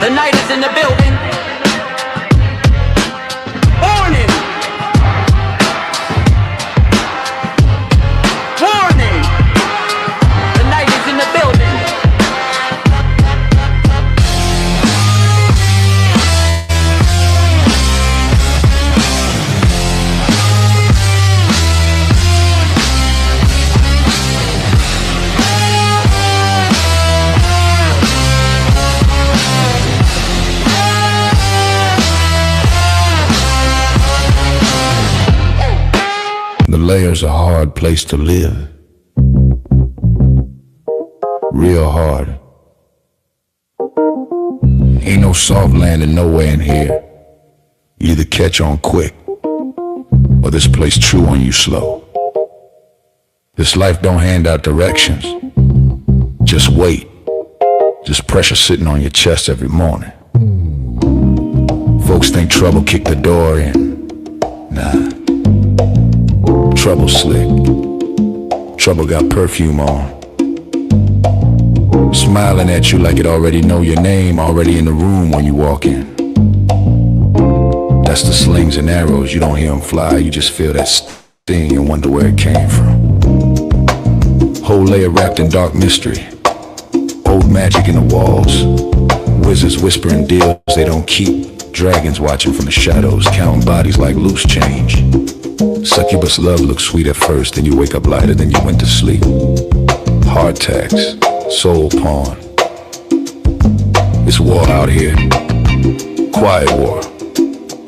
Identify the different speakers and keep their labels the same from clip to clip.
Speaker 1: The night is in the building. Warning! Warning! The night is in the building.
Speaker 2: The Layer's a hard place to live. Real hard. Ain't no soft landing nowhere in here. You either catch on quick, or this place chew on you slow. This life don't hand out directions. Just wait. Just pressure sitting on your chest every morning. Folks think trouble kicked the door in. Nah. Trouble slick. Trouble got perfume on. Smiling at you like it already know your name, already in the room when you walk in. That's the slings and arrows, you don't hear them fly, you just feel that sting and wonder where it came from. Whole layer wrapped in dark mystery. Old magic in the walls. Wizards whispering deals they don't keep. Dragons watching from the shadows, counting bodies like loose change. Succubus love looks sweet at first, then you wake up lighter than you went to sleep. Heart tax, soul pawn. It's war out here. Quiet war.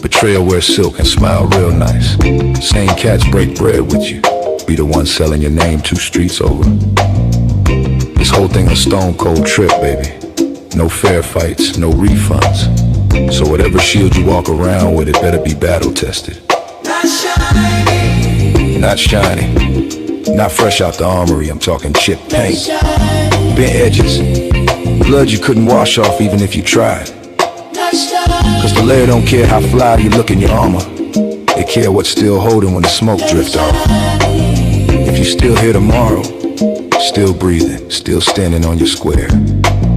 Speaker 2: Betrayal wears silk and smile real nice. Same cats break bread with you. Be the one selling your name 2 streets over. This whole thing a stone cold trip, baby. No fair fights, no refunds. So whatever shield you walk around with, it better be battle tested. Not shiny, not fresh out the armory, I'm talking chip paint. Bent edges, blood you couldn't wash off even if you tried. Cause the Layer don't care how fly you look in your armor. They care what's still holding when the smoke drifts off. If you still here tomorrow, still breathing, still standing on your square,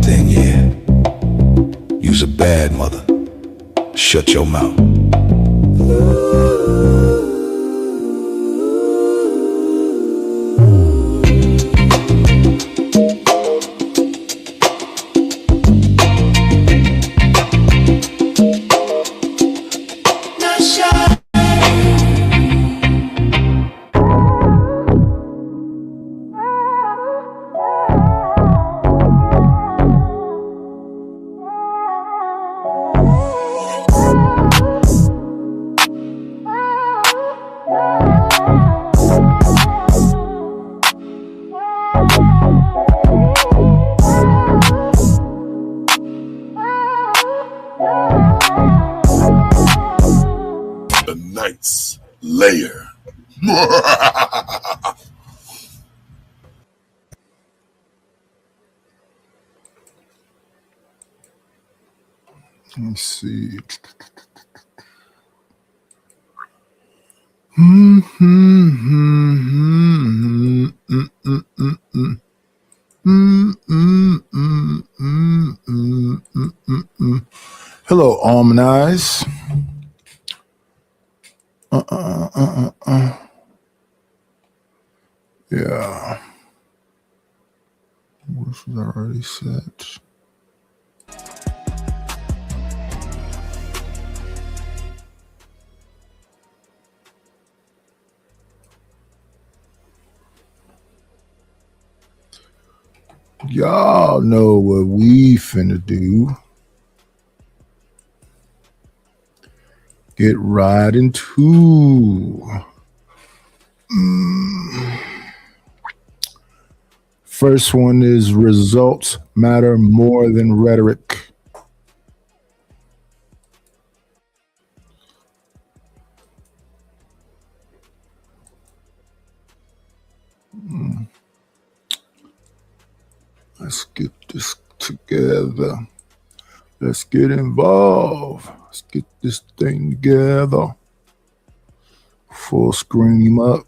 Speaker 2: then yeah, you's a bad mother. Shut your mouth.
Speaker 3: Layer.
Speaker 4: Let's see. Hello, Almanize. Yeah. What was already set? Y'all know what we finna do. Get right into first one is results matter more than rhetoric. Let's get this together. Let's get involved. Let's get this thing together. Full screen up.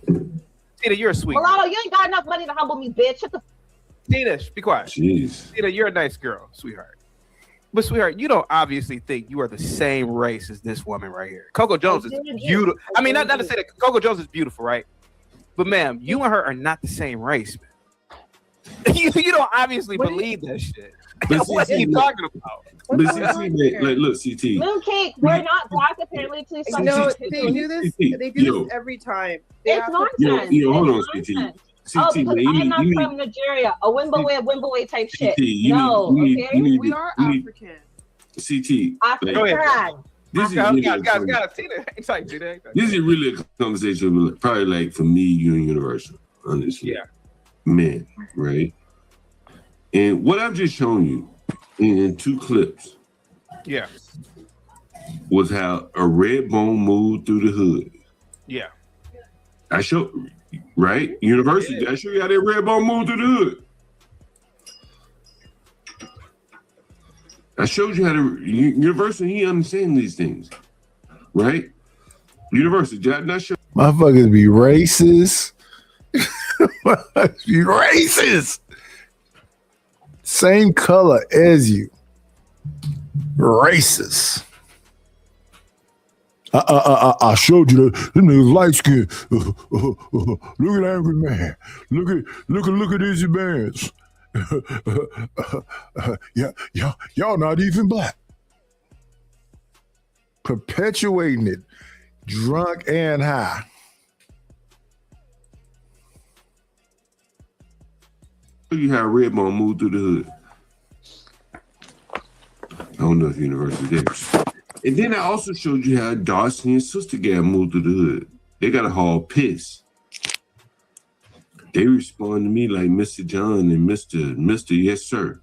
Speaker 5: Tina, you're a sweet.
Speaker 6: Milano, you ain't got enough money to humble me, bitch. Shut the
Speaker 3: Tina, be quiet.
Speaker 5: Jeez.
Speaker 3: Tina, you're a nice girl, sweetheart. But sweetheart, you don't obviously think you are the same race as this woman right here. Coco Jones is beautiful. I mean, not to say that Coco Jones is beautiful, right? But ma'am, you and her are not the same race, man. you don't obviously believe that shit. What are you talking about?
Speaker 5: But CT, like, look, CT.
Speaker 6: Mooncake, we're not black apparently. Please stop.
Speaker 7: No,
Speaker 6: this.
Speaker 7: they do this. They do this every time. They
Speaker 6: It's
Speaker 7: have to-
Speaker 6: nonsense.
Speaker 5: Yo, hold on,
Speaker 6: It's
Speaker 5: CT.
Speaker 6: nonsense.
Speaker 5: CT,
Speaker 6: Oh, because
Speaker 5: man,
Speaker 6: I'm not from Nigeria. A Wimbowe type shit. No, okay?
Speaker 7: We are African.
Speaker 5: CT.
Speaker 3: Go ahead.
Speaker 6: African.
Speaker 5: This is
Speaker 3: Guys,
Speaker 5: really
Speaker 3: Tina, excited, Tina.
Speaker 5: This is really a conversation, probably like for me, you and Universal, honestly.
Speaker 3: Yeah.
Speaker 5: Men, right? And what I've just shown you in 2 clips
Speaker 3: Yeah,
Speaker 5: was how a red bone moved through the hood.
Speaker 3: yeah.
Speaker 5: I showed, right? University, I show you how that red bone moved through the hood. I showed you how to Universal, he understands these things, right? Universal, did I not show?
Speaker 4: Motherfuckers be racist. Motherfuckers be racist. Same color as you. Racist. I showed you that this nigga's light skin. Look at Angry Man. Look at Izzy Bands. Yeah, y'all not even black. Perpetuating it, drunk and high.
Speaker 5: You how Redbone moved through the hood. I don't know if Universal did. And then I also showed you how Darcy and Sister Gal moved through the hood. They got a haul piss. They respond to me like Mr. John and Mr. Yes, sir.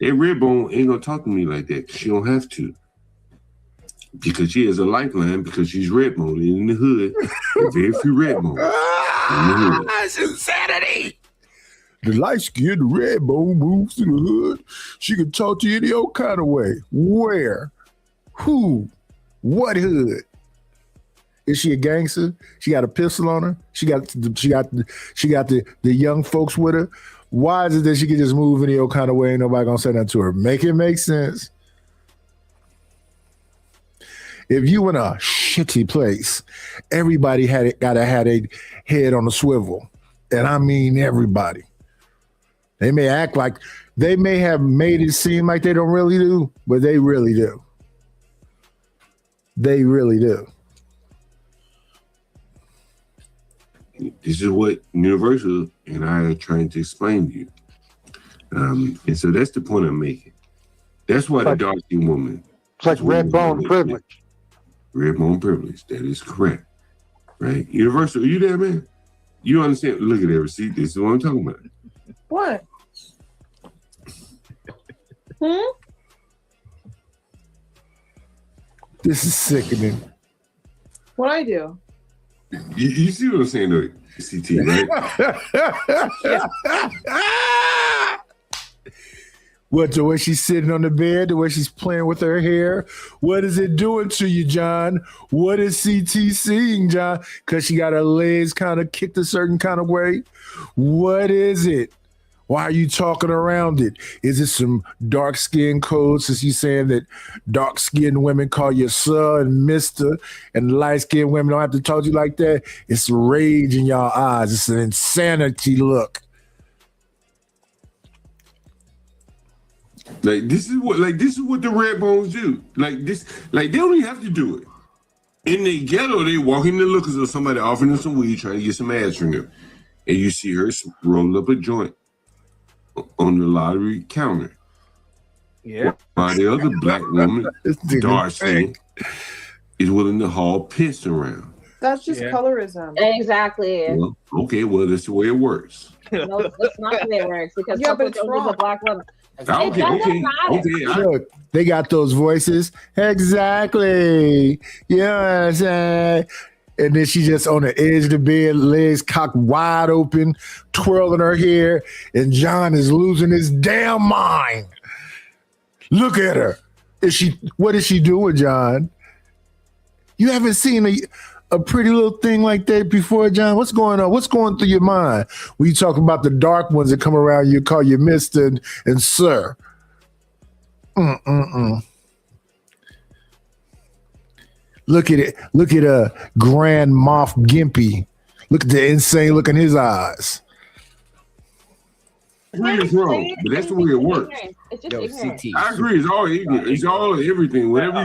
Speaker 5: That Redbone ain't gonna talk to me like that. She don't have to. Because she has a lifeline because she's Redbone in the hood. Very few Redbone.
Speaker 4: That's insanity. The light skinned red bone moves through the hood. She can talk to you any old kind of way. Where? Who? What hood? Is she a gangster? She got a pistol on her. She got the young folks with her. Why is it that she can just move any old kind of way? Ain't nobody gonna say that to her. Make it make sense. If you in a shitty place, everybody gotta have a head on a swivel, and I mean everybody. They may act like they may have made it seem like they don't really do, but they really do. They really do.
Speaker 5: This is what Universal and I are trying to explain to you. And so that's the point I'm making. That's why the dark-skinned woman.
Speaker 8: It's like red bone privilege.
Speaker 5: Red bone privilege. That is correct. Right? Universal, are you there, man? You understand? Look at that receipt. This is what I'm talking about.
Speaker 7: What?
Speaker 4: This is sickening.
Speaker 7: What I do?
Speaker 5: You see what I'm saying, though? CT, right?
Speaker 4: What, the way she's sitting on the bed, the way she's playing with her hair? What is it doing to you, John? What is CT seeing, John? Because she got her legs kind of kicked a certain kind of way? What is it? Why are you talking around it? Is it some dark skin code since you saying that dark skinned women call you sir and mister and light skinned women don't have to talk to you like that? It's rage in y'all eyes. It's an insanity look.
Speaker 5: Like this is what the red bones do. Like this, like they don't even have to do it. In the ghetto, they walk in the lookers or somebody offering them some weed, trying to get some ads from them, and you see her roll up a joint on the lottery counter.
Speaker 3: Yeah.
Speaker 5: While the other black woman, Darcy, is willing to haul piss around.
Speaker 7: That's just colorism.
Speaker 6: Exactly.
Speaker 5: Well, okay, well that's the way it works.
Speaker 6: No, that's not the way it works because
Speaker 7: Yeah, but
Speaker 6: Coco
Speaker 7: it's
Speaker 6: Jones is
Speaker 7: wrong.
Speaker 6: a black woman.
Speaker 5: Okay.
Speaker 4: Look, they got those voices. Exactly. You know what I'm saying? And then she just on the edge of the bed, legs cocked wide open, twirling her hair, and John is losing his damn mind. Look at her. What is she doing, John? You haven't seen a pretty little thing like that before, John? What's going on? What's going through your mind when you talk about the dark ones that come around you, call you Mr. and Sir? Look at it. Look at Grand Moff Gimpy. Look at the insane look in his eyes.
Speaker 5: Agree is wrong, but that's the way it works.
Speaker 6: It's just ignorant.
Speaker 5: I agree. It's all ignorant. It's all everything. Whatever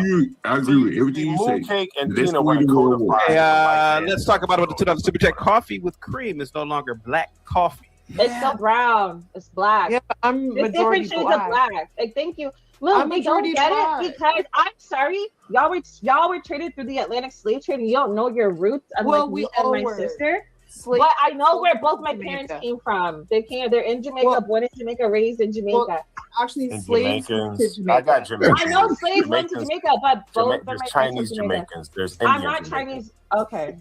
Speaker 5: I agree with everything you say.
Speaker 9: Mooncake and
Speaker 5: That's
Speaker 9: Tina
Speaker 5: the way
Speaker 9: were
Speaker 5: the world
Speaker 9: codified.
Speaker 5: works.
Speaker 3: Hey, let's talk about the $2 Super Chat. Coffee with cream is no longer black coffee.
Speaker 6: It's so brown. It's black.
Speaker 7: Yeah, I'm
Speaker 6: There's
Speaker 7: majority
Speaker 6: different shades of
Speaker 7: black.
Speaker 6: black. Like, thank you. Look,
Speaker 7: I'm
Speaker 6: they don't
Speaker 7: majority
Speaker 6: get
Speaker 7: black.
Speaker 6: it because I'm sorry, y'all were traded through the Atlantic slave trade and you don't know your roots, unlike
Speaker 7: Well, we
Speaker 6: me and
Speaker 7: all
Speaker 6: my
Speaker 7: were.
Speaker 6: sister.
Speaker 7: Slave-
Speaker 6: But I know where both my
Speaker 7: Jamaica.
Speaker 6: parents came from. They're in Jamaica,
Speaker 7: Well-
Speaker 6: born in Jamaica, raised in Jamaica.
Speaker 7: Well, actually,
Speaker 9: And
Speaker 7: slaves
Speaker 9: Jamaicans.
Speaker 7: to Jamaica.
Speaker 9: I got Jamaicans.
Speaker 6: I know slaves went to Jamaica, but both of
Speaker 9: There's
Speaker 6: my
Speaker 9: Chinese
Speaker 6: parents from Jamaica.
Speaker 9: Jamaicans. There's Indian
Speaker 6: I'm not
Speaker 9: Jamaicans.
Speaker 6: Chinese. Okay.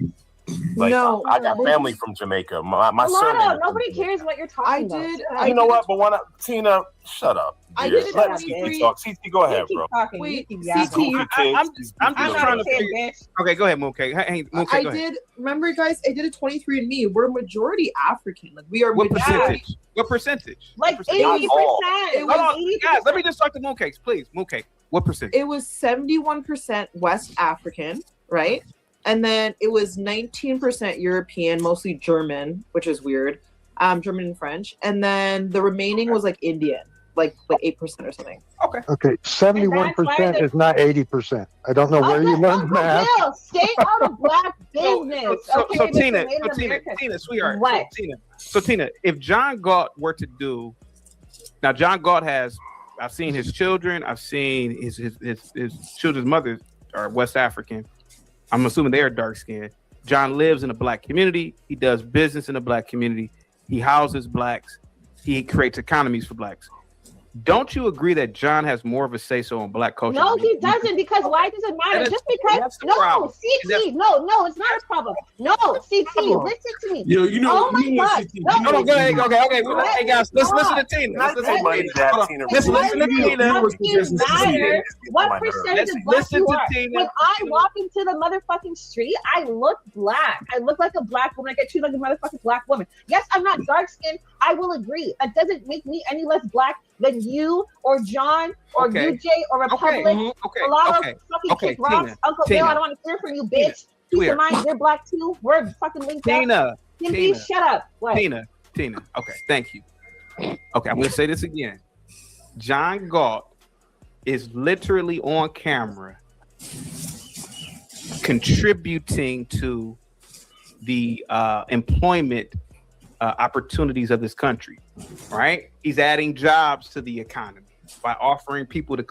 Speaker 9: Like,
Speaker 7: No,
Speaker 9: I got
Speaker 7: no.
Speaker 9: family from Jamaica. My surname.
Speaker 6: Lotto,
Speaker 9: is
Speaker 6: nobody
Speaker 9: from Jamaica.
Speaker 6: cares what you're talking about.
Speaker 7: did.
Speaker 6: Shut up.
Speaker 7: I
Speaker 9: You know
Speaker 7: did
Speaker 9: what? But when Tina, shut up.
Speaker 7: I
Speaker 9: dear.
Speaker 7: did it
Speaker 9: Let
Speaker 7: at
Speaker 9: CT
Speaker 7: 23.
Speaker 9: talk. CT, go ahead,
Speaker 6: You
Speaker 9: bro.
Speaker 6: keep talking.
Speaker 7: Wait,
Speaker 6: You keep yapping.
Speaker 7: CT.
Speaker 3: I'm just
Speaker 6: I'm
Speaker 3: trying
Speaker 6: not
Speaker 3: to
Speaker 6: a kid,
Speaker 3: figure.
Speaker 6: bitch.
Speaker 3: Okay, go ahead, Mooncake. Hey, Mooncake,
Speaker 7: I
Speaker 3: go ahead.
Speaker 7: did. Remember, guys, I did a 23andMe. We're majority African. Like we are
Speaker 3: What
Speaker 7: majority.
Speaker 3: percentage? What percentage?
Speaker 6: Like
Speaker 3: What percentage?
Speaker 6: 80%.
Speaker 7: It
Speaker 3: Hold
Speaker 7: was
Speaker 3: on, guys. Let me just talk to Mooncakes, please. Mooncake, what percentage?
Speaker 7: It was 71% West African, right? And then it was 19% European, mostly German, which is weird. German and French. And then the remaining was like Indian, like 8% or something.
Speaker 8: Okay, 71% is not 80%. I don't know where you learned math.
Speaker 6: Bill, stay out of black business.
Speaker 3: So
Speaker 6: okay, Mr.
Speaker 3: Tina,
Speaker 6: Native American.
Speaker 3: Tina, sweetheart.
Speaker 6: What?
Speaker 3: So Tina, if John Galt were to do, now John Galt has, I've seen his children, I've seen his children's mothers are West African. I'm assuming they are dark skinned. John lives in a black community. He does business in a black community. He houses blacks. He creates economies for blacks. Don't you agree that John has more of a say so on black culture?
Speaker 6: No, he doesn't, because why does it matter?
Speaker 3: That's-
Speaker 6: Just because
Speaker 3: that's the
Speaker 6: no,
Speaker 3: problem.
Speaker 6: CT, no, it's not a problem. No, CT, listen to me.
Speaker 5: Yo, you know,
Speaker 6: Oh my
Speaker 5: you know
Speaker 6: God.
Speaker 5: CT,
Speaker 6: No,
Speaker 5: you know
Speaker 3: Hold on, go ahead.
Speaker 5: CT.
Speaker 3: Okay. Hey guys, let's listen to Tina. Let's listen to
Speaker 9: Somebody
Speaker 3: Tina.
Speaker 9: that
Speaker 3: Hold on.
Speaker 9: Tina
Speaker 3: Listen
Speaker 9: really
Speaker 3: to
Speaker 6: Doesn't
Speaker 3: Tina.
Speaker 6: matter what percentage of black
Speaker 3: Listen
Speaker 6: you
Speaker 3: to
Speaker 6: are.
Speaker 3: Tina.
Speaker 6: When I walk into the motherfucking street, I look black. I look like a black woman. I get treated like a motherfucking black woman. Yes, I'm not dark skinned. I will agree. That doesn't make me any less black than you or John or
Speaker 3: Okay.
Speaker 6: UJ or Republic.
Speaker 3: Okay.
Speaker 6: A lot
Speaker 3: Okay.
Speaker 6: of fucking
Speaker 3: Okay,
Speaker 6: Kid Rocks,
Speaker 3: Tina,
Speaker 6: Uncle
Speaker 3: Tina.
Speaker 6: Bill. I don't want to hear from you, bitch. Keep
Speaker 3: Sweetheart.
Speaker 6: in mind, you're black too. We're fucking linked up.
Speaker 3: Tina.
Speaker 6: Timothy, shut up. What?
Speaker 3: Tina. Okay, thank you. Okay, I'm gonna say this again. John Galt is literally on camera contributing to the employment opportunities of this country, right? He's adding jobs to the economy by offering people to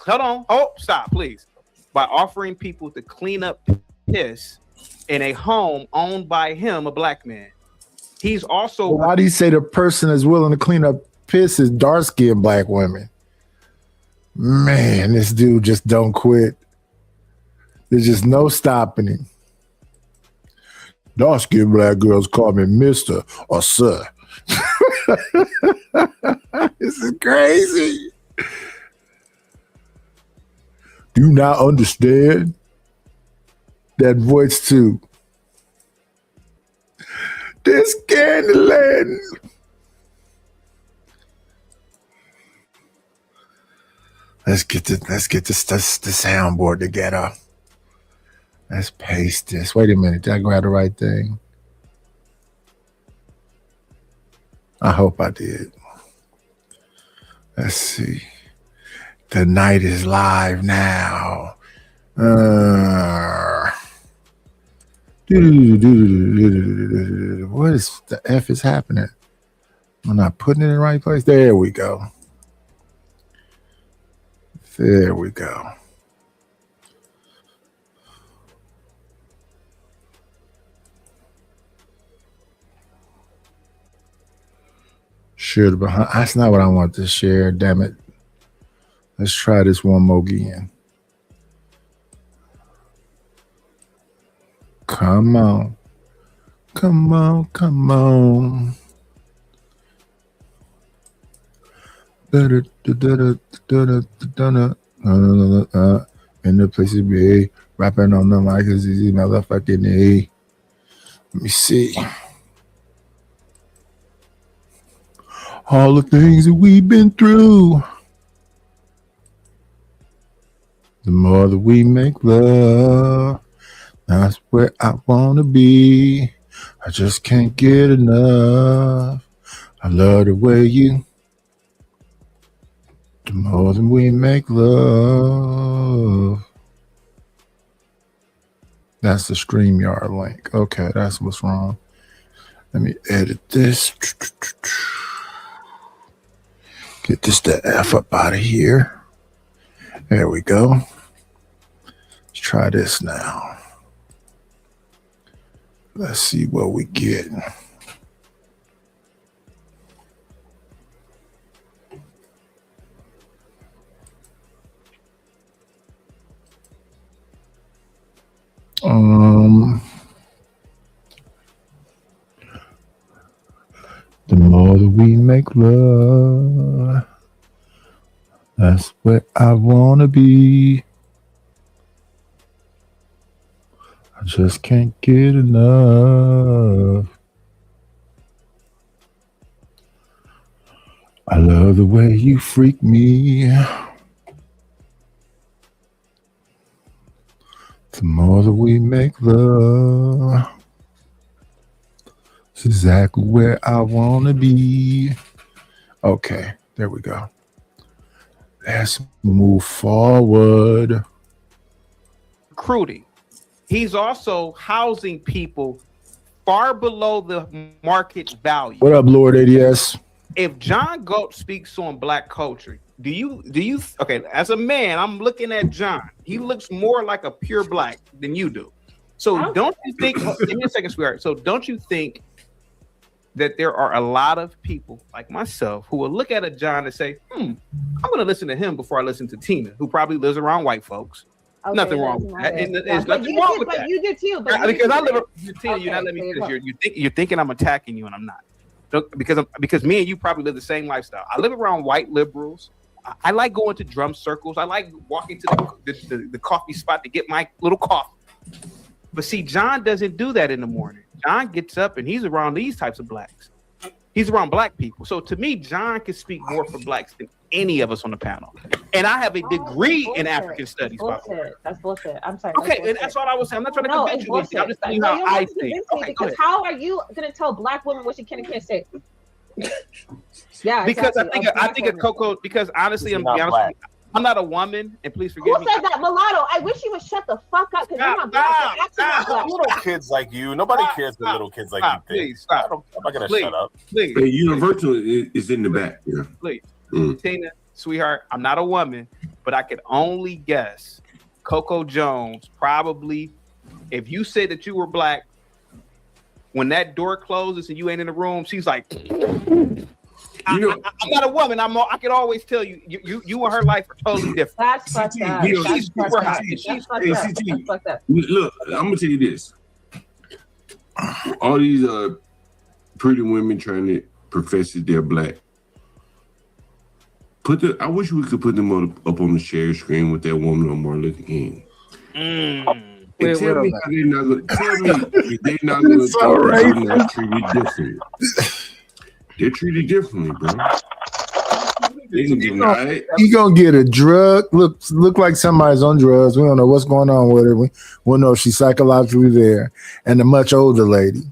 Speaker 3: stop, please. By offering people to clean up piss in a home owned by him, a black man. He's also
Speaker 4: Why do you say the person that's willing to clean up piss is dark skinned black women? Man, this dude just don't quit. There's just no stopping him. Dark skinned black girls call me Mr. or Sir. This is crazy. Do you not understand? That voice too. This Candyland. Let's get the soundboard together. Let's paste this. Wait a minute. Did I grab the right thing? I hope I did. Let's see. The night is live now. What is the F is happening? I'm not putting it in the right place. There we go. There we go. Share the behind. That's not what I want to share. Damn it. Let's try this one more again. Come on. Come on. Come on. In the places be rapping on the mic is easy motherfucking A. Let me see. All the things that we've been through. The more that we make love, that's where I want to be. I just can't get enough. I love the way you. The more that we make love. That's the StreamYard link. Okay, that's what's wrong. Let me edit this. Get this the F up out of here. There we go. Let's try this now. Let's see what we get. The more that we make love, that's where I wanna be. I just can't get enough. I love the way you freak me. The more that we make love, it's exactly where I want to be. Okay, there we go. Let's move forward.
Speaker 3: Recruiting. He's also housing people far below the market value.
Speaker 4: What up, Lord ADS?
Speaker 3: If John Galt speaks on black culture, do you okay, as a man, I'm looking at John. He looks more like a pure black than you do. So don't you think, give me a second, sweetheart. So don't you think that there are a lot of people like myself who will look at a John and say, I'm gonna listen to him before I listen to Tina, who probably lives around white folks.
Speaker 6: Okay,
Speaker 3: nothing wrong with that. And there's nothing wrong with that.
Speaker 6: You do too.
Speaker 3: Because I live Tina, you're not letting me finish. You're thinking I'm attacking you and I'm not. Because me and you probably live the same lifestyle. I live around white liberals. I like going to drum circles. I like walking to the coffee spot to get my little coffee. But see, John doesn't do that in the morning. John gets up and he's around these types of blacks. He's around black people. So to me, John can speak more for blacks than any of us on the panel. And I have a degree in African studies.
Speaker 6: Bullshit. That's bullshit. I'm sorry.
Speaker 3: Okay, and that's what I was saying. I'm not trying to convince you. I'm just telling you how I think. Okay,
Speaker 6: because how are you going to tell black women what she can and can't say? Yeah,
Speaker 3: because
Speaker 6: exactly.
Speaker 3: I think it's Coco. Because honestly, I'm be honest with you, I'm not a woman, and please forgive me.
Speaker 6: Who said that, Mulatto? I wish you would shut the fuck up because you're not black.
Speaker 9: Little kids like you. Nobody cares for little kids like you think.
Speaker 3: Please stop.
Speaker 9: I'm not gonna shut up.
Speaker 3: Please.
Speaker 5: Hey, Universal is in the back. Yeah.
Speaker 3: Please, Tina, sweetheart, I'm not a woman, but I could only guess. Coco Jones probably, if you said that you were black, when that door closes and you ain't in the room, she's like, I'm not a woman. I can always tell you and her life are totally different.
Speaker 6: That's fucked up.
Speaker 3: She's super hot.
Speaker 5: Look, I'm gonna tell you this. All these pretty women trying to profess that they're black. I wish we could put them up on the share screen with that woman on Martin Luther King. And tell me how they're not gonna they're treated different. They're treated differently, bro.
Speaker 4: He gonna get a drug. Look like somebody's on drugs. We don't know what's going on with her. We don't know if she's psychologically there. And a much older lady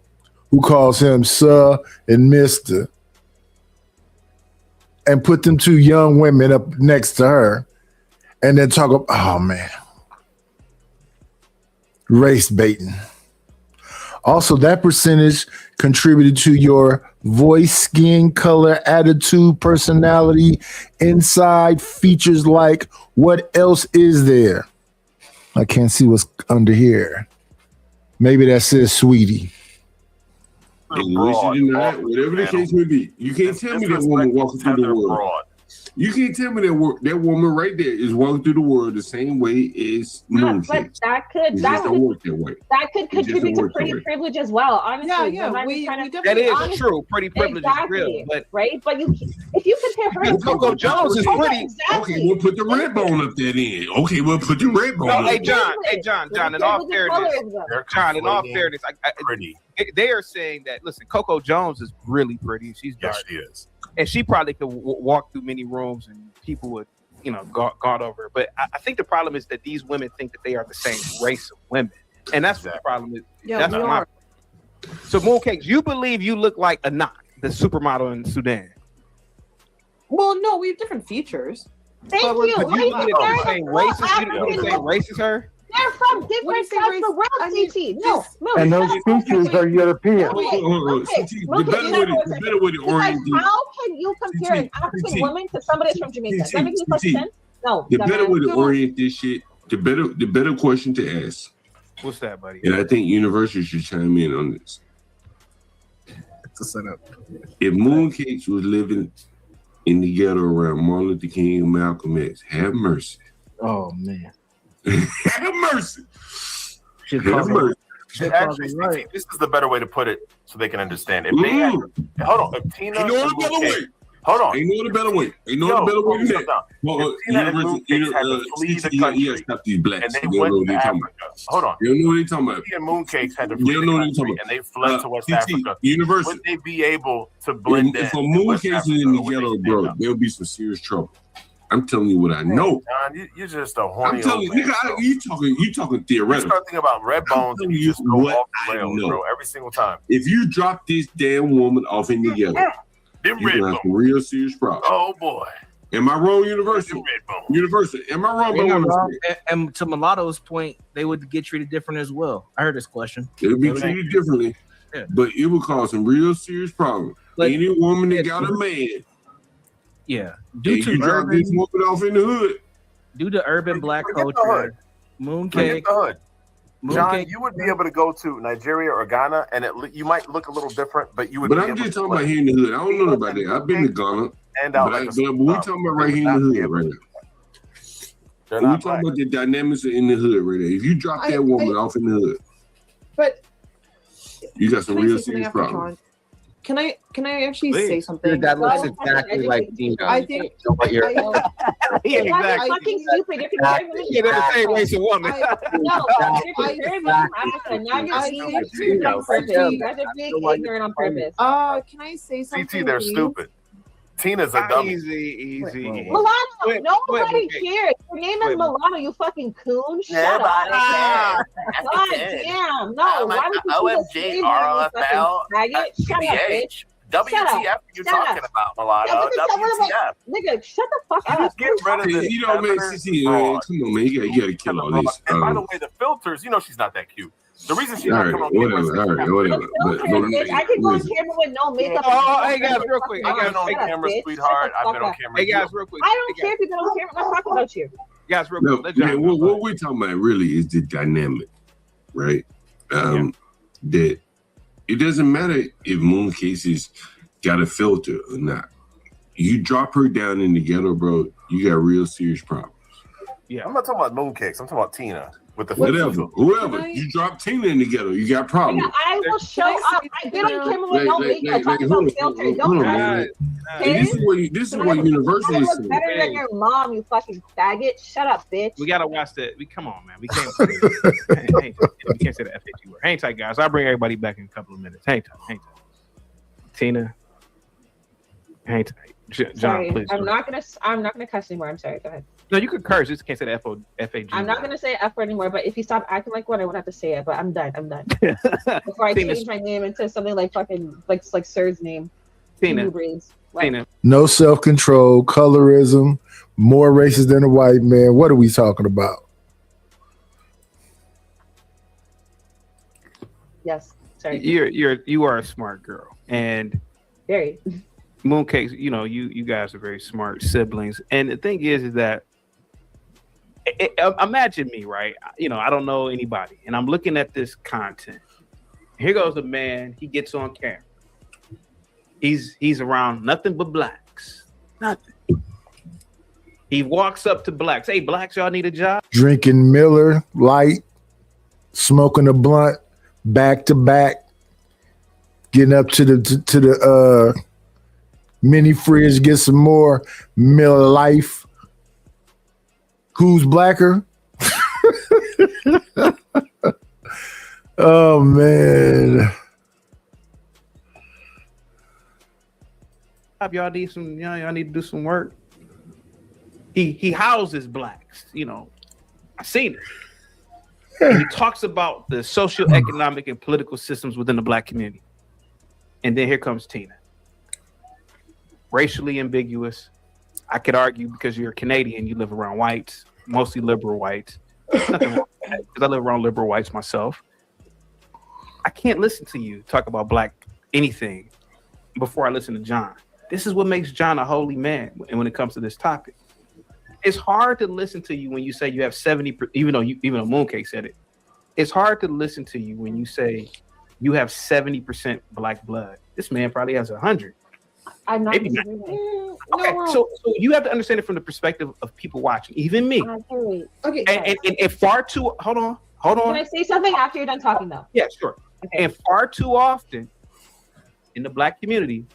Speaker 4: who calls him Sir and Mr. and put them two young women up next to her and then talk about, oh man, race baiting. Also, that percentage contributed to your voice, skin color, attitude, personality, inside features like what else is there? I can't see what's under here. Maybe that says sweetie.
Speaker 5: Whatever the case may be, you can't tell me that woman walking through the world. You can't tell me that woman right there is walking through the world the same way as
Speaker 6: But
Speaker 5: Mooncakes.
Speaker 6: that
Speaker 5: It just don't
Speaker 6: could
Speaker 5: work that way.
Speaker 6: contribute to
Speaker 5: work that
Speaker 6: pretty
Speaker 5: way.
Speaker 6: privilege as well. Honestly,
Speaker 7: Yeah,
Speaker 6: I'm
Speaker 7: yeah,
Speaker 6: not
Speaker 7: we
Speaker 6: trying to-
Speaker 3: That
Speaker 7: definitely.
Speaker 3: is
Speaker 6: honestly,
Speaker 3: true. Pretty privilege is real, but
Speaker 6: right? But if you compare her to
Speaker 3: Coco Jones is pretty.
Speaker 6: exactly.
Speaker 5: Okay, we'll put the red bone up there then. Okay, we'll put the red bone
Speaker 3: No,
Speaker 5: up
Speaker 3: hey
Speaker 5: there.
Speaker 3: John. In all fairness,
Speaker 9: They're
Speaker 3: John. In all
Speaker 9: conflating
Speaker 3: fairness,
Speaker 9: pretty.
Speaker 3: they are saying that. Listen, Coco Jones is really pretty. She's dark,
Speaker 9: Yes, she is.
Speaker 3: and she probably could walk through many rooms and people would, guard over her. But I think the problem is that these women think that they are the same race of women, and that's what the problem is.
Speaker 7: Yeah,
Speaker 3: That's
Speaker 7: we
Speaker 3: my
Speaker 7: are.
Speaker 3: So Mooncakes, you believe you look like Anak, the supermodel in Sudan?
Speaker 7: Well, no, we have different features.
Speaker 6: Thank
Speaker 7: But we're-
Speaker 6: you.
Speaker 3: But
Speaker 6: Why
Speaker 3: you
Speaker 6: you
Speaker 3: believe they're the
Speaker 6: comparing
Speaker 3: same
Speaker 6: the
Speaker 3: race as
Speaker 6: African
Speaker 3: you? The same race as her?
Speaker 6: They're from
Speaker 7: What do you
Speaker 6: different
Speaker 7: say
Speaker 6: sides of
Speaker 7: race?
Speaker 6: the world,
Speaker 7: I mean,
Speaker 6: CT. No,
Speaker 8: And those
Speaker 6: shut up.
Speaker 8: features are European.
Speaker 6: Okay,
Speaker 5: CT,
Speaker 6: okay,
Speaker 5: the better way to
Speaker 6: Because
Speaker 5: orient this.
Speaker 6: how can you compare an African
Speaker 5: CT.
Speaker 6: woman to somebody that's from Jamaica? That makes no
Speaker 5: CT.
Speaker 6: sense. No,
Speaker 5: The better way to
Speaker 6: dumbass.
Speaker 5: orient this shit, the better question to ask.
Speaker 3: What's that, buddy?
Speaker 5: And I think universities should chime in on this.
Speaker 4: It's a setup.
Speaker 5: If Mooncakes was living in the ghetto around Martin Luther King and Malcolm X, have mercy.
Speaker 4: Oh man.
Speaker 5: Have mercy.
Speaker 4: Shit
Speaker 5: Have
Speaker 4: probably-
Speaker 5: mercy.
Speaker 4: shit
Speaker 9: Actually,
Speaker 4: probably right.
Speaker 9: this is the better way to put it so they can understand. If they had, hold on, if Tina
Speaker 5: Ain't no
Speaker 9: and
Speaker 5: other better
Speaker 9: Mooncakes-
Speaker 5: way.
Speaker 9: hold on.
Speaker 5: Ain't no other better way. Ain't no
Speaker 9: Yo,
Speaker 5: other better way than
Speaker 9: hold
Speaker 5: that.
Speaker 9: on.
Speaker 5: Well,
Speaker 9: If Tina and Mooncakes had to flee the country
Speaker 5: yeah, stop these blacks.
Speaker 9: and
Speaker 5: They
Speaker 9: they
Speaker 5: don't know
Speaker 9: went
Speaker 5: what
Speaker 9: to
Speaker 5: they talking about.
Speaker 9: Africa, hold on.
Speaker 5: They don't know what they talking about.
Speaker 9: Tina and Mooncakes had to
Speaker 5: They
Speaker 9: flee
Speaker 5: don't
Speaker 9: the
Speaker 5: know what they
Speaker 9: country
Speaker 5: talking
Speaker 9: and they fled to West Africa.
Speaker 5: University.
Speaker 9: Would they be able to blend in?
Speaker 5: If a
Speaker 9: in
Speaker 5: moon
Speaker 9: West
Speaker 5: case is
Speaker 9: Africa,
Speaker 5: in the
Speaker 9: or would they
Speaker 5: ghetto,
Speaker 9: stand
Speaker 5: bro,
Speaker 9: up?
Speaker 5: there'll be some serious trouble. I'm telling you what I know.
Speaker 9: John, you're just a horny
Speaker 5: I'm telling
Speaker 9: old
Speaker 5: you,
Speaker 9: man, bro.
Speaker 5: you talking
Speaker 9: You
Speaker 5: theoretical.
Speaker 9: start thinking about red bones and you just go
Speaker 5: what
Speaker 9: off the
Speaker 5: I
Speaker 9: rails,
Speaker 5: know.
Speaker 9: bro, every single time.
Speaker 5: If you drop this damn woman off in the ghetto,
Speaker 9: Them
Speaker 5: you're
Speaker 9: red
Speaker 5: gonna have
Speaker 9: bones.
Speaker 5: some real serious problems.
Speaker 9: Oh boy.
Speaker 5: Am I wrong, Universal?
Speaker 9: Them red bones.
Speaker 5: Universal. Am I wrong?
Speaker 10: You're
Speaker 5: By
Speaker 10: not
Speaker 5: what I'm
Speaker 10: wrong. And to Mulatto's point, they would get treated different as well. I heard this question.
Speaker 5: saying? It would be treated differently,
Speaker 10: Yeah.
Speaker 5: but it would cause some real serious problems.
Speaker 10: But-
Speaker 5: Any woman that got a man,
Speaker 10: Yeah,
Speaker 5: and
Speaker 10: due
Speaker 5: you
Speaker 10: to
Speaker 5: drop this
Speaker 10: urban,
Speaker 5: woman off in the hood,
Speaker 10: black
Speaker 9: Forget the
Speaker 10: culture,
Speaker 9: hood. Forget
Speaker 10: mooncake,
Speaker 9: the hood. John,
Speaker 10: mooncake.
Speaker 9: you would be able to go to Nigeria or Ghana, and you might look a little different, but you would.
Speaker 5: but
Speaker 9: be
Speaker 5: I'm
Speaker 9: able
Speaker 5: just
Speaker 9: to
Speaker 5: talking about here in the hood. I don't know about that. I've been to Ghana,
Speaker 9: stand out
Speaker 5: but,
Speaker 9: like a
Speaker 5: but we're
Speaker 9: superstar.
Speaker 5: talking about right here in the hood right now.
Speaker 9: They're
Speaker 5: We're
Speaker 9: not
Speaker 5: talking
Speaker 9: black.
Speaker 5: about the dynamics in the hood right there. If you drop that woman off in the hood,
Speaker 7: But
Speaker 5: you got some
Speaker 7: can I
Speaker 5: real
Speaker 7: say something
Speaker 5: serious
Speaker 7: after
Speaker 5: problems.
Speaker 7: John? Can I actually
Speaker 3: Please.
Speaker 7: say something?
Speaker 10: That looks
Speaker 6: Well,
Speaker 10: exactly like Tina.
Speaker 7: I think
Speaker 10: What you're-
Speaker 7: I-
Speaker 3: Yeah,
Speaker 6: That's
Speaker 3: exactly.
Speaker 6: fucking stupid. You're comparing women to
Speaker 3: Yeah, they're the same
Speaker 6: Africa.
Speaker 3: race of woman.
Speaker 7: I-
Speaker 6: No,
Speaker 10: Exactly.
Speaker 6: you're comparing women to Africa. Now you're
Speaker 7: I
Speaker 6: being
Speaker 7: think-
Speaker 6: stupid on purpose. You guys are being ignorant on purpose.
Speaker 7: can I say something?
Speaker 9: CT, they're
Speaker 7: please?
Speaker 9: stupid. Tina's a dummy.
Speaker 3: Easy.
Speaker 6: Milano,
Speaker 3: Wait,
Speaker 6: nobody
Speaker 3: wait.
Speaker 6: cares. Your name is
Speaker 3: Wait.
Speaker 6: Milano, you fucking coon. Shut
Speaker 9: Nobody
Speaker 6: up.
Speaker 9: cares.
Speaker 6: God damn. No,
Speaker 9: Oh my
Speaker 6: why would you
Speaker 9: God.
Speaker 6: keep
Speaker 9: OMG,
Speaker 6: saying that, you
Speaker 9: RLFL,
Speaker 6: fucking faggot? Shut up, bitch.
Speaker 9: WTF are you
Speaker 6: Shut
Speaker 9: talking
Speaker 6: up.
Speaker 9: about, Mulatto?
Speaker 6: Yeah, but
Speaker 9: WTF?
Speaker 6: Nigga, shut the fuck up.
Speaker 9: Just get rid of
Speaker 5: Hey,
Speaker 9: this.
Speaker 5: you know, man,
Speaker 9: feminine
Speaker 5: CC,
Speaker 9: fraud.
Speaker 5: come on, man, you gotta kill all this.
Speaker 9: And by the way, the filters, she's not that cute. The reason she's
Speaker 5: All
Speaker 9: not
Speaker 5: right,
Speaker 9: coming on camera is
Speaker 5: whatever,
Speaker 9: because
Speaker 5: whatever. But
Speaker 6: Bitch, I can go on
Speaker 5: listen,
Speaker 6: camera with no makeup.
Speaker 3: Oh, hey, guys, real quick. Hey,
Speaker 9: I've
Speaker 3: guys,
Speaker 9: been on
Speaker 3: hey,
Speaker 9: camera,
Speaker 6: bitch.
Speaker 9: sweetheart.
Speaker 6: Shut the
Speaker 9: I've been
Speaker 6: fuck
Speaker 9: on
Speaker 6: up.
Speaker 9: camera.
Speaker 3: Hey, guys, real quick.
Speaker 6: I don't care if you've been on camera. I'm talking about you.
Speaker 3: Guys, real
Speaker 5: no,
Speaker 3: quick. Let John
Speaker 5: man,
Speaker 3: go.
Speaker 5: what we're talking about really is the dynamic, right? That it doesn't matter if Mooncase's got a filter or not. You drop her down in the ghetto, bro, you got real serious problems.
Speaker 9: I'm not talking about mooncakes. I'm talking about Tina with the
Speaker 5: Whatever,
Speaker 9: filter.
Speaker 5: whoever,
Speaker 7: Can I-
Speaker 5: you drop Tina in the ghetto, you got problems.
Speaker 6: Nigga, I will show
Speaker 7: Can I
Speaker 6: up.
Speaker 7: say
Speaker 6: I get on
Speaker 7: something?
Speaker 6: camera with no makeup. Talking about filters. Don't
Speaker 5: hold on,
Speaker 6: ask
Speaker 5: man.
Speaker 6: me.
Speaker 5: And this is what Universal
Speaker 6: I
Speaker 5: is
Speaker 6: look
Speaker 5: saying.
Speaker 6: better than your mom, you fucking faggot. Shut up, bitch.
Speaker 3: We gotta watch that. Come on, man. We can't. we can't say the FAT word. Hang tight, guys. I'll bring everybody back in a couple of minutes. Hang tight. Tina, hang tight. John,
Speaker 6: Sorry,
Speaker 3: please.
Speaker 6: I'm not gonna cuss anymore. I'm sorry. Go ahead.
Speaker 3: No, you could curse. Just can't say the FAG.
Speaker 6: I'm not gonna say F word anymore. But if you stop acting like one, I would have to say it. But I'm done. Before I
Speaker 3: Tina,
Speaker 6: change my name into something like fucking like Sir's name.
Speaker 3: Tina,
Speaker 6: New breeds. What?
Speaker 3: Tina.
Speaker 4: No self-control, colorism, more racist than a white man. What are we talking about?
Speaker 6: Yes. Sorry.
Speaker 3: You are a smart girl, and
Speaker 6: Very.
Speaker 3: Mooncakes. You guys are very smart siblings. And the thing is that imagine me, right? I don't know anybody, and I'm looking at this content. Here goes a man. He gets on camera. He's around nothing but blacks. Nothing. He walks up to blacks. Hey, blacks, y'all need a job?
Speaker 4: Drinking Miller Light, smoking a blunt, back to back, getting up to the mini fridge, get some more Miller Life. Who's blacker? Oh man.
Speaker 3: Y'all need some, y'all need to do some work. He houses blacks, I seen it. And he talks about the socioeconomic and political systems within the black community. And then here comes Tina. Racially ambiguous. I could argue because you're Canadian, you live around whites, mostly liberal whites. Nothing wrong with that, because I live around liberal whites myself. I can't listen to you talk about black anything before I listen to John. This is what makes John a holy man when it comes to this topic. It's hard to listen to you when you say you have 70%, even though Mooncake said it. It's hard to listen to you when you say you have 70% black blood. This man probably has 100.
Speaker 6: I'm not.
Speaker 3: Maybe not. Okay, so you have to understand it from the perspective of people watching, even me.
Speaker 6: Okay.
Speaker 3: And far too. Hold on.
Speaker 6: Can I say something after you're done talking, though?
Speaker 3: Yeah, sure. Okay. And far too often in the black community,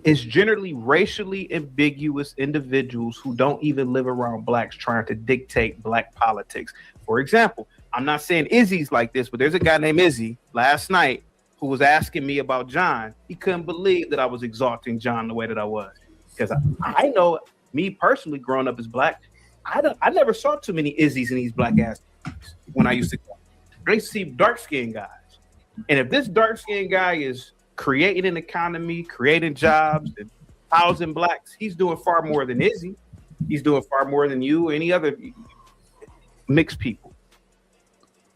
Speaker 3: it's generally racially ambiguous individuals who don't even live around blacks trying to dictate black politics. For example, I'm not saying Izzy's like this, but there's a guy named Izzy last night who was asking me about John. He couldn't believe that I was exalting John the way that I was. Because I know me personally growing up as black, I never saw too many Izzy's in these black ass when I used to go. I used to see dark-skinned guys. And if this dark-skinned guy is creating an economy, creating jobs, and housing blacks, he's doing far more than Izzy. He's doing far more than you or any other mixed people.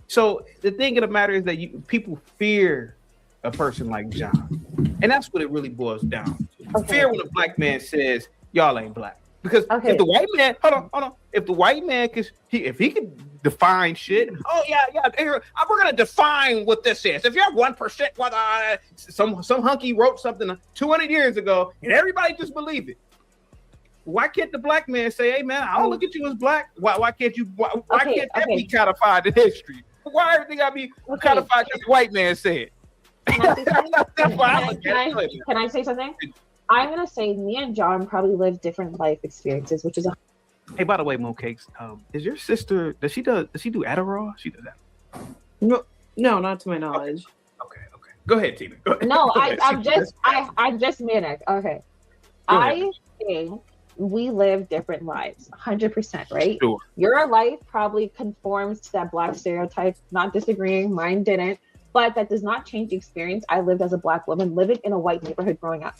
Speaker 3: So the thing of the matter is that people fear a person like John. And that's what it really boils down to. Okay. Fear when a black man says, y'all ain't black. Because if the white man, hold on. If the white man if he could define shit, we're gonna define what this is. If you're 1%, some hunky wrote something 200 years ago, and everybody just believe it. Why can't the black man say, "Hey man, I don't look at you as black"? Why can't you? Why can't that be codified in history? Why everything gotta be codified because the white man said?
Speaker 6: Can I say something? I'm gonna say me and John probably live different life experiences, which is a.
Speaker 3: Hey, by the way, Mo Cakes, is your sister does she do Adderall? She does that?
Speaker 7: No, not to my knowledge.
Speaker 3: Okay. Go ahead, Tina. Go ahead.
Speaker 6: No, I'm just manic. Okay. I think we live different lives, 100%, right?
Speaker 3: Sure.
Speaker 6: Your life probably conforms to that black stereotype. Not disagreeing, mine didn't. But that does not change the experience I lived as a black woman living in a white neighborhood growing up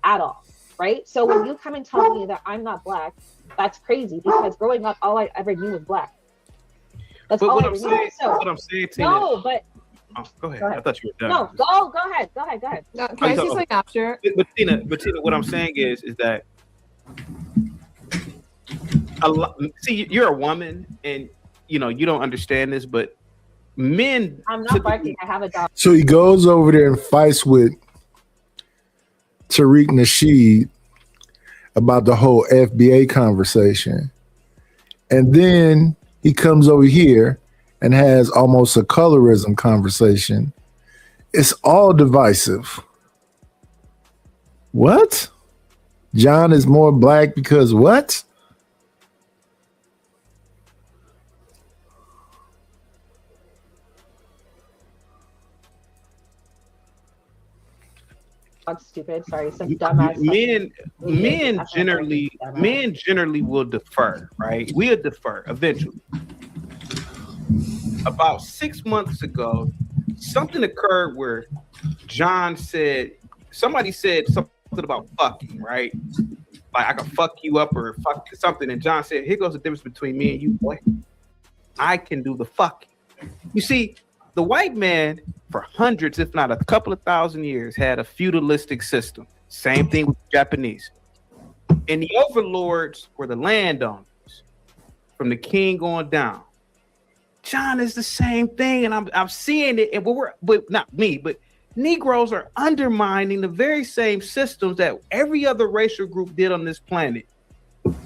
Speaker 6: at all, right? So when you come and tell me that I'm not black, that's crazy because growing up, all I ever knew was black. That's all I knew.
Speaker 3: What I'm saying, Tina.
Speaker 6: No, but
Speaker 3: go ahead. I thought you were done.
Speaker 6: No, go ahead.
Speaker 7: No, can I say something after?
Speaker 3: But Tina, what I'm saying is that see, you're a woman, and you don't understand this, but men.
Speaker 6: I'm not barking. I have a dog.
Speaker 4: So he goes over there and fights with Tariq Nasheed about the whole FBA conversation. And then he comes over here and has almost a colorism conversation. It's all divisive. What? John is more black because what?
Speaker 6: Stupid. Sorry, some dumbass.
Speaker 3: Men generally will defer, right? We'll defer eventually. About 6 months ago, something occurred where John somebody said something about fucking, right? Like I can fuck you up or fuck something, and John said, "Here goes the difference between me and you, boy. I can do the fucking." You see, the white man, for hundreds, if not a couple of thousand years, had a feudalistic system. Same thing with the Japanese. And the overlords were the landowners, from the king on down. John is the same thing, and I'm seeing it. And but not me, but Negroes are undermining the very same systems that every other racial group did on this planet.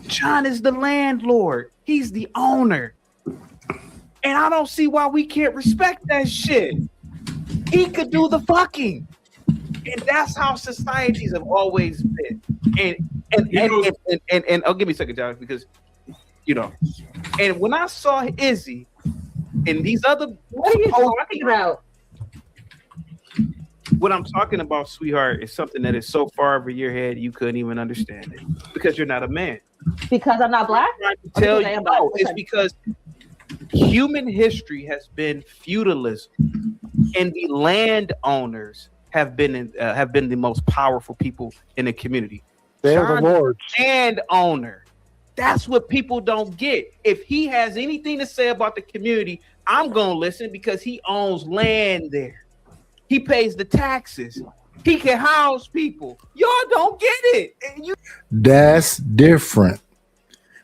Speaker 3: John is the landlord. He's the owner. And I don't see why we can't respect that shit. He could do the fucking. And that's how societies have always been. And oh, give me a second, John, because and when I saw Izzy and these other,
Speaker 6: what are you talking about?
Speaker 3: What I'm talking about, sweetheart, is something that is so far over your head you couldn't even understand it because you're not a man.
Speaker 6: Because I'm not black?
Speaker 3: I'm trying to tell you, no, it's because human history has been feudalism, and the landowners have been the most powerful people in the community.
Speaker 8: They're the lords.
Speaker 3: Landowner. That's what people don't get. If he has anything to say about the community, I'm gonna listen because he owns land there. He pays the taxes. He can house people. Y'all don't get it.
Speaker 4: That's different.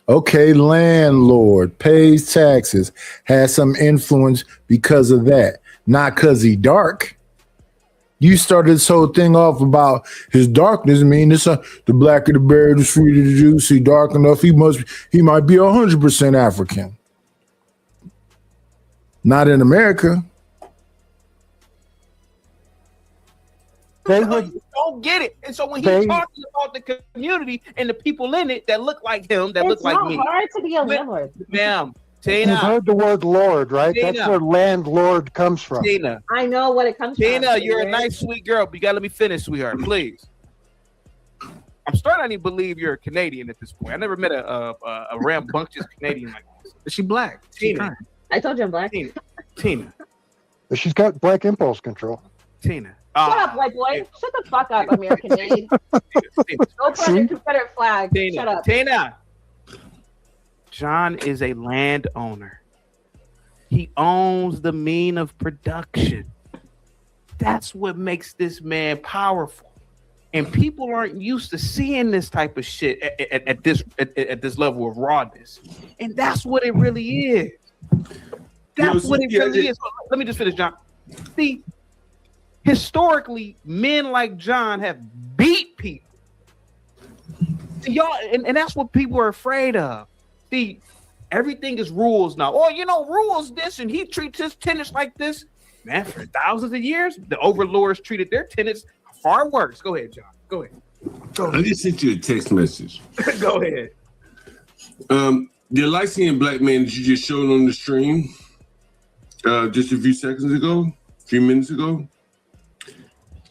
Speaker 4: Okay, landlord pays taxes, has some influence because of that, not because he dark. You started this whole thing off about his darkness. I mean, the blacker the berry, the sweeter the juice. He dark enough. He might be 100% African. Not in America.
Speaker 3: They don't get it. And so when he's talking about the community and the people in it that look like him, that look like me.
Speaker 6: It's hard to be a landlord.
Speaker 3: Ma'am, Tina.
Speaker 8: You've heard the word lord, right?
Speaker 3: Tina.
Speaker 8: That's where landlord comes from.
Speaker 3: Tina.
Speaker 6: I know what it comes from.
Speaker 3: Tina, you're a nice, sweet girl, but you gotta let me finish, sweetheart, please. I'm starting to believe you're a Canadian at this point. I never met a rambunctious Canadian like this.
Speaker 10: Is she black?
Speaker 3: Tina.
Speaker 6: I told you I'm black.
Speaker 3: Tina.
Speaker 8: She's got black impulse control.
Speaker 3: Tina.
Speaker 6: Shut up, white boy. Shut the fuck up, American made. Go put your Confederate flag.
Speaker 3: Tina.
Speaker 6: Shut up.
Speaker 3: Tina. John is a landowner. He owns the mean of production. That's what makes this man powerful. And people aren't used to seeing this type of shit at this level of rawness. And that's what it really is. That's what it really is. Let me just finish, John. See, historically, men like John have beat people. See, y'all, and that's what people are afraid of. See, everything is rules now. Oh, rules this, and he treats his tenants like this. Man, for thousands of years, the overlords treated their tenants far worse. Go ahead, John. Go ahead.
Speaker 5: I just sent you a text message.
Speaker 3: Go ahead.
Speaker 5: The light-skinned black man that you just showed on the stream just a few minutes ago,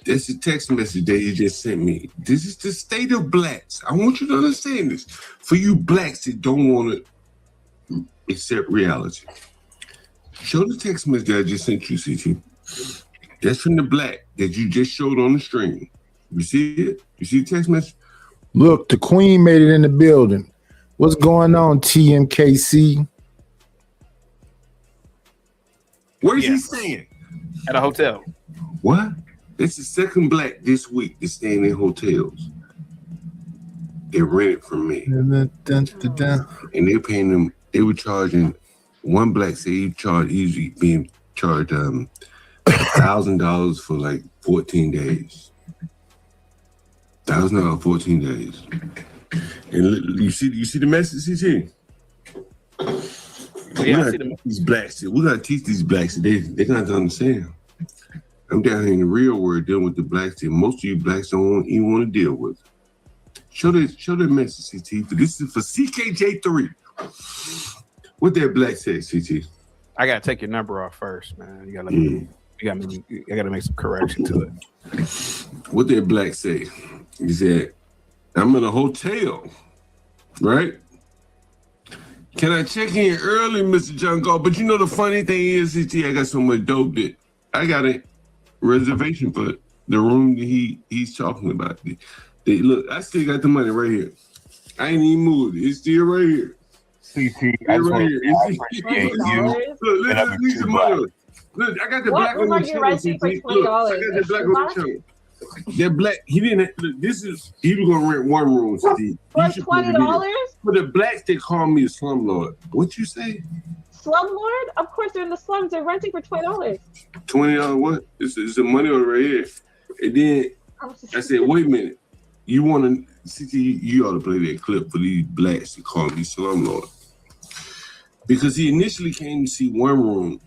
Speaker 5: that's a text message that he just sent me. This is the state of blacks. I want you to understand this. For you blacks that don't want to accept reality, show the text message that I just sent you, CT. That's from the black that you just showed on the stream. You see it? You see the text message?
Speaker 4: Look, the queen made it in the building. What's going on, TMKC?
Speaker 5: What is he saying?
Speaker 3: At a hotel.
Speaker 5: What? It's the second black this week that's staying in hotels. They rented from me. And they're paying them, they were charging, one black said he's being charged $1,000 for like 14 days. $1,000 14 days. And you see the message, CT?
Speaker 3: Yeah, I see the
Speaker 5: these blacks. We gotta teach these blacks. They got to understand. I'm down here in the real world dealing with the blacks that most of you blacks don't even want to deal with. Show the message, CT. This is for CKJ3. What that black say, CT?
Speaker 3: I gotta take your number off first, man. I gotta make some correction to it.
Speaker 5: What that black say? He said, I'm in a hotel, right? Can I check in early, Mr. John Gall? But the funny thing is, CT, I got so much dope that I got a reservation for the room that he's talking about. Look, I still got the money right here. I ain't even moved it. It's still right here.
Speaker 9: CT,
Speaker 5: I right here. Look, leave the money. Look, I got the black on the channel, CT. Look, I got the black on the channel. That black, he didn't. He was gonna rent one room, Steve.
Speaker 6: For $20?
Speaker 5: For the blacks, they call me a slumlord. What you say?
Speaker 6: Slumlord? Of course, they're in the slums. They're renting for $20.
Speaker 5: $20 what? It's the money over right here. And then I said, wait a minute. you want to see, you ought to play that clip for these blacks to call me slumlord. Because he initially came to see one room,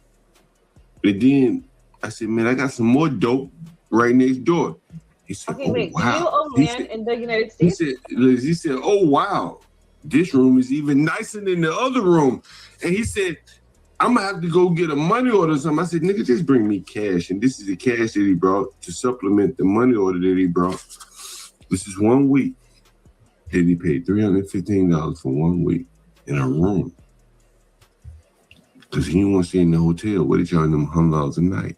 Speaker 5: and then I said, man, I got some more dope right next door. He said,
Speaker 6: Okay, wait.
Speaker 5: wow.
Speaker 6: Do you own land in the United States?
Speaker 5: He said, oh, wow. This room is even nicer than the other room. And he said, I'm going to have to go get a money order or something. I said, nigga, just bring me cash. And this is the cash that he brought to supplement the money order that he brought. This is 1 week. And he paid $315 for 1 week in a room. Because he didn't want to stay in the hotel where they charging them $100 a night.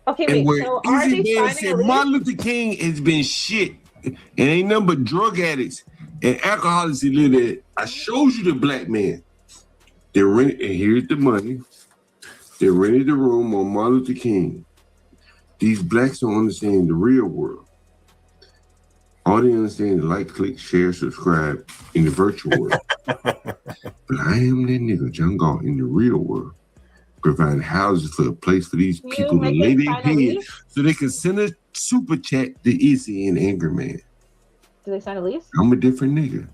Speaker 6: Okay,
Speaker 5: And
Speaker 6: wait. So are they
Speaker 5: Easy Man
Speaker 6: signing
Speaker 5: said
Speaker 6: a lease?
Speaker 5: Martin Luther King has been shit. And ain't nothing but drug addicts and alcoholics that live there. I showed you the black man. They rented, and here's the money. They rented the room on Martin Luther King. These blacks don't understand the real world. All they understand is like, click, share, subscribe in the virtual world. But I am that nigga, John Galt, in the real world, providing houses for a place for these people to lay their head so they can send a super chat to Izzy and Angry Man.
Speaker 6: Do they sign a lease?
Speaker 5: I'm a different nigga.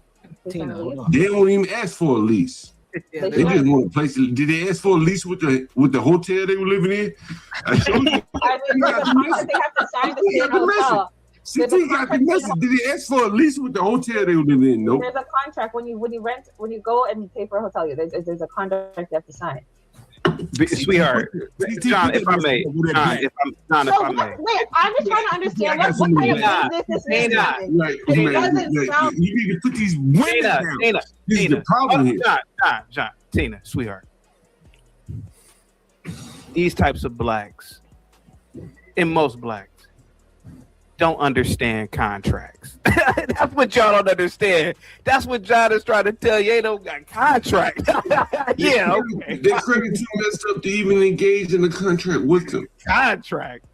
Speaker 6: They sign a lease?
Speaker 5: They don't even ask for a lease.
Speaker 6: They
Speaker 5: They just want a place. Did they ask for a lease with the hotel they were living in? I showed you.
Speaker 6: I mean, there's a contract they have to sign to stay in a hotel.
Speaker 5: CT got the message. Did they ask for a lease with the hotel they were living in? Nope.
Speaker 6: There's a contract when you rent, when you go and you pay for a hotel. There's a contract you have to sign.
Speaker 3: Sweetheart, John, if I may, John, if I may.
Speaker 6: Wait, I'm just trying to understand what kind of business this is. It doesn't sound.
Speaker 5: You need to put these women down. This is the problem here.
Speaker 3: John, Tina, sweetheart. These types of blacks, and most blacks, don't understand contracts. That's what y'all don't understand. That's what John is trying to tell you. Ain't no contract. Yeah, okay.
Speaker 5: Their credit too messed up to even engage in a contract with them.
Speaker 3: Contract.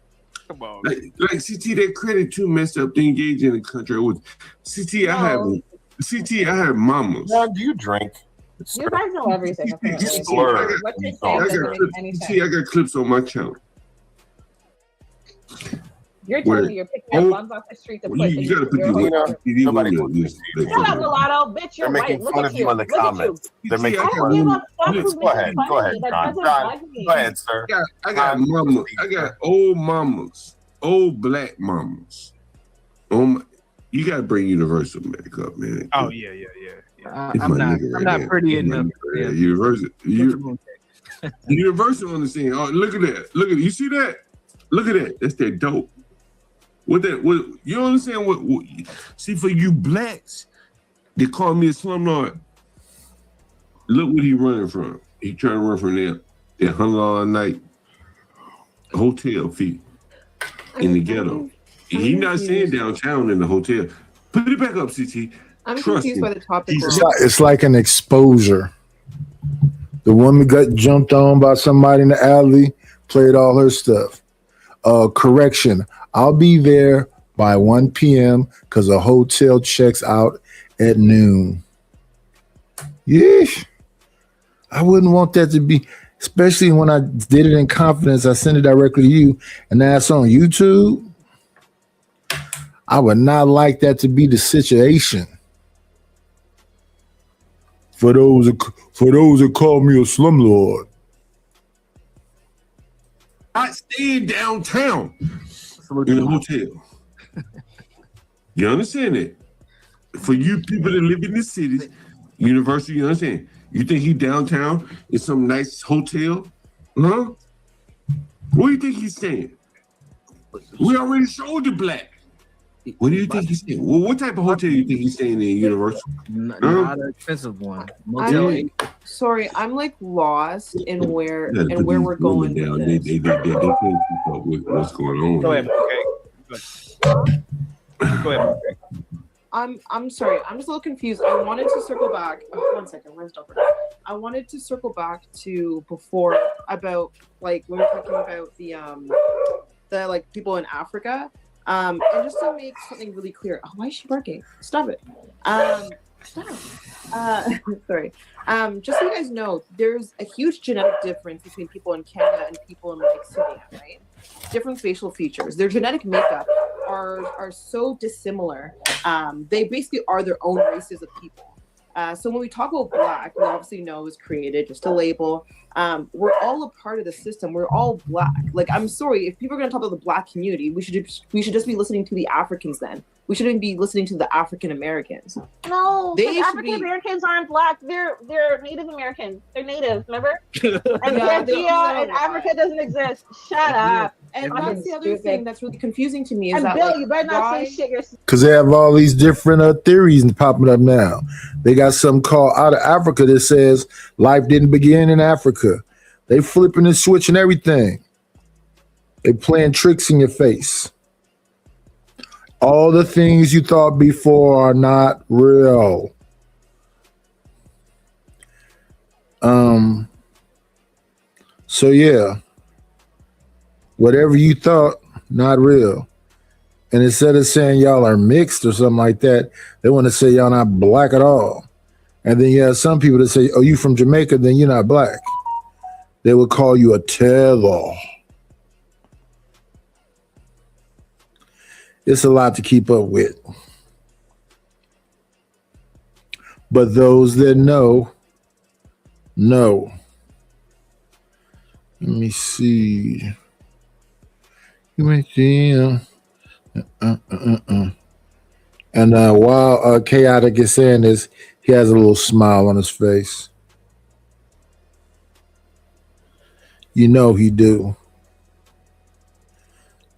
Speaker 3: Come on.
Speaker 5: Like CT, their credit too messed up to engage in a contract with. CT, I have mamas.
Speaker 9: John, do you drink?
Speaker 6: You guys know everything. Apparently.
Speaker 9: Slur.
Speaker 6: What you're saying doesn't make any sense.
Speaker 5: I got clips on my channel.
Speaker 6: You're telling me you're picking up bums off the street to put
Speaker 5: You gotta put these
Speaker 9: Nobody
Speaker 6: Shut up, mulatto, bitch. You're
Speaker 9: They're
Speaker 6: right.
Speaker 9: making
Speaker 6: Look
Speaker 9: fun
Speaker 6: at
Speaker 9: of you in the
Speaker 6: Look at
Speaker 9: comments. They're making
Speaker 6: I
Speaker 9: fun
Speaker 6: don't
Speaker 9: of
Speaker 6: give
Speaker 9: you.
Speaker 6: a fuck who's
Speaker 9: Go ahead.
Speaker 6: making
Speaker 9: Go
Speaker 6: fun
Speaker 9: ahead,
Speaker 6: of me. That
Speaker 9: John.
Speaker 6: doesn't
Speaker 9: John,
Speaker 6: bug me.
Speaker 9: go ahead, sir.
Speaker 5: I got mama. I got old mamas, old black mamas. You gotta bring Universal back up, man.
Speaker 3: Oh yeah.
Speaker 5: It's
Speaker 3: I'm
Speaker 5: my
Speaker 3: not.
Speaker 5: nigga
Speaker 3: I'm not
Speaker 5: there.
Speaker 3: pretty
Speaker 5: It's my
Speaker 3: enough.
Speaker 5: nigga there. Universal on the scene. Oh, look at that. Look at it. You see that? Look at that. That's that dope. What you understand? What? See, for you blacks, they call me a slumlord. Look what he running from. He trying to run from that $100 a night hotel fee in the ghetto. He not staying downtown in the hotel. Put it back up, CT.
Speaker 7: I'm
Speaker 5: Trust
Speaker 7: confused
Speaker 5: me.
Speaker 7: by the topic.
Speaker 4: It's like an exposure. The woman got jumped on by somebody in the alley, played all her stuff. Correction, I'll be there by 1 p.m. because the hotel checks out at noon. Yeesh. I wouldn't want that to be, especially when I did it in confidence. I sent it directly to you, and now it's on YouTube. I would not like that to be the situation. For those that call me a slumlord.
Speaker 5: I stayed downtown in a hotel. You understand that? For you people that live in the cities, University, you understand? You think he downtown in some nice hotel? Huh? Where do you think he's staying? We already showed the black. What do you think he's staying? Well, what type of hotel do you think he's staying in, Universal?
Speaker 10: Not an expensive one. Motel 8.
Speaker 7: Sorry, I'm like lost in where we're going.
Speaker 5: Down.
Speaker 7: With
Speaker 5: They
Speaker 7: this.
Speaker 5: can't keep up with what's going on.
Speaker 3: Go ahead. Okay. Go ahead.
Speaker 7: I'm sorry. I'm just a little confused. I wanted to circle back. Oh, 1 second. Where's Delbert? I wanted to circle back to before about like we were talking about the like people in Africa. And just to make something really clear. Oh, why is she barking? Stop it. Stop. Sorry. Just so you guys know, there's a huge genetic difference between people in Canada and people in like Sudan, right? Different facial features. Their genetic makeup are so dissimilar. They basically are their own races of people. So when we talk about black, we obviously know it was created just a label. We're all a part of the system. We're all black. Like, I'm sorry, if people are going to talk about the black community, we should just be listening to the Africans then. We shouldn't be listening to the African Americans.
Speaker 6: No,
Speaker 7: They
Speaker 6: African Americans aren't black. They're Native Americans. They're natives, remember? And
Speaker 7: Yeah,
Speaker 6: Pangea in Africa doesn't exist. Shut up.
Speaker 7: And
Speaker 6: Fucking
Speaker 7: that's the other
Speaker 6: stupid.
Speaker 7: thing that's really confusing to me is
Speaker 6: And
Speaker 7: that,
Speaker 6: Bill,
Speaker 7: like,
Speaker 6: you better not
Speaker 7: why-
Speaker 6: say shit. You're
Speaker 4: Because they have all these different theories popping up now. They got something called Out of Africa that says life didn't begin in Africa. They flipping and switching everything. They playing tricks in your face. All the things you thought before are not real. So yeah, whatever you thought, not real. And instead of saying y'all are mixed or something like that, they want to say y'all not black at all. And then you have some people that say, oh, you from Jamaica, then you're not black. They would call you a tether. It's a lot to keep up with. But those that know. Let me see. You went there. And while Chaotic is saying this, he has a little smile on his face. You know he do.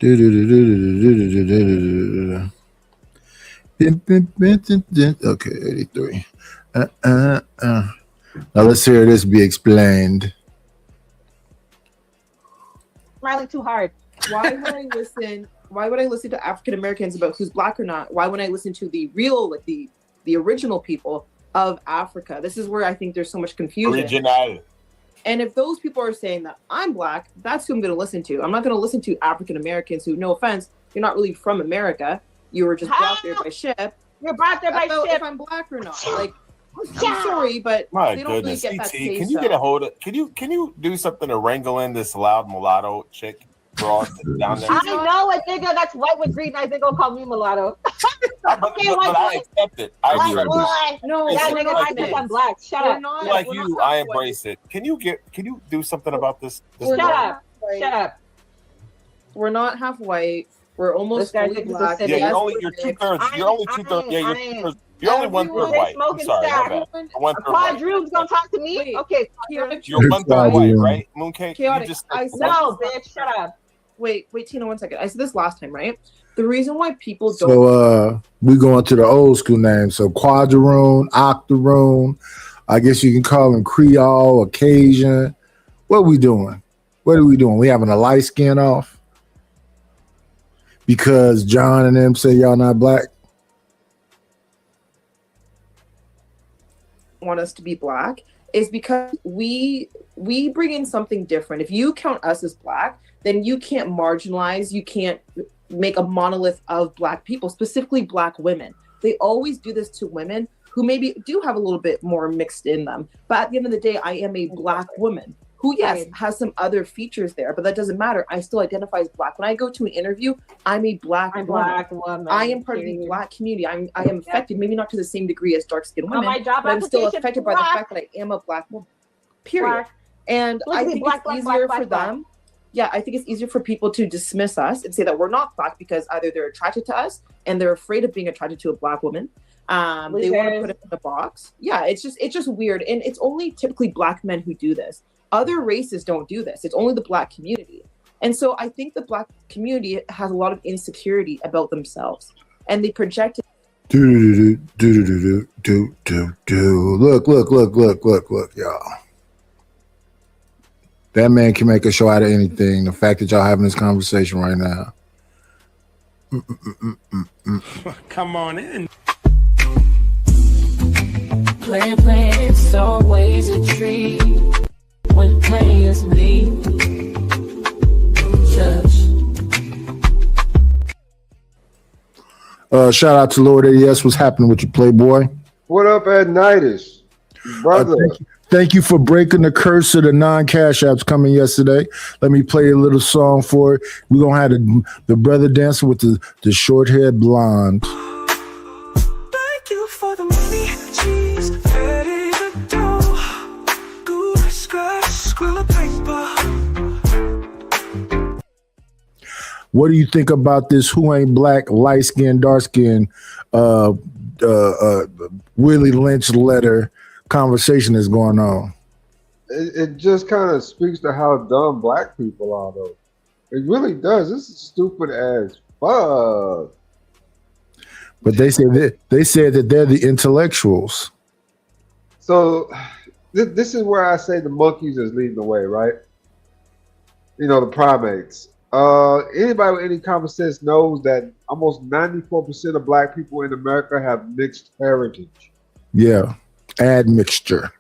Speaker 4: Okay, 83. Now let's hear this be explained.
Speaker 6: smiling too hard.
Speaker 7: Why would I listen to African Americans about who's black or not? Why would I listen to the real, like the original people of Africa? This is where I think there's so much confusion.
Speaker 9: Original.
Speaker 7: And if those people are saying that I'm black, that's who I'm going to listen to. I'm not going to listen to African Americans who, no offense, you're not really from America. You were just brought there by ship.
Speaker 6: You're brought there by
Speaker 7: About
Speaker 6: ship.
Speaker 7: if I'm black or not. Like, I'm sorry, but
Speaker 9: My
Speaker 7: they don't really
Speaker 9: goodness,
Speaker 7: get that
Speaker 9: CT,
Speaker 7: say
Speaker 9: can you get a hold of? Can you do something to wrangle in this loud mulatto chick broad down there?
Speaker 6: I know a nigga that's white with green eyes. They gonna call me mulatto.
Speaker 9: But I accept it. I
Speaker 6: White
Speaker 9: accept it.
Speaker 6: boy.
Speaker 7: No,
Speaker 6: That
Speaker 7: we're
Speaker 6: nigga
Speaker 7: not
Speaker 6: I think
Speaker 7: mixed.
Speaker 6: I'm black. Shut
Speaker 7: We're
Speaker 6: up.
Speaker 7: not-
Speaker 9: Like
Speaker 7: we're
Speaker 9: you,
Speaker 7: not
Speaker 9: I
Speaker 7: halfway.
Speaker 9: embrace it. Can you do something about this?
Speaker 7: We're
Speaker 6: Shut
Speaker 7: not
Speaker 6: up.
Speaker 7: half-white.
Speaker 6: Shut up.
Speaker 7: We're not half white. We're
Speaker 6: This
Speaker 7: almost
Speaker 6: guy
Speaker 7: fully
Speaker 6: thinks it's
Speaker 7: black.
Speaker 6: a
Speaker 9: Yeah,
Speaker 6: city.
Speaker 9: you're 2/3. You're only 2/3. Yeah, you're only 1/3
Speaker 6: Everyone
Speaker 9: white. I'm
Speaker 6: smoking
Speaker 9: sorry, my
Speaker 6: stack.
Speaker 9: bad.
Speaker 7: Everyone-
Speaker 9: You're 1/3 white.
Speaker 6: Quadroon's gonna talk to me?
Speaker 7: Wait.
Speaker 6: Okay.
Speaker 7: Chaotic.
Speaker 9: You're 1/3 white, right? Mooncake.
Speaker 7: Chaotic.
Speaker 9: You just
Speaker 7: I said
Speaker 6: No, bitch. Shut up.
Speaker 7: Wait, Tina, 1 second. I said this last time, right? The reason why people don't
Speaker 4: So we going to the old school names. So Quadroon, Octoroon. I guess you can call them Creole, Occasion. What we doing? What are we doing? We having a light skin off? Because John and them say y'all not black?
Speaker 7: want us to be black is because we bring in something different. If you count us as black, then you can't marginalize, you can't make a monolith of black people, specifically black women. They always do this to women who maybe do have a little bit more mixed in them. But at the end of the day, I am a black woman who, yes, has some other features there, but that doesn't matter. I still identify as black. When I go to an interview, I'm a black woman. I am part of the black community. I am affected, maybe not to the same degree as dark-skinned women,
Speaker 6: my job
Speaker 7: but I'm still
Speaker 6: application,
Speaker 7: affected by the
Speaker 6: black.
Speaker 7: fact that I am a black woman. Period.
Speaker 6: Black.
Speaker 7: And
Speaker 6: Look
Speaker 7: I
Speaker 6: at me,
Speaker 7: think
Speaker 6: black,
Speaker 7: it's
Speaker 6: black,
Speaker 7: easier
Speaker 6: black,
Speaker 7: for
Speaker 6: black,
Speaker 7: them. Yeah, I think it's easier for people to dismiss us and say that we're not black because either they're attracted to us and they're afraid of being attracted to a black woman. They want to put it in a box. Yeah, it's just weird. And it's only typically black men who do this. Other races don't do this. It's only the black community. And so I think the black community has a lot of insecurity about themselves. And they project it.
Speaker 4: Look, y'all. That man can make a show out of anything. The fact that y'all having this conversation right now.
Speaker 1: Come on in.
Speaker 11: Playing, it's always a treat when players leave.
Speaker 4: Shout out to Lord AES. What's happening with you, Playboy?
Speaker 12: What up at Nightus? Brother.
Speaker 4: Thank you for breaking the curse of the non-cash apps coming yesterday. Let me play a little song for it. We're going to have the brother dancing with the short-haired blonde.
Speaker 11: Thank you for the money, cheese, ready to go. Good scratch, squill of paper.
Speaker 4: What do you think about this who ain't black, light skin, dark skin, Willie Lynch letter conversation that's going on?
Speaker 12: It just kind of speaks to how dumb black people are, though. It really does. This is stupid as fuck.
Speaker 4: But they said that they're the intellectuals.
Speaker 12: So this is where I say the monkeys is leading the way, right? You know, the primates. Anybody with any common sense knows that almost 94% of black people in America have mixed heritage.
Speaker 4: Yeah, admixture.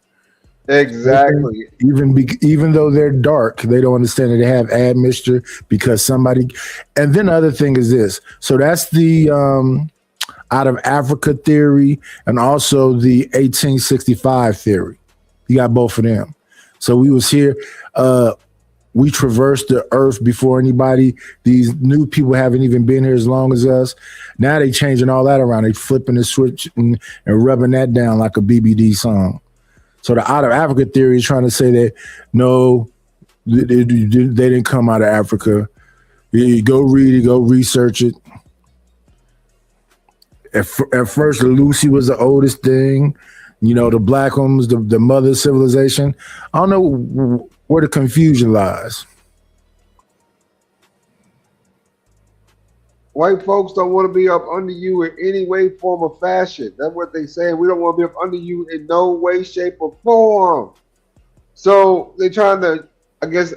Speaker 12: Exactly.
Speaker 4: Even though they're dark, they don't understand that they have admixture because somebody. And then the other thing is this. So that's the out of Africa theory and also the 1865 theory. You got both of them. So we was here. We traversed the earth before anybody. These new people haven't even been here as long as us. Now they changing all that around. They flipping the switch and rubbing that down like a BBD song. So the out of Africa theory is trying to say that no, they didn't come out of Africa. You go read it, go research it. At first, Lucy was the oldest thing. You know, the black one was the mother of civilization. I don't know where the confusion lies.
Speaker 12: White folks don't want to be up under you in any way, form, or fashion. That's what they say. We don't want to be up under you in no way, shape, or form. So they're trying to, I guess,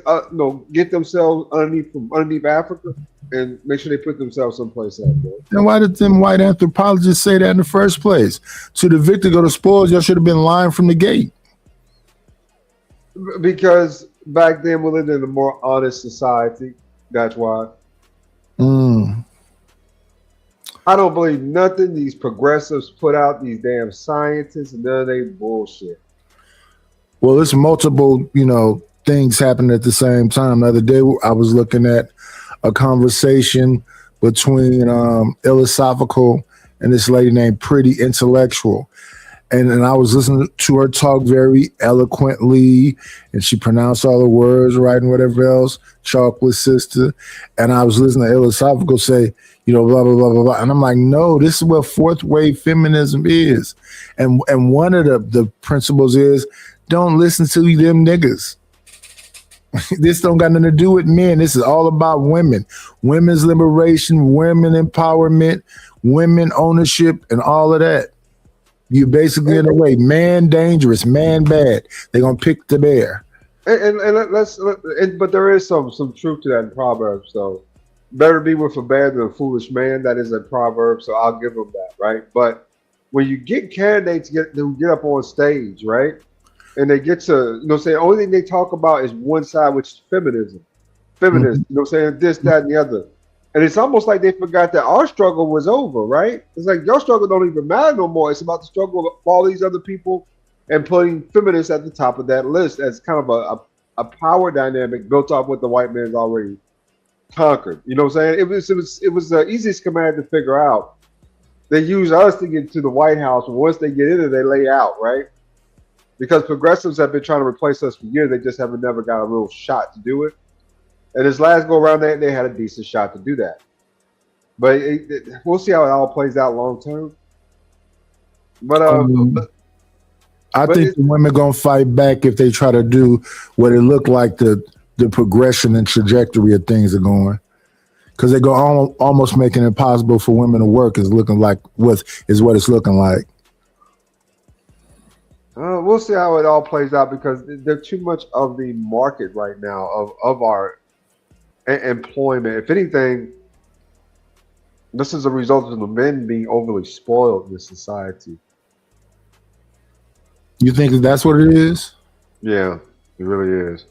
Speaker 12: get themselves underneath Africa and make sure they put themselves someplace else.
Speaker 4: Then why did them white anthropologists say that in the first place? To the victor go to spoils, y'all should have been lying from the gate.
Speaker 12: Because back then we lived in a more honest society. That's why. I don't believe nothing these progressives put out, these damn scientists, and none of they bullshit.
Speaker 4: Well, it's multiple, things happening at the same time. The other day, I was looking at a conversation between Philosophical and this lady named Pretty Intellectual. And I was listening to her talk very eloquently, and she pronounced all the words right and whatever else, chocolate sister. And I was listening to Philosophical say, blah, blah, blah, blah, blah. And I'm like, no, this is what fourth wave feminism is. And one of the principles is don't listen to them niggas. This don't got nothing to do with men. This is all about women, women's liberation, women empowerment, women ownership, and all of that. You basically, in a way, man dangerous, man bad. They're gonna pick the bear.
Speaker 12: But there is some truth to that in Proverbs. So, better be with a bad than a foolish man. That is a proverb. So I'll give them that, right? But when you get candidates to get up on stage, right, and they get to, say, the only thing they talk about is one side, which is feminism. Saying this, that, and the other. And it's almost like they forgot that our struggle was over, right? It's like your struggle don't even matter no more. It's about the struggle of all these other people and putting feminists at the top of that list as kind of a power dynamic built off what the white man's already conquered. You know what I'm saying? It was the easiest command to figure out. They use us to get to the White House, and once they get in there, they lay out, right? Because progressives have been trying to replace us for years, they just haven't never got a real shot to do it. And this last go around, they had a decent shot to do that. But we'll see how it all plays out long term. But
Speaker 4: I think the women gonna fight back if they try to do what it looked like the progression and trajectory of things are going, because they're going almost making it impossible for women to work. Is what it's looking like.
Speaker 12: We'll see how it all plays out because there's too much of the market right now of our employment. If anything, this is a result of the men being overly spoiled in this society.
Speaker 4: You think that's what it is?
Speaker 12: Yeah, it really is.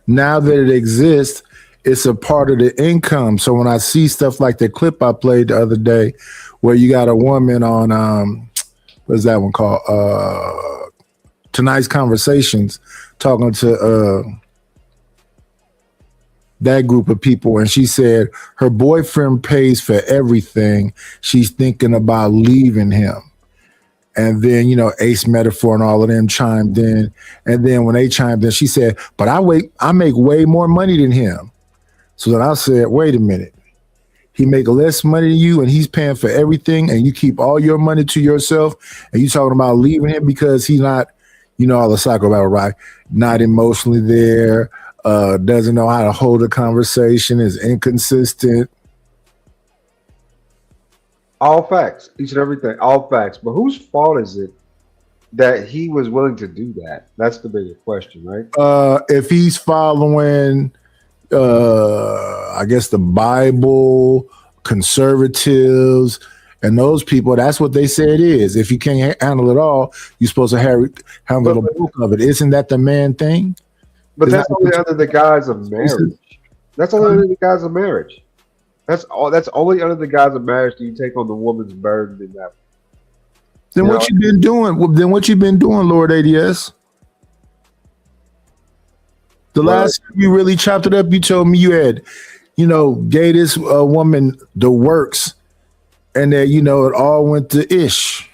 Speaker 4: Now that it exists, it's a part of the income. So when I see stuff like the clip I played the other day, where you got a woman on what's that one called? Tonight's Conversations, talking to that group of people, and she said her boyfriend pays for everything. She's thinking about leaving him. And then, you know, Ace Metaphor and all of them chimed in. And then when they chimed in, she said, but I make way more money than him. So then I said, wait a minute. He make less money than you and he's paying for everything and you keep all your money to yourself and you talking about leaving him because he's not, you know, all the psycho about right, not emotionally there, doesn't know how to hold a conversation, is inconsistent.
Speaker 12: All facts, each and everything, all facts. But whose fault is it that he was willing to do that? That's the bigger question, right?
Speaker 4: If he's following, I guess, the Bible, conservatives, and those people, that's what they say it is. If you can't handle it all, you're supposed to handle the bulk of it. Isn't that the man thing?
Speaker 12: But that's only under the guise of marriage. That's only under the guise of marriage. That's all. That's only under the guise of marriage do you take on the woman's burden in that.
Speaker 4: Then what you been doing? Well, then what you been doing, Lord ADS? The last time you really chopped it up, you told me you had, you know, gave this woman the works, and that, you know, it all went to ish.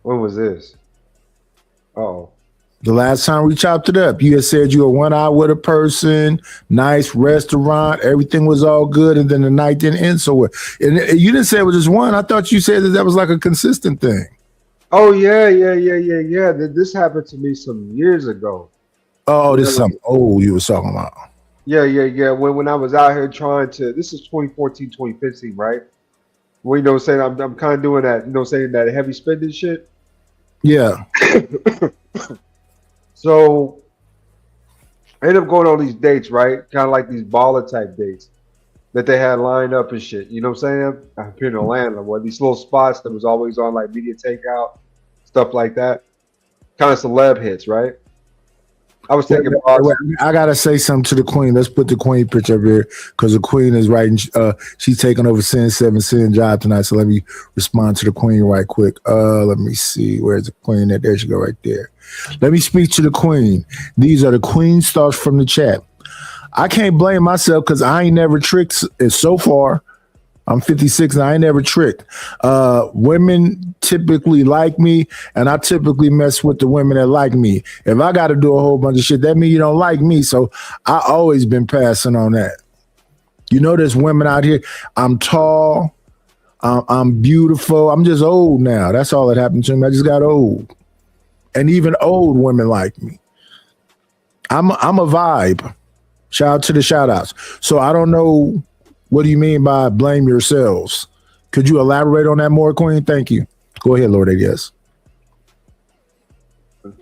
Speaker 12: When was this? Oh.
Speaker 4: The last time we chopped it up, you had said you were 1 hour with a person, nice restaurant, everything was all good, and then the night didn't end so well. And you didn't say it was just one. I thought you said that was like a consistent thing.
Speaker 12: Oh yeah. This happened to me some years ago.
Speaker 4: Oh, this is something old you was talking about.
Speaker 12: Yeah. When I was out here trying to, this is 2014, 2015, right? Well, you know, saying I'm kind of doing that, you know, saying that heavy spending shit.
Speaker 4: Yeah.
Speaker 12: So I ended up going on these dates, right? Kind of like these baller type dates that they had lined up and shit. You know what I'm saying? I'm here in Atlanta, where these little spots that was always on like media takeout, stuff like that. Kind of celeb hits, right? I was thinking
Speaker 4: I gotta say something to the queen. Let's put the queen picture up here because the queen is writing. She's taking over Sin 7 Sin Job tonight. So let me respond to the queen right quick. Let me see. Where's the queen at? There she go right there. Let me speak to the queen. These are the queen's thoughts from the chat. I can't blame myself because I ain't never tricked so far. I'm 56 and I ain't never tricked. Women typically like me, and I typically mess with the women that like me. If I got to do a whole bunch of shit, that means you don't like me. So I always been passing on that. You know, there's women out here. I'm tall. I'm beautiful. I'm just old now. That's all that happened to me. I just got old. And even old women like me. I'm a vibe. Shout out to the shout outs. So I don't know. What do you mean by blame yourselves? Could you elaborate on that more, Queen? Thank you. Go ahead, Lord ADS.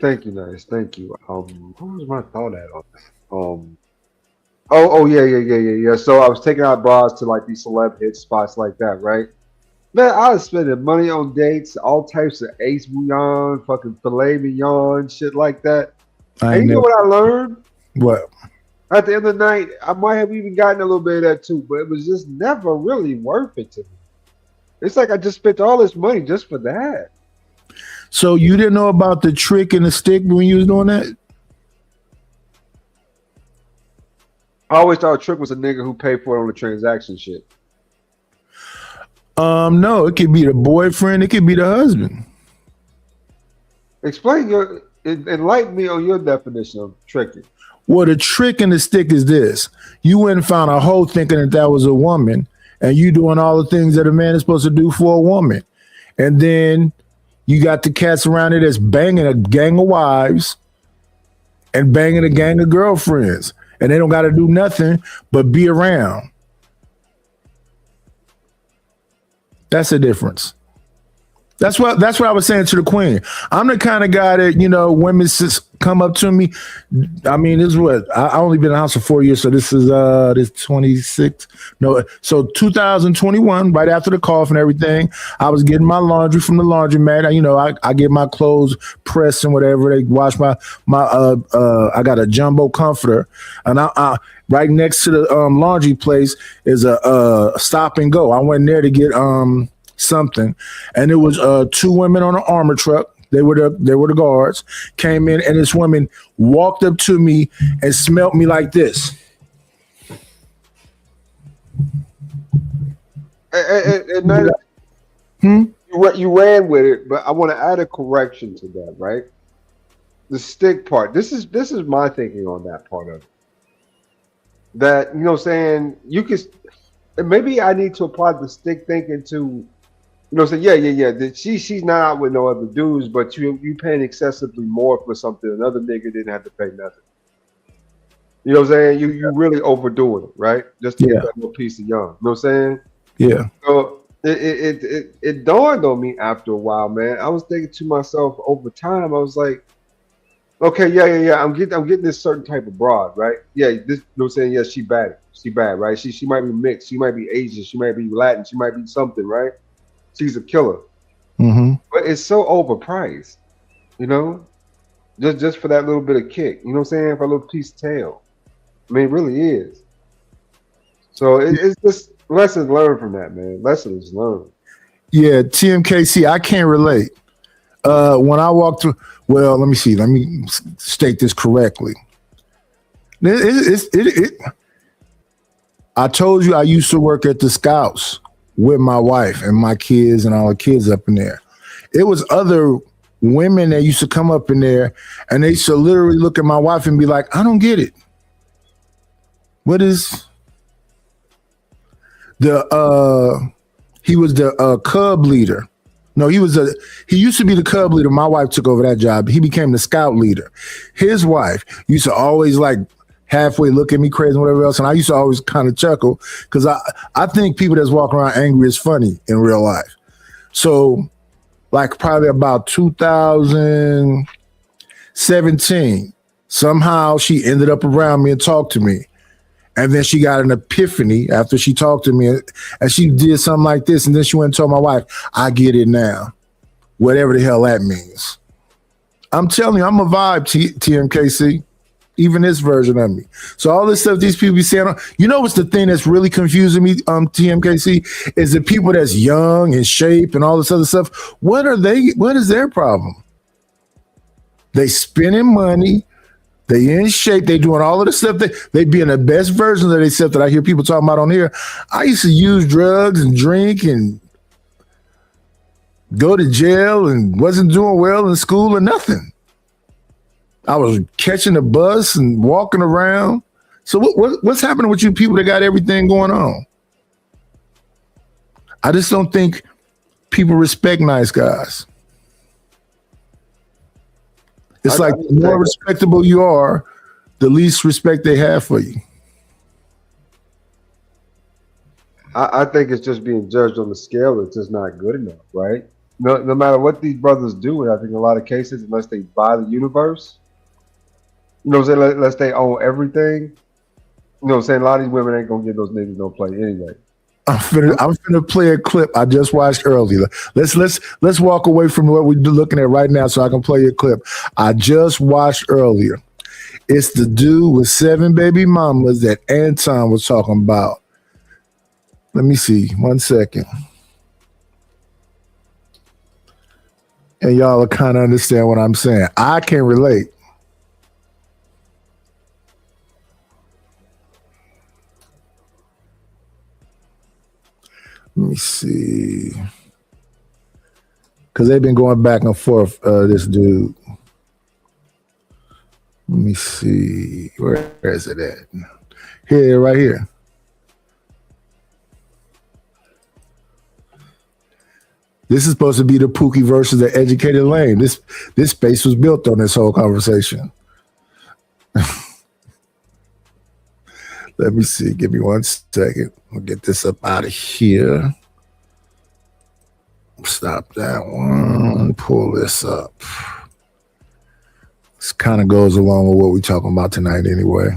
Speaker 12: Thank you, nice. Thank you. What was my thought at on this? Yeah. So I was taking out bras to like these celeb hit spots like that, right? Man, I was spending money on dates, all types of ace bouillon, fucking filet mignon, shit like that. And you know what I learned?
Speaker 4: What?
Speaker 12: At the end of the night, I might have even gotten a little bit of that too, but it was just never really worth it to me. It's like I just spent all this money just for that.
Speaker 4: So you didn't know about the trick and the stick when you was doing that?
Speaker 12: I always thought a trick was a nigga who paid for it on the transaction shit.
Speaker 4: No, it could be the boyfriend, it could be the husband.
Speaker 12: Enlighten me on your definition of tricking.
Speaker 4: Well, the trick and the stick is this. You went and found a hoe thinking that was a woman, and you doing all the things that a man is supposed to do for a woman. And then you got the cats around it that's banging a gang of wives and banging a gang of girlfriends. And they don't got to do nothing but be around. That's the difference. That's what I was saying to the queen. I'm the kind of guy that, you know, women just come up to me. I mean, this is what I only been in the house for 4 years, so this is this 26. No, so 2021, right after the cough and everything, I was getting my laundry from the laundromat. You know, I get my clothes pressed and whatever. They wash my I got a jumbo comforter, and I right next to the laundry place is a stop and go. I went there to get something, and it was two women on an armor truck. They were the guards. Came in, and this woman walked up to me and smelled me like this.
Speaker 12: You ran with it, but I want to add a correction to that, right? The stick part. This is my thinking on that part of it. That, you know what I'm saying, you can, maybe I need to apply the stick thinking to, you know what I'm saying, yeah. That she's not out with no other dudes, but you paying excessively more for something another nigga didn't have to pay nothing. You know what I'm saying? You really overdoing it, right? Just to get that little piece of young. You know what I'm saying?
Speaker 4: Yeah.
Speaker 12: So it dawned on me after a while, man. I was thinking to myself over time, I was like, okay, yeah. I'm getting this certain type of broad, right? Yeah, this, you know what I'm saying? Yeah, she bad, right? She might be mixed, she might be Asian, she might be Latin, she might be something, right? She's a killer.
Speaker 4: Mm-hmm.
Speaker 12: But it's so overpriced, you know? Just for that little bit of kick, you know what I'm saying? For a little piece of tail. I mean, it really is. So it's just lessons learned from that, man. Lessons learned.
Speaker 4: Yeah, TMKC, I can't relate. When I walked through, well, let me state this correctly. I told you I used to work at the Scouts with my wife and my kids and all the kids up in there. It was other women that used to come up in there, and they used to literally look at my wife and be like, I don't get it. What is he was the Cub leader. No, he used to be the Cub leader. My wife took over that job. He became the Scout leader. His wife used to always like halfway look at me crazy and whatever else. And I used to always kind of chuckle because I think people that's walking around angry is funny in real life. So like probably about 2017, somehow she ended up around me and talked to me. And then she got an epiphany after she talked to me, and she did something like this. And then she went and told my wife, I get it now, whatever the hell that means. I'm telling you, I'm a vibe, TMKC, even this version of me. So all this stuff these people be saying, you know what's the thing that's really confusing me, TMKC, is the people that's young and shape and all this other stuff. What is their problem? They spending money. They in shape. They doing all of the stuff. They being the best versions of themselves that I hear people talking about on here. I used to use drugs and drink and go to jail and wasn't doing well in school or nothing. I was catching the bus and walking around. So what's happening with you people that got everything going on? I just don't think people respect nice guys. It's like the more respectable you are, the least respect they have for you.
Speaker 12: I think it's just being judged on the scale that's just not good enough, right? No matter what these brothers do, and I think in a lot of cases, unless they buy the universe, you know what I'm saying, unless they own everything, you know what I'm saying, a lot of these women ain't gonna give those niggas no play anyway.
Speaker 4: I'm finna play a clip I just watched earlier. Let's walk away from what we're looking at right now so I can play a clip I just watched earlier. It's the dude with 7 baby mamas that Anton was talking about. Let me see, 1 second. And y'all will kind of understand what I'm saying. I can relate. Let me see. Because they've been going back and forth, this dude. Let me see. Where is it at? Here, right here. This is supposed to be the Pookie versus the Educated Lane. This space was built on this whole conversation. Let me see. Give me 1 second. We'll get this up out of here. Stop that one. Pull this up. This kind of goes along with what we're talking about tonight anyway.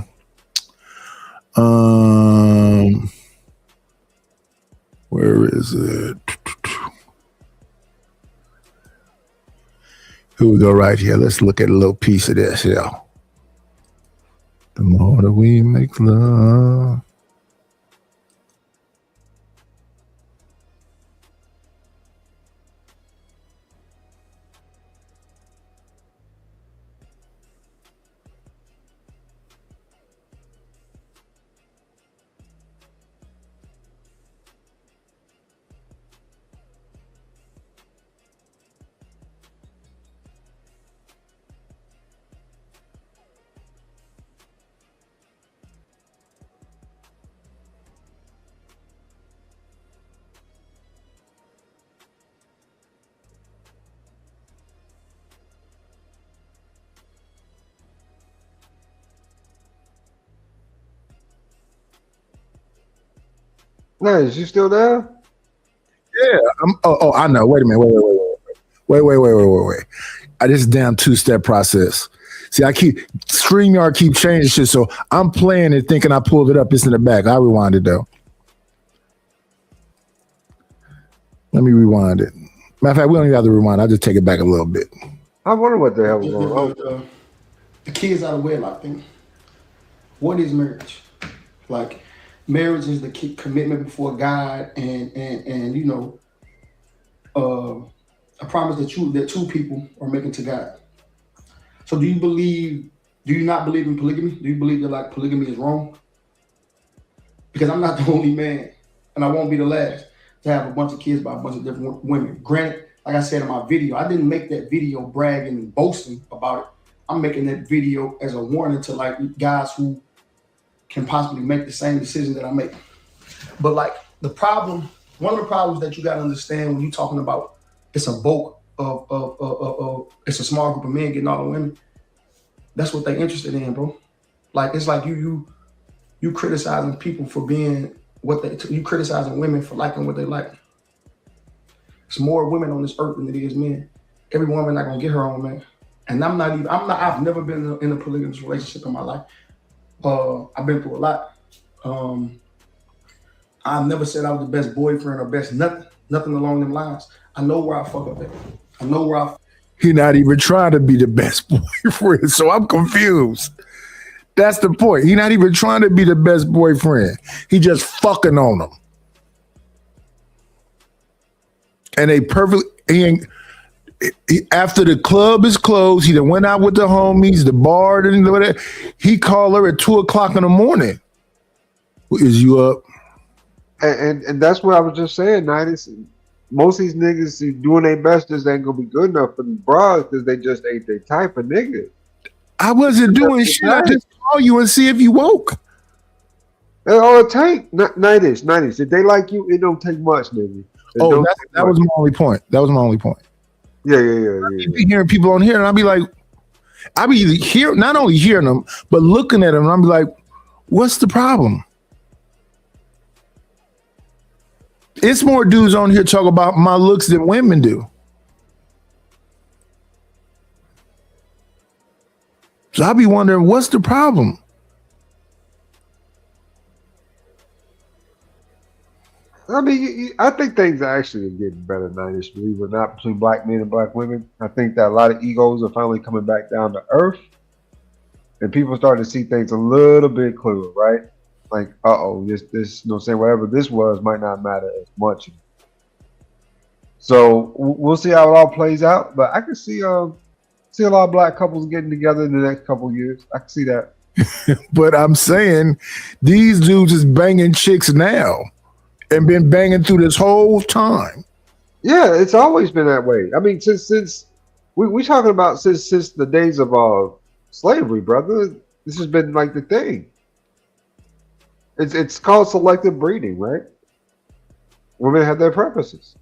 Speaker 4: Where is it? Here we go right here. Let's look at a little piece of this here. The more that we make love.
Speaker 12: Nice, you still there?
Speaker 4: Yeah. I know. Wait a minute. Wait. This is a damn two-step process. See, StreamYard keep changing shit, so I'm playing it thinking I pulled it up. It's in the back. I rewind it though. Let me rewind it. Matter of fact, we don't even have to rewind. I'll just take it back a little bit.
Speaker 12: I wonder what the hell was going on.
Speaker 13: The kids out of wedlock thing. What is marriage? Like, marriage is the commitment before God, and you know, a promise that two people are making to God. So do you not believe in polygamy? Do you believe that like polygamy is wrong? Because I'm not the only man, and I won't be the last to have a bunch of kids by a bunch of different women. Granted, like I said in my video, I didn't make that video bragging and boasting about it. I'm making that video as a warning to like guys who can possibly make the same decision that I make. But like one of the problems that you got to understand when you're talking about it's a bulk of it's a small group of men getting all the women. That's what they're interested in, bro. Like it's like you criticizing people for being you criticizing women for liking what they like. There's more women on this earth than it is men. Every woman not gonna get her own man. And I've never been in a polygamous relationship in my life. I've been through a lot. I've never said I was the best boyfriend or best nothing along them lines. I know where I fuck up at. I know where I.
Speaker 4: He not even trying to be the best boyfriend, so I'm confused. That's the point. He not even trying to be the best boyfriend. He just fucking on them. And after the club is closed, he done went out with the homies, the bar, and whatever. He called her at 2:00 in the morning. Is you up?
Speaker 12: And that's what I was just saying, 90s. Most of these niggas doing their best just ain't gonna be good enough for the bras because they just ain't their type of nigga.
Speaker 4: I wasn't doing shit. I just call you and see if you woke.
Speaker 12: That's all it take. 90s. If they like you, it don't take much, nigga.
Speaker 4: That was my only point. Yeah. I be hearing people on here, and I be not only hearing them, but looking at them, and I'm like, what's the problem? It's more dudes on here talk about my looks than women do. So I be wondering, what's the problem?
Speaker 12: I mean, I think things are actually getting better nowadays, believe it or not, between black men and black women. I think that a lot of egos are finally coming back down to earth, and people starting to see things a little bit clearer, right? Like, this, you know what I'm saying, whatever this was might not matter as much. So we'll see how it all plays out, but I can see a lot of black couples getting together in the next couple of years. I can see that.
Speaker 4: But I'm saying these dudes is banging chicks now and been banging through this whole time.
Speaker 12: Yeah, it's always been that way. I mean, since we talking about since the days of slavery, brother. This has been like the thing. It's called selective breeding, right? Women have their preferences.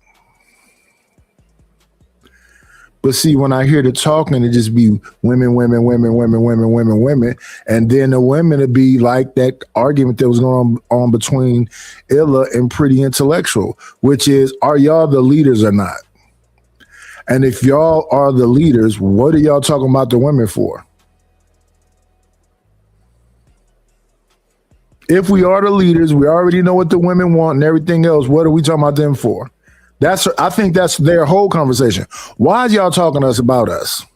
Speaker 4: But see, when I hear the talking, it just be women, and then the women would be like that argument that was going on between Illa and Pretty Intellectual, which is, are y'all the leaders or not? And if y'all are the leaders, what are y'all talking about the women for? If we are the leaders, we already know what the women want and everything else. What are we talking about them for? I think that's their whole conversation. Why is y'all talking to us about us?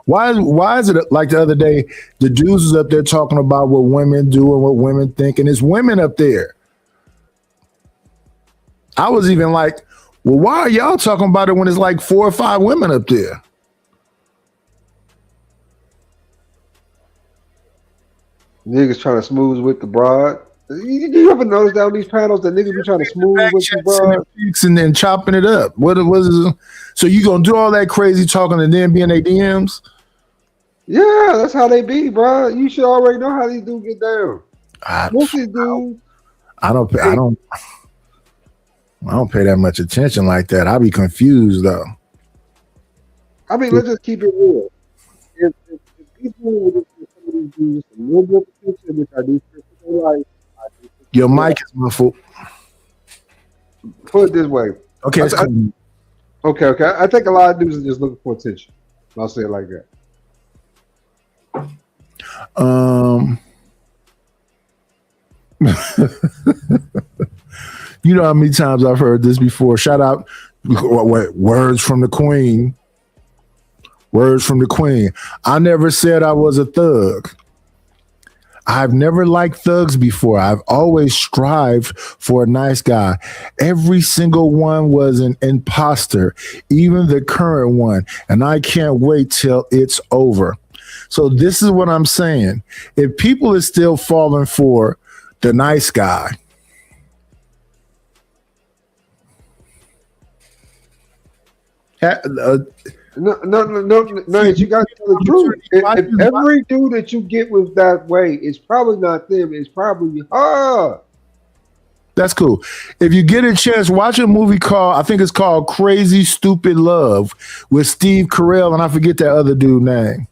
Speaker 4: Why is it like the other day, the dudes is up there talking about what women do and what women think, and it's women up there. I was even like, well, why are y'all talking about it when it's like 4 or 5 women up there?
Speaker 12: Niggas trying to smooth with the broad. You ever notice that on these panels that niggas be trying to smooth with the broad?
Speaker 4: And then chopping it up. What was? So you gonna do all that crazy talking and then be in their DMs?
Speaker 12: Yeah, that's how they be, bro. You should already know how these dudes get down. Most of these dudes.
Speaker 4: I don't pay that much attention like that. I be confused though.
Speaker 12: I mean, let's just keep it real. If people would just a little bit of attention, which I do, like,
Speaker 4: your mic is muffled.
Speaker 12: Put it this way.
Speaker 4: Okay, it's cool.
Speaker 12: Okay. I think a lot of dudes are just looking for attention. I'll say it like that.
Speaker 4: You know how many times I've heard this before. Shout out, words from the Queen. Words from the Queen. I never said I was a thug. I've never liked thugs before. I've always strived for a nice guy. Every single one was an imposter, even the current one. And I can't wait till it's over. So this is what I'm saying. If people are still falling for the nice guy,
Speaker 12: No. You got to tell the truth. If every dude that you get with that way, it's probably not them. It's probably her.
Speaker 4: That's cool. If you get a chance, watch a movie I think it's called Crazy Stupid Love with Steve Carell and I forget that other dude's name.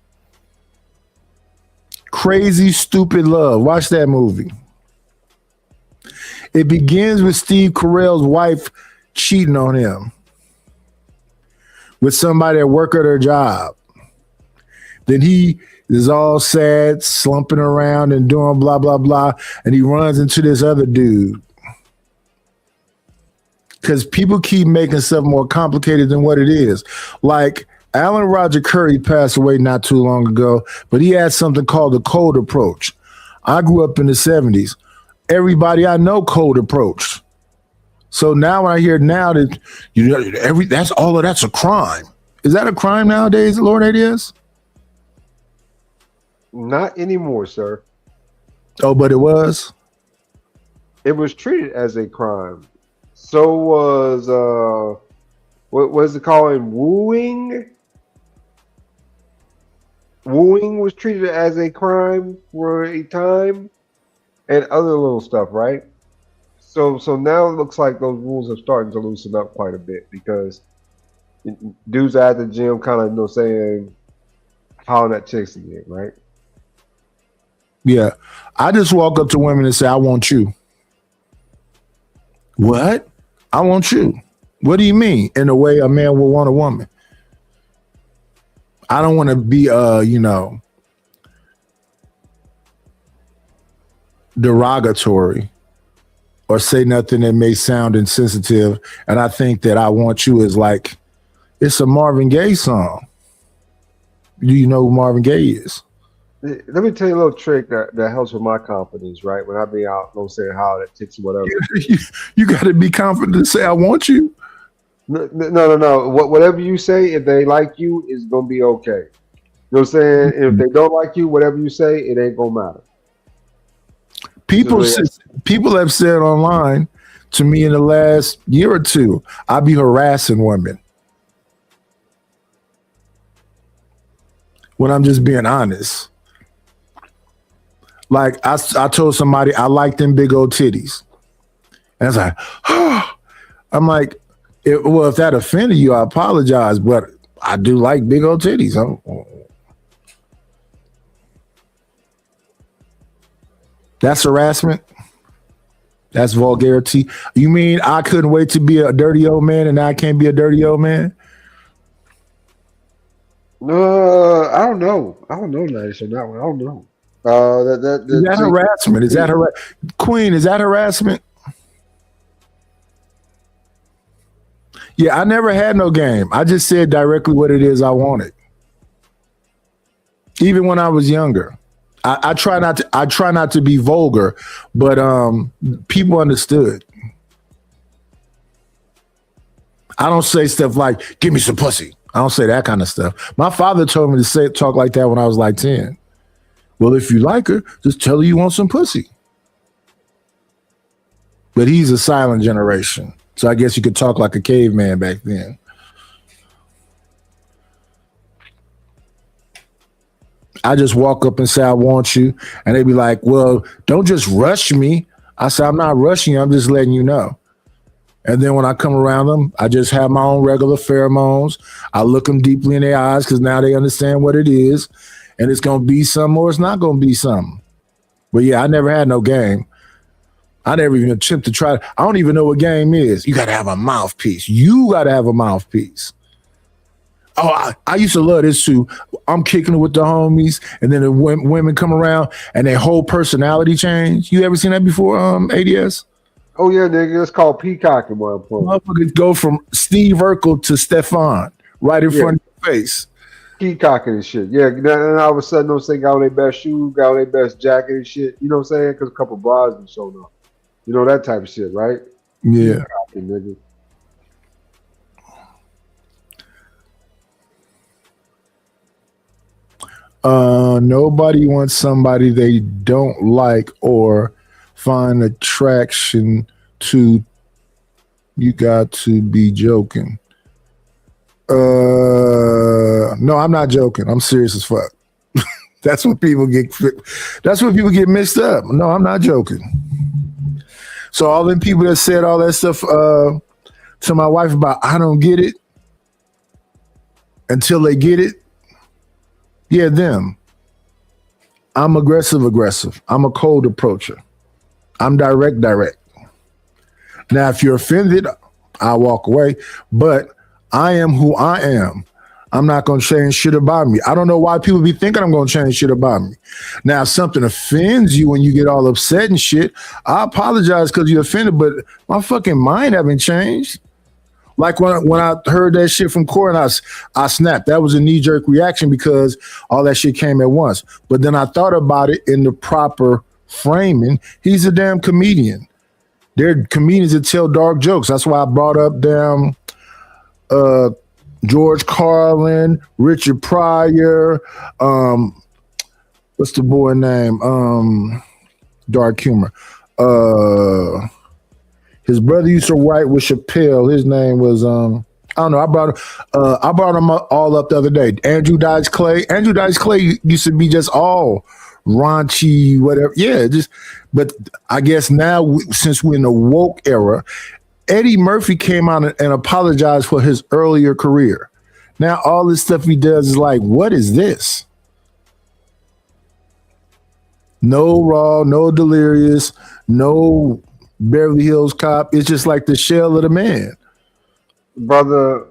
Speaker 4: Crazy Stupid Love. Watch that movie. It begins with Steve Carell's wife cheating on him with somebody at work at her job. Then he is all sad, slumping around and doing blah, blah, blah. And he runs into this other dude. Because people keep making stuff more complicated than what it is. Like Alan Roger Curry passed away not too long ago, but he had something called the cold approach. I grew up in the 70s. Everybody I know cold approached. So now when I hear now that that's a crime. Is that a crime nowadays, Lord ADS?
Speaker 12: Not anymore, sir.
Speaker 4: Oh, but it was?
Speaker 12: It was treated as a crime. So was what was it called? Wooing? Wooing was treated as a crime for a time, and other little stuff, right? So now it looks like those rules are starting to loosen up quite a bit because dudes at the gym kind of saying how that chicks again, right?
Speaker 4: Yeah. I just walk up to women and say, I want you. What? I want you. What do you mean? In a way a man will want a woman. I don't want to be derogatory or say nothing that may sound insensitive. And I think that I want you is like, it's a Marvin Gaye song. Do you know who Marvin Gaye is?
Speaker 12: Let me tell you a little trick that helps with my confidence, right? When I be out, don't say how that ticks whatever.
Speaker 4: You got to be confident to say, I want you.
Speaker 12: No. Whatever you say, if they like you, it's going to be okay. You know what I'm saying? If they don't like you, whatever you say, it ain't going to matter.
Speaker 4: People have said online to me in the last year or two, I be harassing women. When I'm just being honest. Like I told somebody I like them big old titties. And it's like, I'm like, if that offended you, I apologize, but I do like big old titties. That's harassment. That's vulgarity. You mean I couldn't wait to be a dirty old man and now I can't be a dirty old man?
Speaker 12: I don't know. Nice on that one. I don't know.
Speaker 4: Is that harassment? Is that Queen? Is that harassment? Yeah, I never had no game. I just said directly what it is I wanted. Even when I was younger, I try not to be vulgar, but people understood. I don't say stuff like "give me some pussy." I don't say that kind of stuff. My father told me to talk like that when I was like 10. Well, if you like her, just tell her you want some pussy. But he's a silent generation. So I guess you could talk like a caveman back then. I just walk up and say, I want you. And they'd be like, well, don't just rush me. I said, I'm not rushing you. I'm just letting you know. And then when I come around them, I just have my own regular pheromones. I look them deeply in their eyes because now they understand what it is. And it's going to be something or it's not going to be something. But yeah, I never had no game. I never even attempt to try. I don't even know what game is. You got to have a mouthpiece. You got to have a mouthpiece. Oh, I used to love this too. I'm kicking it with the homies, and then the women come around and their whole personality change. You ever seen that before, ADS?
Speaker 12: Oh yeah, nigga, it's called peacocking, motherfucker.
Speaker 4: Motherfuckers go from Steve Urkel to Stefan right in front of your face.
Speaker 12: Peacocking and shit. Yeah, and all of a sudden those things got on their best shoes, got on their best jacket and shit. You know what I'm saying? Because a couple bras been showing up. You know that type of shit, right?
Speaker 4: Yeah.
Speaker 12: Peacocking, nigga.
Speaker 4: Nobody wants somebody they don't like or find attraction to. You got to be joking. No, I'm not joking. I'm serious as fuck. That's when people get mixed up. No, I'm not joking. So all them people that said all that stuff to my wife about I don't get it until they get it. Yeah, them. I'm aggressive. I'm a cold approacher. I'm direct. Now, if you're offended, I'll walk away. But I am who I am. I'm not going to change shit about me. I don't know why people be thinking I'm going to change shit about me. Now, if something offends you when you get all upset and shit, I apologize because you're offended, but my fucking mind haven't changed. Like when I heard that shit from Corey, I snapped. That was a knee-jerk reaction because all that shit came at once. But then I thought about it in the proper framing. He's a damn comedian. They're comedians that tell dark jokes. That's why I brought up George Carlin, Richard Pryor, what's the boy name? Dark humor. His brother used to write with Chappelle. His name was I don't know. I brought them all up the other day. Andrew Dice Clay. Andrew Dice Clay used to be just all raunchy, whatever. Yeah, but I guess now since we're in the woke era, Eddie Murphy came out and apologized for his earlier career. Now all this stuff he does is like, what is this? No Raw, no Delirious, no Beverly Hills Cop. It's just like the shell of the man.
Speaker 12: Brother,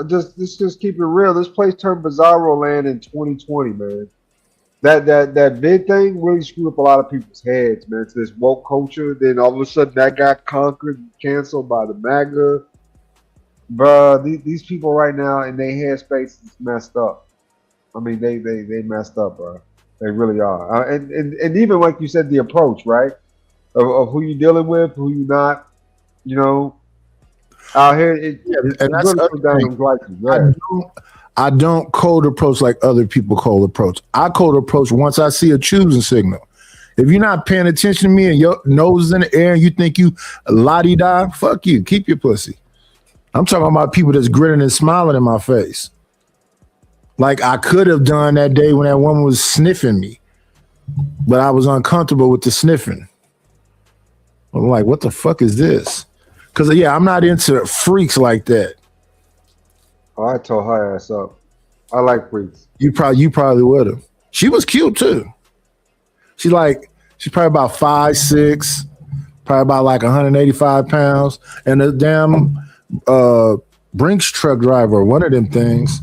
Speaker 12: just keep it real. This place turned Bizarro Land in 2020, man. That big thing really screwed up a lot of people's heads, man. To this woke culture. Then all of a sudden that got conquered, canceled by the MAGA. Bruh, these people right now in their headspace is messed up. I mean, they messed up, bro. They really are. And even like you said, the approach, right? Of who you dealing with, who you not, you know. Out here, and that's really
Speaker 4: I don't cold approach like other people cold approach. I cold approach once I see a choosing signal. If you're not paying attention to me and your nose is in the air and you think you la-di-da, fuck you. Keep your pussy. I'm talking about people that's grinning and smiling in my face. Like I could have done that day when that woman was sniffing me, but I was uncomfortable with the sniffing. I'm like, what the fuck is this? Because, yeah, I'm not into freaks like that.
Speaker 12: Oh, I tore her ass up. I like freaks.
Speaker 4: You probably would have. She was cute, too. She's probably about 5'6", probably about like 185 pounds. And the damn Brinks truck driver, one of them things,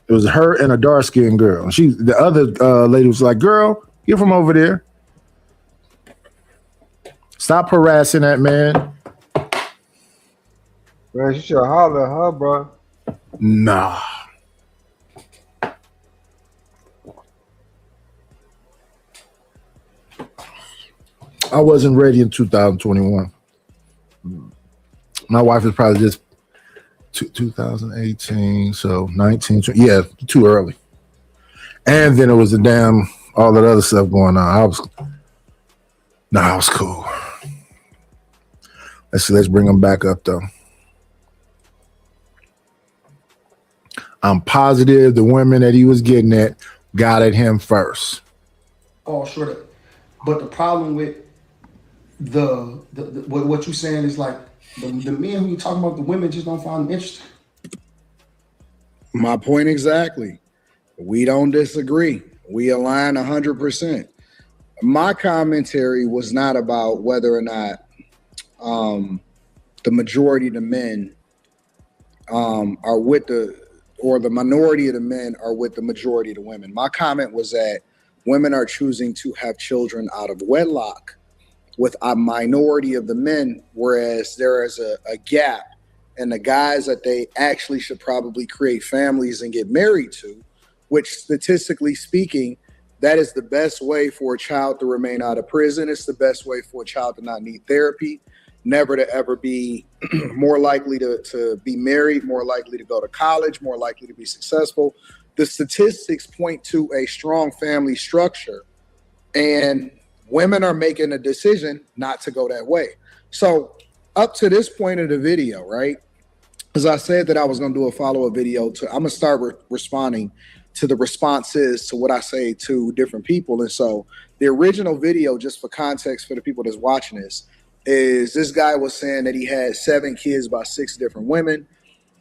Speaker 4: it was her and a dark-skinned girl. The other lady was like, girl, get from over there. Stop harassing that man.
Speaker 12: Man, you should holler at her, bro.
Speaker 4: Nah. I wasn't ready in 2021. My wife is probably just 2018, so 19, yeah, too early. And then it was all that other stuff going on. I was cool. Let's bring them back up though. I'm positive the women that he was getting at got at him first.
Speaker 13: Oh, sure. But the problem with what you're saying is like the men who you talking about, the women just don't find them interesting.
Speaker 14: My point exactly. We don't disagree. We align 100%. my commentary was not about whether or not the majority of the men are with the minority of the men are with the majority of the women. My comment was that women are choosing to have children out of wedlock with a minority of the men, whereas there is a gap in the guys that they actually should probably create families and get married to, which statistically speaking, that is the best way for a child to remain out of prison. It's the best way for a child to not need therapy, never to ever be more likely to be married, more likely to go to college, more likely to be successful. The statistics point to a strong family structure, and women are making a decision not to go that way. So up to this point of the video, right, as I said that I was going to do a follow-up video, I'm going to start responding to the responses to what I say to different people. And so the original video, just for context for the people that's watching this guy was saying that he had 7 kids by 6 different women,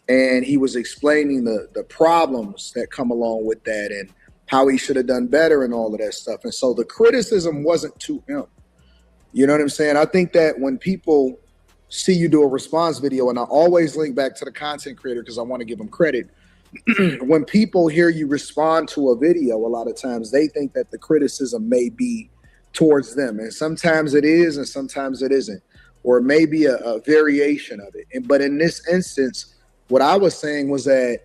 Speaker 14: and he was explaining the problems that come along with that and how he should have done better and all of that stuff. And so the criticism wasn't to him. You know what I'm saying? I think that when people see you do a response video, and I always link back to the content creator because I want to give them credit. When people hear you respond to a video, a lot of times they think that the criticism may be towards them. And sometimes it is, and sometimes it isn't. Or it may be a variation of it. But in this instance, what I was saying was that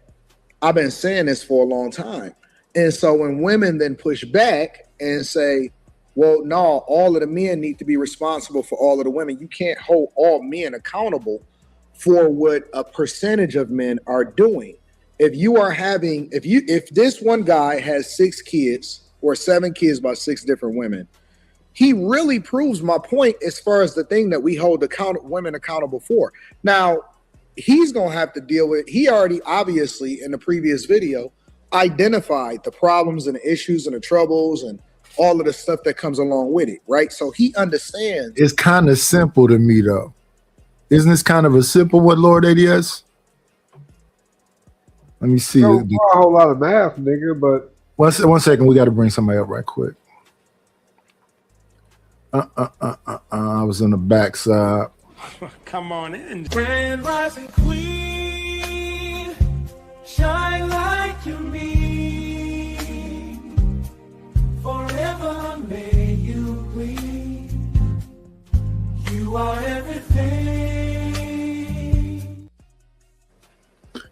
Speaker 14: I've been saying this for a long time. And so when women then push back and say, well, no, all of the men need to be responsible for all of the women. You can't hold all men accountable for what a percentage of men are doing. If this one guy has 6 kids or 7 kids by 6 different women, he really proves my point as far as the thing that we hold women accountable for. Now, he's going to have to deal with, he already obviously in the previous video identified the problems and the issues and the troubles and all of the stuff that comes along with it, right? So he understands.
Speaker 4: It's kind of simple to me, though. Isn't this kind of a simple what, Lord ADS? Let me see.
Speaker 12: No, a whole lot of math, nigga, but...
Speaker 4: One second, we got to bring somebody up right quick. I was on the backside.
Speaker 11: Come on in. Grand rising queen, shine like you mean. Forever may you queen. You are everything.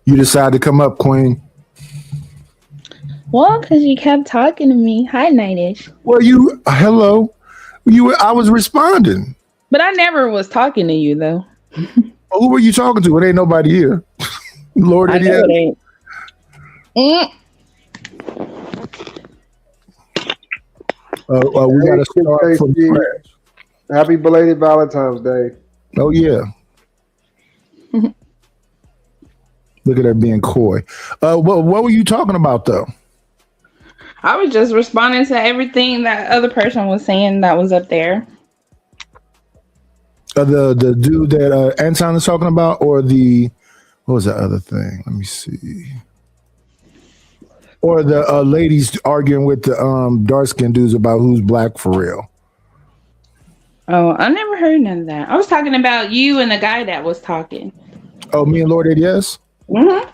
Speaker 4: You decided to come up, Queen.
Speaker 15: Well, because you kept talking to me. Hi, Nightish.
Speaker 4: Well, hello. I was responding.
Speaker 15: But I never was talking to you, though.
Speaker 4: Well, who were you talking to? It ain't nobody here. Lord,
Speaker 15: I know it ain't.
Speaker 4: We got to start from scratch.
Speaker 12: Happy belated Valentine's Day.
Speaker 4: Oh, yeah. Look at her being coy. What were you talking about, though?
Speaker 15: I was just responding to everything that other person was saying that was up there.
Speaker 4: The dude that Anton is talking about, or what was the other thing? Let me see. Or the ladies arguing with the dark-skinned dudes about who's black for real.
Speaker 15: Oh, I never heard none of that. I was talking about you and the guy that was talking.
Speaker 4: Oh, me and Lord ADS?
Speaker 15: Mm-hmm.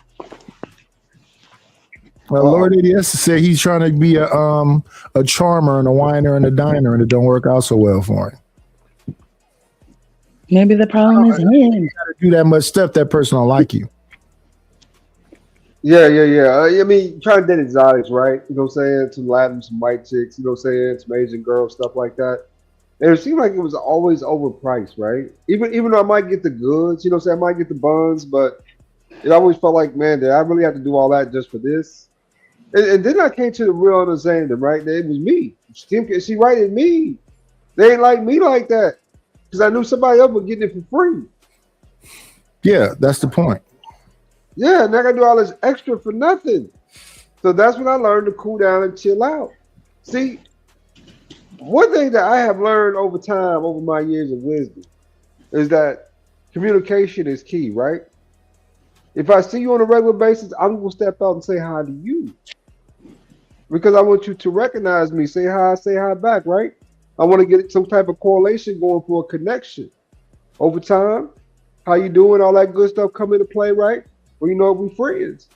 Speaker 4: Well, Lord ADS said he's trying to be a charmer and a whiner and a diner, and it don't work out so well for him.
Speaker 15: Maybe the problem is him.
Speaker 4: You gotta do that much stuff, that person don't like you.
Speaker 12: Yeah. I mean, trying to date exotics, right? You know what I'm saying? Some Latin, some white chicks, you know what I'm saying? Some Asian girls, stuff like that. And it seemed like it was always overpriced, right? Even though I might get the goods, you know what I'm saying? I might get the buns, but it always felt like, man, did I really have to do all that just for this? And then I came to the real understanding, right? That it was me. She righted me. They ain't like me like that. Because I knew somebody else was getting it for free.
Speaker 4: Yeah, that's the point.
Speaker 12: Yeah, and I got to do all this extra for nothing. So that's when I learned to cool down and chill out. See, one thing that I have learned over time, over my years of wisdom, is that communication is key, right? If I see you on a regular basis, I'm going to step out and say hi to you. Because I want you to recognize me, say hi back, right? I want to get some type of correlation going for a connection. Over time, how you doing? All that good stuff come into play, right? Well, you know, we friends.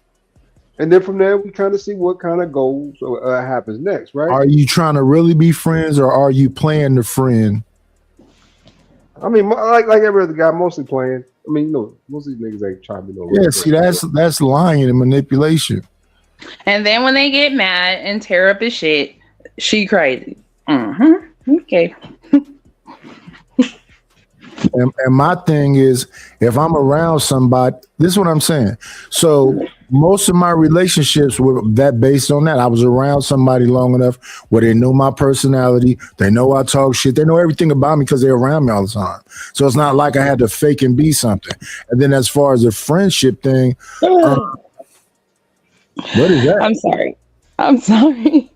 Speaker 12: And then from there, we kind of see what kind of goes happens next, right?
Speaker 4: Are you trying to really be friends, or are you playing the friend?
Speaker 12: I mean, like every other guy, mostly playing. I mean, you know, most of these niggas ain't trying to be no.
Speaker 4: Yeah, see, that's lying and manipulation.
Speaker 15: And then when they get mad and tear up his shit, she crazy. Okay.
Speaker 4: And my thing is, if I'm around somebody, this is what I'm saying. So most of my relationships were that based on that. I was around somebody long enough where they know my personality. They know I talk shit. They know everything about me because they're around me all the time. So it's not like I had to fake and be something. And then as far as the friendship thing, what is that?
Speaker 15: I'm sorry.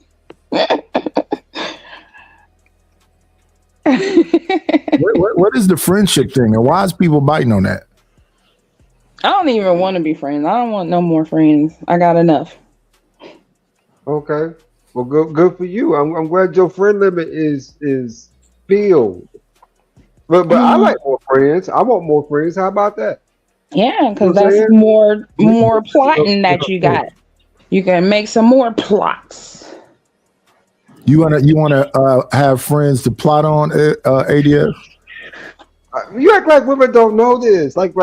Speaker 4: What is the friendship thing, and why is people biting on that?
Speaker 15: I don't even want to be friends. I don't want no more friends. I got enough.
Speaker 12: Okay, well, good for you. I'm glad your friend limit is filled. But I like more friends. I want more friends. How about that?
Speaker 15: Yeah, because that's more plotting that you got. You can make some more plots.
Speaker 4: You wanna have friends to plot on, ADF?
Speaker 12: You act like women don't know this. Like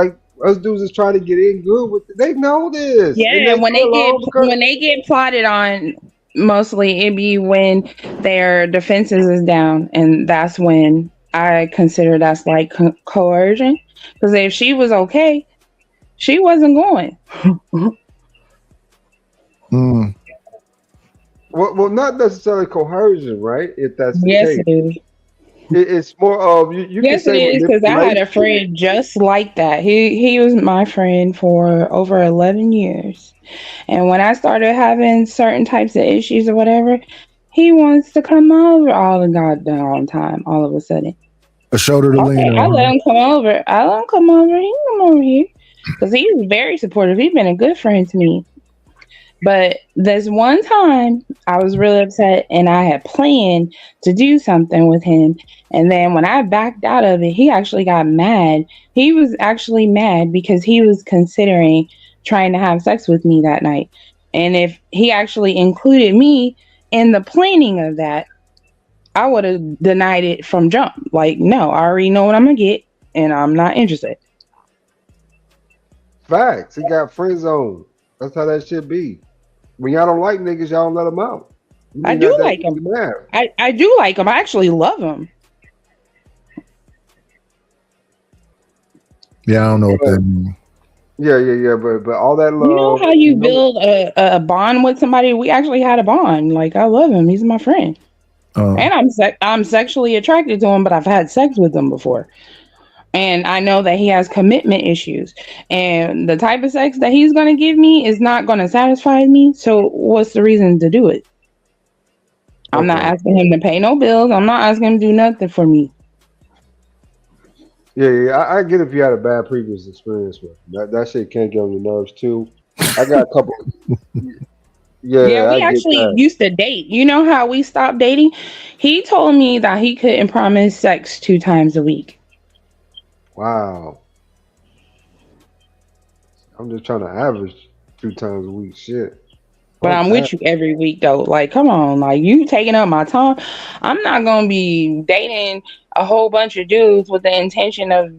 Speaker 12: us dudes is trying to get in good with it. They know this.
Speaker 15: Yeah, when they get plotted on, mostly it be when their defenses is down, and that's when I consider that's like coercion. Because if she was okay, she wasn't going.
Speaker 12: Well, not necessarily coercion, right? If that's the
Speaker 15: yes,
Speaker 12: case.
Speaker 15: it is.
Speaker 12: It's more of you.
Speaker 15: Yes,
Speaker 12: can
Speaker 15: it
Speaker 12: say
Speaker 15: is, because I had a friend just like that. He was my friend for over 11 years, and when I started having certain types of issues or whatever, he wants to come over all the goddamn time. All of a sudden,
Speaker 4: a shoulder to lean
Speaker 15: I
Speaker 4: on.
Speaker 15: let him come over. He can come over here because he's very supportive. He's been a good friend to me. But this one time I was really upset and I had planned to do something with him. And then when I backed out of it, he actually got mad. He was actually mad because he was considering trying to have sex with me that night. And if he actually included me in the planning of that, I would have denied it from jump. Like, no, I already know what I'm going to get and I'm not interested.
Speaker 12: Facts. He got friend zone. That's how that should be. When y'all don't like niggas, y'all don't let them out.
Speaker 15: I do like him. I do like him. I actually love him.
Speaker 4: Yeah, I don't know what that means.
Speaker 12: Yeah. But all that love.
Speaker 15: You know how you build a bond with somebody? We actually had a bond. Like, I love him. He's my friend. And I'm sexually attracted to him, but I've had sex with him before. And I know that he has commitment issues. And the type of sex that he's going to give me is not going to satisfy me. So what's the reason to do it? I'm not asking him to pay no bills. I'm not asking him to do nothing for me.
Speaker 12: Yeah. I get if you had a bad previous experience with him. That shit can't get on your nerves too. I got a couple.
Speaker 15: Yeah, we actually used to date. You know how we stopped dating? He told me that he couldn't promise sex 2 times a week.
Speaker 12: Wow. I'm just trying to average 2 times a week. Shit.
Speaker 15: But I'm with you every week though. Like, come on, like, you taking up my time. I'm not gonna be dating a whole bunch of dudes with the intention of,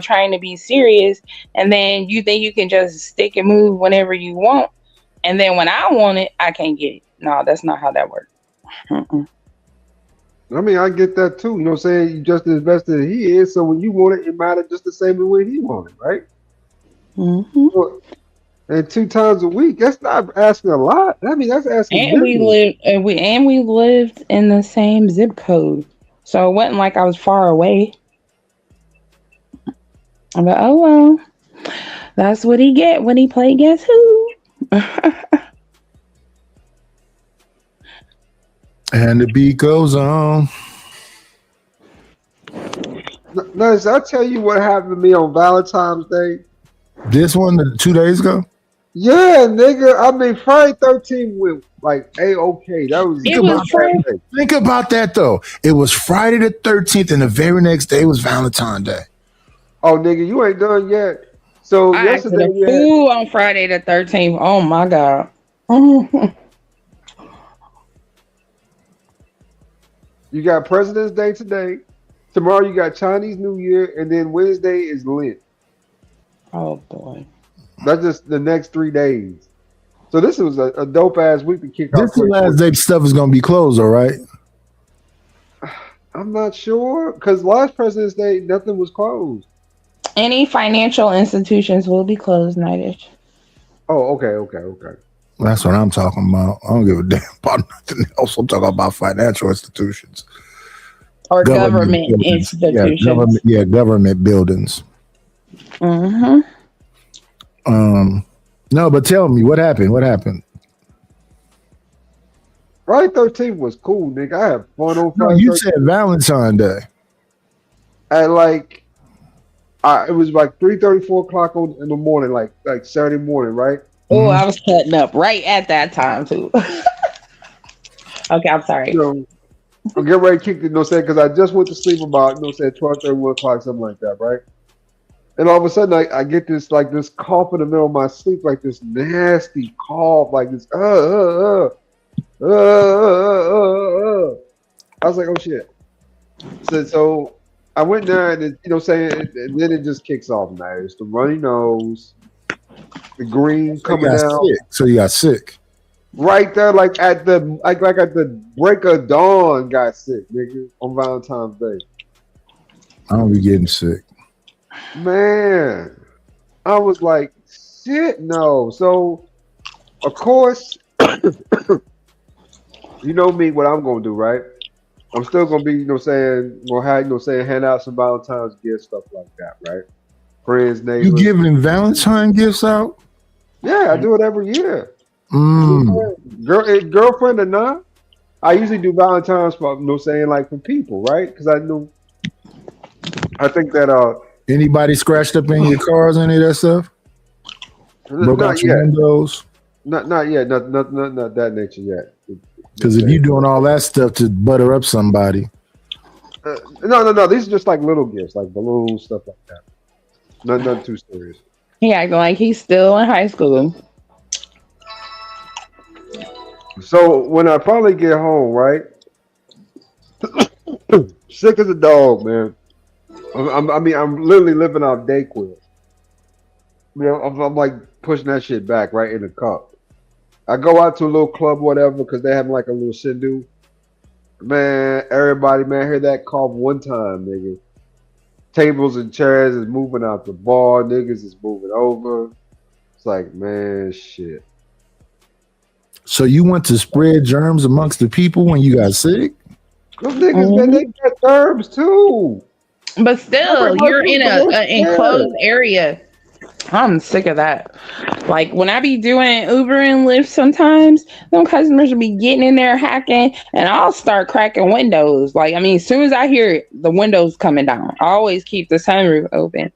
Speaker 15: trying to be serious, and then you think you can just stick and move whenever you want, and then when I want it, I can't get it. No, that's not how that works.
Speaker 12: I mean, I get that too. You know what I'm saying? You just as invested as he is. So when you want it, it matters just the same way he wanted, right?
Speaker 15: Mm-hmm.
Speaker 12: And 2 times a week, that's not asking a lot. I mean, that's asking.
Speaker 15: And we lived in the same zip code, so it wasn't like I was far away. But oh well, that's what he get when he play Guess Who.
Speaker 4: And the beat goes on.
Speaker 12: Nice. I'll tell you what happened to me on Valentine's Day.
Speaker 4: This one, 2 days ago?
Speaker 12: Yeah, nigga. I mean, Friday 13th went like A-okay. That was
Speaker 15: It was Friday.
Speaker 4: Think about that though. It was Friday the 13th, and the very next day was Valentine's Day.
Speaker 12: Oh, nigga, you ain't done yet. So
Speaker 15: I acted
Speaker 12: yesterday
Speaker 15: a
Speaker 12: we had,
Speaker 15: fool on Friday the 13th. Oh my God.
Speaker 12: you got President's Day today. Tomorrow you got Chinese New Year, and then Wednesday is Lent.
Speaker 15: Oh boy.
Speaker 12: That's just the next 3 days. So this was a dope ass week to kick off.
Speaker 4: This the last day stuff is gonna be closed, all right?
Speaker 12: I'm not sure because last President's Day nothing was closed.
Speaker 15: Any financial institutions will be closed nightish.
Speaker 12: Oh, okay.
Speaker 4: That's what I'm talking about. I don't give a damn about nothing else. I'm talking about financial institutions
Speaker 15: Or government
Speaker 4: buildings.
Speaker 15: institutions.
Speaker 4: Government buildings.
Speaker 15: Mm-hmm.
Speaker 4: No, but tell me what happened. What happened?
Speaker 12: Friday 13th was cool, nigga. I had fun on
Speaker 4: No,
Speaker 12: Friday.
Speaker 4: you
Speaker 12: 13th.
Speaker 4: said Valentine's Day.
Speaker 12: At like, it was like 3:30, 4 o'clock in the morning, like Saturday morning, right?
Speaker 15: Oh, I was cutting up right at that time too. Okay, I'm sorry.
Speaker 12: So I'm getting ready to kick it, you know what I'm saying? Because I just went to sleep about, you know what I'm saying, 12:30, 1 o'clock, something like that, right? And all of a sudden, I get this cough in the middle of my sleep, like this nasty cough, like this, I was like, oh shit. So I went there, and you know what I'm saying, and then it just kicks off now. It's the runny nose, the green coming down.
Speaker 4: So you got sick.
Speaker 12: Right there, like at the break of dawn, got sick, nigga, on Valentine's Day.
Speaker 4: I don't be getting sick.
Speaker 12: Man, I was like, shit, no. So, of course, you know me, what I'm gonna do, right? I'm still gonna be, you know, saying, hand out some Valentine's gifts, stuff like that, right? Friends, neighbors.
Speaker 4: You giving Valentine gifts out?
Speaker 12: Yeah, I do it every year.
Speaker 4: Mm.
Speaker 12: Girlfriend or not, I usually do Valentine's for, you know, saying like for people, right? Because I think that
Speaker 4: anybody scratched up in your cars, any of that stuff? Broke
Speaker 12: not
Speaker 4: out your
Speaker 12: yet.
Speaker 4: windows?
Speaker 12: Not yet, not that nature yet.
Speaker 4: Because if you're doing all that stuff to butter up somebody,
Speaker 12: No. These are just like little gifts, like balloons, stuff like that. Nothing too serious.
Speaker 15: He acting like he's still in high school.
Speaker 12: So when I finally get home, right, sick as a dog, man. I'm literally living off Dayquil. You know, I'm like pushing that shit back right in the cup. I go out to a little club, whatever, because they have like a little shindu. Man, everybody, man, hear that cough one time, nigga. Tables and chairs is moving out the bar. Niggas is moving over. It's like, man, shit.
Speaker 4: so you want to spread germs amongst the people when you got sick?
Speaker 12: Those niggas, man, they got germs too.
Speaker 15: But still, you're in an enclosed area. I'm sick of that. Like when I be doing Uber and Lyft sometimes, them customers will be getting in there hacking and I'll start cracking windows. Like, I mean, as soon as I hear it, the windows coming down, I always keep the sunroof open.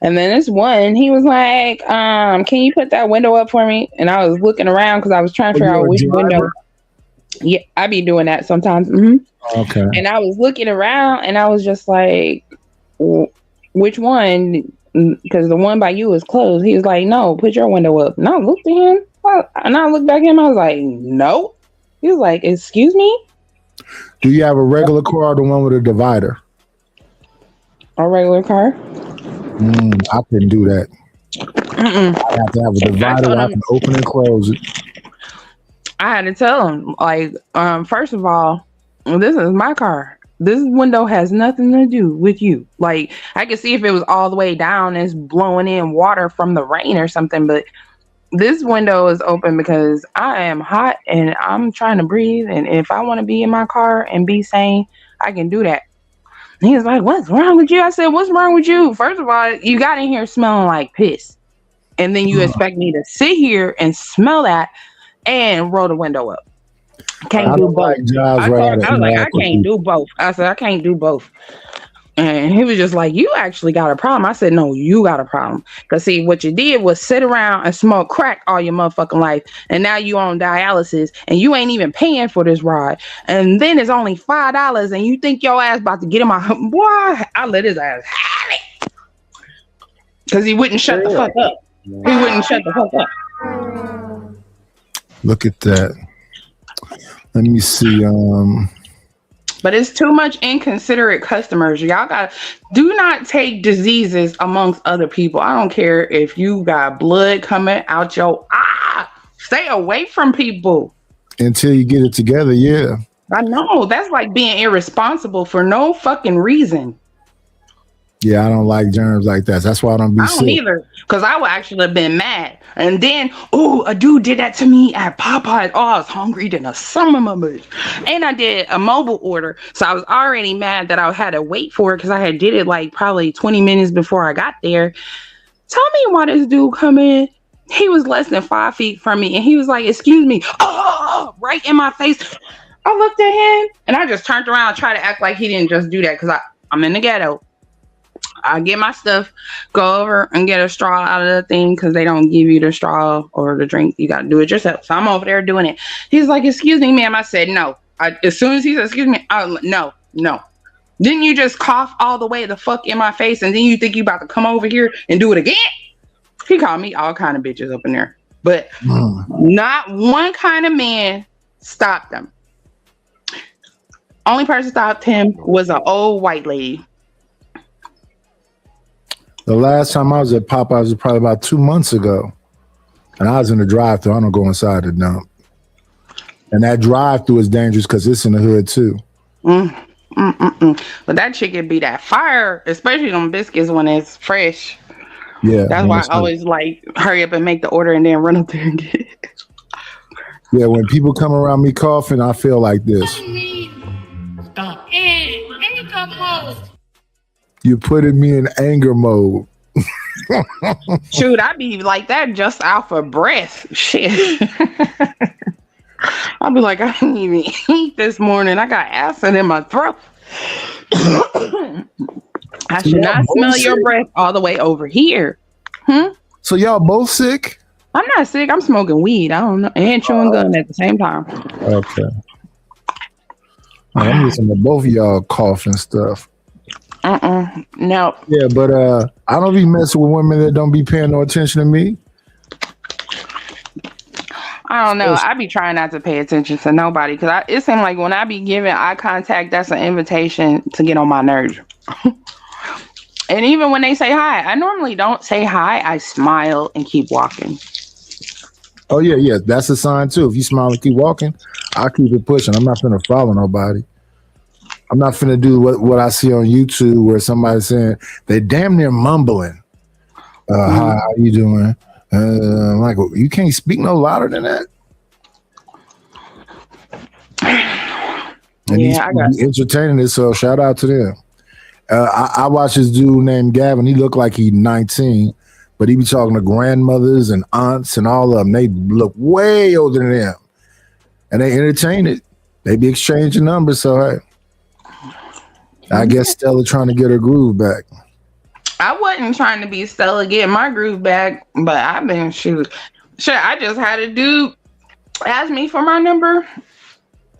Speaker 15: And then this one, he was like, can you put that window up for me? And I was looking around because I was trying to figure out which window. Yeah, I be doing that sometimes. Mm-hmm.
Speaker 4: Okay.
Speaker 15: And I was looking around and I was just like, which one? Because the one by you is closed. He was like, no, put your window up. And I looked at him and I looked back at him. I was like, no. He was like, excuse me?
Speaker 4: Do you have a regular car or the one with a divider?
Speaker 15: A regular car?
Speaker 4: I couldn't do that. I have to have a divider where I can open and close it.
Speaker 15: I had to tell him, like, first of all, this is my car. This window has nothing to do with you. Like, I could see if it was all the way down and it's blowing in water from the rain or something, but this window is open because I am hot and I'm trying to breathe. And if I want to be in my car and be sane, I can do that. And he was like, what's wrong with you? I said, what's wrong with you? First of all, you got in here smelling like piss. And then you expect me to sit here and smell that and roll the window up. Can't do both. I was like, I can't do both. I said, I can't do both. And he was just like, you actually got a problem. I said, no, you got a problem. Because see, what you did was sit around and smoke crack all your motherfucking life. And now you on dialysis and you ain't even paying for this ride. And then it's only $5 and you think your ass about to get in my... Boy, I let his ass have it. Because he wouldn't shut the fuck up. He wouldn't shut the fuck up.
Speaker 4: Look at that. Let me see.
Speaker 15: But it's too much inconsiderate customers. Y'all do not take diseases amongst other people. I don't care if you got blood coming out your stay away from people
Speaker 4: Until you get it together, yeah.
Speaker 15: I know that's like being irresponsible for no fucking reason.
Speaker 4: Yeah, I don't like germs like that. That's why I don't be
Speaker 15: I don't
Speaker 4: sick.
Speaker 15: either, because I would actually have been mad. And then, a dude did that to me at Popeyes. Oh, I was hungry than a summer bitch. And I did a mobile order, so I was already mad that I had to wait for it because I had did it like probably 20 minutes before I got there. Tell me why this dude come in. He was less than 5 feet from me, and he was like, "Excuse me," right in my face. I looked at him, and I just turned around and tried to act like he didn't just do that because I'm in the ghetto. I get my stuff, go over and get a straw out of the thing because they don't give you the straw or the drink. You got to do it yourself. So I'm over there doing it. He's like, "Excuse me, ma'am." I said, "No." As soon as he said, "Excuse me," I was like, no. Didn't you just cough all the way the fuck in my face and then you think you about to come over here and do it again? He called me all kind of bitches up in there. But not one kind of man stopped him. Only person stopped him was an old white lady.
Speaker 4: The last time I was at Popeyes was probably about 2 months ago. And I was in the drive-thru. I don't go inside the dump. And that drive-thru is dangerous because it's in the hood too.
Speaker 15: But that chicken be that fire, especially them biscuits when it's fresh.
Speaker 4: Yeah.
Speaker 15: That's why I always like hurry up and make the order and then run up there and get it.
Speaker 4: Yeah, when people come around me coughing, I feel like this. You're putting me in anger mode.
Speaker 15: Shoot, I be like that just out for breath. Shit. I'll be like, I didn't even eat this morning. I got acid in my throat. I should not smell your breath all the way over here.
Speaker 4: So y'all both sick?
Speaker 15: I'm not sick. I'm smoking weed. I don't know. And chewing gum at the same time.
Speaker 4: Okay. I'm listening to both of y'all coughing stuff.
Speaker 15: No.
Speaker 4: Yeah, but I don't be messing with women that don't be paying no attention to me.
Speaker 15: I don't know. I be trying not to pay attention to nobody because it seems like when I be giving eye contact, that's an invitation to get on my nerves. And even when they say hi, I normally don't say hi. I smile and keep walking.
Speaker 4: Oh, yeah. That's a sign, too. If you smile and keep walking, I'll keep it pushing. I'm not finna follow nobody. I'm not finna do what I see on YouTube where somebody's saying, they're damn near mumbling. Hi, how you doing? I'm like, well, you can't speak no louder than that. And these people be entertaining it, so shout out to them. I watched this dude named Gavin. He looked like he's 19, but he be talking to grandmothers and aunts and all of them. They look way older than them, and they entertain it. They be exchanging numbers. So hey, I guess Stella trying to get her groove back.
Speaker 15: I wasn't trying to be Stella getting my groove back, but I've been shit. I just had a dude ask me for my number.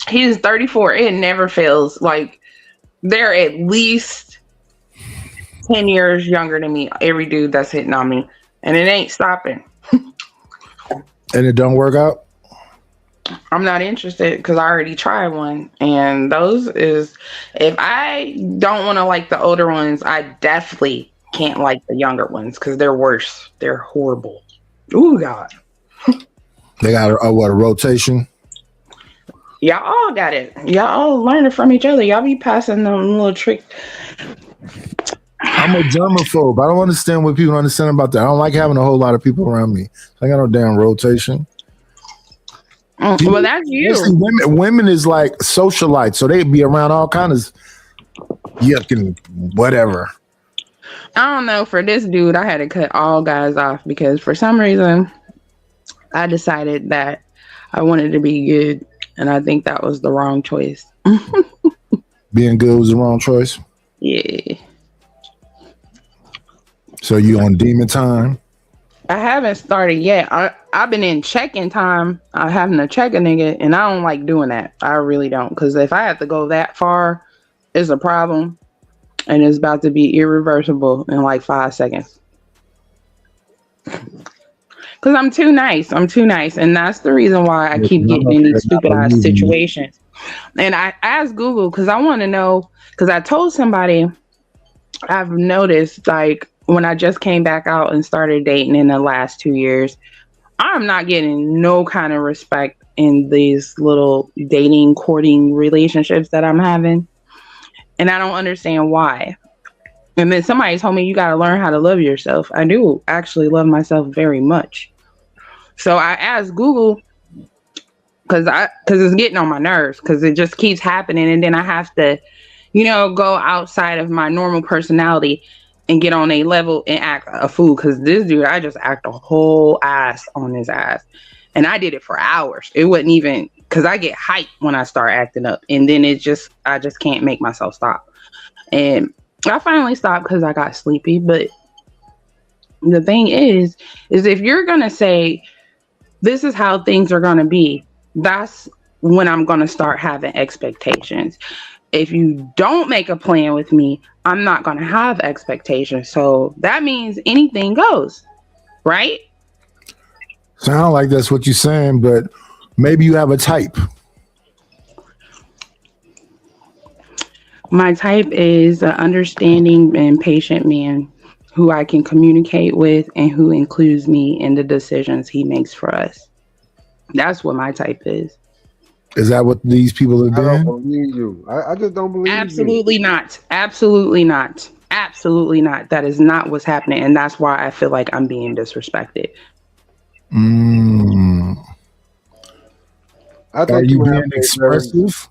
Speaker 15: He's 34. It never fails. Like they're at least 10 years younger than me. Every dude that's hitting on me, and it ain't stopping.
Speaker 4: And it don't work out.
Speaker 15: I'm not interested because I already tried one, and those is if I don't want to like the older ones, I definitely can't like the younger ones because they're worse. They're horrible. Ooh, God.
Speaker 4: They got a rotation.
Speaker 15: Y'all all got it. Y'all all learn it from each other. Y'all be passing them little tricks.
Speaker 4: I'm a germaphobe. I don't understand what people understand about that. I don't like having a whole lot of people around me. I got no damn rotation.
Speaker 15: Well, that's you.
Speaker 4: Listen, women is like socialites, so they be around all kinds of yuck and whatever.
Speaker 15: I don't know. For this dude, I had to cut all guys off because for some reason, I decided that I wanted to be good, and I think that was the wrong choice.
Speaker 4: Being good was the wrong choice?
Speaker 15: Yeah.
Speaker 4: So you on demon time?
Speaker 15: I haven't started yet. I've been in check-in time. I'm having to check a nigga, and I don't like doing that. I really don't, because if I have to go that far, it's a problem, and it's about to be irreversible in like 5 seconds. Because I'm too nice. And that's the reason why I keep getting in these stupid ass situations. And I asked Google because I want to know, because I told somebody I've noticed, like, when I just came back out and started dating in the last 2 years, I'm not getting no kind of respect in these little dating, courting relationships that I'm having. And I don't understand why. And then somebody told me you got to learn how to love yourself. I do actually love myself very much. So I asked Google because it's getting on my nerves, because it just keeps happening. And then I have to, go outside of my normal personality and get on a level and act a fool. Because this dude, I just act a whole ass on his ass. And I did it for hours. It wasn't even, because I get hyped when I start acting up. And then I just can't make myself stop. And I finally stopped because I got sleepy. But the thing is if you're going to say, this is how things are going to be, that's when I'm going to start having expectations. If you don't make a plan with me, I'm not going to have expectations. So that means anything goes, right?
Speaker 4: Sound like that's what you're saying, but maybe you have a type.
Speaker 15: My type is an understanding and patient man who I can communicate with and who includes me in the decisions he makes for us. That's what my type is.
Speaker 4: Is that what these people are doing?
Speaker 12: I don't believe you. I just don't believe
Speaker 15: Absolutely
Speaker 12: you.
Speaker 15: not. Absolutely not. Absolutely not. That is not what's happening. And that's why I feel like I'm being disrespected.
Speaker 12: I think
Speaker 4: Are you being expressive?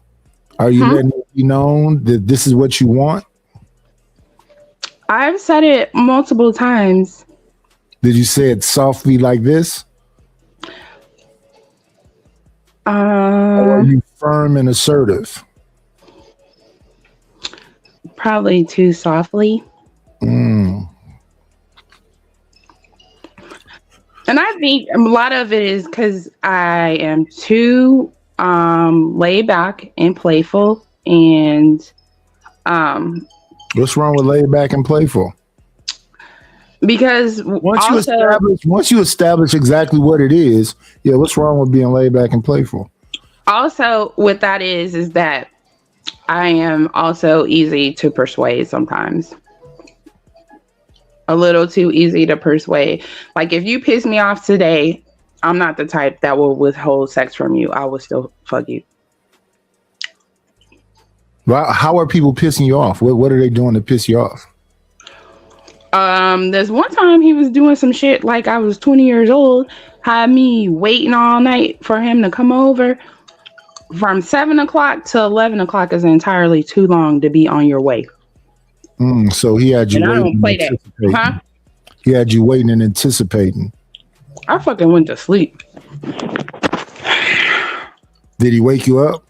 Speaker 4: Are you letting it be known that this is what you want?
Speaker 15: I've said it multiple times.
Speaker 4: Did you say it softly like this? Or are you firm and assertive?
Speaker 15: Probably too softly. And I think a lot of it is because I am too laid back and playful. And
Speaker 4: what's wrong with laid back and playful?
Speaker 15: Because
Speaker 4: once you establish exactly what it is, what's wrong with being laid back and playful?
Speaker 15: Also, what that is that I am also easy to persuade sometimes. A little too easy to persuade. Like, if you piss me off today, I'm not the type that will withhold sex from you. I will still fuck you.
Speaker 4: Well, how are people pissing you off? What are they doing to piss you off?
Speaker 15: There's one time he was doing some shit like I was 20 years old, had me waiting all night for him to come over. From 7 o'clock to 11 o'clock is entirely too long to be on your way.
Speaker 4: So he had you
Speaker 15: And I
Speaker 4: waiting
Speaker 15: don't play that. Huh?
Speaker 4: He had you waiting and anticipating.
Speaker 15: I fucking went to sleep.
Speaker 4: Did he wake you up?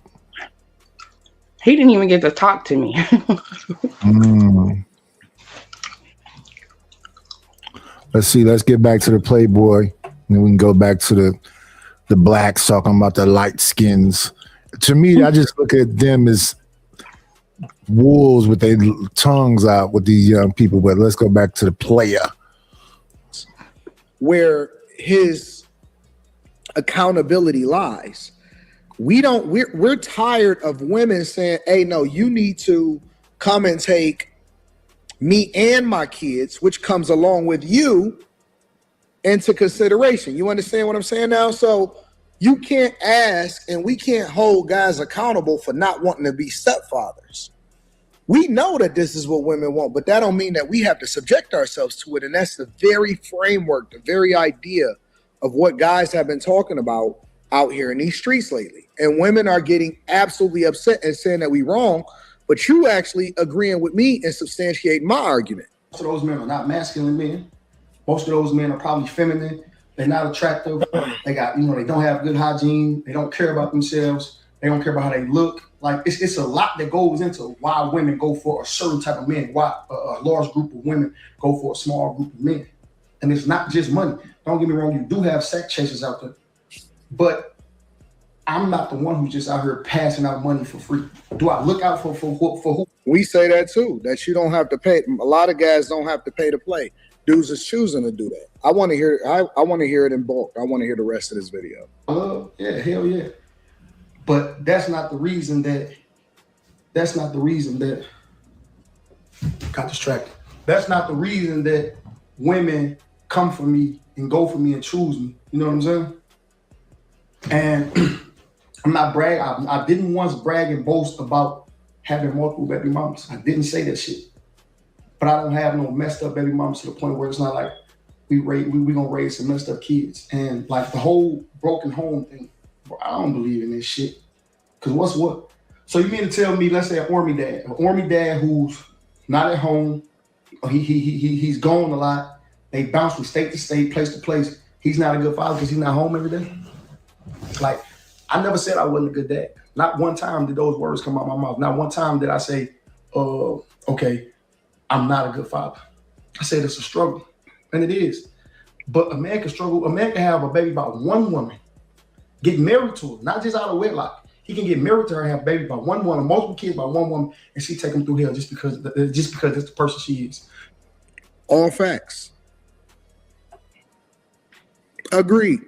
Speaker 15: He didn't even get to talk to me.
Speaker 4: Let's see. Let's get back to the Playboy. Then we can go back to the blacks talking about the light skins. To me, I just look at them as wolves with their tongues out with these young people. But let's go back to the player.
Speaker 14: Where his accountability lies. We're tired of women saying, hey, no, you need to come and take me and my kids, which comes along with you, into consideration. You understand what I'm saying now? So you can't ask and we can't hold guys accountable for not wanting to be stepfathers. We know that this is what women want, but that don't mean that we have to subject ourselves to it. And that's the very framework, the very idea of what guys have been talking about out here in these streets lately. And women are getting absolutely upset and saying that we wrong, but you actually agreeing with me and substantiating my argument.
Speaker 13: Most of those men are not masculine men. Most of those men are probably feminine. They're not attractive. They got, they don't have good hygiene. They don't care about themselves. They don't care about how they look. Like it's a lot that goes into why women go for a certain type of men, why a large group of women go for a small group of men. And it's not just money. Don't get me wrong, you do have sex chasers out there. But I'm not the one who's just out here passing out money for free. Do I look out for who?
Speaker 14: We say that too, that you don't have to pay. A lot of guys don't have to pay to play. Dudes is choosing to do that. I want to hear I want to hear it in bulk. I want to hear the rest of this video.
Speaker 13: Yeah, hell yeah. But that's not the reason that got distracted. That's not the reason that women come for me and go for me and choose me. You know what I'm saying? And I'm not bragging. I didn't once brag and boast about having multiple baby mamas. I didn't say that shit. But I don't have no messed up baby mamas to the point where it's not like we gonna raise some messed up kids. And like the whole broken home thing, bro, I don't believe in this shit. Cause what's what? So you mean to tell me, let's say an army dad who's not at home, he's gone a lot. They bounce from state to state, place to place. He's not a good father because he's not home every day. Like, I never said I wasn't a good dad. Not one time did those words come out of my mouth. Not one time did I say, okay, I'm not a good father. I said it's a struggle, and it is. But a man can struggle. A man can have a baby by one woman, get married to her, not just out of wedlock. He can get married to her and have a baby by one woman, multiple kids by one woman, and she take him through hell just because it's the person she is.
Speaker 14: All facts. Agreed.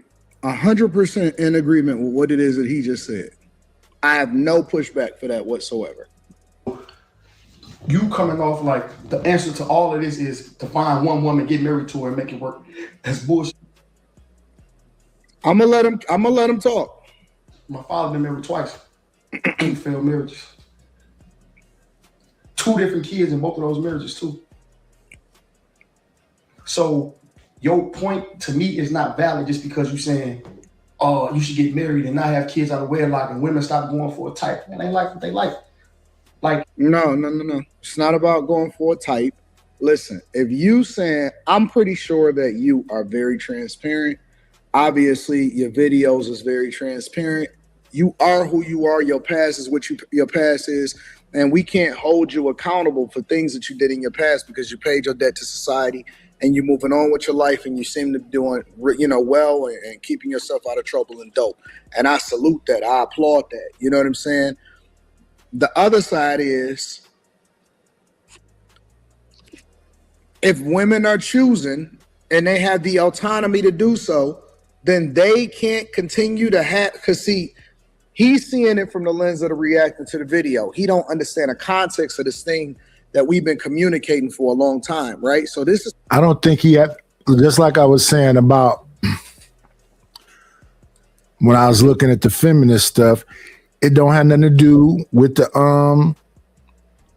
Speaker 14: 100% in agreement with what it is that he just said. I have no pushback for that whatsoever.
Speaker 13: You coming off like the answer to all of this is to find one woman, get married to her, and make it work. That's bullshit.
Speaker 14: I'm gonna let him talk.
Speaker 13: My father been married twice. 2 failed marriages. 2 different kids in both of those marriages too. So your point to me is not valid just because you're saying, oh, you should get married and not have kids out of wedlock and women stop going for a type. And they like what they like. Like
Speaker 14: No. It's not about going for a type. Listen, if you saying, I'm pretty sure that you are very transparent. Obviously, your videos is very transparent. You are who you are. Your past is what your past is. And we can't hold you accountable for things that you did in your past because you paid your debt to society and you're moving on with your life and you seem to be doing, well and keeping yourself out of trouble and dope. And I salute that. I applaud that. You know what I'm saying? The other side is if women are choosing and they have the autonomy to do so, then they can't continue to have, because see, he's seeing it from the lens of the reacting to the video. He don't understand the context of this thing that we've been communicating for a long time, right? So this is...
Speaker 4: I don't think he had, just like I was saying about when I was looking at the feminist stuff, it don't have nothing to do with the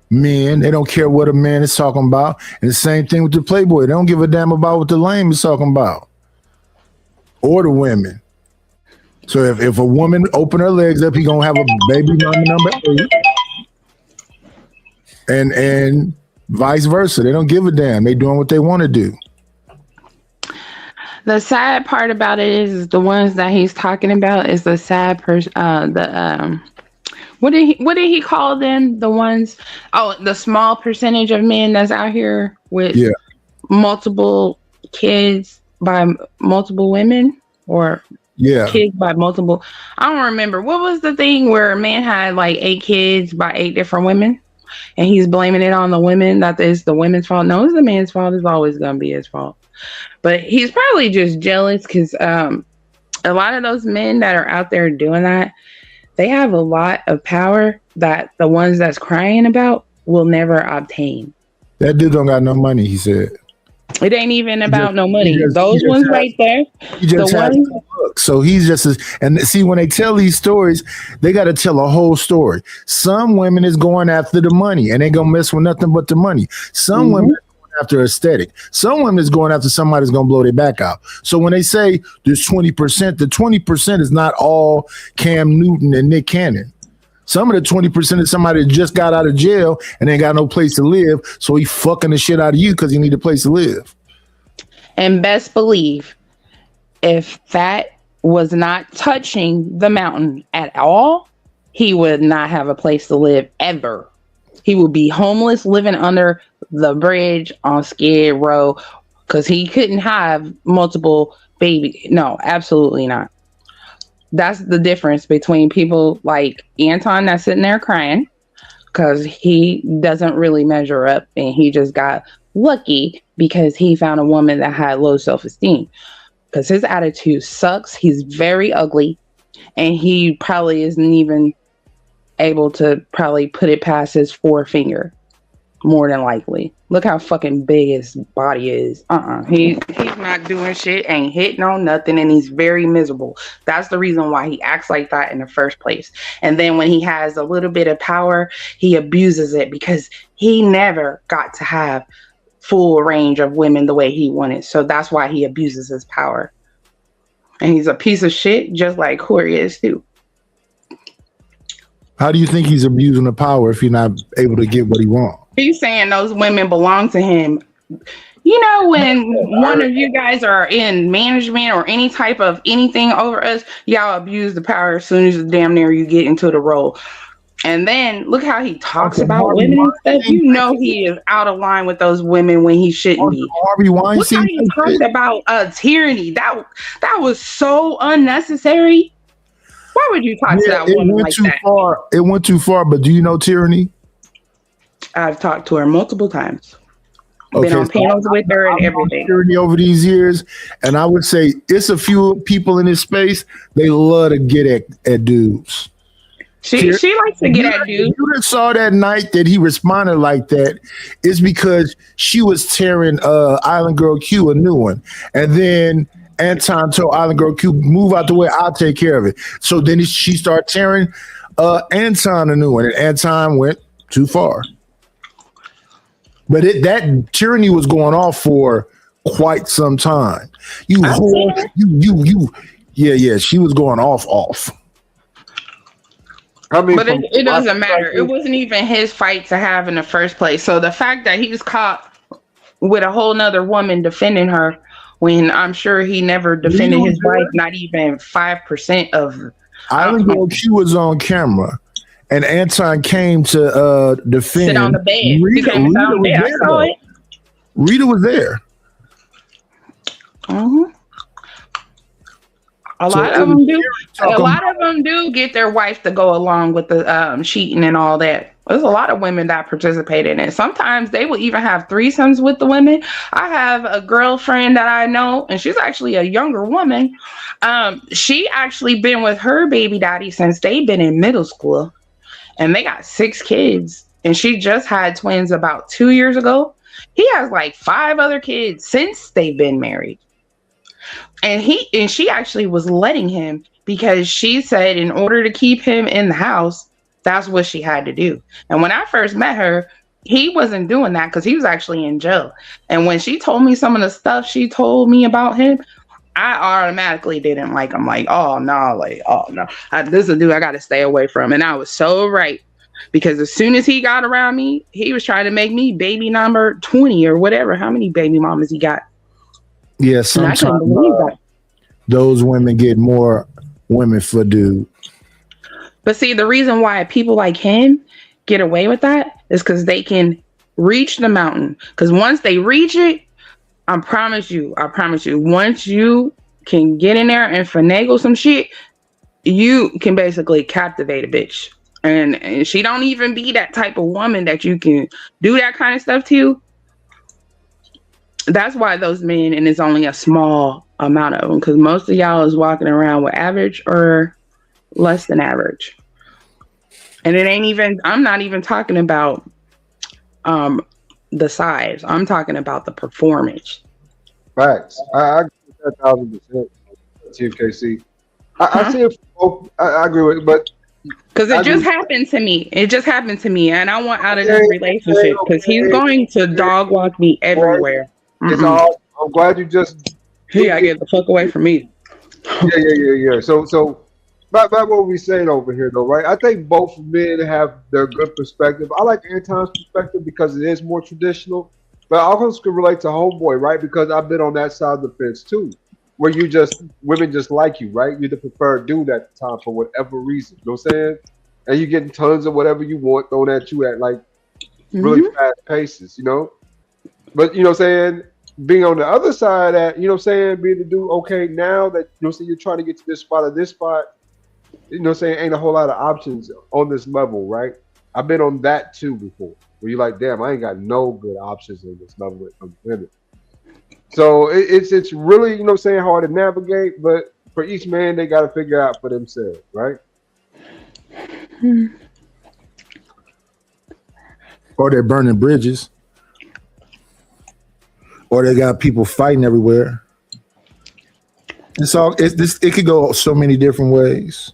Speaker 4: men. They don't care what a man is talking about. And the same thing with the Playboy. They don't give a damn about what the lame is talking about. Or the women. So if a woman open her legs up, he gonna have a baby mama number 8. And vice versa. They don't give a damn. They doing what they want to do.
Speaker 15: The sad part about it is the ones that he's talking about is the sad person. What did he call them? The ones? Oh, the small percentage of men that's out here with multiple kids by multiple women, or kids by multiple. I don't remember. What was the thing where a man had like 8 kids by 8 different women, and he's blaming it on the women? That is the women's fault. No, it's the man's fault. It's always gonna be his fault. But he's probably just jealous because a lot of those men that are out there doing that, they have a lot of power that the ones that's crying about will never obtain.
Speaker 4: That dude don't got no money, he said.
Speaker 15: It ain't even about no money. Those ones right there.
Speaker 4: He just has to look. So he's just and see, when they tell these stories, they got to tell a whole story. Some women is going after the money and they gonna mess with nothing but the money. Some women after aesthetic. Some women is going after somebody that's going to blow their back out. So when they say there's 20%, the 20% is not all Cam Newton and Nick Cannon. Some of the 20% is somebody that just got out of jail and ain't got no place to live, so he fucking the shit out of you because he need a place to live.
Speaker 15: And best believe, if that was not touching the mountain at all, he would not have a place to live ever. He would be homeless, living under the bridge on Skid Row, because he couldn't have multiple babies. No, absolutely not. That's the difference between people like Anton that's sitting there crying because he doesn't really measure up and he just got lucky because he found a woman that had low self-esteem. Because his attitude sucks. He's very ugly, and he probably isn't even able to probably put it past his forefinger, more than likely. Look how fucking big his body is. He's not doing shit, ain't hitting on nothing, and he's very miserable. That's the reason why he acts like that in the first place. And then when he has a little bit of power, he abuses it because he never got to have full range of women the way he wanted. So that's why he abuses his power. And he's a piece of shit, just like Corey is too.
Speaker 4: How do you think he's abusing the power if you're not able to get what he wants?
Speaker 15: He's saying those women belong to him. You know, when one of you guys are in management or any type of anything over us, y'all abuse the power as soon as damn near you get into the role. And then look how he talks about women and stuff. You know he is out of line with those women when he shouldn't be.
Speaker 4: Harvey Weinstein.
Speaker 15: Look how he talked about tyranny. That was so unnecessary. Why would you talk to that woman like that?
Speaker 4: It went too far, but do you know Tyranny?
Speaker 15: I've talked to her multiple times. Been on panels with her and everything.
Speaker 4: Tyranny over these years, and I would say it's a few people in this space, they love to get at dudes.
Speaker 15: She likes to get at dudes.
Speaker 4: You just saw that night that he responded like that. It's because she was tearing Island Girl Q a new one. And then Anton told Island Girl Q, move out the way, I'll take care of it. So then she started tearing Anton a new one, and Anton went too far. But that tyranny was going off for quite some time. She was going off.
Speaker 12: I mean,
Speaker 15: but it doesn't matter. It wasn't even his fight to have in the first place. So the fact that he was caught with a whole nother woman defending her when I'm sure he never defended his wife, not even 5% of.
Speaker 4: Island Girl Q was on camera, and Anton came to defend.
Speaker 15: Sit on the bed.
Speaker 4: Rita was there.
Speaker 15: A lot of them do get their wife to go along with the cheating and all that. There's a lot of women that participate in it. Sometimes they will even have threesomes with the women. I have a girlfriend that I know, and she's actually a younger woman. She actually been with her baby daddy since they've been in middle school, and they got 6 kids. And she just had twins about 2 years ago. He has like 5 other kids since they've been married. And she actually was letting him because she said in order to keep him in the house, that's what she had to do. And when I first met her, he wasn't doing that because he was actually in jail. And when she told me some of the stuff she told me about him, I automatically didn't like him. Like, oh no, this is a dude I got to stay away from. And I was so right. Because as soon as he got around me, he was trying to make me baby number 20 or whatever. How many baby mamas he got?
Speaker 4: Yeah, sometimes those women get more women for dude.
Speaker 15: But see, the reason why people like him get away with that is because they can reach the mountain. Because once they reach it, I promise you, once you can get in there and finagle some shit, you can basically captivate a bitch. And she don't even be that type of woman that you can do that kind of stuff to. That's why those men, and it's only a small amount of them, because most of y'all is walking around with average or less than average. And it ain't even, I'm not even talking about the size. I'm talking about the performance.
Speaker 12: Facts. I agree with that 1,000%. TFKC. I see it. I agree with it, but
Speaker 15: because it just happened to me. It just happened to me, and I want out of this relationship because he's going to dog walk me everywhere.
Speaker 12: It's all. I'm glad you just.
Speaker 15: He gotta get the fuck away from me.
Speaker 12: Yeah. So, back what we saying over here, though, right? I think both men have their good perspective. I like Anton's perspective because it is more traditional, but I also can relate to Homeboy, right? Because I've been on that side of the fence too, where women just like you, right? You're the preferred dude at the time for whatever reason. You know what I'm saying? and you're getting tons of whatever you want thrown at you at like really fast paces, you know. But you know what I'm saying, being on the other side of that, you know what I'm saying, being the dude, okay, now that you know what I'm saying, you're trying to get to this spot or this spot, you know what I'm saying, ain't a whole lot of options on this level, right? I've been on that too before, where you're like, damn, I ain't got no good options on this level of women. So it's really, you know what I'm saying, hard to navigate, but for each man, they got to figure out for themselves, right?
Speaker 4: Or they're burning bridges. Or they got people fighting everywhere. It could go so many different ways.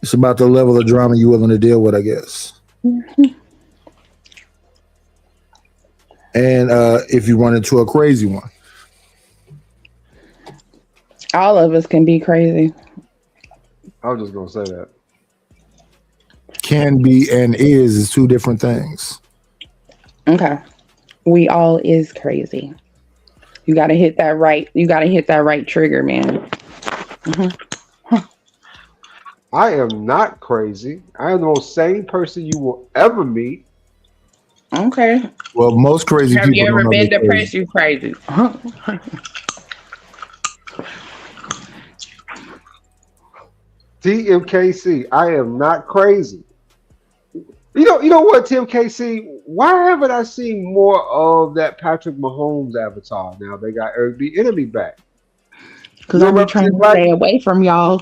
Speaker 4: It's about the level of drama you're willing to deal with, I guess. And if you run into a crazy one.
Speaker 15: All of us can be crazy.
Speaker 12: I was just gonna say that.
Speaker 4: Can be and is two different things.
Speaker 15: Okay. We all is crazy. You gotta hit that right. You gotta hit that right trigger, man.
Speaker 12: I am not crazy. I am the most sane person you will ever meet.
Speaker 15: Okay.
Speaker 4: Well, most crazy
Speaker 15: Have
Speaker 4: people.
Speaker 15: you ever
Speaker 4: don't know
Speaker 15: been
Speaker 4: they're
Speaker 15: depressed?
Speaker 4: crazy.
Speaker 15: You crazy.
Speaker 12: TMKC, I am not crazy. You know what, TMKC? Why haven't I seen more of that Patrick Mahomes avatar now? They got Eric B. Enemy back.
Speaker 15: Because I'm trying to stay away from y'all.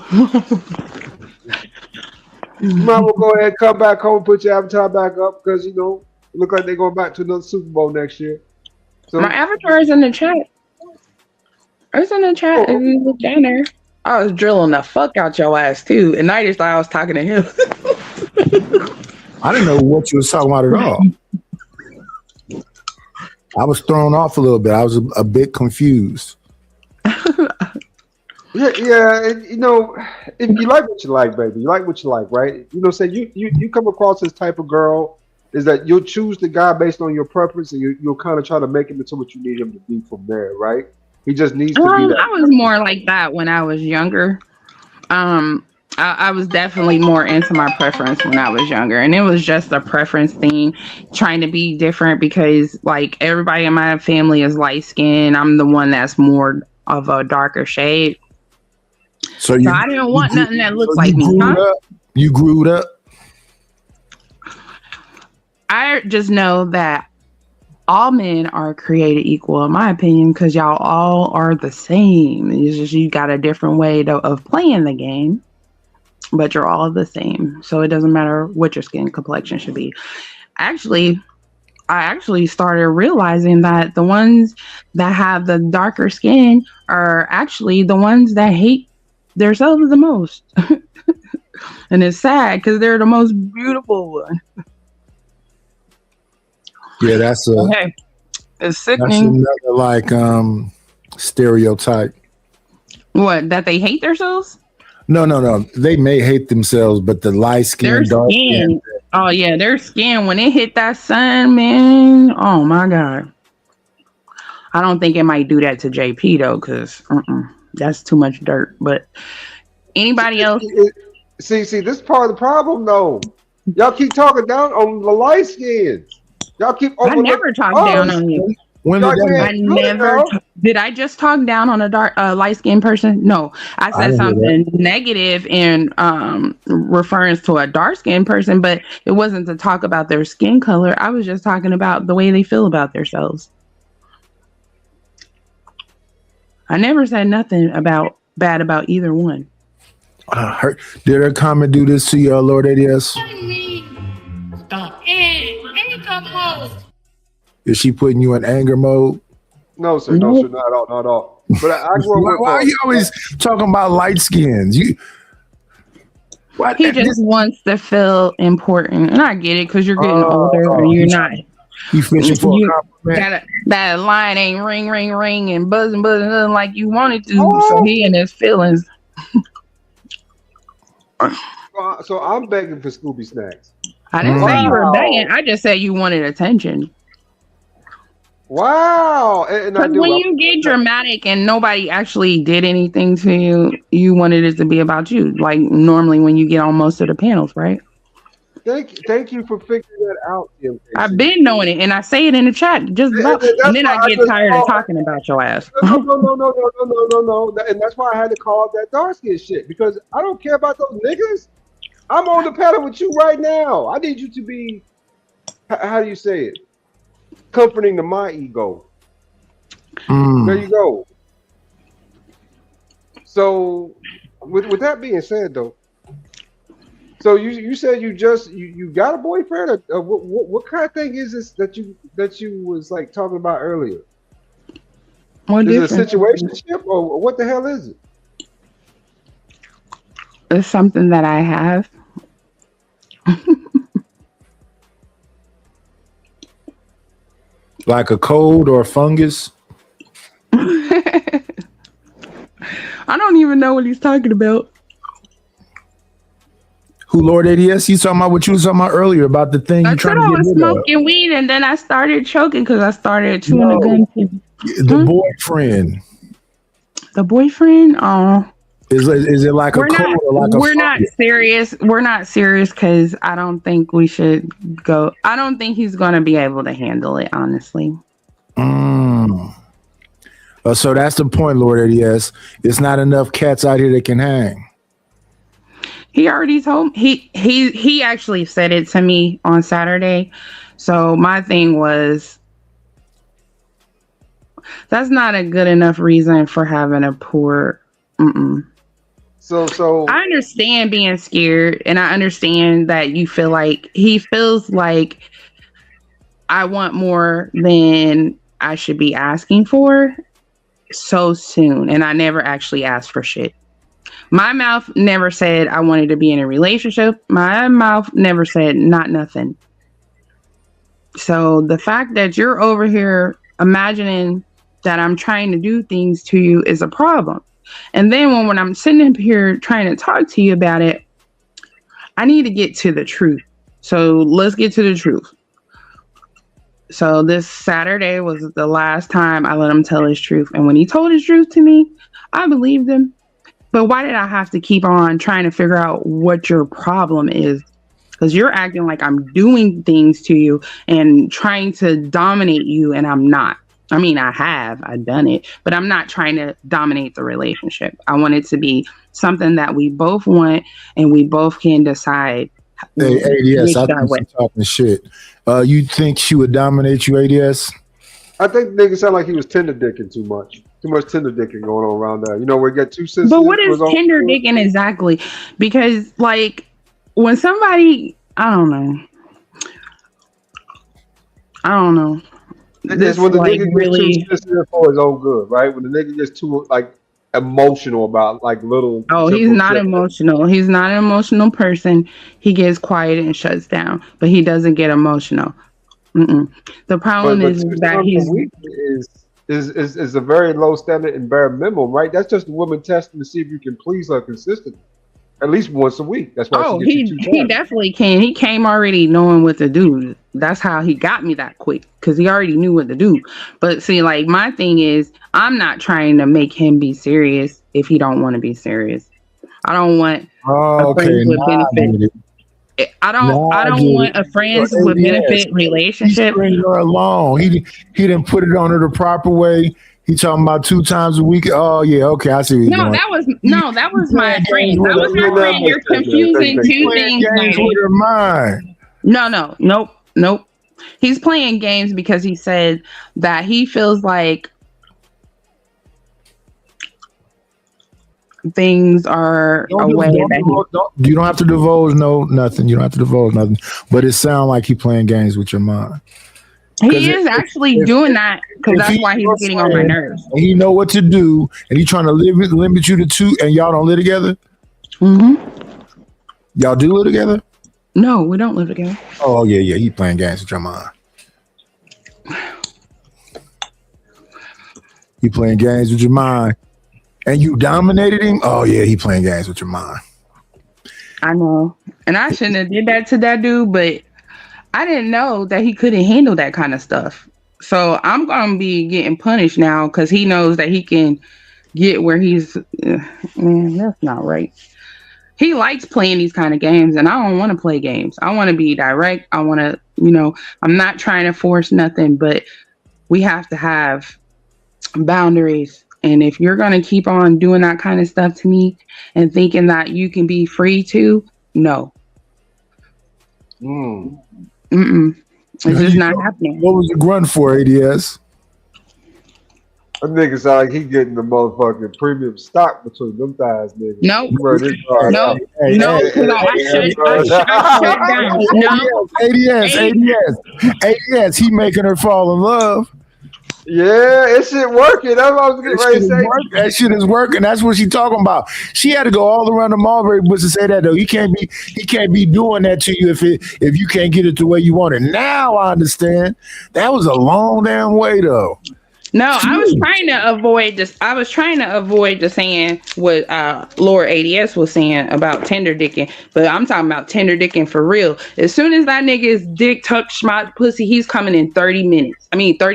Speaker 12: You might well go ahead, come back home, put your avatar back up, because you know it look like they're going back to another Super Bowl next year. So
Speaker 15: My avatar is in the chat. It's in the chat. If you look down there, I was drilling the fuck out your ass too, and I just thought I was talking to him.
Speaker 4: I didn't know what you was talking about at all. I was thrown off a little bit. I was a bit confused.
Speaker 12: Yeah, and, you know, if you like what you like, baby, you like what you like, right? You know, say you come across this type of girl is that you'll choose the guy based on your preference, and you'll kind of try to make him into what you need him to be from there, right? He just needs to be that.
Speaker 15: I was more like that when I was younger. I was definitely more into my preference when I was younger, and it was just a preference thing, trying to be different because like everybody in my family is light skinned. I'm the one that's more of a darker shade. So I didn't want nothing that looked like me. Huh?
Speaker 4: You grew up.
Speaker 15: I just know that all men are created equal, in my opinion, because y'all all are the same. It's just you got a different way of playing the game, but you're all the same. So it doesn't matter what your skin complexion should be. I actually started realizing that the ones that have the darker skin are actually the ones that hate themselves the most. And it's sad because they're the most beautiful one.
Speaker 4: Yeah, that's
Speaker 15: it's sickening.
Speaker 4: That's another like stereotype.
Speaker 15: What, that they hate themselves?
Speaker 4: No. They may hate themselves, but the light skin, dark skin.
Speaker 15: Oh yeah, their skin when it hit that sun, man. Oh my god. I don't think it might do that to JP though, because that's too much dirt. But anybody else?
Speaker 12: See, this part of the problem though. Y'all keep talking down on the light skins. Y'all keep.
Speaker 15: I never talked down on you. Did I just talk down on a dark, light skinned person? No, I said something negative in reference to a dark skinned person, but it wasn't to talk about their skin color. I was just talking about the way they feel about themselves. I never said nothing bad about either one.
Speaker 4: Did her comment do this to you, Lord ADS?
Speaker 11: Stop. Hey, come home.
Speaker 4: Is she putting you in anger mode?
Speaker 12: No, sir. No, sir. Not at all. But I grew up.
Speaker 4: Why are you always talking about light skins?
Speaker 15: He just wants to feel important, and I get it because you're getting older and you're not.
Speaker 4: You fishing for a compliment.
Speaker 15: That line ain't ring and buzzing like you wanted to. So he and his feelings.
Speaker 12: So I'm begging for Scooby snacks. I didn't say you were begging.
Speaker 15: I didn't say you were begging. I just said you wanted attention.
Speaker 12: Wow. And I
Speaker 15: Because
Speaker 12: do.
Speaker 15: when you get dramatic and nobody actually did anything to you, you wanted it to be about you. Like normally when you get on most of the panels, right?
Speaker 12: Thank you for figuring that out. TMK.
Speaker 15: I've been knowing it, and I say it in the chat just about, and then I get tired of talking about your ass.
Speaker 12: No. And that's why I had to call that dark skin shit, because I don't care about those niggas. I'm on the panel with you right now. I need you to be, how do you say it? Comforting to my ego. There you go. So, with that being said, though, so you said you got a boyfriend? Or what kind of thing is this that you was like talking about earlier?
Speaker 15: What
Speaker 12: is it a
Speaker 15: difference?
Speaker 12: situationship or what the hell is it?
Speaker 15: It's something that I have.
Speaker 4: Like a cold or a fungus?
Speaker 15: I don't even know what he's talking about.
Speaker 4: Who, Lord ADS? You talking about what you was talking about earlier about the thing
Speaker 15: I
Speaker 4: you
Speaker 15: said
Speaker 4: trying
Speaker 15: I
Speaker 4: to
Speaker 15: was
Speaker 4: get rid of?
Speaker 15: smoking weed, and then I started choking because I started chewing the gun too.
Speaker 4: The boyfriend.
Speaker 15: The boyfriend? Oh.
Speaker 4: Is it like
Speaker 15: We're
Speaker 4: a cold
Speaker 15: not,
Speaker 4: or like a
Speaker 15: we're not
Speaker 4: fungus?
Speaker 15: serious. We're not serious because I don't think we should go. I don't think he's going to be able to handle it, honestly.
Speaker 4: So that's the point, Lord ADS. It's not enough cats out here that can hang.
Speaker 15: He already told me. He actually said it to me on Saturday. So my thing was, that's not a good enough reason for having a poor.
Speaker 12: So
Speaker 15: I understand being scared, and I understand that you feel like he feels like I want more than I should be asking for so soon, and I never actually asked for shit. My mouth never said I wanted to be in a relationship. My mouth never said not nothing. So the fact that you're over here imagining that I'm trying to do things to you is a problem. And then when I'm sitting up here trying to talk to you about it, I need to get to the truth. So let's get to the truth. So this Saturday was the last time I let him tell his truth. And when he told his truth to me, I believed him. But why did I have to keep on trying to figure out what your problem is? Because you're acting like I'm doing things to you and trying to dominate you, and I'm not. I mean, I've done it, but I'm not trying to dominate the relationship. I want it to be something that we both want and we both can decide.
Speaker 4: Hey, ADS, I think you're talking shit. You think she would dominate you, ADS?
Speaker 12: I think nigga sound like he was tender dicking too much. Too much tender dicking going on around there. You know, where you got two sisters.
Speaker 15: But what is tender dicking exactly? Because like when somebody, I don't know.
Speaker 12: It's when the nigga really gets too sincere for his own good, right? When the nigga gets too like emotional about like little.
Speaker 15: Oh, he's not emotional. He's not an emotional person. He gets quiet and shuts down, but he doesn't get emotional. The problem is that he's
Speaker 12: is a very low standard and bare minimum, right? That's just a woman testing to see if you can please her consistently, at least once a week. That's why she gets you 2
Speaker 15: he
Speaker 12: times.
Speaker 15: definitely can. He came already knowing what to do. That's how he got me that quick, because he already knew what to do. But see, like my thing is, I'm not trying to make him be serious if he don't want to be serious. I don't want a friends with benefit. I don't want a friends with benefit relationship.
Speaker 4: Bring her along. He didn't put it on her the proper way. He talking about 2 times a week. Oh yeah, okay, I see what you're doing.
Speaker 15: That was my friend. That was my friend. You're confusing two things.
Speaker 4: With her mind.
Speaker 15: Nope. He's playing games because he said that he feels like things are a way that
Speaker 4: you don't have to divulge nothing. You don't have to divulge nothing. But it sounds like he playing games with your mind.
Speaker 15: He is actually doing that because that's why he's getting on my nerves.
Speaker 4: And he know what to do, and he trying to limit you to 2, and y'all don't live together. Y'all do live together?
Speaker 15: No, we don't live together.
Speaker 4: Oh yeah. He playing games with your mind. He playing games with your mind. And you dominated him? Oh yeah, he playing games with your mind.
Speaker 15: I know. And I shouldn't have did that to that dude, but I didn't know that he couldn't handle that kind of stuff. So I'm gonna be getting punished now because he knows that he can get where he's. Man, that's not right. He likes playing these kind of games, and I don't want to play games. I want to be direct. I want to, I'm not trying to force nothing, but we have to have boundaries. And if you're gonna keep on doing that kind of stuff to me and thinking that you can be free to, no. It's just not happening.
Speaker 4: What was the grunt for, ADS?
Speaker 12: That nigga sound like he getting the motherfucking premium stock between them thighs, nigga.
Speaker 15: Nope.
Speaker 12: You heard this part.
Speaker 15: No, no, I shut down. No.
Speaker 4: ADS, he making her fall in love.
Speaker 12: Yeah, it shit working. That's what I was getting ready to say.
Speaker 4: That shit is working. That's what she talking about. She had to go all around the Mulberry Bush to say that though. He can't be doing that to you if you can't get it the way you want it. Now I understand. That was a long damn way though.
Speaker 15: No, I was trying to avoid this. I was trying to avoid the saying what Lord ADS was saying about tender dicking, but I'm talking about tender dicking for real. As soon as that nigga's dick touch my pussy, he's coming in 30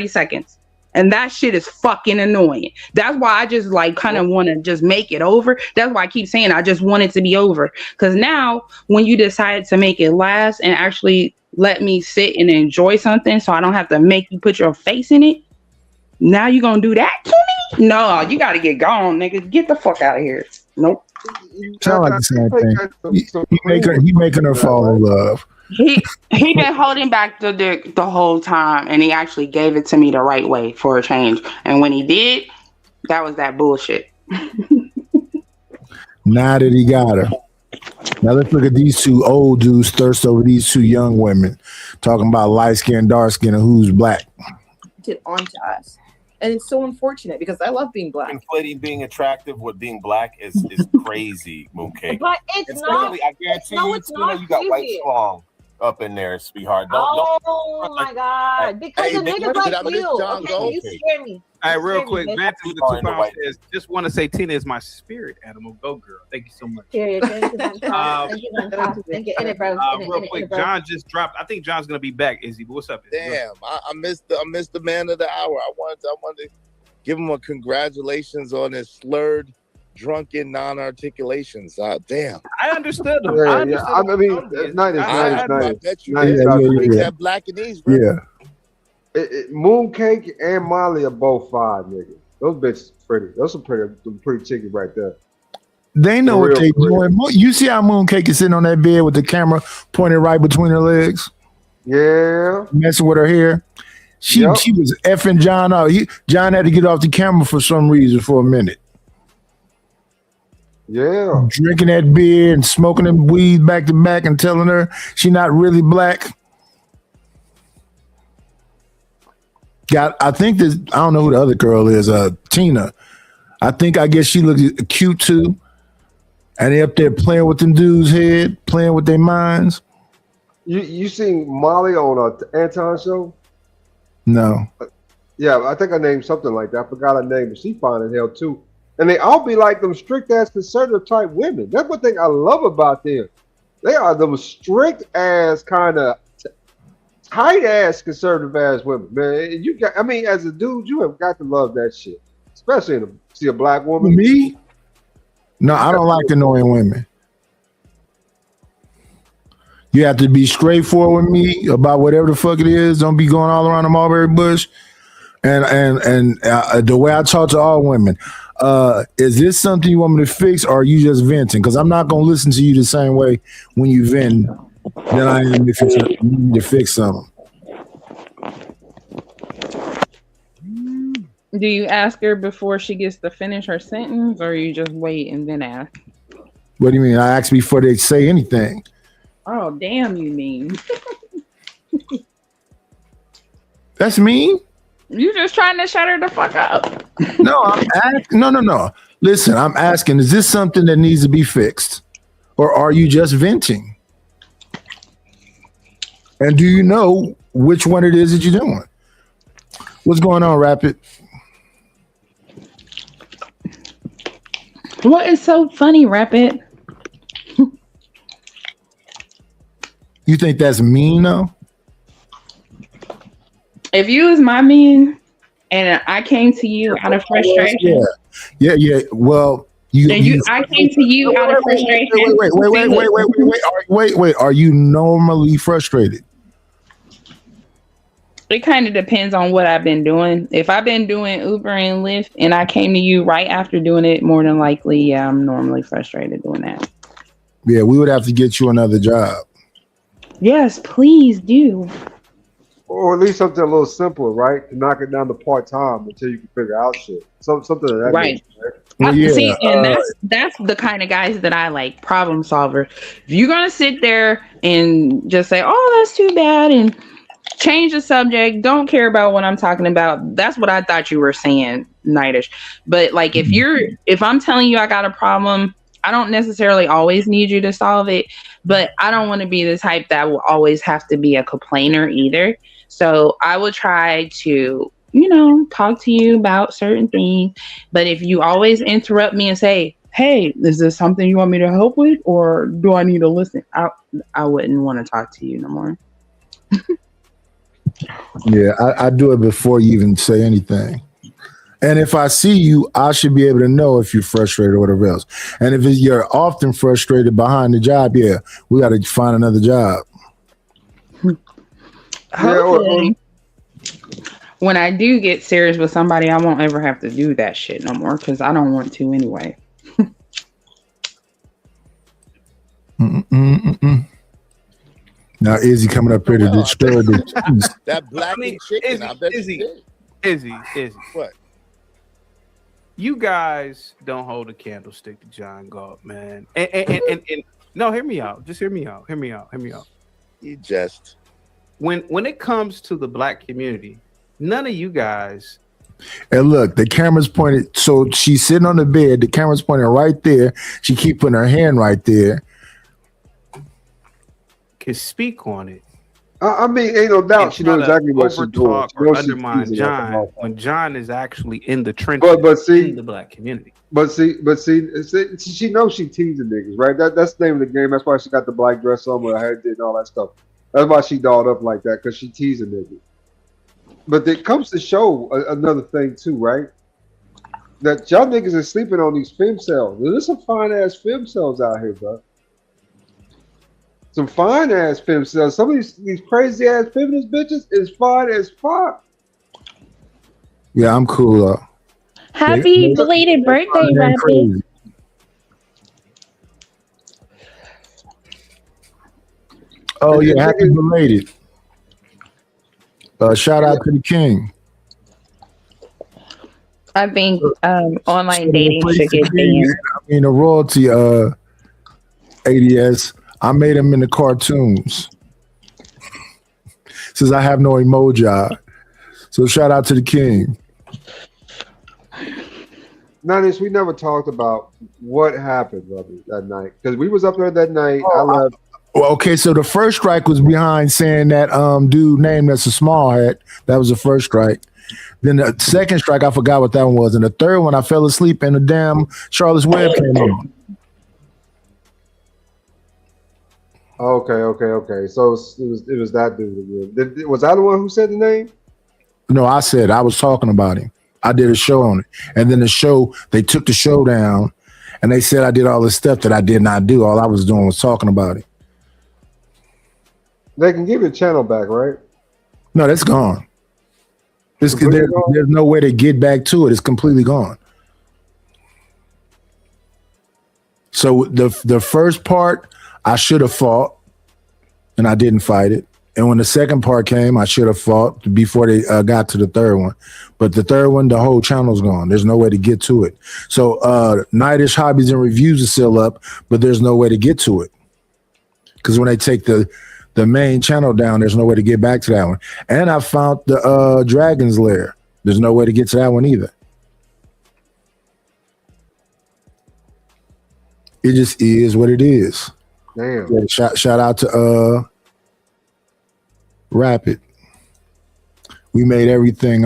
Speaker 15: seconds. And that shit is fucking annoying. That's why I just kind of want to just make it over. That's why I keep saying I just want it to be over. Because now when you decide to make it last and actually let me sit and enjoy something so I don't have to make you put your face in it, now you gonna do that to me? No, you gotta get gone, nigga. Get the fuck out of here. Nope.
Speaker 4: Sound like the same thing. He making her fall in love.
Speaker 15: He been holding back the dick the whole time, and he actually gave it to me the right way for a change. And when he did, that was that bullshit.
Speaker 4: Now that he got her. Now let's look at these two old dudes thirst over these two young women, talking about light skin, dark skin, and who's black.
Speaker 7: Onto us. And it's so unfortunate because I love being black.
Speaker 9: Conflating being attractive with being black is crazy, Mooncake.
Speaker 6: But it's not.
Speaker 9: I guarantee you got white schlong up in there, sweetheart.
Speaker 6: Oh my God! Because of niggas like you. Okay, you scare me.
Speaker 3: All right, real quick, Vantage with the 2 pounds says, just want to say Tina is my spirit animal. Go girl. Thank you so much.
Speaker 6: Thank you.
Speaker 3: Real quick, John just dropped. I think John's gonna be back. Izzy, what's up?
Speaker 16: Damn, I missed the man of the hour. I wanted to give him a congratulations on his slurred, drunken non-articulations. Damn.
Speaker 3: I understood him.
Speaker 12: I mean, it's nice.
Speaker 16: I bet you that black and these, bro.
Speaker 4: Yeah.
Speaker 12: Mooncake and Molly are both 5 niggas. Those bitches pretty. Those are pretty chicky right there.
Speaker 4: They know what they doing. You see how Mooncake is sitting on that bed with the camera pointed right between her legs?
Speaker 12: Yeah.
Speaker 4: Messing with her hair. She was effing John out. John had to get off the camera for some reason for a minute.
Speaker 12: Yeah.
Speaker 4: Drinking that beer and smoking them weed back to back and telling her she not really black. I think I don't know who the other girl is, Tina. I guess she looks cute too. And they up there playing with them dudes' head, playing with their minds.
Speaker 12: You seen Molly on Anton show?
Speaker 4: No.
Speaker 12: Yeah, I think I named something like that. I forgot her name, but she fine as hell too. And they all be like them strict ass conservative type women. That's one thing I love about them. They are them strict ass kind of tight ass conservative ass women, man. As a dude, you have got to love that shit, especially see a black woman.
Speaker 4: Me? No, I don't like annoying women. You have to be straightforward with me about whatever the fuck it is. Don't be going all around the Mulberry Bush. And the way I talk to all women, is this something you want me to fix, or are you just venting? Because I'm not gonna listen to you the same way when you vent than I am if you need to fix something.
Speaker 15: Do you ask her before she gets to finish her sentence, or you just wait and then ask?
Speaker 4: What do you mean? I ask before they say anything.
Speaker 15: Oh, damn, you mean.
Speaker 4: That's mean?
Speaker 15: You just trying to shut her the fuck up.
Speaker 4: No. Listen, I'm asking, is this something that needs to be fixed? Or are you just venting? And do you know which one it is that you're doing? What's going on, Rapid?
Speaker 15: What is so funny, Rapid?
Speaker 4: You think that's mean, though?
Speaker 15: If you was my man and I came to you out of frustration,
Speaker 4: Yeah. Well,
Speaker 15: I came to you out of frustration.
Speaker 4: Wait. Are you normally frustrated?
Speaker 15: It kind of depends on what I've been doing. If I've been doing Uber and Lyft and I came to you right after doing it, more than likely, yeah, I'm normally frustrated doing that.
Speaker 4: Yeah, we would have to get you another job.
Speaker 15: Yes, please do.
Speaker 12: Or at least something a little simpler, right? To knock it down to part time until you can figure out shit. Something of that
Speaker 15: Right.
Speaker 12: nature, right?
Speaker 4: Well, yeah,
Speaker 15: See, and that's the kind of guys that I like, problem solver. If you're gonna sit there and just say, "Oh, that's too bad," and change the subject, don't care about what I'm talking about. That's what I thought you were saying, Nightish. But like, if I'm telling you I got a problem, I don't necessarily always need you to solve it, but I don't want to be the type that will always have to be a complainer either. So I will try to, talk to you about certain things. But if you always interrupt me and say, "Hey, is this something you want me to help with, or do I need to listen?" I wouldn't want to talk to you no more.
Speaker 4: Yeah, I do it before you even say anything. And if I see you, I should be able to know if you're frustrated or whatever else. And if you're often frustrated behind the job, yeah, we got to find another job.
Speaker 15: Hopefully, when I do get serious with somebody, I won't ever have to do that shit no more because I don't want to anyway.
Speaker 4: Now, Izzy coming up here to destroy the
Speaker 16: That black chicken, I bet
Speaker 3: Izzy,
Speaker 16: you did.
Speaker 3: Izzy.
Speaker 16: What?
Speaker 3: You guys don't hold a candlestick to John Galt, man. And no, hear me out. Just hear me out.
Speaker 16: You just
Speaker 3: when it comes to the black community, none of you guys.
Speaker 4: And look, the camera's pointed. So she's sitting on the bed. The camera's pointing right there. She keep putting her hand right there.
Speaker 3: Can speak on it.
Speaker 12: I mean, ain't no doubt she knows exactly what she's doing.
Speaker 3: Overtalk or undermine John when John is actually in the trenches in the black community.
Speaker 12: But see, she knows she teasing niggas, right? That's the name of the game. That's why she got the black dress on with her hair did and all that stuff. That's why she dolled up like that, because she teasing niggas. But it comes to show another thing too, right? That y'all niggas are sleeping on these fem cells. There's some fine ass fem cells out here, bro. Some fine ass fem cells. Some of these crazy ass feminist bitches is fine as fuck.
Speaker 4: Yeah, I'm cool.
Speaker 15: Happy belated birthday, Rappy.
Speaker 4: Oh yeah, happy belated. Shout out to the king.
Speaker 15: I think online dating should get banned.
Speaker 4: I mean, the royalty ADS. I made them in the cartoons. Since I have no emoji. So shout out to the king.
Speaker 12: Nightish, we never talked about what happened, brother, that night. Because we was up there that night. I left.
Speaker 4: Well, okay, so the first strike was behind saying that dude name that's a small hat. That was the first strike. Then the second strike, I forgot what that one was. And the third one, I fell asleep and the damn Charlotte's Web came on.
Speaker 12: Okay. So it was that dude again. Was I the one who said the name?
Speaker 4: No, I said I was talking about him. I did a show on it. And then they took the show down and they said I did all this stuff that I did not do. All I was doing was talking about it.
Speaker 12: They can give your channel back, right?
Speaker 4: No, that's gone. There's no way to get back to it. It's completely gone. So the first part, I should have fought, and I didn't fight it. And when the second part came, I should have fought before they got to the third one. But the third one, the whole channel's gone. There's no way to get to it. So Nightish Hobbies and Reviews is still up, but there's no way to get to it. Because when they take the main channel down, there's no way to get back to that one. And I found the Dragon's Lair. There's no way to get to that one either. It just is what it is.
Speaker 12: Damn.
Speaker 4: Yeah, shout out to Rapid. We made everything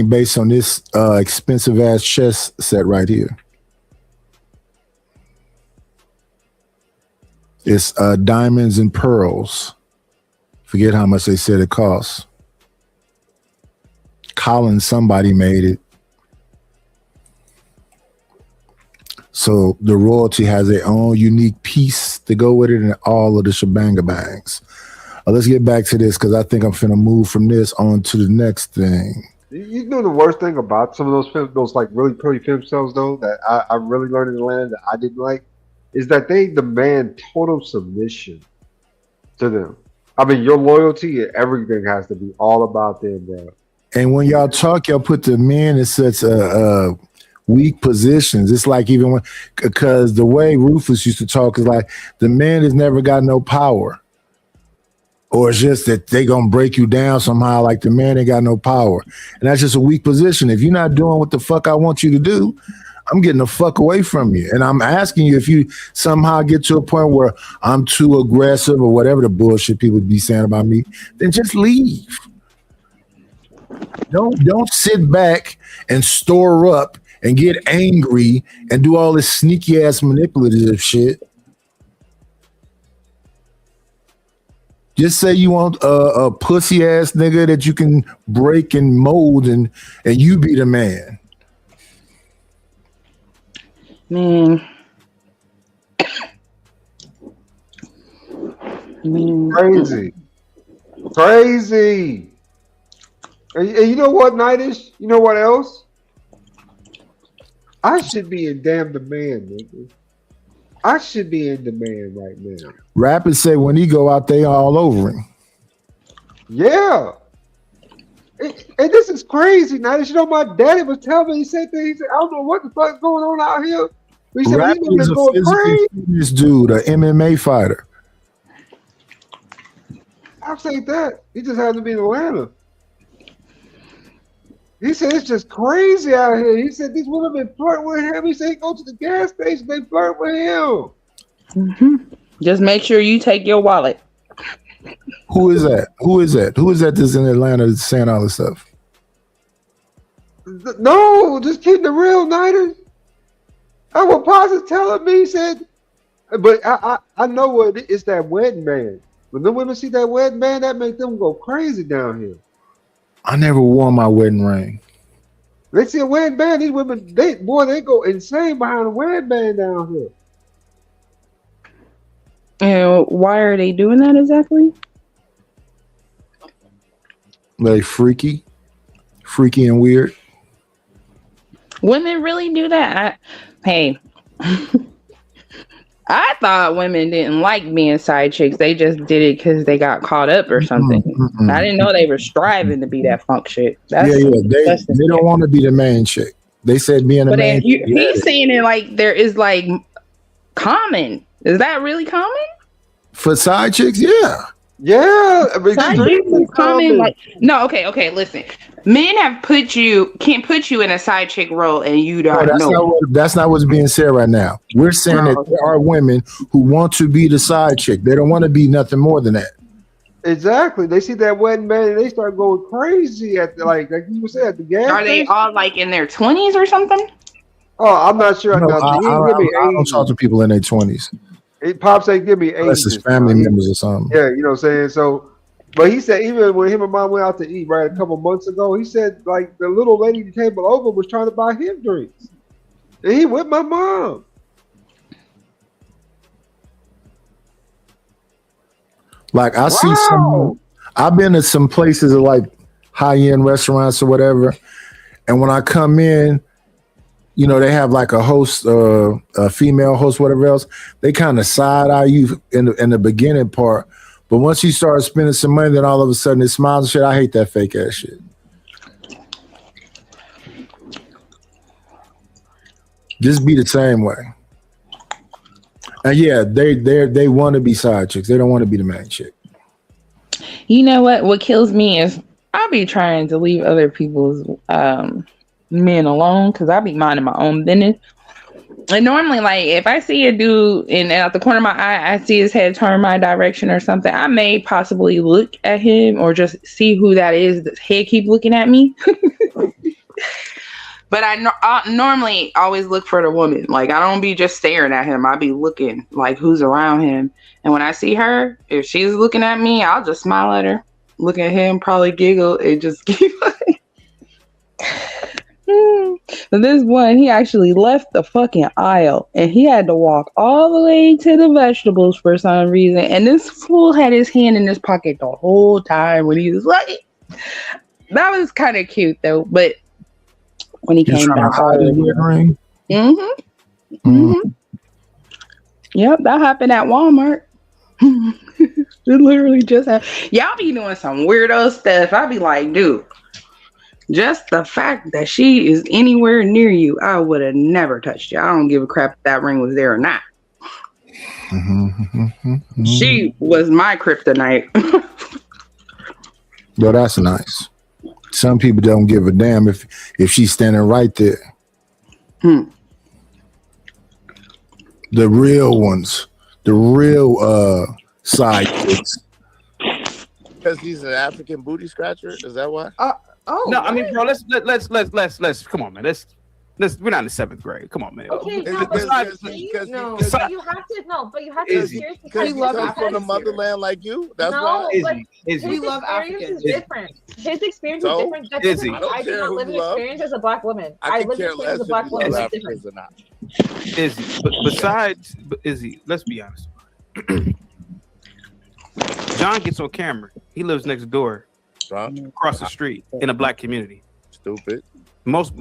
Speaker 4: based on this expensive ass chess set right here. It's diamonds and pearls Forget how much they said it costs. Colin, somebody made it. So the royalty has their own unique piece to go with it and all of the shebanga bangs. Let's get back to this because I think I'm finna move from this on to the next thing.
Speaker 12: You know the worst thing about some of those films, those like really pretty film stars though, that I really learned in Atlanta that I didn't like, is that they demand total submission to them. I mean, your loyalty and everything has to be all about them, bro.
Speaker 4: And when y'all talk, y'all put the men in such weak positions. It's like even when, because the way Rufus used to talk is like the man has never got no power. Or it's just that they gonna break you down somehow, like the man ain't got no power. And that's just a weak position. If you're not doing what the fuck I want you to do, I'm getting the fuck away from you. And I'm asking you if you somehow get to a point where I'm too aggressive or whatever the bullshit people be saying about me, then just leave. Don't sit back and store up and get angry and do all this sneaky ass manipulative shit. Just say you want a pussy ass nigga that you can break and mold and you be the man.
Speaker 15: Man.
Speaker 12: Crazy. Crazy. And you know what, Nightish? You know what else? I should be in damn demand, nigga. I should be in demand right now.
Speaker 4: Rappers say when he go out, they all over him.
Speaker 12: Yeah. And this is crazy. Now, you know, my daddy was telling me, he said, I don't know what the fuck's going on out here. He said,
Speaker 4: Rapper
Speaker 12: we
Speaker 4: is a
Speaker 12: going
Speaker 4: physical
Speaker 12: crazy.
Speaker 4: fitness dude, an MMA fighter.
Speaker 12: I'll say that. He just happened to be in Atlanta. He said, it's just crazy out here. He said, these women been flirting with him. He said, go to the gas station, they flirt with him.
Speaker 15: Mm-hmm. Just make sure you take your wallet.
Speaker 4: Who is that? Who is that? Who is that that's in Atlanta that's saying all this stuff?
Speaker 12: No, just keep the real Nighter. That's what Pops is telling me. He said, but I know what it is, that wedding band. When the women see that wedding band, that make them go crazy down here.
Speaker 4: I never wore my wedding ring.
Speaker 12: They see a wedding band, these women, they go insane behind a wedding band down here.
Speaker 15: And why are they doing that exactly?
Speaker 4: Like freaky and weird.
Speaker 15: Women really do that? Hey, I thought women didn't like being side chicks. They just did it because they got caught up or something. I didn't know they were striving to be that funk shit.
Speaker 4: They don't want to be the main chick. They said being the main chick.
Speaker 15: He's saying it like there is like common. Is that really common?
Speaker 4: For side chicks, yeah.
Speaker 12: Yeah. I mean,
Speaker 15: side chicks is common. Like, no, okay, listen. Men can't put you in a side chick role and you don't know.
Speaker 4: That's not what's being said right now. We're saying that there are women who want to be the side chick. They don't want to be nothing more than that.
Speaker 12: Exactly. They see that wedding band and they start going crazy at the, like you said, at the gas
Speaker 15: Are they
Speaker 12: station.
Speaker 15: all like in their 20s or something?
Speaker 12: Oh, I'm not sure.
Speaker 4: No, I don't talk to people in their 20s.
Speaker 12: Pops say give me
Speaker 4: Unless
Speaker 12: ages.
Speaker 4: it's family members or something.
Speaker 12: Yeah, you know what I'm saying? So, but he said even when him and mom went out to eat right a couple months ago, he said like the little lady who came over was trying to buy him drinks. And he with my mom.
Speaker 4: Like I see some, I've been to some places like high-end restaurants or whatever, and when I come in, you know, they have like a host, a female host, whatever else. They kind of side eye you in the beginning part, but once you start spending some money, then all of a sudden it smiles and shit. I hate that fake ass shit. Just be the same way. And yeah, they want to be side chicks. They don't want to be the main chick.
Speaker 15: You know what? What kills me is I'll be trying to leave other people's men alone because I be minding my own business. And normally, like if I see a dude and out the corner of my eye, I see his head turn my direction or something, I may possibly look at him or just see who that is. The head keep looking at me. But I normally always look for the woman. Like, I don't be just staring at him. I be looking like who's around him. And when I see her, if she's looking at me, I'll just smile at her. Look at him, probably giggle, and just keep. This one, he actually left the fucking aisle, and he had to walk all the way to the vegetables for some reason. And this fool had his hand in his pocket the whole time when he was like, that was kind of cute though. But when he came back, Yep, that happened at Walmart. It literally just happened. Y'all be doing some weirdo stuff. I be like, dude, just the fact that she is anywhere near you, I would have never touched you. I don't give a crap if that ring was there or not. She was my kryptonite.
Speaker 4: Yo, that's nice. Some people don't give a damn if she's standing right there. The real ones, the real sidekicks.
Speaker 16: Because he's an African booty scratcher. Is that why?
Speaker 3: No, I mean, bro, let's come on, man. Let's we're not in the 7th grade. Come on, man.
Speaker 6: Okay, no, but you have to
Speaker 3: Izzy,
Speaker 6: seriously.
Speaker 16: Because he comes from the motherland like you. That's
Speaker 6: No,
Speaker 16: why.
Speaker 6: but
Speaker 3: Izzy.
Speaker 6: his experience is different. His experience is
Speaker 16: So,
Speaker 6: different. That's
Speaker 3: Izzy.
Speaker 6: different. I do not live an experience as a black woman.
Speaker 16: I
Speaker 6: I
Speaker 16: could
Speaker 6: live an
Speaker 16: care
Speaker 6: experience
Speaker 16: less
Speaker 6: as a black
Speaker 16: if
Speaker 6: woman.
Speaker 16: you love
Speaker 6: It's different.
Speaker 16: Africans or not.
Speaker 3: Izzy, but besides Izzy, let's be honest. John gets on camera. He lives next door, across the street, in a black community.
Speaker 16: Stupid.
Speaker 3: Most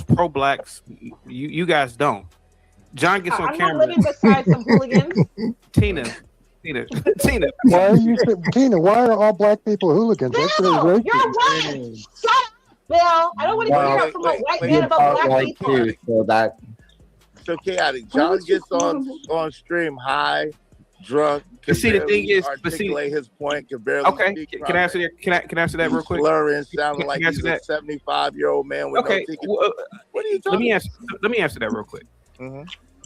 Speaker 3: pro blacks, you guys don't. John gets on
Speaker 6: I'm
Speaker 3: camera.
Speaker 6: not living beside some hooligans.
Speaker 3: Tina.
Speaker 8: Why are you, Tina? Why are all black people hooligans? That's
Speaker 6: Bill,
Speaker 8: really
Speaker 6: you're right. Shut up, Bill. I don't want to hear from a white man about black people.
Speaker 16: So that so chaotic. John gets on stream high, drunk.
Speaker 3: But see, the
Speaker 16: barely
Speaker 3: thing is,
Speaker 16: articulate his point. Can barely
Speaker 3: okay,
Speaker 16: speak
Speaker 3: can I answer that? Can I answer that real quick?
Speaker 16: Slurring, sounding
Speaker 3: Can
Speaker 16: like
Speaker 3: I answer
Speaker 16: he's a
Speaker 3: that?
Speaker 16: 75-year-old man with
Speaker 3: Okay,
Speaker 16: no ticket.
Speaker 3: well,
Speaker 16: What are you talking
Speaker 3: let me answer that real quick.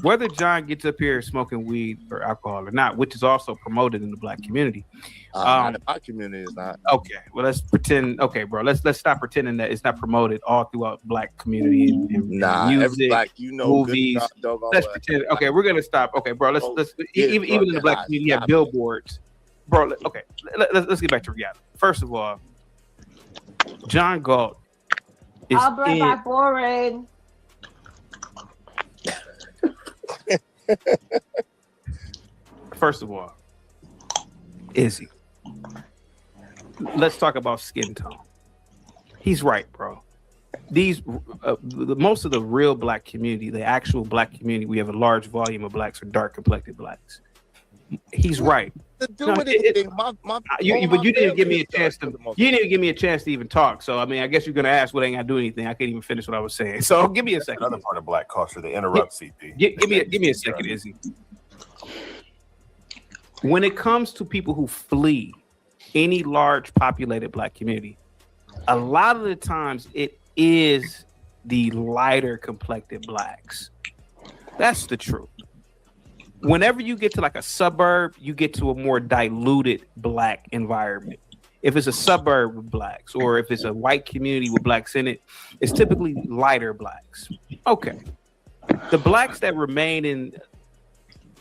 Speaker 3: Whether John gets up here smoking weed or alcohol or not, which is also promoted in the black community.
Speaker 16: Not in my community is not.
Speaker 3: Okay, well let's pretend. Okay, bro, let's stop pretending that it's not promoted all throughout black community and
Speaker 16: Nah,
Speaker 3: music,
Speaker 16: every black, you know,
Speaker 3: movies.
Speaker 16: good doggone
Speaker 3: Let's
Speaker 16: well.
Speaker 3: pretend. Okay, we're gonna stop. Okay, bro, let's
Speaker 16: yeah,
Speaker 3: even
Speaker 16: bro,
Speaker 3: in the black
Speaker 16: yeah,
Speaker 3: community, you have
Speaker 16: stop.
Speaker 3: billboards, bro. Okay, let's get back to reality. First of all, John Galt is
Speaker 6: Alberta boring.
Speaker 3: First of all, Izzy. Let's talk about skin tone. He's right, bro. These most of the real black community, the actual black community, we have a large volume of blacks or dark complected blacks. He's right.
Speaker 16: To do with anything,
Speaker 3: But you didn't give me a chance to. You didn't even give me a chance to even talk. So I mean, I guess you're gonna ask what ain't gonna do anything. I can't even finish what I was saying. So give me a second.
Speaker 9: Another part of black culture, they interrupt CP.
Speaker 3: Give me a second, Izzy. When it comes to people who flee any large populated black community, a lot of the times it is the lighter complected blacks. That's the truth. Whenever you get to like a suburb, you get to a more diluted black environment. If it's a suburb with blacks or if it's a white community with blacks in it, it's typically lighter blacks. Okay. The blacks that remain in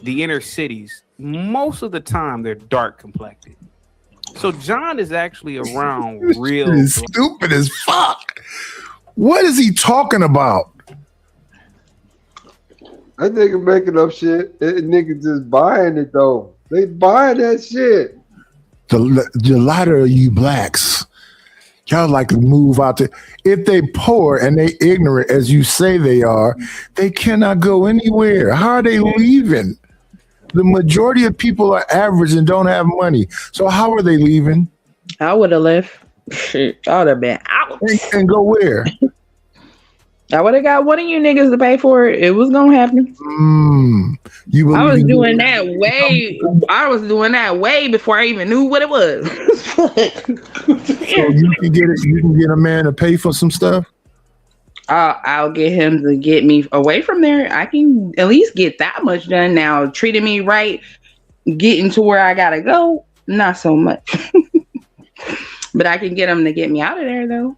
Speaker 3: the inner cities, most of the time they're dark complected. So John is actually around real
Speaker 4: It's stupid as fuck. What is he talking about?
Speaker 12: That nigga making up shit. That nigga just buying it though. They buying that shit.
Speaker 4: The lighter of you blacks, y'all like to move out there. If they poor and they ignorant as you say they are, they cannot go anywhere. How are they leaving? The majority of people are average and don't have money. So how are they leaving?
Speaker 15: I would have left. Shit, I would have been out.
Speaker 4: And go where?
Speaker 15: I would have got one of you niggas to pay for it. It was gonna happen.
Speaker 4: I
Speaker 15: was doing that way. I was doing that way before I even knew what it was.
Speaker 4: So you can get it. You can get a man to pay for some stuff.
Speaker 15: I'll get him to get me away from there. I can at least get that much done. Now, treating me right, getting to where I gotta go, not so much. But I can get him to get me out of there, though.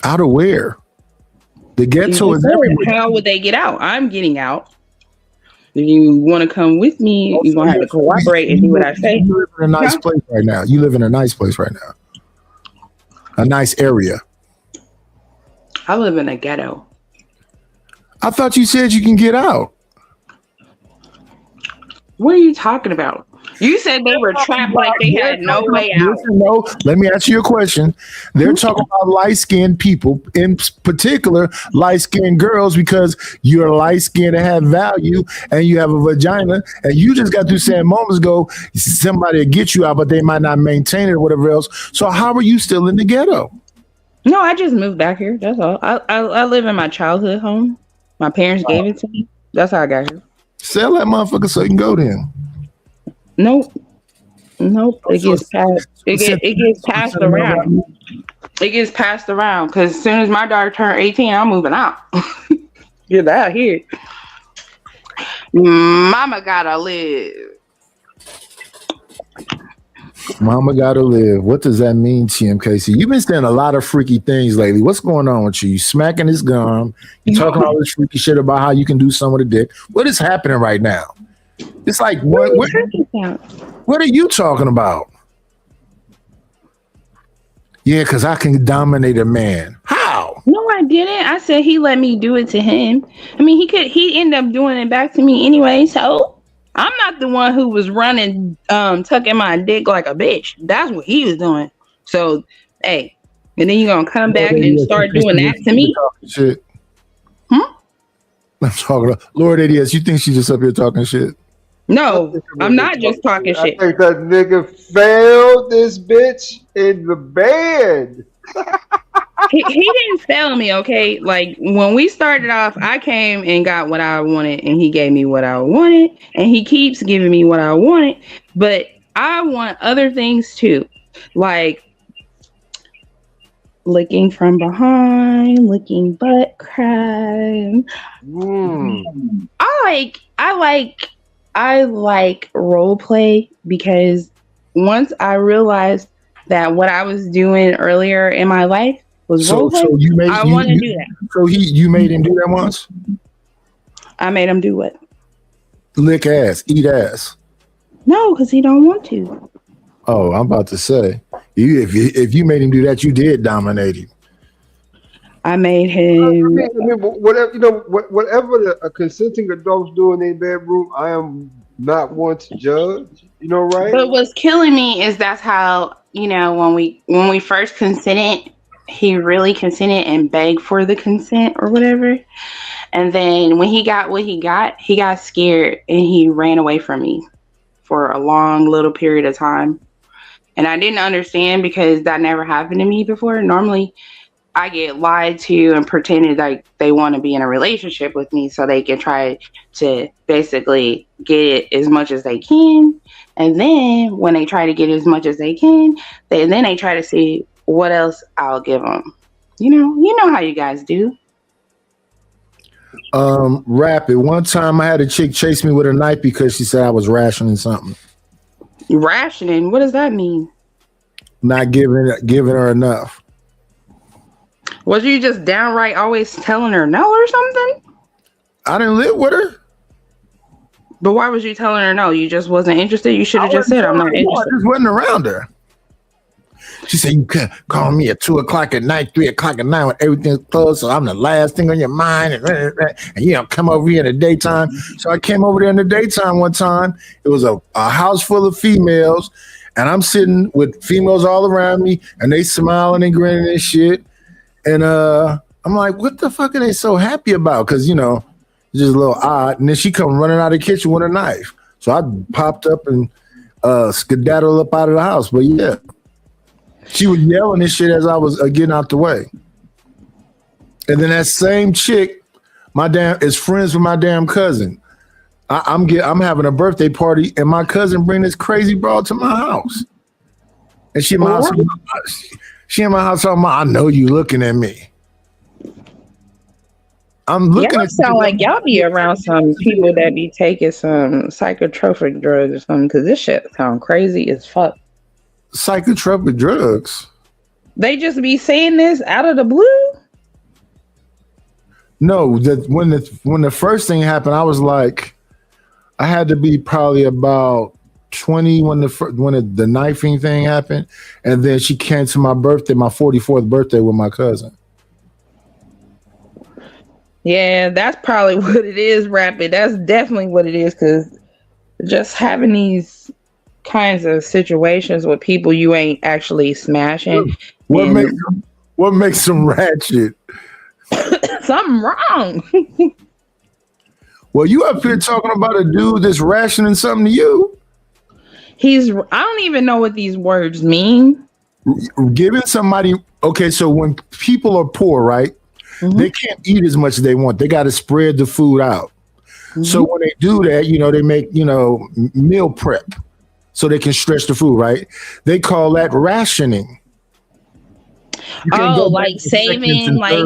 Speaker 4: Out of where? The ghetto is everywhere.
Speaker 15: How would they get out? I'm getting out. If you want to come with me, you're going to have to cooperate and do what I say.
Speaker 4: You live in a nice place right now. You live in a nice place right now. A nice area.
Speaker 15: I live in a ghetto.
Speaker 4: I thought you said you can get out.
Speaker 15: What are you talking about? You said they were trapped like they had no way out.
Speaker 4: No, let me ask you a question. They're talking about light-skinned people, in particular light-skinned girls, because you're light-skinned and have value and you have a vagina. And you just got through saying moments ago, somebody will get you out, but they might not maintain it or whatever else. So how are you still in the ghetto?
Speaker 15: No, I just moved back here. That's all. I live in my childhood home. My parents gave it to me. That's how I got here.
Speaker 4: Sell that motherfucker so you can go then.
Speaker 15: Nope. It gets passed. It gets passed around. It gets passed around because as soon as my daughter turned 18, I'm moving out. Get out here. Mama gotta live.
Speaker 4: Mama gotta live. What does that mean, TMKC? You've been saying a lot of freaky things lately. What's going on with you? You smacking his gum. You talking all this freaky shit about how you can do something with a dick. What is happening right now? It's like what are you talking about? Yeah, because I can dominate a man. How?
Speaker 15: No, I didn't. I said he let me do it to him. I mean, he ended up doing it back to me anyway. So I'm not the one who was running, tucking my dick like a bitch. That's what he was doing. So, hey, and then you're gonna come back and start doing that to me?
Speaker 4: Shit. I'm talking about Lord ADS. You think she's just up here talking shit?
Speaker 15: No, I'm not just talking shit.
Speaker 12: I think that nigga failed this bitch in the bed.
Speaker 15: He didn't fail me, okay? Like when we started off, I came and got what I wanted, and he gave me what I wanted, and he keeps giving me what I wanted. But I want other things too, like licking from behind, licking butt crack. I like role play because once I realized that what I was doing earlier in my life was role play, I want to do that.
Speaker 4: So you made him do that once?
Speaker 15: I made him do what?
Speaker 4: Lick ass, eat ass.
Speaker 15: No, because he don't want to.
Speaker 4: Oh, I'm about to say, if you made him do that, you did dominate him.
Speaker 15: I made him.
Speaker 12: I mean, whatever a consenting adults do in their bedroom, I am not one to judge. You know, right?
Speaker 15: But what's killing me is that's how when we first consented, he really consented and begged for the consent or whatever. And then when he got what he got scared and he ran away from me for a long little period of time. And I didn't understand because that never happened to me before. Normally, I get lied to and pretended like they want to be in a relationship with me so they can try to basically get as much as they can. And then when they try to get as much as they can, then they try to see what else I'll give them. You know how you guys do.
Speaker 4: Rapid. One time I had a chick chase me with a knife because she said I was rationing something.
Speaker 15: Rationing? What does that mean?
Speaker 4: Not giving her enough.
Speaker 15: Was you just downright always telling her no or something?
Speaker 4: I didn't live with her.
Speaker 15: But why was you telling her no? You just wasn't interested? You should have just said, I'm not interested.
Speaker 4: I just wasn't around her. She said, you can't call me at 2 o'clock at night, 3 o'clock at night when everything's closed, so I'm the last thing on your mind, and you don't come over here in the daytime. So I came over there in the daytime one time. It was a house full of females, and I'm sitting with females all around me, and they smiling and grinning and shit. And I'm like, what the fuck are they so happy about? Because, it's just a little odd. And then she come running out of the kitchen with a knife. So I popped up and skedaddled up out of the house. But yeah, she was yelling and shit as I was getting out the way. And then that same chick, is friends with my damn cousin. I'm having a birthday party, and my cousin bring this crazy broad to my house. And she in my house. She in my house talking about, I know you looking at me. I'm looking
Speaker 15: y'all
Speaker 4: at
Speaker 15: sound like y'all be around some people that be taking some psychotropic drugs or something, because this shit sound crazy as fuck.
Speaker 4: Psychotropic drugs?
Speaker 15: They just be saying this out of the blue?
Speaker 4: No, when the first thing happened, I was like, I had to be probably about 20 when the knifing thing happened, and then she came to my birthday, my 44th birthday, with my cousin.
Speaker 15: Yeah, that's probably what it is, Rapid. That's definitely what it is, because just having these kinds of situations with people you ain't actually smashing.
Speaker 4: What makes them ratchet?
Speaker 15: Something wrong.
Speaker 4: Well, you up here talking about a dude that's rationing something to you.
Speaker 15: I don't even know what these words mean.
Speaker 4: Giving somebody, okay, so when people are poor, right? Mm-hmm. They can't eat as much as they want. They got to spread the food out. Mm-hmm. So when they do that, they make, meal prep so they can stretch the food, right? They call that rationing.
Speaker 15: Oh, like saving, like,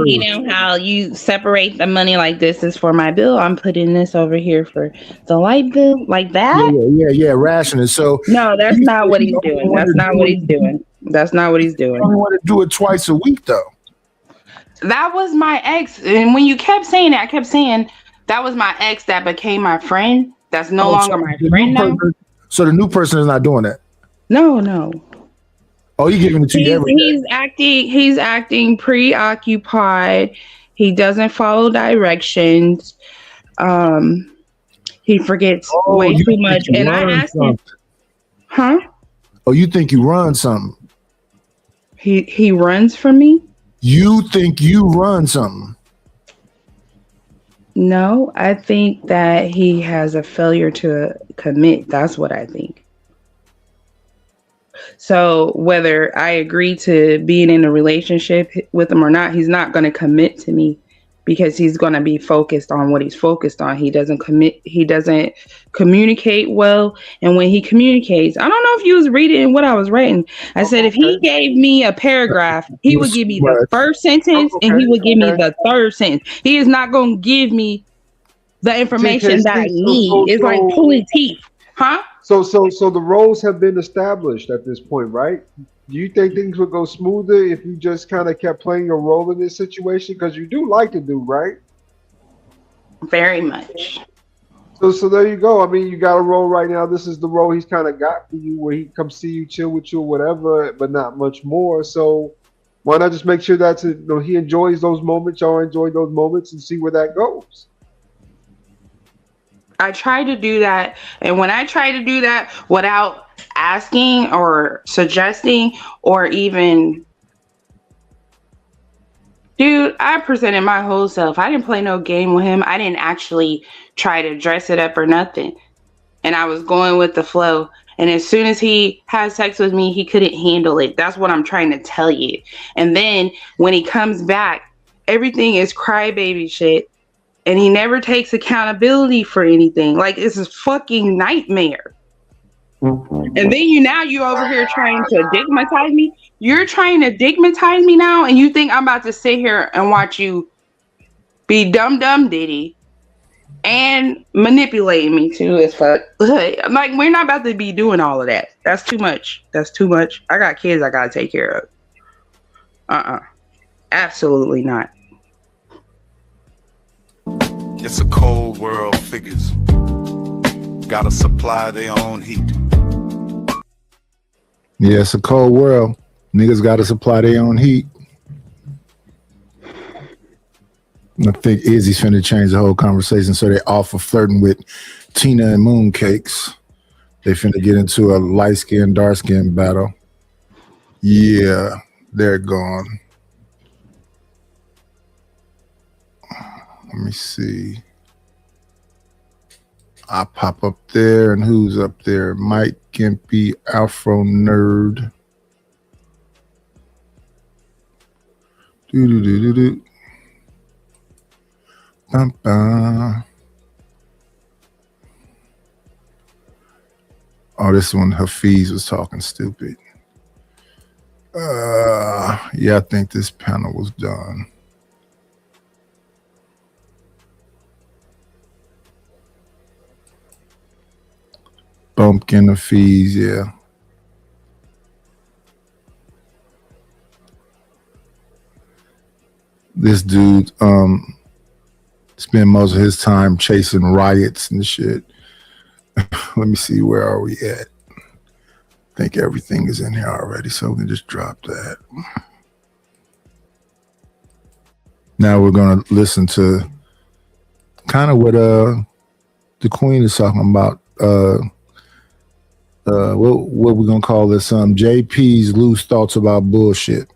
Speaker 15: how you separate the money, like, this is for my bill, I'm putting this over here for the light bill, like that?
Speaker 4: Yeah, rationing. So
Speaker 15: no, that's not what he's doing. That's not what he's doing. That's not what he's doing.
Speaker 4: I don't want to do it twice a week, though.
Speaker 15: That was my ex, and when you kept saying that, I kept saying that was my ex that became my friend. That's no longer my friend now.
Speaker 4: So the new person is not doing that?
Speaker 15: No.
Speaker 4: Oh, you're giving it to you every day.
Speaker 15: He's acting preoccupied. He doesn't follow directions. He forgets way too much. And I asked him, huh?
Speaker 4: Oh, you think you run something?
Speaker 15: He runs from me?
Speaker 4: You think you run something?
Speaker 15: No, I think that he has a failure to commit. That's what I think. So whether I agree to being in a relationship with him or not, he's not going to commit to me because he's going to be focused on what he's focused on. He doesn't communicate well. And when he communicates, I don't know if you was reading what I was writing. I said, if he gave me a paragraph, he would give me the first sentence and he would give me the third sentence. He is not going to give me the information that I need. It's like pulling teeth. Huh?
Speaker 12: So the roles have been established at this point, right? Do you think things would go smoother if you just kind of kept playing a role in this situation? Because you do like to do, right?
Speaker 15: Very much.
Speaker 12: So there you go. I mean, you got a role right now. This is the role he's kind of got for you, where he comes see you, chill with you, or whatever, but not much more. So why not just make sure that he enjoys those moments, y'all enjoy those moments, and see where that goes?
Speaker 15: I try to do that, and when I try to do that without asking or suggesting or even, dude, I presented my whole self. I didn't play no game with him. I didn't actually try to dress it up or nothing, and I was going with the flow. And as soon as he had sex with me, he couldn't handle it. That's what I'm trying to tell you. And then when he comes back, everything is crybaby shit. And he never takes accountability for anything. Like, it's a fucking nightmare. And then you over here trying to digmatize me. You're trying to digmatize me now, and you think I'm about to sit here and watch you be dumb Diddy and manipulating me too as fuck. I'm like, we're not about to be doing all of that. That's too much. That's too much. I got kids I gotta take care of. Absolutely not.
Speaker 2: It's a cold world, figures. Gotta supply their own heat.
Speaker 4: Yeah, it's a cold world. Niggas gotta supply their own heat. I think Izzy's finna change the whole conversation, so they off of flirting with Tina and Mooncakes. They finna get into a light skin, dark skin battle. Yeah, they're gone. Let me see. I pop up there, and who's up there? Mike Gimpy, Afro Nerd. Do. Bum. Oh, this one Hafiz was talking stupid. Yeah, I think this panel was done. Bumpkin Hafiz, yeah. This dude, spend most of his time chasing riots and shit. Let me see, where are we at? I think everything is in here already, so we can just drop that. Now we're gonna listen to kind of what the Queen is talking about. What we're gonna call this? JP's loose thoughts about bullshit.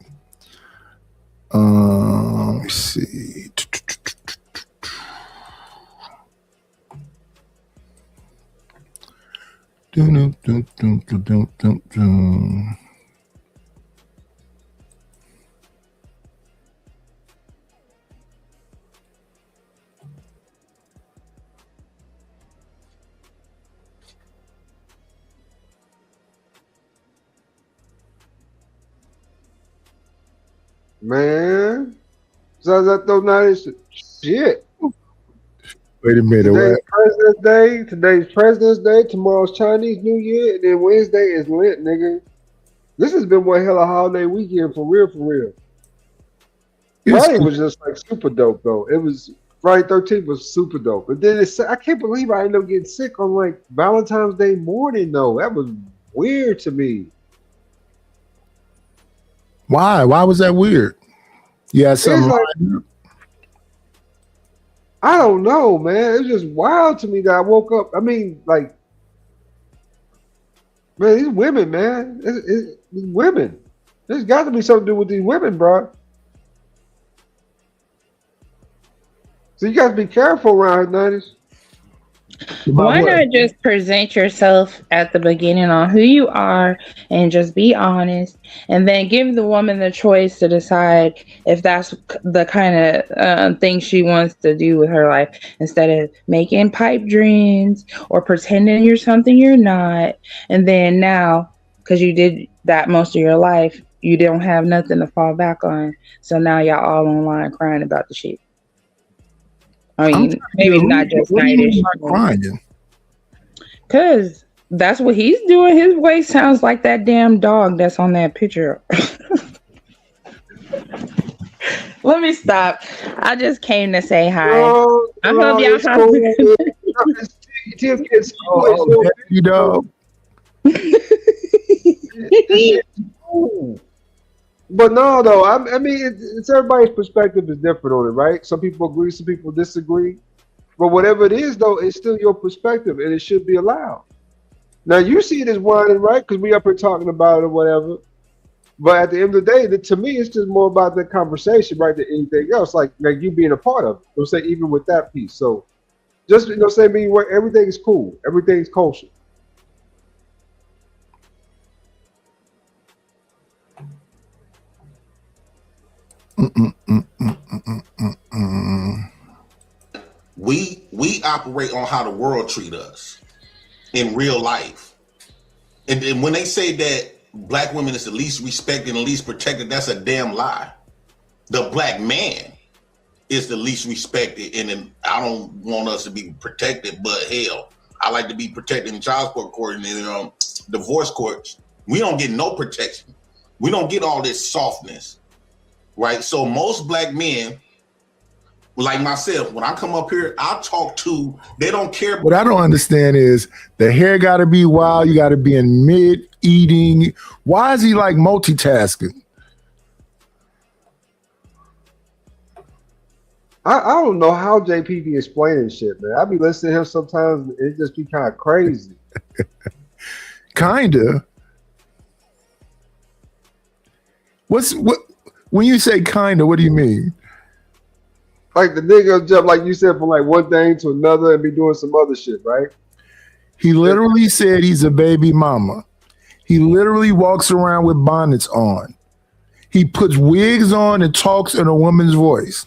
Speaker 4: Let me see.
Speaker 12: Man, sounds like those nice shit.
Speaker 4: Wait a minute.
Speaker 12: Today's
Speaker 4: What?
Speaker 12: President's Day. Today's President's Day. Tomorrow's Chinese New Year, and then Wednesday is Lent, nigga. This has been one hell of a holiday weekend for real, for real. Friday was just like super dope though. It was Friday 13th was super dope. But then I can't believe I ended up getting sick on like Valentine's Day morning though. That was weird to me.
Speaker 4: Why? Why was that weird? Yeah, something.
Speaker 12: Like, I don't know, man. It's just wild to me that I woke up. I mean, like, man, these women, man. These women. There's got to be something to do with these women, bro. So you got to be careful around here, 90s.
Speaker 15: Why not just present yourself at the beginning on who you are and just be honest, and then give the woman the choice to decide if that's the kind of thing she wants to do with her life, instead of making pipe dreams or pretending you're something you're not. And then now, because you did that most of your life, you don't have nothing to fall back on. So now y'all all online crying about the shit. I mean, maybe not just nightish.
Speaker 4: Crying.
Speaker 15: Cause that's what he's doing. His voice sounds like that damn dog that's on that picture. Let me stop. I just came to say hi. I hope y'all have
Speaker 4: you know.
Speaker 12: But no, though. I mean, it's everybody's perspective is different on it, right? Some people agree, some people disagree. But whatever it is, though, it's still your perspective, and it should be allowed. Now, you see it as whining, right? Because we up here talking about it or whatever. But at the end of the day, to me, it's just more about the conversation, right, than anything else. Like you being a part of it. I'm saying, even with that piece. So, just say me where everything is cool, everything's kosher.
Speaker 17: We operate on how the world treat us in real life. And then when they say that black women is the least respected and the least protected, that's a damn lie. The black man is the least respected, and then I don't want us to be protected, but hell, I like to be protected in child support court and in divorce courts. We don't get no protection. We don't get all this softness, right? So most black men, like myself, when I come up here, I talk to, they don't care.
Speaker 4: What I don't understand is the hair got to be wild. You got to be in mid-eating. Why is he like multitasking?
Speaker 12: I don't know how JP be explaining shit, man. I be listening to him sometimes. It just be kind of crazy.
Speaker 4: Kinda. What when you say kinda? What do you mean?
Speaker 12: Like the nigga jump, like you said, from like one thing to another and be doing some other shit, right?
Speaker 4: He literally said he's a baby mama. He literally walks around with bonnets on. He puts wigs on and talks in a woman's voice.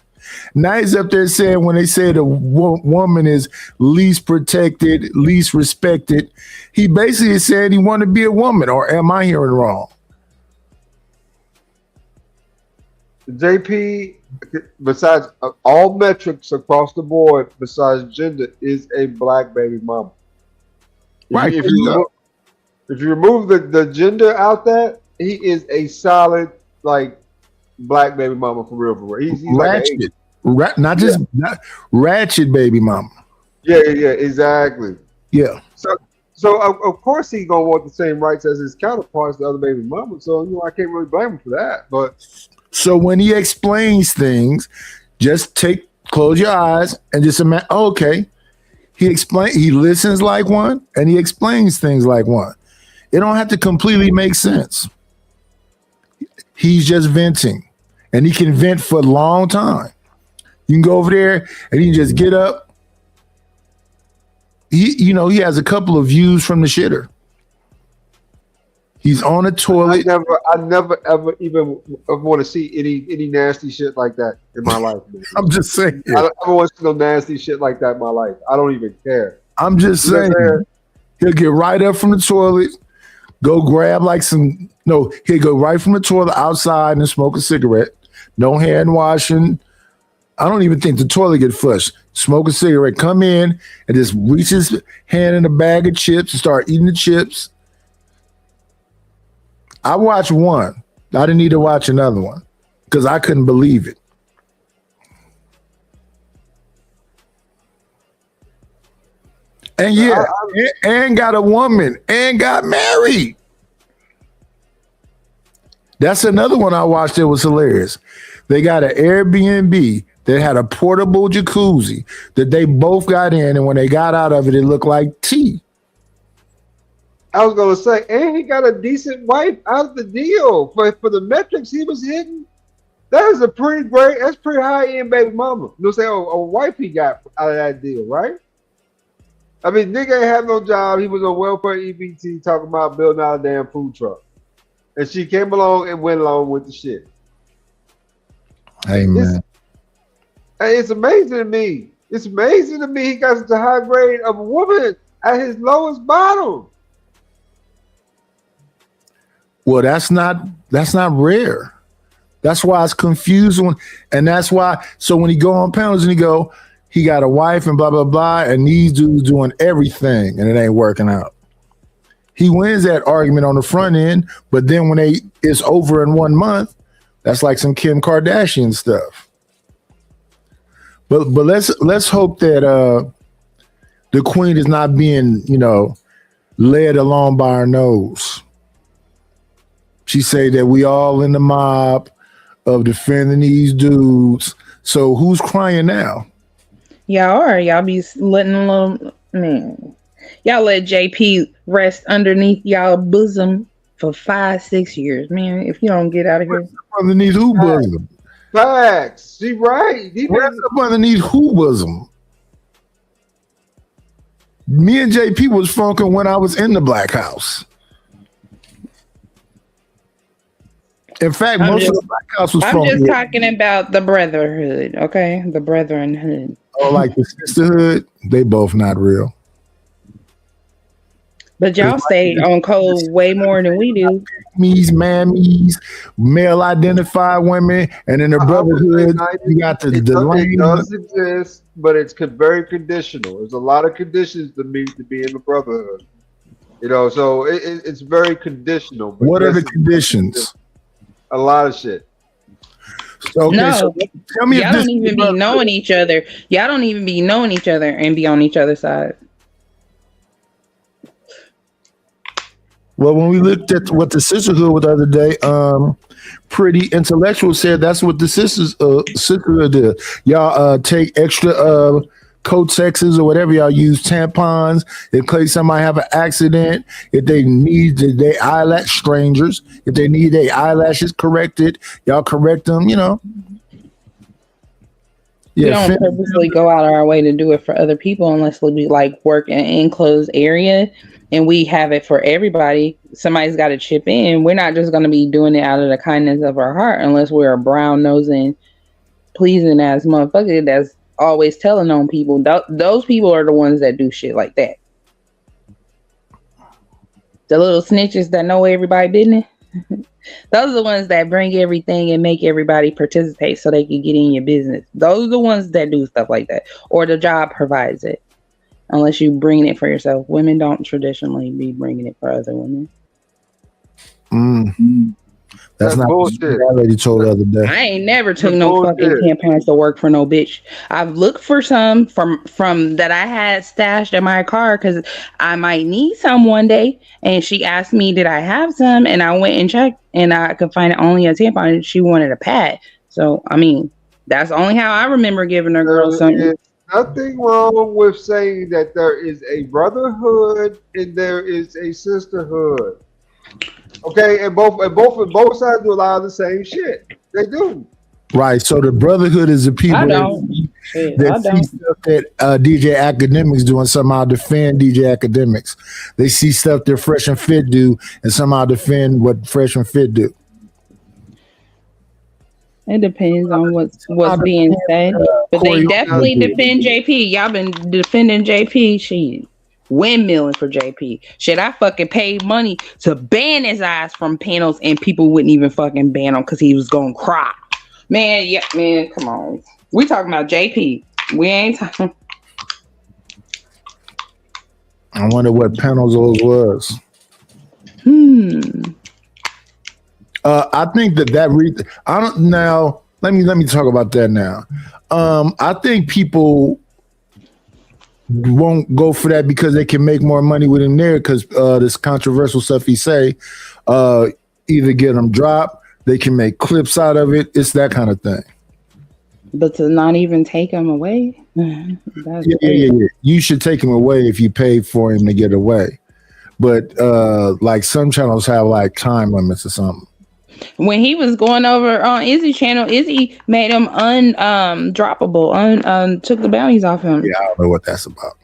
Speaker 4: Now he's up there saying when they say the woman is least protected, least respected, he basically is saying he want to be a woman, or am I hearing wrong?
Speaker 12: JP, besides all metrics across the board, besides gender, is a black baby mama.
Speaker 4: Right.
Speaker 12: If you remove the gender out there, he is a solid like black baby mama for real. He's like
Speaker 4: ratchet. Not just not ratchet baby mama.
Speaker 12: Yeah, exactly.
Speaker 4: Yeah.
Speaker 12: So of course he's gonna want the same rights as his counterparts, the other baby mama. So I can't really blame him for that. But
Speaker 4: so when he explains things, just close your eyes and just imagine. Okay, he listens like one, and he explains things like one. It don't have to completely make sense. He's just venting, and he can vent for a long time. You can go over there and he can just get up. He has a couple of views from the shitter. He's on the toilet.
Speaker 12: I never ever even want to see any nasty shit like that in my life. Man.
Speaker 4: I'm just saying.
Speaker 12: I don't want to see no nasty shit like that in my life. I don't even care.
Speaker 4: I'm just saying. He'll get right up from the toilet, go grab he'll go right from the toilet outside and smoke a cigarette. No hand washing. I don't even think the toilet get flushed. Smoke a cigarette, come in and just reach his hand in a bag of chips and start eating the chips. I watched one. I didn't need to watch another one because I couldn't believe it. And and got a woman and got married. That's another one I watched that was hilarious. They got an Airbnb that had a portable jacuzzi that they both got in, and when they got out of it, it looked like tea.
Speaker 12: I was gonna say, and he got a decent wife out of the deal for the metrics he was hitting. That is that's pretty high end baby mama. You know, say a wife he got out of that deal, right? I mean, nigga ain't have no job. He was on welfare EBT talking about building out a damn food truck, and she came along and went along with the shit.
Speaker 4: Hey man.
Speaker 12: It's amazing to me. It's amazing to me he got such a high grade of a woman at his lowest bottom.
Speaker 4: Well, that's not rare. That's why it's confusing, and that's why. So when he go on panels and he got a wife and blah blah blah, and these dudes doing everything, and it ain't working out. He wins that argument on the front end, but then when it's over in 1 month, that's like some Kim Kardashian stuff. But let's hope that the queen is not being led along by her nose. She say that we all in the mob of defending these dudes. So who's crying now?
Speaker 15: Y'all are. Y'all be letting a little man. Y'all let JP rest underneath y'all bosom for 5-6 years, man. If you don't get out of here,
Speaker 4: underneath who bosom?
Speaker 12: Facts. She right. He
Speaker 4: rest up underneath who bosom? Me and JP was funking when I was in the Black House. In fact, most of the Black House was
Speaker 15: I'm
Speaker 4: funky.
Speaker 15: just talking about the brotherhood, okay? The brethrenhood.
Speaker 4: Oh, like the sisterhood? They both not real.
Speaker 15: But y'all stay on code way more than we do.
Speaker 4: Mammies, male identified women, and in the brotherhood, you got the
Speaker 12: it
Speaker 4: lane.
Speaker 12: does exist, but it's very conditional. There's a lot of conditions to be in the brotherhood. So it's very conditional.
Speaker 4: What are the conditions?
Speaker 12: A lot of shit.
Speaker 4: Okay,
Speaker 15: no,
Speaker 4: so tell me
Speaker 15: y'all don't even be knowing each other. Y'all don't even be knowing each other and be on each other's side.
Speaker 4: Well, when we looked at what the sisterhood was the other day, Pretty Intellectual said that's what the sisterhood did. Y'all take extra Kotexes or whatever y'all use, tampons, in case somebody have an accident, if they need their eyelash, strangers, if they need their eyelashes corrected, y'all correct them, Yeah,
Speaker 15: we don't purposely go out our way to do it for other people unless we like work in an enclosed area and we have it for everybody. Somebody's got to chip in. We're not just going to be doing it out of the kindness of our heart unless we're a brown-nosing, pleasing ass motherfucker that's always telling on people. Those people are the ones that do shit like that. The little snitches that know everybody business. Those are the ones that bring everything and make everybody participate so they can get in your business. Those are the ones that do stuff like that. Or the job provides it. Unless you bring it for yourself. Women don't traditionally be bringing it for other women.
Speaker 4: That's not what
Speaker 12: bullshit.
Speaker 4: that lady told the other day.
Speaker 15: I ain't never took
Speaker 12: That's
Speaker 15: no fucking
Speaker 12: bullshit.
Speaker 15: tampons to work for no bitch. I've looked for some from that I had stashed in my car because I might need some one day. And she asked me, did I have some? And I went and checked, and I could find only a tampon. And she wanted a pad. So I mean, that's only how I remember giving a girl something.
Speaker 12: There's nothing wrong with saying that there is a brotherhood and there is a sisterhood. Okay, and both sides do a lot of the same shit. They do.
Speaker 4: Right. So the brotherhood is the people
Speaker 15: I don't. Shit, I
Speaker 4: that see
Speaker 15: don't.
Speaker 4: stuff that DJ Academics do and somehow defend DJ Academics. They see stuff that Fresh and Fit do and somehow defend what Fresh and Fit do.
Speaker 15: It depends on what's being said. But they definitely defend JP. Y'all been defending JP. Shit. Windmilling for JP. Shit, I fucking paid money to ban his ass from panels and people wouldn't even fucking ban him because he was gonna cry. Man, yeah, man, come on. We talking about JP. We ain't talking.
Speaker 4: I wonder what panels those was. I think that I don't now. Let me talk about that now. I think people won't go for that because they can make more money with him there because this controversial stuff he say either get them dropped, they can make clips out of it. It's that kind of thing.
Speaker 15: But to not even take him away, that's
Speaker 4: Yeah. You should take him away if you pay for him to get away. But like some channels have like time limits or something.
Speaker 15: when he was going over on Izzy channel, Izzy made him droppable, took the bounties off him.
Speaker 4: Yeah, I don't know what that's about.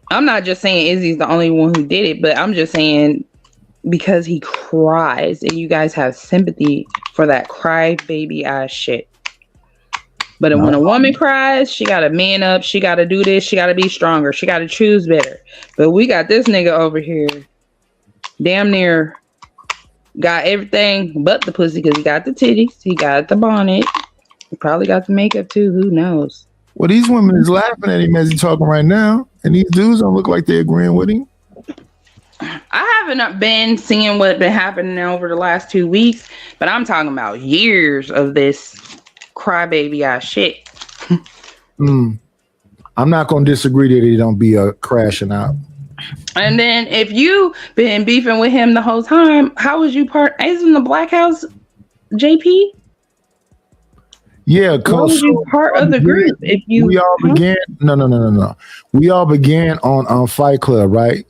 Speaker 15: I'm not just saying Izzy's the only one who did it, but I'm just saying because he cries and you guys have sympathy for that cry baby ass shit. But when a woman cries, she got to man up. She got to do this. She got to be stronger. She got to choose better. But we got this nigga over here, damn near got everything but the pussy because he got the titties. He got the bonnet. He probably got the makeup too. Who knows?
Speaker 4: Well, these women is laughing at him as he's talking right now. And these dudes don't look like they're agreeing with him.
Speaker 15: I haven't been seeing what's been happening over the last 2 weeks, but I'm talking about years of this crybaby ass shit.
Speaker 4: I'm not going to disagree that he don't be crashing out.
Speaker 15: And then if you been beefing with him the whole time, how was you isn't the Black House JP?
Speaker 4: Yeah,
Speaker 15: How was you part of the group? If you
Speaker 4: we all began no. We all began on Fight Club, right?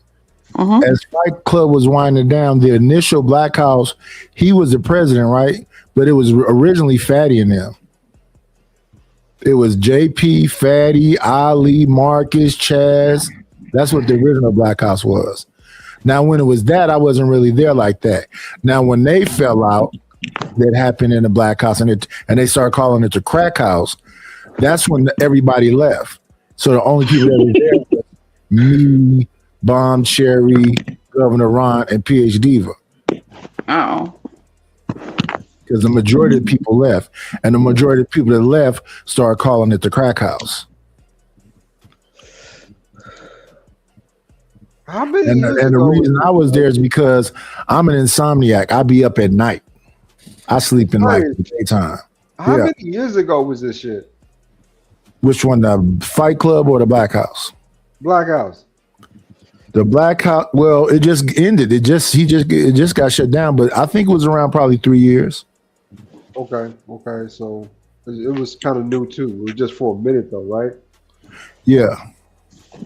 Speaker 4: As Fight Club was winding down, the initial Black House, he was the president, right? But it was originally Fatty and them. It was JP, Fatty, Ali, Marcus, Chaz. That's what the original Black House was. Now, when it was that, I wasn't really there like that. Now, when they fell out, that happened in the Black House, and they started calling it the Crack House. That's when everybody left. So the only people that were there was me, Bomb Cherry, Governor Ron, and PH Diva.
Speaker 15: Oh.
Speaker 4: Because the majority of the people left, and the majority of the people that left started calling it the Crack House. And the reason I was there is because I'm an insomniac. I be up at night. I sleep in like the daytime.
Speaker 12: How many years ago was this shit?
Speaker 4: Which one, the Fight Club or the Black House?
Speaker 12: Black House.
Speaker 4: The Black House. Well, it just ended. It just got shut down. But I think it was around probably 3 years.
Speaker 12: Okay. So it was kind of new too. It was just for a minute though, right?
Speaker 4: Yeah.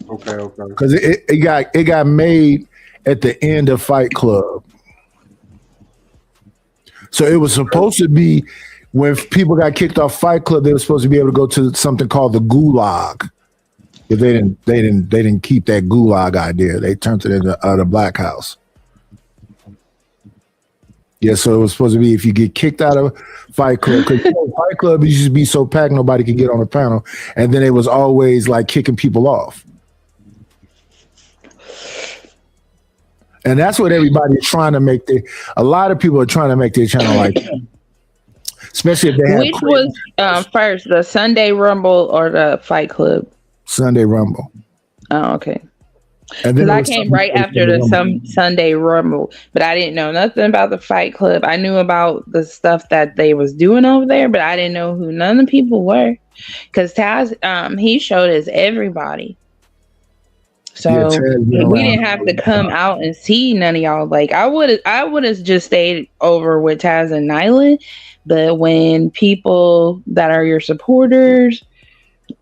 Speaker 12: Okay.
Speaker 4: Because it got made at the end of Fight Club. So it was supposed to be when people got kicked off Fight Club, they were supposed to be able to go to something called the Gulag. But they didn't keep that Gulag idea. They turned it into the Black House. Yeah, so it was supposed to be if you get kicked out of Fight Club, because Fight Club used to be so packed nobody could get on the panel, and then it was always like kicking people off. And that's what everybody's trying to make. A lot of people are trying to make their channel like that. Especially if they have.
Speaker 15: Which was first, the Sunday Rumble or the Fight Club?
Speaker 4: Sunday Rumble.
Speaker 15: Oh, okay.
Speaker 4: And
Speaker 15: Because
Speaker 4: then
Speaker 15: I came right after the Sunday Rumble, but I didn't know nothing about the Fight Club. I knew about the stuff that they was doing over there, but I didn't know who none of the people were. Because Taz, he showed us everybody. So we didn't have to come out and see none of y'all. Like I would have just stayed over with Taz and Nyla. But when people that are your supporters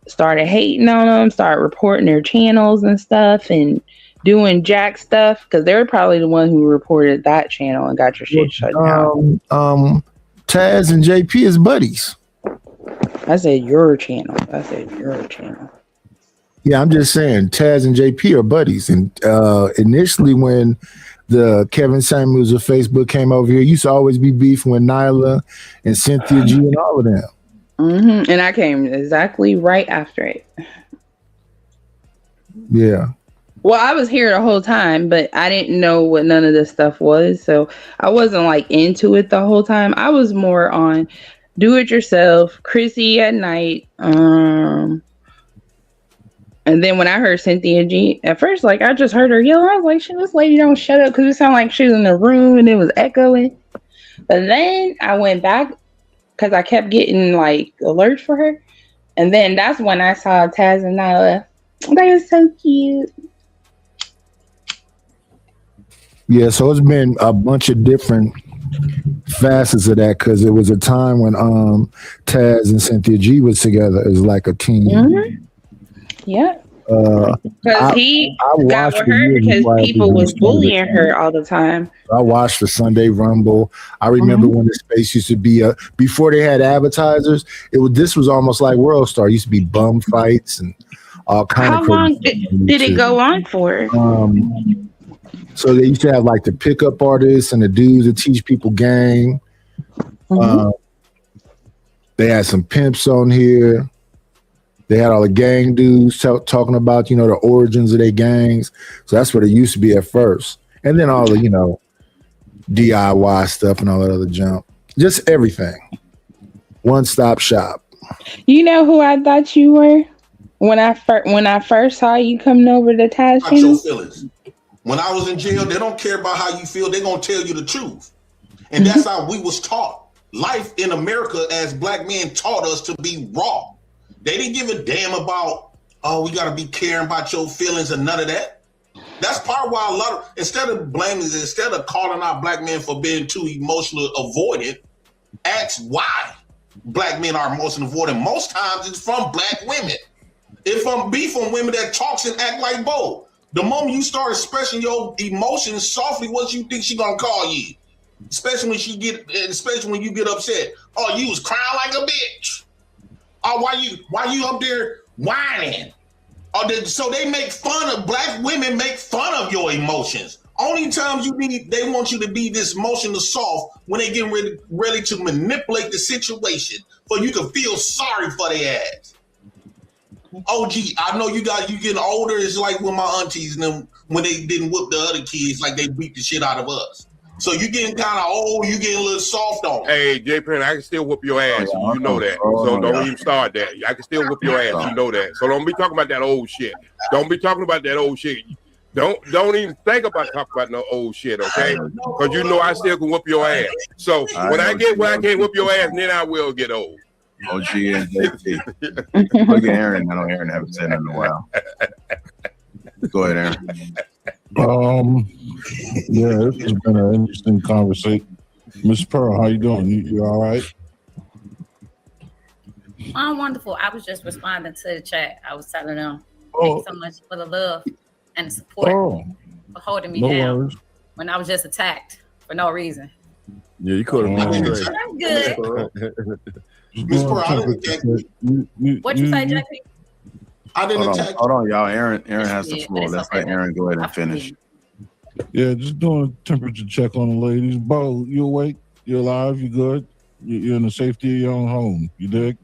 Speaker 15: started hating on them, start reporting their channels and stuff and doing jack stuff, because they're probably the one who reported that channel and got your shit shut down.
Speaker 4: Taz and JP is buddies.
Speaker 15: I said your channel.
Speaker 4: Yeah, I'm just saying Taz and JP are buddies. And initially when the Kevin Samuels of Facebook came over here, used to always be beef with Nyla and Cynthia G and all of them.
Speaker 15: Mm-hmm. And I came exactly right after it.
Speaker 4: Yeah.
Speaker 15: Well, I was here the whole time, but I didn't know what none of this stuff was. So I wasn't like into it the whole time. I was more on do it yourself, Chrissy at night. And then when I heard Cynthia G, at first, like I just heard her yell. I was like, this lady don't shut up, because it sounded like she was in the room and it was echoing. But then I went back because I kept getting like alerts for her. And then that's when I saw Taz and Nyla. They were so cute.
Speaker 4: Yeah, so it's been a bunch of different facets of that, because it was a time when Taz and Cynthia G was together as like a team.
Speaker 15: Mm-hmm. Yeah. Because he got with her because people was bullying her all the time.
Speaker 4: I watched the Sunday Rumble. I remember when the space used to be before they had advertisers. This was almost like World Star. It used to be bum fights and all kind of.
Speaker 15: How long did it go on for?
Speaker 4: So they used to have like the pickup artists and the dudes that teach people gang. They had some pimps on here. They had all the gang dudes talking about, the origins of their gangs. So that's what it used to be at first. And then all the, DIY stuff and all that other junk. Just everything. One-stop shop.
Speaker 15: You know who I thought you were? When I first saw you coming over to Taz
Speaker 17: Not your feelings. When I was in jail, they don't care about how you feel. They're going to tell you the truth. And that's how we was taught. Life in America as black men taught us to be raw. They didn't give a damn about, we got to be caring about your feelings and none of that. That's part of why instead of calling out black men for being too emotionally avoidant, ask why black men are emotionally avoidant. Most times it's from black women. It's from women that talks and act like both. The moment you start expressing your emotions softly, what you think she gonna call you? Especially when you get upset. Oh, you was crying like a bitch. Oh, why you up there whining? So they make fun of black women, make fun of your emotions. Only times they want you to be this emotional soft when they get ready to manipulate the situation for you to feel sorry for their ass. OG, I know you getting older. It's like with my aunties and them when they didn't whoop the other kids, like they beat the shit out of us. So you getting kind of old, you getting a little soft on.
Speaker 18: Hey, J Penn, I can still whoop your ass. You know that. So don't even start that. I can still whoop your ass. You know that. So don't be talking about that old shit. Don't be talking about that old shit. Don't even think about talking about no old shit, okay? Because you know I still can whoop your ass. So when I get where I can't whoop your ass, then I will get old.
Speaker 19: OG and JP. Look at Aaron. I know Aaron haven't said that in a while. Go ahead, Aaron.
Speaker 20: Yeah, this has been an interesting conversation. Miss Pearl, how you doing? You all right?
Speaker 21: I'm wonderful. I was just responding to the chat. I was telling them thank you so much for the love and the support for holding me down
Speaker 20: worries.
Speaker 21: when I was just attacked for no reason.
Speaker 20: Yeah, you could have been straight.
Speaker 21: I'm good.
Speaker 20: Miss Pearl, I didn't attack you.
Speaker 21: What you say, Jackie?
Speaker 17: I didn't attack.
Speaker 19: Hold on, y'all. Aaron has the floor. Let's let Aaron go ahead and finish.
Speaker 20: Yeah, just doing a temperature check on the ladies. Bo, you awake? You alive? You good? You're in the safety of your own home. You dig?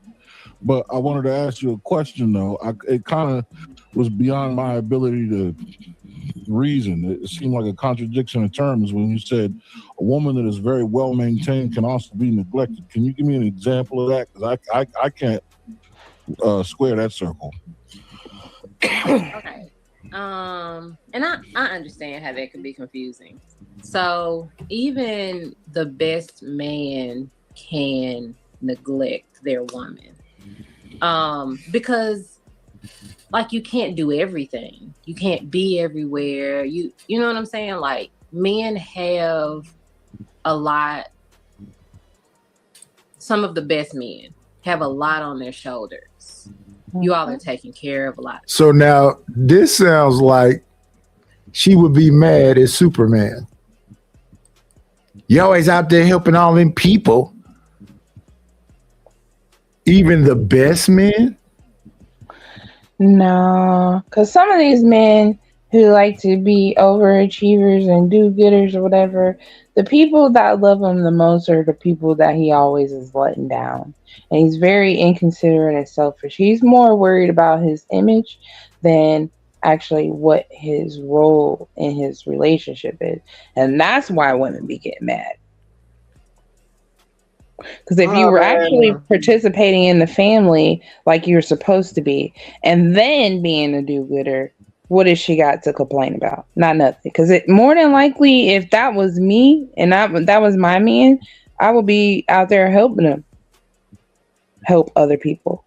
Speaker 20: But I wanted to ask you a question, though. It kind of was beyond my ability to reason. It seemed like a contradiction in terms when you said a woman that is very well maintained can also be neglected. Can you give me an example of that? Because I can't square that circle.
Speaker 21: Okay.
Speaker 10: and I understand how that could be confusing. So even the best man can neglect their woman, because like you can't do everything. You can't be everywhere. You know what I'm saying? Like men have a lot. Some of the best men have a lot on their shoulders. You all are taking care of a lot.
Speaker 4: So now this sounds like she would be mad at Superman. You always out there helping all them people. Even the best men?
Speaker 15: No, because some of these men who like to be overachievers and do-gooders or whatever, the people that love him the most are the people that he always is letting down. And he's very inconsiderate and selfish. He's more worried about his image than actually what his role in his relationship is. And that's why women be getting mad. Because if you were actually participating in the family like you're supposed to be, and then being a do-gooder, what has she got to complain about? Not nothing. Because it more than likely, if that was me and that was my man, I would be out there helping him help other people.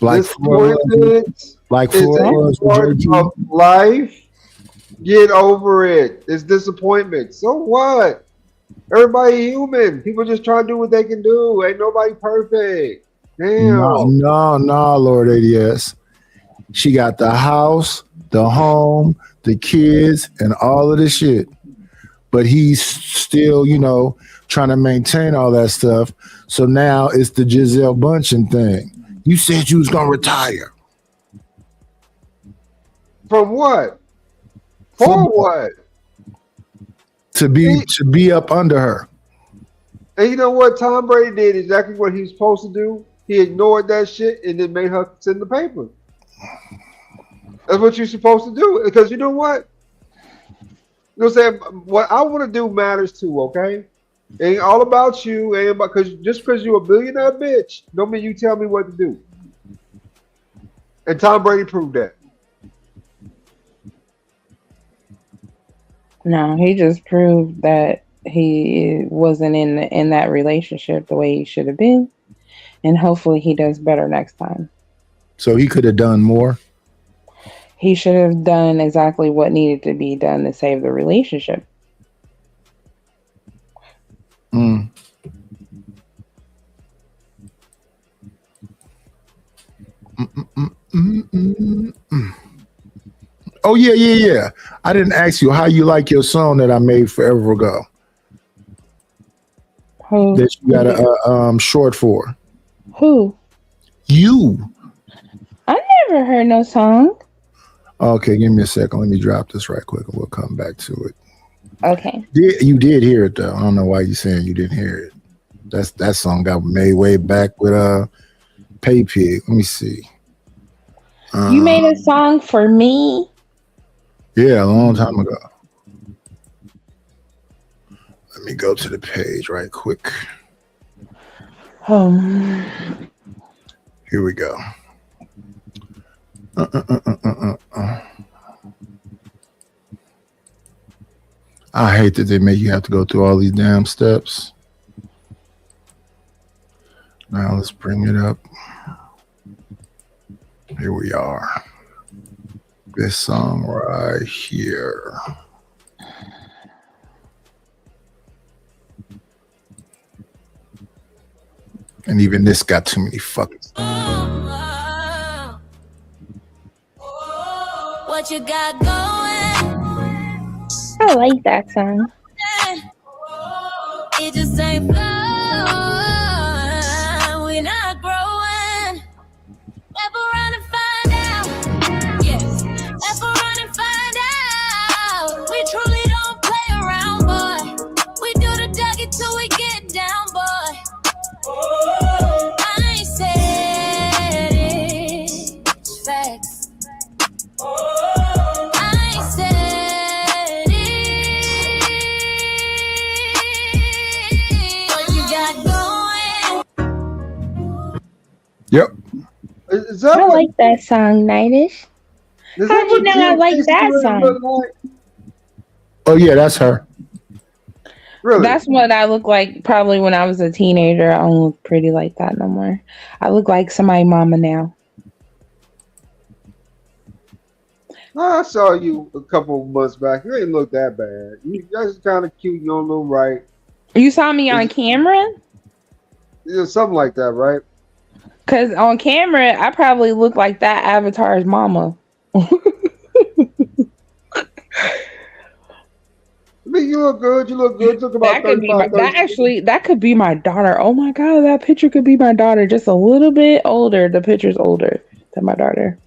Speaker 4: Like
Speaker 12: Disappointment
Speaker 4: like
Speaker 12: is
Speaker 4: for us,
Speaker 12: a part of life. Get over it. It's disappointment. So what? Everybody human. People just try to do what they can do. Ain't nobody perfect. Damn.
Speaker 4: No, Lord ADS. She got the house, the home, the kids, and all of this shit. But he's still, trying to maintain all that stuff. So now it's the Giselle Bundchen thing. You said you was gonna retire.
Speaker 12: From what? For what?
Speaker 4: To be up under her.
Speaker 12: And you know what? Tom Brady did exactly what he was supposed to do. He ignored that shit and then made her send the paper. That's what you're supposed to do. Because you know what? You know what I'm saying? What I want to do matters too, okay? It ain't all about you. Ain't about, just because you're a billionaire bitch, don't mean you tell me what to do. And Tom Brady proved that.
Speaker 15: No, he just proved that he wasn't in that relationship the way he should have been. And hopefully he does better next time.
Speaker 4: So he could have done more.
Speaker 15: He should have done exactly what needed to be done to save the relationship.
Speaker 4: Oh yeah. I didn't ask you how you like your song that I made forever ago.
Speaker 15: Who?
Speaker 4: That you got a short for.
Speaker 15: Who?
Speaker 4: You.
Speaker 15: I never heard no song.
Speaker 4: Okay, give me a second. Let me drop this right quick and we'll come back to it.
Speaker 15: Okay.
Speaker 4: You did hear it though. I don't know why you're saying you didn't hear it. That song got made way back with Pay Pig. Let me see.
Speaker 15: You made a song for me?
Speaker 4: Yeah, a long time ago. Let me go to the page right quick. Here we go. I hate that they make you have to go through all these damn steps. Now let's bring it up. Here we are. This song right here. And even this got too many fucking.
Speaker 11: What you got going?
Speaker 15: I like that song.
Speaker 11: It just ain't flowing. We're not growing. Ever run and find out? Yes. Ever run and find out? We truly don't play around, boy. We do the Dougie till we get down, boy. I ain't said it. Facts. I ain't said it. What you got going?
Speaker 4: Yep.
Speaker 12: Is that
Speaker 15: I like that song, Nightish.
Speaker 12: Is
Speaker 15: How'd you know I like that song?
Speaker 4: Oh yeah, that's her.
Speaker 12: Really?
Speaker 15: That's what I look like probably when I was a teenager. I don't look pretty like that no more. I look like somebody's mama now.
Speaker 12: I saw you a couple of months back. You ain't look that bad. You guys kind of cute. You don't look right.
Speaker 15: You saw me on camera?
Speaker 12: Yeah, something like that, right?
Speaker 15: Because on camera, I probably look like that Avatar's mama.
Speaker 12: I mean, you look good. You look good. Took about
Speaker 15: That could be
Speaker 12: 35, 30.
Speaker 15: that could be my daughter. Oh my god, that picture could be my daughter. Just a little bit older. The picture's older than my daughter.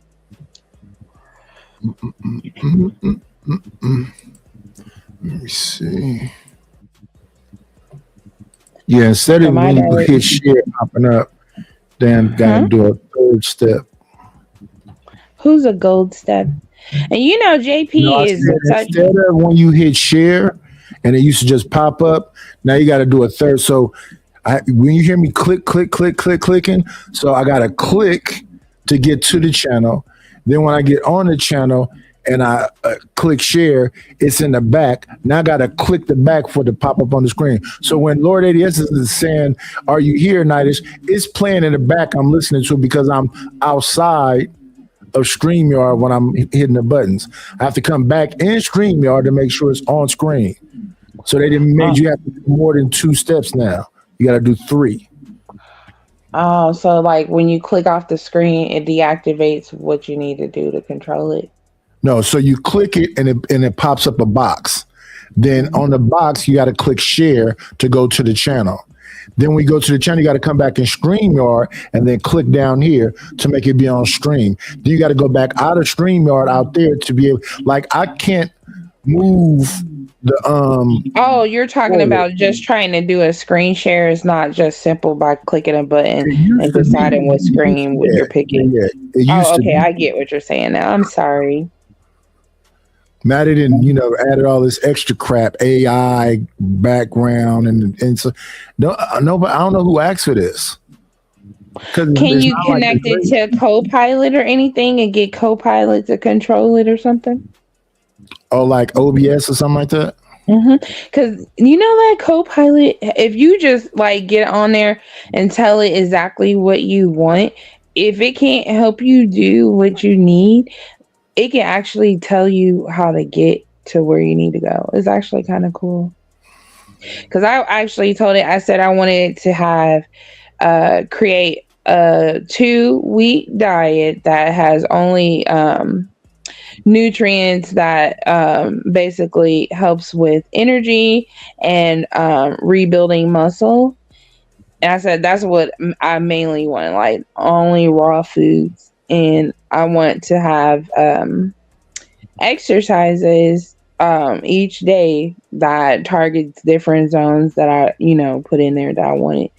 Speaker 4: Let me see. Yeah, instead of when you hit share popping up, then gotta do a third step.
Speaker 15: Who's a gold step? And you know, JP
Speaker 4: No, I
Speaker 15: is
Speaker 4: said
Speaker 15: such.
Speaker 4: instead of when you hit share and it used to just pop up, now you got to do a third. So when you hear me clicking, so I got to click to get to the channel. Then when I get on the channel and I click share, it's in the back. Now I got to click the back for it to pop up on the screen. So when Lord ADS is saying, "Are you here, Nitish?" It's playing in the back. I'm listening to it because I'm outside of StreamYard when I'm hitting the buttons. I have to come back in StreamYard to make sure it's on screen. So they didn't make you have to do more than 2 steps now. You got to do 3.
Speaker 15: Oh, so like when you click off the screen, it deactivates what you need to do to control it.
Speaker 4: No, so you click it and it pops up a box. Then on the box, you got to click share to go to the channel. Then we go to the channel, you got to come back in StreamYard and then click down here to make it be on stream. Then you got to go back out of StreamYard out there to be able, like, I can't move the
Speaker 15: Oh, you're talking about just trying to do a screen share. It's not just simple by clicking a button and deciding what screen you're picking.
Speaker 4: Yeah, it used
Speaker 15: Oh,
Speaker 4: to
Speaker 15: okay,
Speaker 4: be.
Speaker 15: I get what you're saying now. I'm sorry.
Speaker 4: Matt didn't, added all this extra crap, AI background, and so no, but I don't know who asked for this.
Speaker 15: Can you connect it to Copilot or anything and get Copilot to control it or something?
Speaker 4: Oh, like OBS or something like that?
Speaker 15: Because you know that Copilot, if you just like get on there and tell it exactly what you want, if it can't help you do what you need, it can actually tell you how to get to where you need to go. It's actually kind of cool. Because I actually told it, I said I wanted to have create a 2-week diet that has only nutrients that basically helps with energy and rebuilding muscle. And I said that's what I mainly want, like only raw foods. And I want to have exercises each day that targets different zones that I, put in there that I wanted.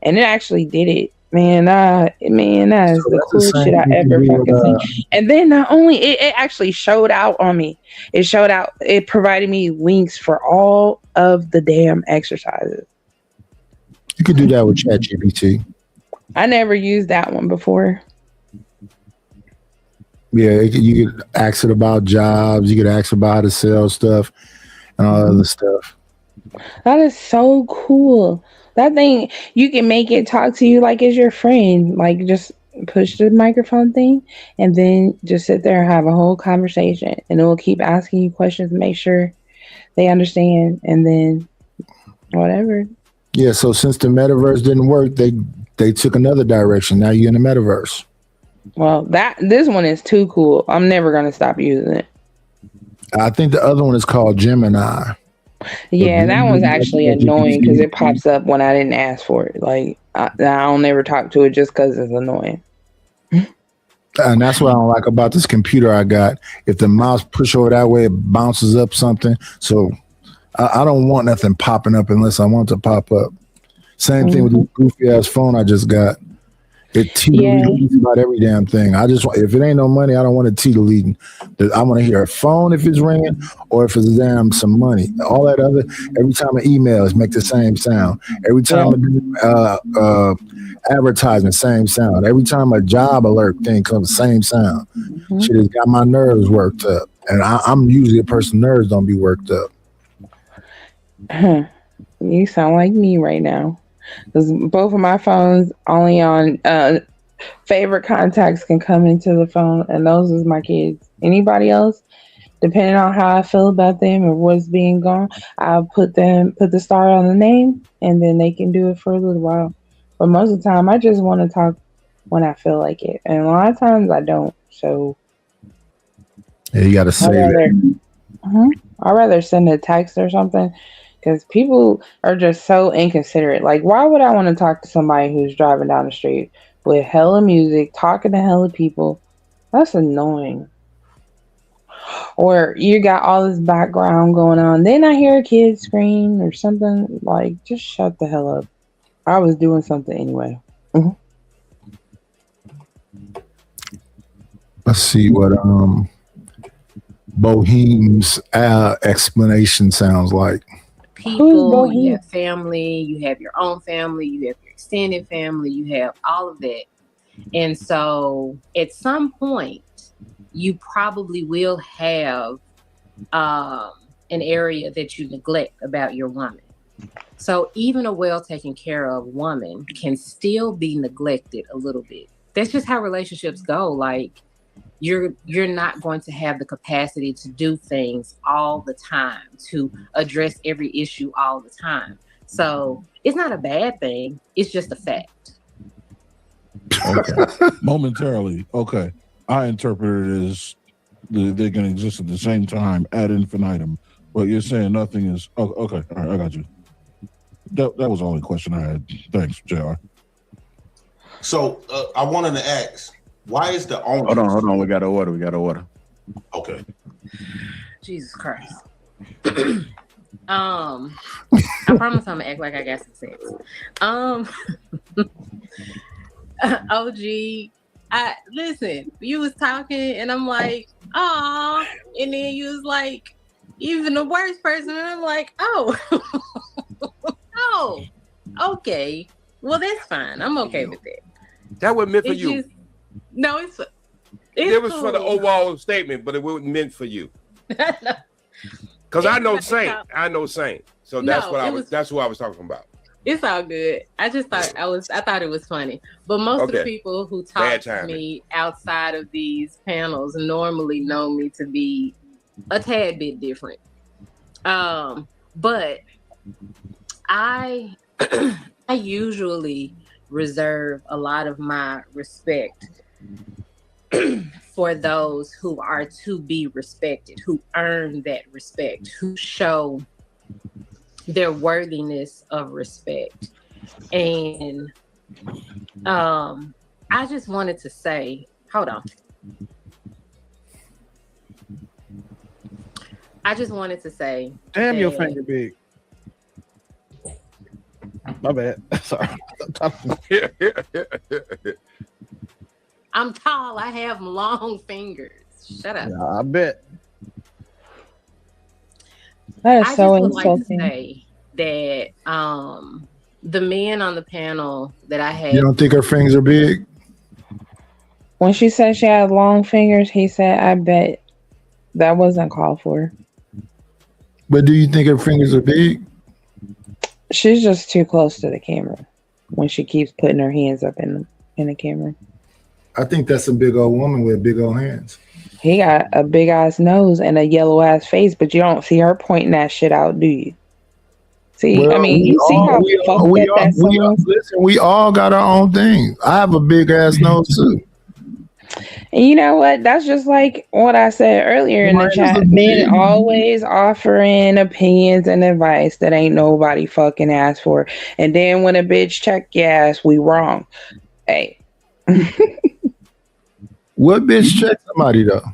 Speaker 15: And it actually did it. Man, that is the coolest shit I ever fucking seen. And then not only it actually showed out on me. It provided me links for all of the damn exercises.
Speaker 4: You could do that with ChatGPT.
Speaker 15: I never used that one before.
Speaker 4: Yeah, you could ask it about jobs. You could ask about how to sell stuff and all other stuff.
Speaker 15: That is so cool. That thing, you can make it talk to you like it's your friend. Like just push the microphone thing and then just sit there and have a whole conversation. And it will keep asking you questions to make sure they understand. And then whatever.
Speaker 4: Yeah, so since the metaverse didn't work, they took another direction. Now you're in the metaverse.
Speaker 15: Well, this one is too cool. I'm never going to stop using it.
Speaker 4: I think the other one is called Gemini.
Speaker 15: Yeah, that one's actually annoying because it pops up when I didn't ask for it. Like, I don't ever talk to it just because it's annoying.
Speaker 4: And that's what I don't like about this computer I got. If the mouse push over that way, it bounces up something. So I don't want nothing popping up unless I want it to pop up. Same thing with the goofy ass phone I just got. It tea deleting about every damn thing. I just if it ain't no money, I don't want to tea deleting. I want to hear a phone if it's ringing or if it's damn some money. All that other every time an email is make the same sound. Every time advertisement, same sound. Every time a job alert thing comes, same sound. Shit has got my nerves worked up, and I'm usually a person nerves don't be worked up.
Speaker 15: You sound like me right now. Because both of my phones only on favorite contacts can come into the phone, and those is my kids. Anybody else, depending on how I feel about them or what's being gone, I'll put the star on the name, and then they can do it for a little while. But most of the time, I just want to talk when I feel like it, and a lot of times I don't. So
Speaker 4: yeah, you got to say that.
Speaker 15: I'd rather send a text or something. Because people are just so inconsiderate. Like, why would I want to talk to somebody who's driving down the street with hella music, talking to hella people? That's annoying. Or you got all this background going on. Then I hear a kid scream or something. Like, just shut the hell up. I was doing something anyway.
Speaker 4: Let's see what Bohem's explanation sounds like.
Speaker 10: People, you have family, you have your own family, you have your extended family, you have all of that. And so at some point, you probably will have an area that you neglect about your woman. So even a well taken care of woman can still be neglected a little bit. That's just how relationships go. Like, you're not going to have the capacity to do things all the time, to address every issue all the time. So it's not a bad thing. It's just a fact.
Speaker 20: Okay. Momentarily. Okay. I interpret it as they can exist at the same time ad infinitum. But you're saying nothing is... Oh, okay. All right. I got you. That was the only question I had. Thanks, JR.
Speaker 17: So I wanted to ask, why is the owner...
Speaker 19: Hold on. We got to order.
Speaker 17: Okay.
Speaker 10: Jesus Christ. I promise I'm gonna act like I got some sense. OG, listen, you was talking and I'm like, oh, and then you was like, even the worst person, and I'm like, oh, oh, okay. Well, that's fine. I'm okay with that.
Speaker 18: That was meant for
Speaker 10: It's
Speaker 18: you.
Speaker 10: just- no, it's
Speaker 18: It was
Speaker 10: cool.
Speaker 18: for the overall statement, but it wasn't meant for you. Because I know Saint. So that's
Speaker 10: No,
Speaker 18: what
Speaker 10: it was-
Speaker 18: that's who I was talking about.
Speaker 10: It's all good. I just thought I thought it was funny. But most of the
Speaker 18: Okay.
Speaker 10: people who
Speaker 18: Bad
Speaker 10: talk to
Speaker 18: timing.
Speaker 10: me outside of these panels normally know me to be a tad bit different. But I I usually reserve a lot of my respect for those who are to be respected, who earn that respect, who show their worthiness of respect. And I just wanted to say, hold on. I just wanted to say,
Speaker 5: Damn, your
Speaker 10: that-
Speaker 5: finger big. My bad. Sorry.
Speaker 10: I'm tall. I have long fingers. Shut up.
Speaker 5: Yeah, I bet.
Speaker 15: That is
Speaker 10: I
Speaker 15: so
Speaker 10: just would like to
Speaker 15: insulting.
Speaker 10: say that the men on the panel that I had.
Speaker 4: You don't think her fingers are big?
Speaker 15: When she said she had long fingers, he said, I bet that wasn't called for.
Speaker 4: But do you think her fingers are big?
Speaker 15: She's just too close to the camera when she keeps putting her hands up in the camera.
Speaker 4: I think that's a big old woman with big old hands.
Speaker 15: He got a big ass nose and a yellow ass face, but you don't see her pointing that shit out, do you? See,
Speaker 4: Well,
Speaker 15: I mean,
Speaker 4: we
Speaker 15: you see
Speaker 4: all-
Speaker 15: how
Speaker 4: we
Speaker 15: fucked
Speaker 4: all- we
Speaker 15: up
Speaker 4: all-
Speaker 15: that
Speaker 4: we all-
Speaker 15: sounds?
Speaker 4: listen, we all got our own thing. I have a big ass nose too.
Speaker 15: And you know what? That's just like what I said earlier in the
Speaker 4: Mine is
Speaker 15: chat.
Speaker 4: a
Speaker 15: Men
Speaker 4: big-
Speaker 15: always offering opinions and advice that ain't nobody fucking asked for. And then when a bitch check your ass, we wrong. Hey.
Speaker 4: What bitch checked somebody though?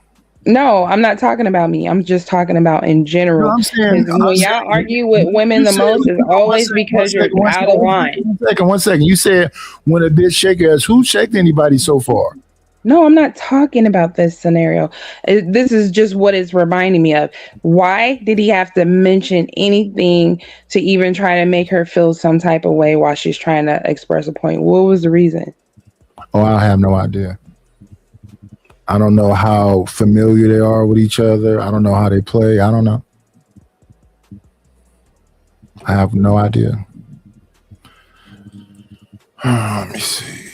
Speaker 15: No, I'm not talking about me. I'm just talking about in general.
Speaker 4: No, I'm saying,
Speaker 15: 'Cause when y'all argue with women
Speaker 4: you
Speaker 15: the
Speaker 4: said-
Speaker 15: most, it's always because you're out of line.
Speaker 4: One second. You said when a bitch shake her ass, who shaked anybody so far?
Speaker 15: No, I'm not talking about this scenario. This is just what it's reminding me of. Why did he have to mention anything to even try to make her feel some type of way while she's trying to express a point? What was the reason?
Speaker 4: Oh, I have no idea. I don't know how familiar they are with each other. I don't know how they play. I don't know. I have no idea. Let me see.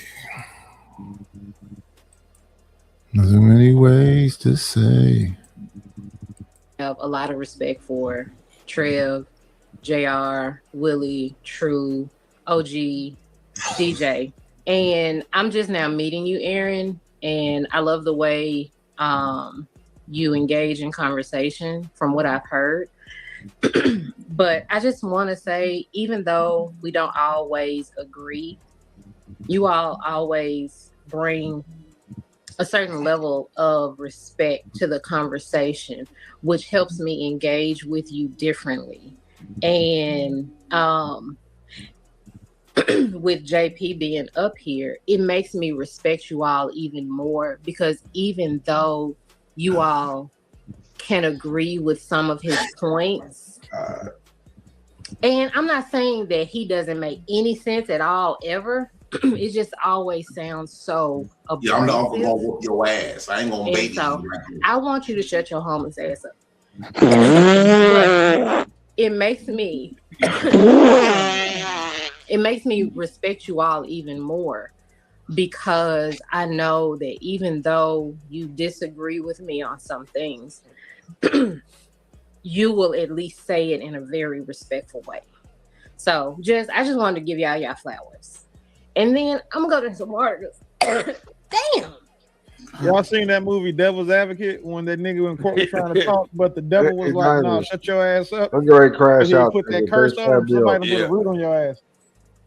Speaker 4: There's so many ways to say.
Speaker 10: Have a lot of respect for Trev, JR, Willie, True, OG, DJ. And I'm just now meeting you, Aaron. And I love the way you engage in conversation from what I've heard. But I just want to say, even though we don't always agree, you all always bring a certain level of respect to the conversation, which helps me engage with you differently. And with JP being up here, it makes me respect you all even more, because even though you all can agree with some of his points, and I'm not saying that he doesn't make any sense at all ever, it just always sounds so abrasive.
Speaker 17: Yeah, I'm the uncle gonna whoop your ass. I ain't gonna
Speaker 10: And
Speaker 17: baby
Speaker 10: so
Speaker 17: you. Right here.
Speaker 10: I want you to shut your homeless ass up. But it makes me respect you all even more, because I know that even though you disagree with me on some things, you will at least say it in a very respectful way. So I just wanted to give y'all flowers. And then I'm gonna go to some articles. Damn.
Speaker 5: Y'all seen that movie Devil's Advocate when that nigga in court was trying to talk, but the devil was like, "No, shut your ass up."
Speaker 12: I'm going to crash
Speaker 5: He
Speaker 12: out.
Speaker 5: put
Speaker 12: there.
Speaker 5: that curse
Speaker 12: They
Speaker 5: on him.
Speaker 12: stabbed you up.
Speaker 5: Somebody put a root on your ass.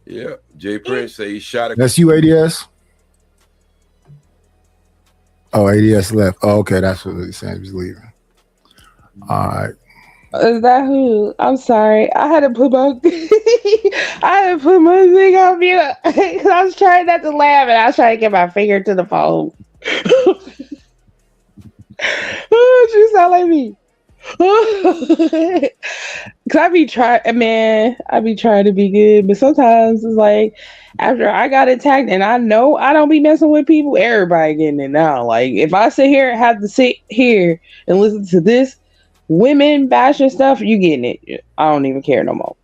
Speaker 18: Yeah, Jay Prince say he shot a.
Speaker 4: That's you, ADS? Oh, ADS left. Oh, okay. That's what he's saying. He's leaving. All right.
Speaker 15: Is that who? I'm sorry. I had to put my thing on mute because I was trying not to laugh and I was trying to get my finger to the phone. Oh, you sound like me. Cause I be trying to be good, but sometimes it's like after I got attacked and I know I don't be messing with people, everybody getting it now. Like if I sit here and have to sit here and listen to this women bashing stuff, you getting it. I don't even care no more.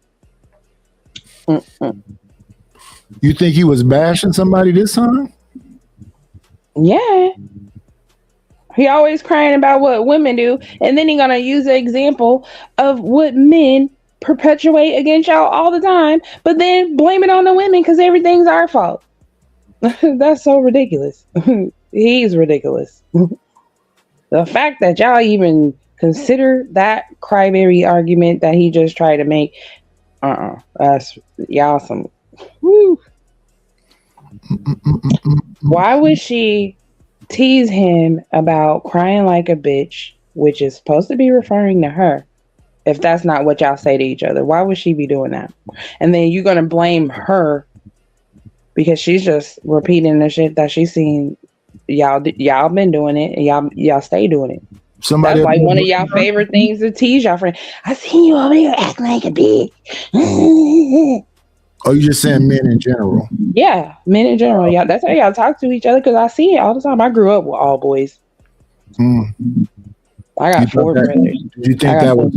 Speaker 4: You think he was bashing somebody this time?
Speaker 15: Yeah. He always crying about what women do, and then he gonna use the example of what men perpetuate against y'all all the time, but then blame it on the women because everything's our fault. That's so ridiculous. He's ridiculous. The fact that y'all even consider that crybaby argument that he just tried to make, that's y'all some. Woo. Why would she tease him about crying like a bitch, which is supposed to be referring to her, if that's not what y'all say to each other? Why would she be doing that? And then you're gonna blame her because she's just repeating the shit that she's seen y'all been doing it, and y'all stay doing it.
Speaker 4: Somebody
Speaker 15: that's like one of y'all favorite things to tease y'all friend. I seen you over here acting like a bitch.
Speaker 4: Oh, you just saying men in general?
Speaker 15: Yeah, men in general. Yeah, that's how y'all talk to each other, because I see it all the time. I grew up with all boys. I got four brothers.
Speaker 4: Do you think that was?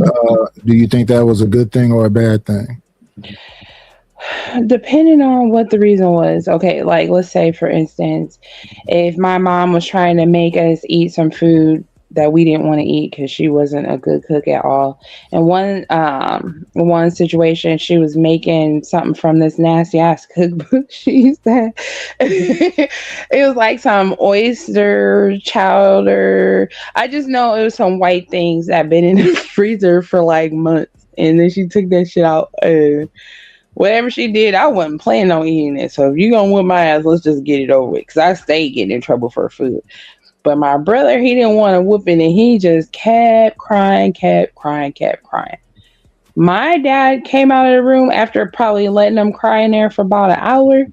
Speaker 4: Do you think that was a good thing or a bad thing?
Speaker 15: Depending on what the reason was. Okay, like let's say for instance, if my mom was trying to make us eat some food that we didn't want to eat because she wasn't a good cook at all. And one situation, she was making something from this nasty ass cookbook she said. It was like some oyster chowder. I just know it was some white things that been in the freezer for like months. And then she took that shit out. Whatever she did, I wasn't planning on eating it. So if you gonna whip my ass, let's just get it over with. Because I stay getting in trouble for food. But my brother, he didn't want a whooping, and he just kept crying. My dad came out of the room after probably letting him cry in there for about an hour.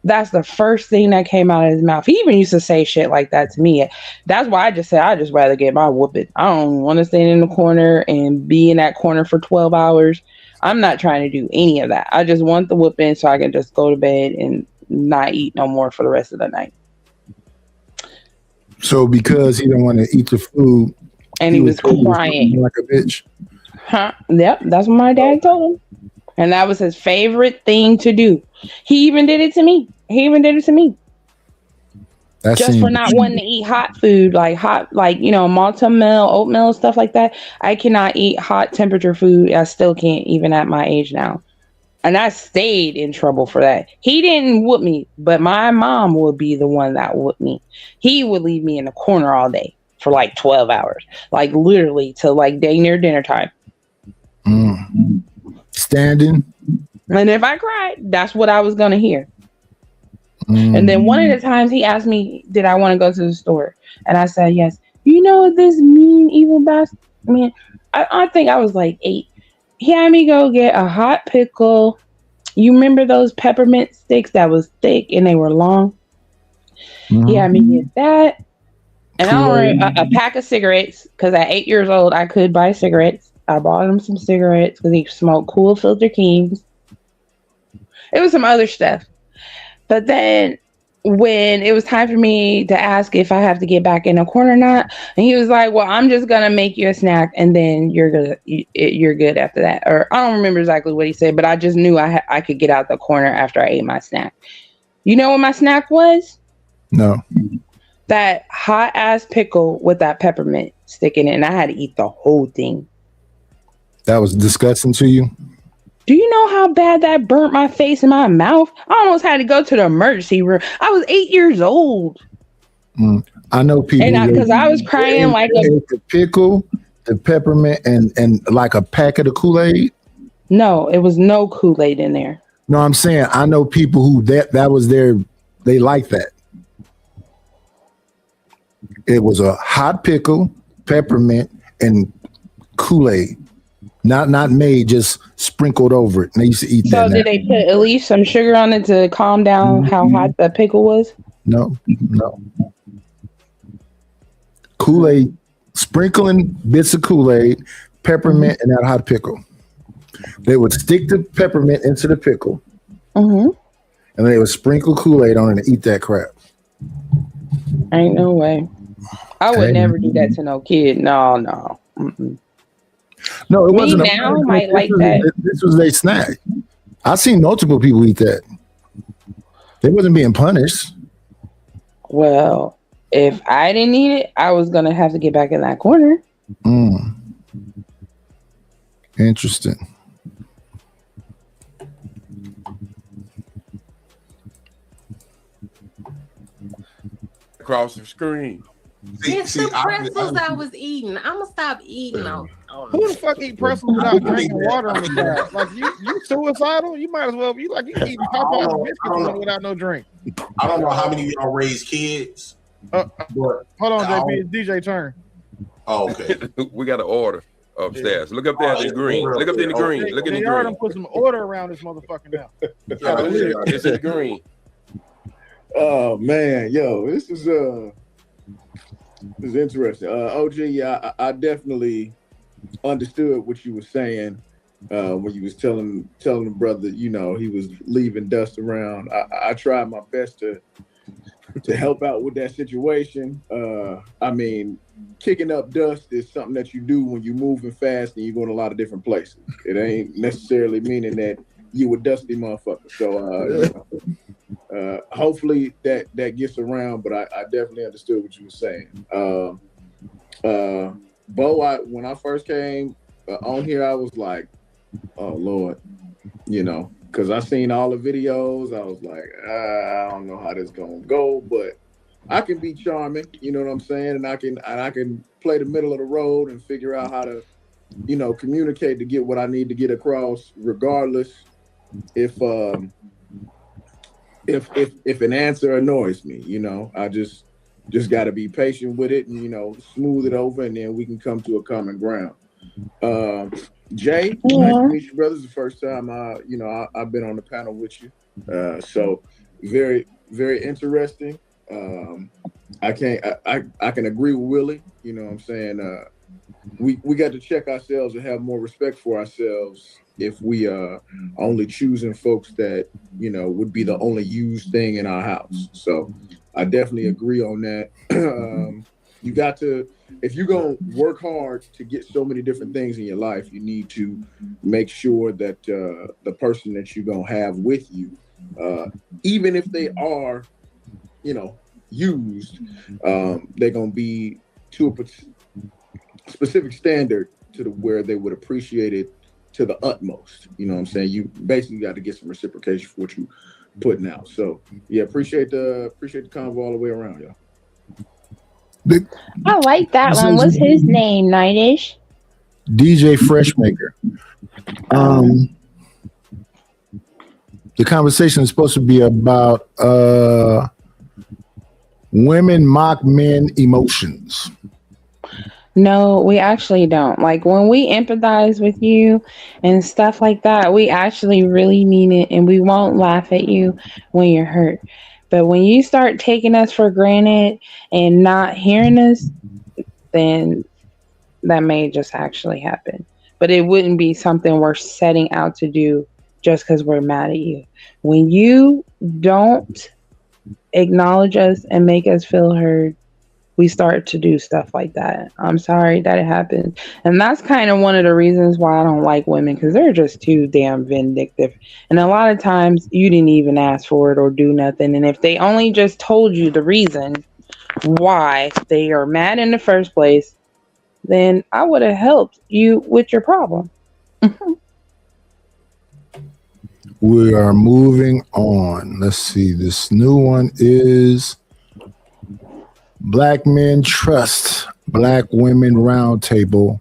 Speaker 15: That's the first thing that came out of his mouth. He even used to say shit like that to me. That's why I just said I'd just rather get my whooping. I don't want to stand in the corner and be in that corner for 12 hours. I'm not trying to do any of that. I just want the whooping so I can just go to bed and not eat no more for the rest of the night.
Speaker 4: So because he didn't want to eat the food,
Speaker 15: and he was crying
Speaker 4: like a bitch.
Speaker 15: Huh? Yep, that's what my dad told him. And that was his favorite thing to do. He even did it to me. Just for not wanting to eat hot food, like malted milk, oatmeal, stuff like that. I cannot eat hot temperature food. I still can't, even at my age now. And I stayed in trouble for that. He didn't whoop me, but my mom would be the one that whooped me. He would leave me in the corner all day for like 12 hours, like literally till like day near dinner time.
Speaker 4: Standing.
Speaker 15: And if I cried, that's what I was going to hear. And then one of the times he asked me, did I want to go to the store? And I said, yes. You know, this mean, evil bastard. I mean, I think I was like 8. He had me go get a hot pickle. You remember those peppermint sticks that was thick and they were long? He had me get that. And a pack of cigarettes, because at 8 years old, I could buy cigarettes. I bought him some cigarettes because he smoked Cool Filter Kings. It was some other stuff. But then when it was time for me to ask if I have to get back in a corner or not, and he was like, well, I'm just going to make you a snack and then you're good after that. Or I don't remember exactly what he said, but I just knew I could get out the corner after I ate my snack. You know what my snack was?
Speaker 4: No.
Speaker 15: That hot ass pickle with that peppermint stick in it, and I had to eat the whole thing.
Speaker 4: That was disgusting to you?
Speaker 15: Do you know how bad that burnt my face and my mouth? I almost had to go to the emergency room. I was 8 years old.
Speaker 4: I know people.
Speaker 15: And because I was crying like
Speaker 4: the pickle, the peppermint, and like a packet of Kool-Aid.
Speaker 15: No, it was no Kool-Aid in there.
Speaker 4: No, I'm saying I know people who that was they like that. It was a hot pickle, peppermint, and Kool-Aid. Not made, just sprinkled over it. And they used to eat that.
Speaker 15: So did they put at least some sugar on it to calm down how hot the pickle was?
Speaker 4: No. Kool-Aid, sprinkling bits of Kool-Aid, peppermint, and that hot pickle. They would stick the peppermint into the pickle, and they would sprinkle Kool-Aid on it and eat that crap.
Speaker 15: Ain't no way. I would never do that to no kid. No.
Speaker 4: No, it wasn't.
Speaker 15: Me now might like that.
Speaker 4: This was their snack. I've seen multiple people eat that. They wasn't being punished.
Speaker 15: Well, if I didn't eat it, I was gonna have to get back in that corner.
Speaker 4: Interesting.
Speaker 18: Across the screen.
Speaker 21: It's the pretzels I was eating. I'm gonna stop eating them.
Speaker 5: Who the fuck eat pretzels without drinking water on the side? Like you suicidal? You might as well be like you eating Popeyes biscuits without no drink.
Speaker 17: I don't know how many of y'all raise kids.
Speaker 5: Hold on, JP. It's DJ turn.
Speaker 17: Oh, okay.
Speaker 18: We got an order upstairs. Look up there in the green. Look up there in the green. Look in the green.
Speaker 5: Put some order around this motherfucker now.
Speaker 18: It's in the green.
Speaker 1: Oh man, yo, this is interesting. OG, yeah, I definitely understood what you were saying when you was telling the brother, you know, he was leaving dust around. I tried my best to help out with that situation. I mean, kicking up dust is something that you do when you're moving fast and you're going a lot of different places. It ain't necessarily meaning that you a dusty motherfucker. So hopefully that gets around, but I definitely understood what you were saying. Bo, when I first came on here, I was like, oh Lord, you know, because I seen all the videos. I was like, I don't know how this gonna go, but I can be charming, you know what I'm saying, and I can play the middle of the road and figure out how to, you know, communicate to get what I need to get across, regardless if an answer annoys me. You know, I just just got to be patient with it and, you know, smooth it over, and then we can come to a common ground. Jay, nice to meet you, brother. It's the first time I've been on the panel with you. So very, very interesting. I can agree with Willie. You know what I'm saying? We got to check ourselves and have more respect for ourselves if we only choosing folks that, you know, would be the only used thing in our house. So I definitely agree on that. You got to, if you're going to work hard to get so many different things in your life, you need to make sure that the person that you're going to have with you, even if they are, you know, used, they're going to be to a specific standard to where they would appreciate it to the utmost. You know what I'm saying? You basically got to get some reciprocation for what you putting out. So yeah, appreciate the convo all the way around, y'all.
Speaker 15: I like that one. What's his name, Nightish?
Speaker 4: DJ Freshmaker. The conversation is supposed to be about women mock men emotions.
Speaker 15: No, we actually don't. Like when we empathize with you and stuff like that, we actually really mean it, and we won't laugh at you when you're hurt. But when you start taking us for granted and not hearing us, then that may just actually happen. But it wouldn't be something we're setting out to do just because we're mad at you. When you don't acknowledge us and make us feel heard, we start to do stuff like that. I'm sorry that it happened. And that's kind of one of the reasons why I don't like women, because they're just too damn vindictive. And a lot of times you didn't even ask for it or do nothing. And if they only just told you the reason why they are mad in the first place, then I would have helped you with your problem.
Speaker 4: We are moving on. Let's see. This new one is Black Men Trust Black Women Roundtable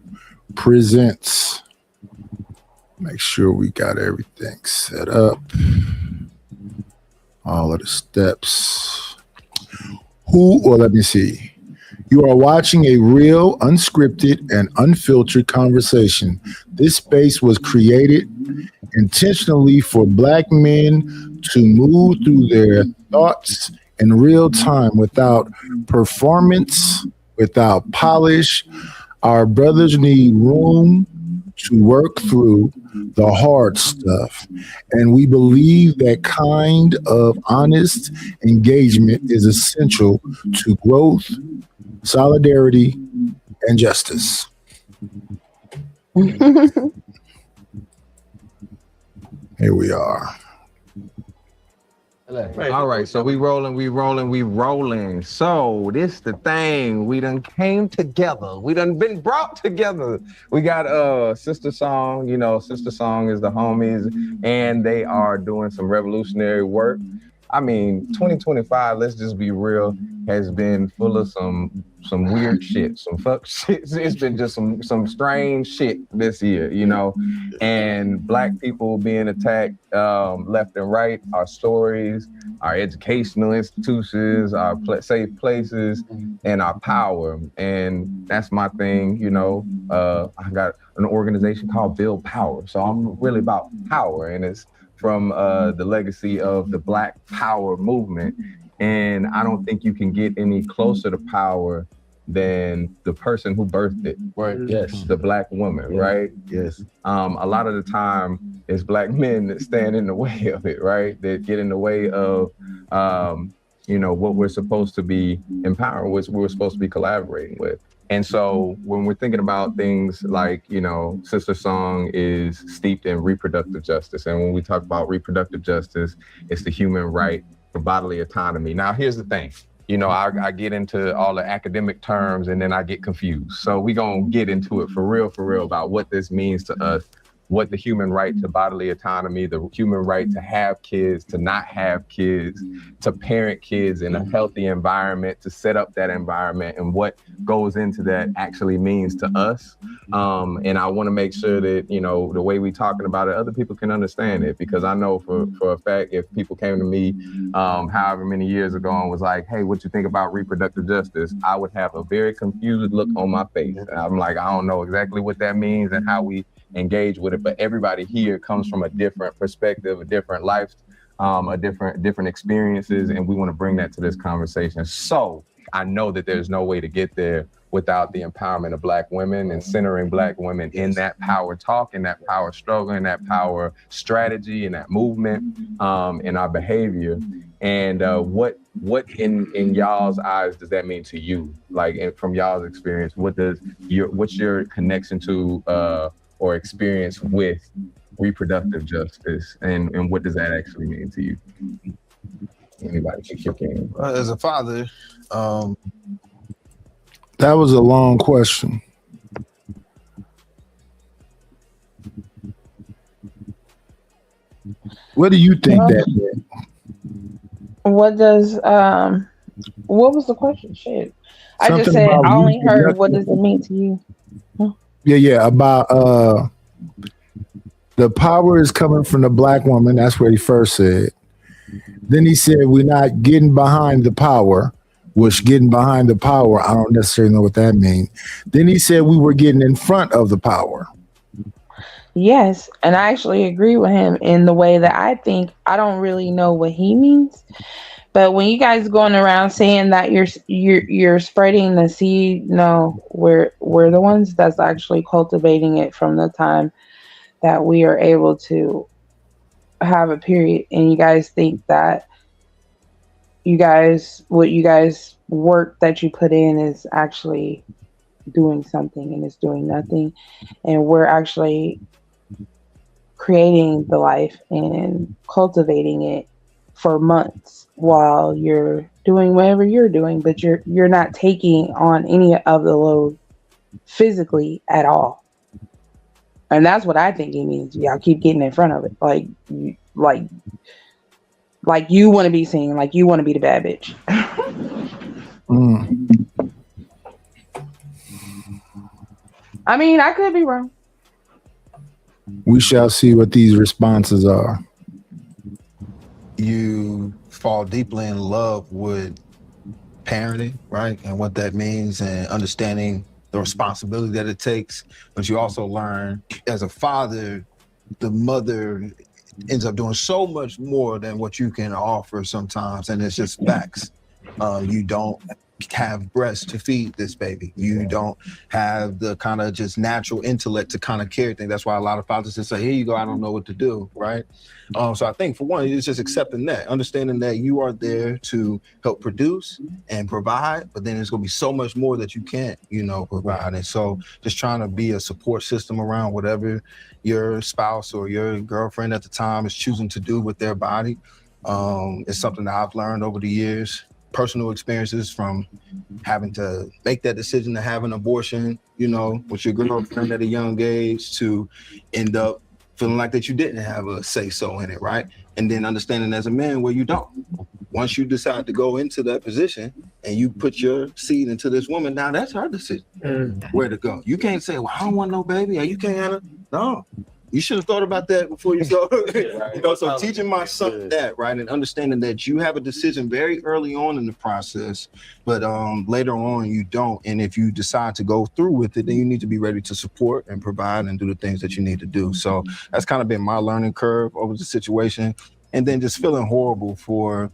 Speaker 4: presents. Make sure we got everything set up. All of the steps. Let me see. You are watching a real, unscripted, and unfiltered conversation. This space was created intentionally for Black men to move through their thoughts in real time without performance, without polish. Our brothers need room to work through the hard stuff. And we believe that kind of honest engagement is essential to growth, solidarity, and justice. Here we are.
Speaker 13: All right, so we rolling. So this the thing. We done came together. We done been brought together. We got Sister Song. You know, Sister Song is the homies, and they are doing some revolutionary work. I mean, 2025, let's just be real, has been full of some weird shit, some fuck shit. It's been just some strange shit this year, you know, and Black people being attacked left and right, our stories, our educational institutions, our safe places, and our power. And that's my thing, you know. I got an organization called Build Power. So I'm really about power, and it's from the legacy of the Black Power movement. And I don't think you can get any closer to power than the person who birthed it. Right. Yes. The Black woman, right? Yes. A lot of the time it's Black men that stand in the way of it, right? That get in the way of, you know, what we're supposed to be empowering, what we're supposed to be collaborating with. And so when we're thinking about things like, you know, Sister Song is steeped in reproductive justice. And when we talk about reproductive justice, it's the human right for bodily autonomy. Now, here's the thing. You know, I get into all the academic terms and then I get confused. So we're going to get into it for real about what this means to us what the human right to bodily autonomy, the human right to have kids, to not have kids, to parent kids in a healthy environment, to set up that environment, and what goes into that actually means to us. And I want to make sure that, you know, the way we talking about it, other people can understand it, because I know for a fact, if people came to me however many years ago and was like, hey, what you think about reproductive justice? I would have a very confused look on my face. And I'm like, I don't know exactly what that means and how we engage with it, but everybody here comes from a different perspective, a different life, a different experiences, and we want to bring that to this conversation. So I know that there's no way to get there without the empowerment of Black women and centering Black women in that power talk, in that power struggle, in that power strategy, in that movement, in our behavior. And what in y'all's eyes does that mean to you? Like, and from y'all's experience, what's your connection to or experience with reproductive justice, and what does that actually mean to you? Anybody can kick in.
Speaker 14: As a father,
Speaker 4: that was a long question. What do you think that?
Speaker 15: What does what was the question? Shit, I just
Speaker 4: Something
Speaker 15: said
Speaker 4: about
Speaker 15: I only heard
Speaker 4: reproductive-
Speaker 15: what does it mean to you?
Speaker 4: Yeah, about the power is coming from the Black woman. That's what he first said. Then he said we're not getting behind the power, which getting behind the power, I don't necessarily know what that means. Then he said we were getting in front of the power.
Speaker 15: Yes, and I actually agree with him in the way that I think I don't really know what he means. But when you guys going around saying that you're spreading the seed, no, we're the ones that's actually cultivating it from the time that we are able to have a period. And you guys think that what you guys work that you put in is actually doing something, and it's doing nothing. And we're actually creating the life and cultivating it for months while you're doing whatever you're doing, but you're not taking on any of the load physically at all. And that's what I think it means. Y'all keep getting in front of it. Like you want to be seen, like you want to be the bad bitch. I mean, I could be wrong.
Speaker 4: We shall see what these responses are.
Speaker 14: You fall deeply in love with parenting, right? And what that means, and understanding the responsibility that it takes. But you also learn as a father, the mother ends up doing so much more than what you can offer sometimes. And it's just facts. You don't have breasts to feed this baby. You don't have the kind of just natural intellect to kind of carry things. That's why a lot of fathers just say, here you go, I don't know what to do, right? So I think for one, it's just accepting that, understanding that you are there to help produce and provide, but then there's gonna be so much more that you can't, provide. And so just trying to be a support system around whatever your spouse or your girlfriend at the time is choosing to do with their body. It's something that I've learned over the years. Personal experiences from having to make that decision to have an abortion, with your girlfriend at a young age, to end up feeling like that you didn't have a say-so in it, right? And then understanding as a man where you don't. Once you decide to go into that position and you put your seed into this woman, now that's her decision where to go. You can't say, well, I don't want no baby, or you can't have it. No. You should have thought about that before you go. So teaching my son that, right, and understanding that you have a decision very early on in the process, but later on you don't. And if you decide to go through with it, then you need to be ready to support and provide and do the things that you need to do. So that's kind of been my learning curve over the situation. And then just feeling horrible for,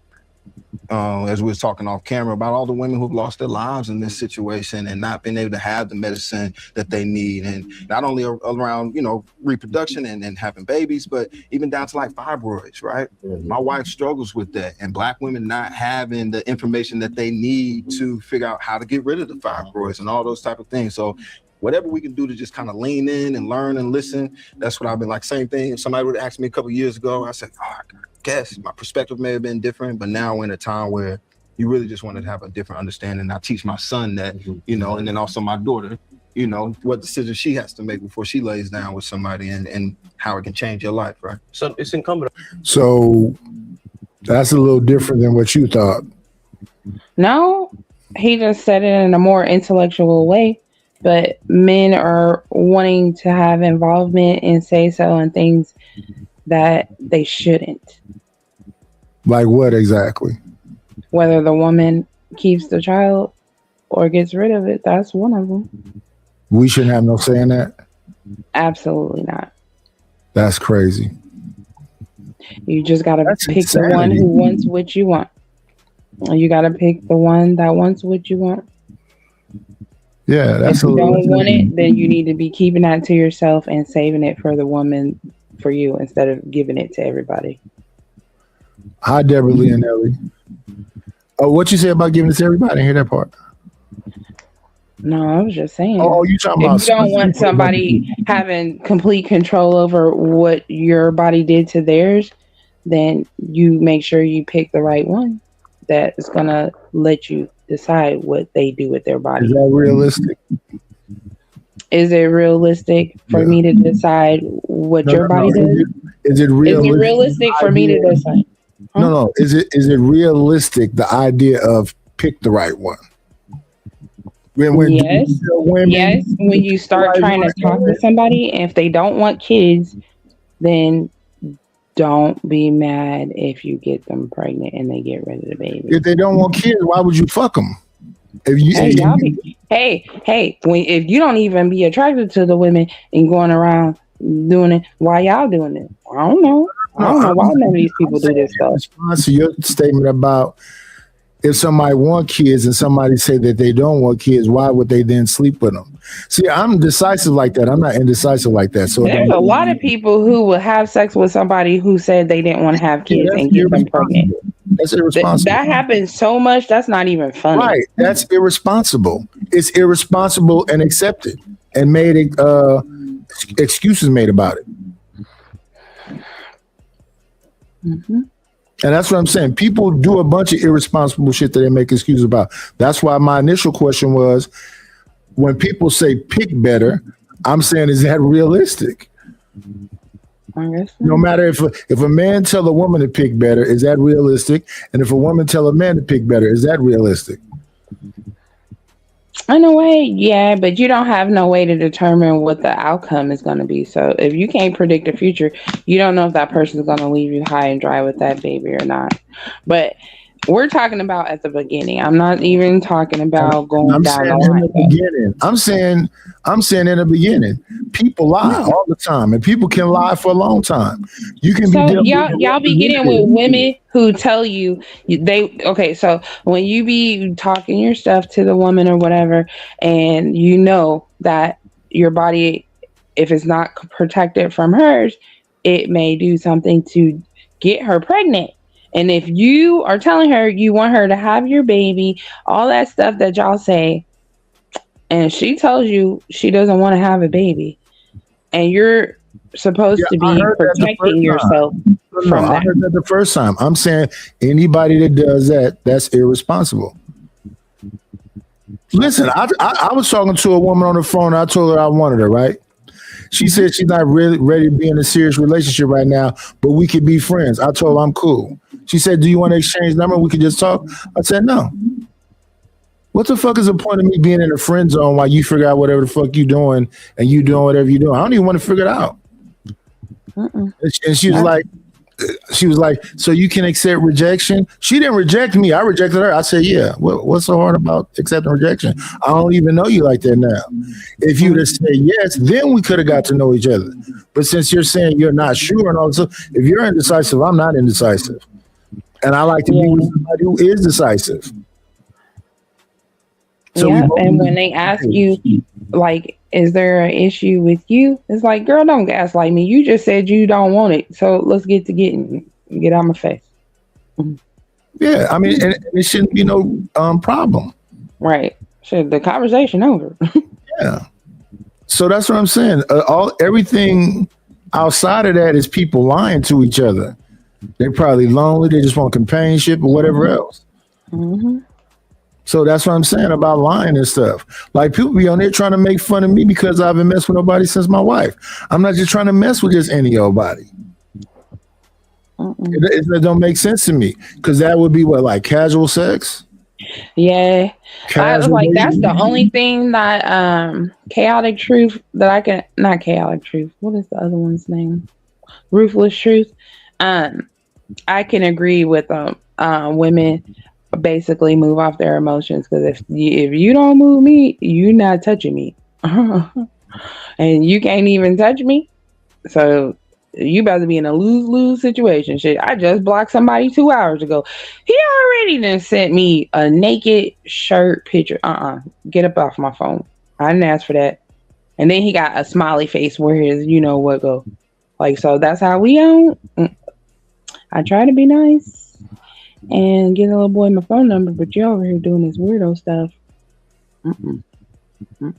Speaker 14: as we was talking off camera, about all the women who've lost their lives in this situation and not being able to have the medicine that they need. And not only around, reproduction and having babies, but even down to like fibroids, right? My wife struggles with that, and Black women not having the information that they need to figure out how to get rid of the fibroids and all those type of things. So whatever we can do to just kind of lean in and learn and listen, that's what I've been like. Same thing. If somebody would have asked me a couple of years ago, I said, I guess my perspective may have been different, but now we're in a time where you really just want to have a different understanding. I teach my son that, and then also my daughter, you know, what decision she has to make before she lays down with somebody, and how it can change your life, right?
Speaker 7: So it's incumbent.
Speaker 4: So that's a little different than what you thought.
Speaker 15: No, he just said it in a more intellectual way. But men are wanting to have involvement and say so in things that they shouldn't.
Speaker 4: Like what exactly?
Speaker 15: Whether the woman keeps the child or gets rid of it, that's one of them.
Speaker 4: We shouldn't have no say in that?
Speaker 15: Absolutely not.
Speaker 4: That's crazy.
Speaker 15: You just got to pick the one who wants what you want. You got to pick the one that wants what you want.
Speaker 4: Yeah, that's
Speaker 15: if you don't want it, then you need to be keeping that to yourself and saving it for the woman for you instead of giving it to everybody.
Speaker 4: Hi, Deborah Leonelli. Oh, what you say about giving it to everybody? I didn't hear that part.
Speaker 15: No, I was just saying.
Speaker 4: Oh, you talking about?
Speaker 15: If you don't want somebody having complete control over what your body did to theirs, then you make sure you pick the right one that is gonna let you decide what they do with their body.
Speaker 4: Is that realistic?
Speaker 15: Is it realistic for me to decide what your body does?
Speaker 4: Is it realistic?
Speaker 15: Is it realistic for me to decide?
Speaker 4: No. Is it realistic, the idea of pick the right one?
Speaker 15: Yes. Yes. When you start trying to talk to somebody, and if they don't want kids, then don't be mad if you get them pregnant and they get rid of the baby.
Speaker 4: If they don't want kids, why would you fuck them? If you,
Speaker 15: if you don't even be attracted to the women and going around doing it, why y'all doing it? I don't know. I don't know why none of these people do this stuff.
Speaker 4: In response to your statement about if somebody want kids and somebody say that they don't want kids, why would they then sleep with them? See, I'm decisive like that. I'm not indecisive like that. So
Speaker 15: there's a lot of people who will have sex with somebody who said they didn't want to have kids and get them pregnant.
Speaker 4: That's irresponsible.
Speaker 15: That happens so much. That's not even funny.
Speaker 4: Right. That's irresponsible. It's irresponsible and accepted and made excuses made about it.
Speaker 15: Mm-hmm.
Speaker 4: And that's what I'm saying. People do a bunch of irresponsible shit that they make excuses about. That's why my initial question was, when people say pick better, I'm saying, is that realistic? No matter if a man tell a woman to pick better, is that realistic? And if a woman tell a man to pick better, is that realistic?
Speaker 15: In a way, yeah, but you don't have no way to determine what the outcome is going to be. So if you can't predict the future, you don't know if that person is going to leave you high and dry with that baby or not. But we're talking about at the beginning. I'm not even talking about going down the line.
Speaker 4: I'm saying in the beginning, people lie all the time, and people can lie for a long time. You can
Speaker 15: y'all be getting with women who tell you so when you be talking your stuff to the woman or whatever, and you know that your body, if it's not protected from hers, it may do something to get her pregnant. And if you are telling her you want her to have your baby, all that stuff that y'all say, and she tells you she doesn't want to have a baby, and you're supposed to be protecting yourself from that.
Speaker 4: I heard that the first time. I'm saying anybody that does that, that's irresponsible. Listen, I was talking to a woman on the phone. I told her I wanted her, right? She said she's not really ready to be in a serious relationship right now, but we could be friends. I told her I'm cool. She said, do you want to exchange number? We could just talk. I said, no. What the fuck is the point of me being in a friend zone while you figure out whatever the fuck you doing and you doing whatever you're doing? I don't even want to figure it out. And she was like, so you can accept rejection? She didn't reject me. I rejected her. I said, yeah. What's so hard about accepting rejection? I don't even know you like that now. If you'd have said yes, then we could have got to know each other. But since you're saying you're not sure and all this, if you're indecisive, I'm not indecisive. And I like to be with somebody who is decisive.
Speaker 15: So and when they ask you, like, is there an issue with you? It's like, girl, don't gaslight me. You just said you don't want it. So let's get to get out my face.
Speaker 4: Yeah, I mean, and it shouldn't be no problem.
Speaker 15: Right. The conversation over.
Speaker 4: Yeah. So that's what I'm saying. Everything outside of that is people lying to each other. They're probably lonely. They just want companionship or whatever else.
Speaker 15: Mm-hmm.
Speaker 4: So that's what I'm saying about lying and stuff. Like people be on there trying to make fun of me because I haven't messed with nobody since my wife. I'm not just trying to mess with just any old body. It don't make sense to me because that would be what, like casual sex?
Speaker 15: Yeah, I was
Speaker 4: Casual
Speaker 15: like, that's the
Speaker 4: dating?
Speaker 15: only thing that chaotic truth that I can not chaotic truth. What is the other one's name? Ruthless truth. I can agree with women basically move off their emotions because if you don't move me, you're not touching me, and you can't even touch me. So you better be in a lose-lose situation. Shit, I just blocked somebody 2 hours ago. He already done sent me a naked shirt picture. Get up off my phone. I didn't ask for that. And then he got a smiley face where his you know what go. Like, so that's how we on. I try to be nice and get a little boy my phone number, but you're over here doing this weirdo stuff.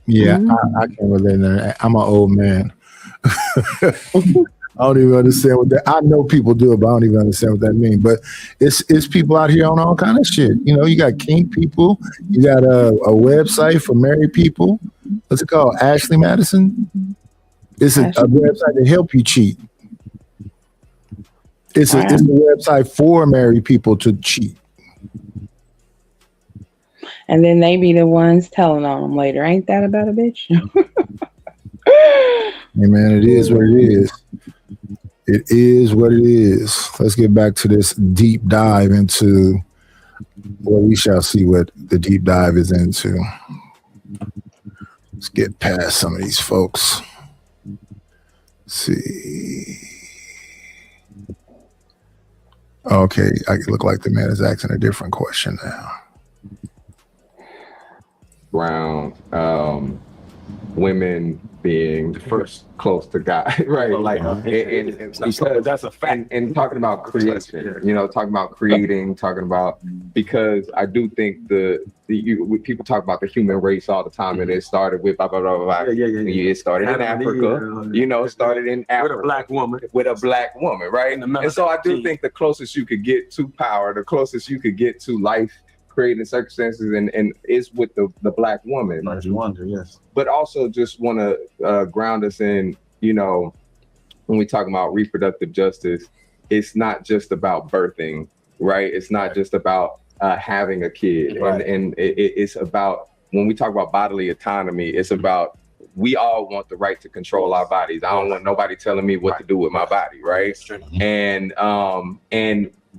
Speaker 4: Yeah, I can't relate to that. I'm an old man. I don't even understand what that. I know people do it, but I don't even understand what that means. But it's people out here on all kind of shit. You know, you got kink people. You got a website for married people. What's it called? Ashley Madison. It's a website to help you cheat. It's a website for married people to cheat.
Speaker 15: And then they be the ones telling on them later. Ain't that about a bitch?
Speaker 4: Hey man, it is what it is. It is what it is. Let's get back to this deep dive into, well, we shall see what the deep dive is into. Let's get past some of these folks. Let's see. Okay, I look like the man is asking a different question now.
Speaker 13: Around women being the first close to God, right? Like, because that's a fact. And talking about creation, you know, talking about creating, talking about, because I do think people talk about the human race all the time, and it started with blah blah blah blah. It started in Africa, you know, started in Africa with a black woman, right? And so I do think the closest you could get to power, the closest you could get to life creating circumstances and is with the black woman. I wonder, yes. But also just want to ground us in, you know, when we talk about reproductive justice, it's not just about birthing, right? It's not just about having a kid. Right. And it's about, when we talk about bodily autonomy, it's about, we all want the right to control our bodies. I don't want nobody telling me what to do with my body, right? And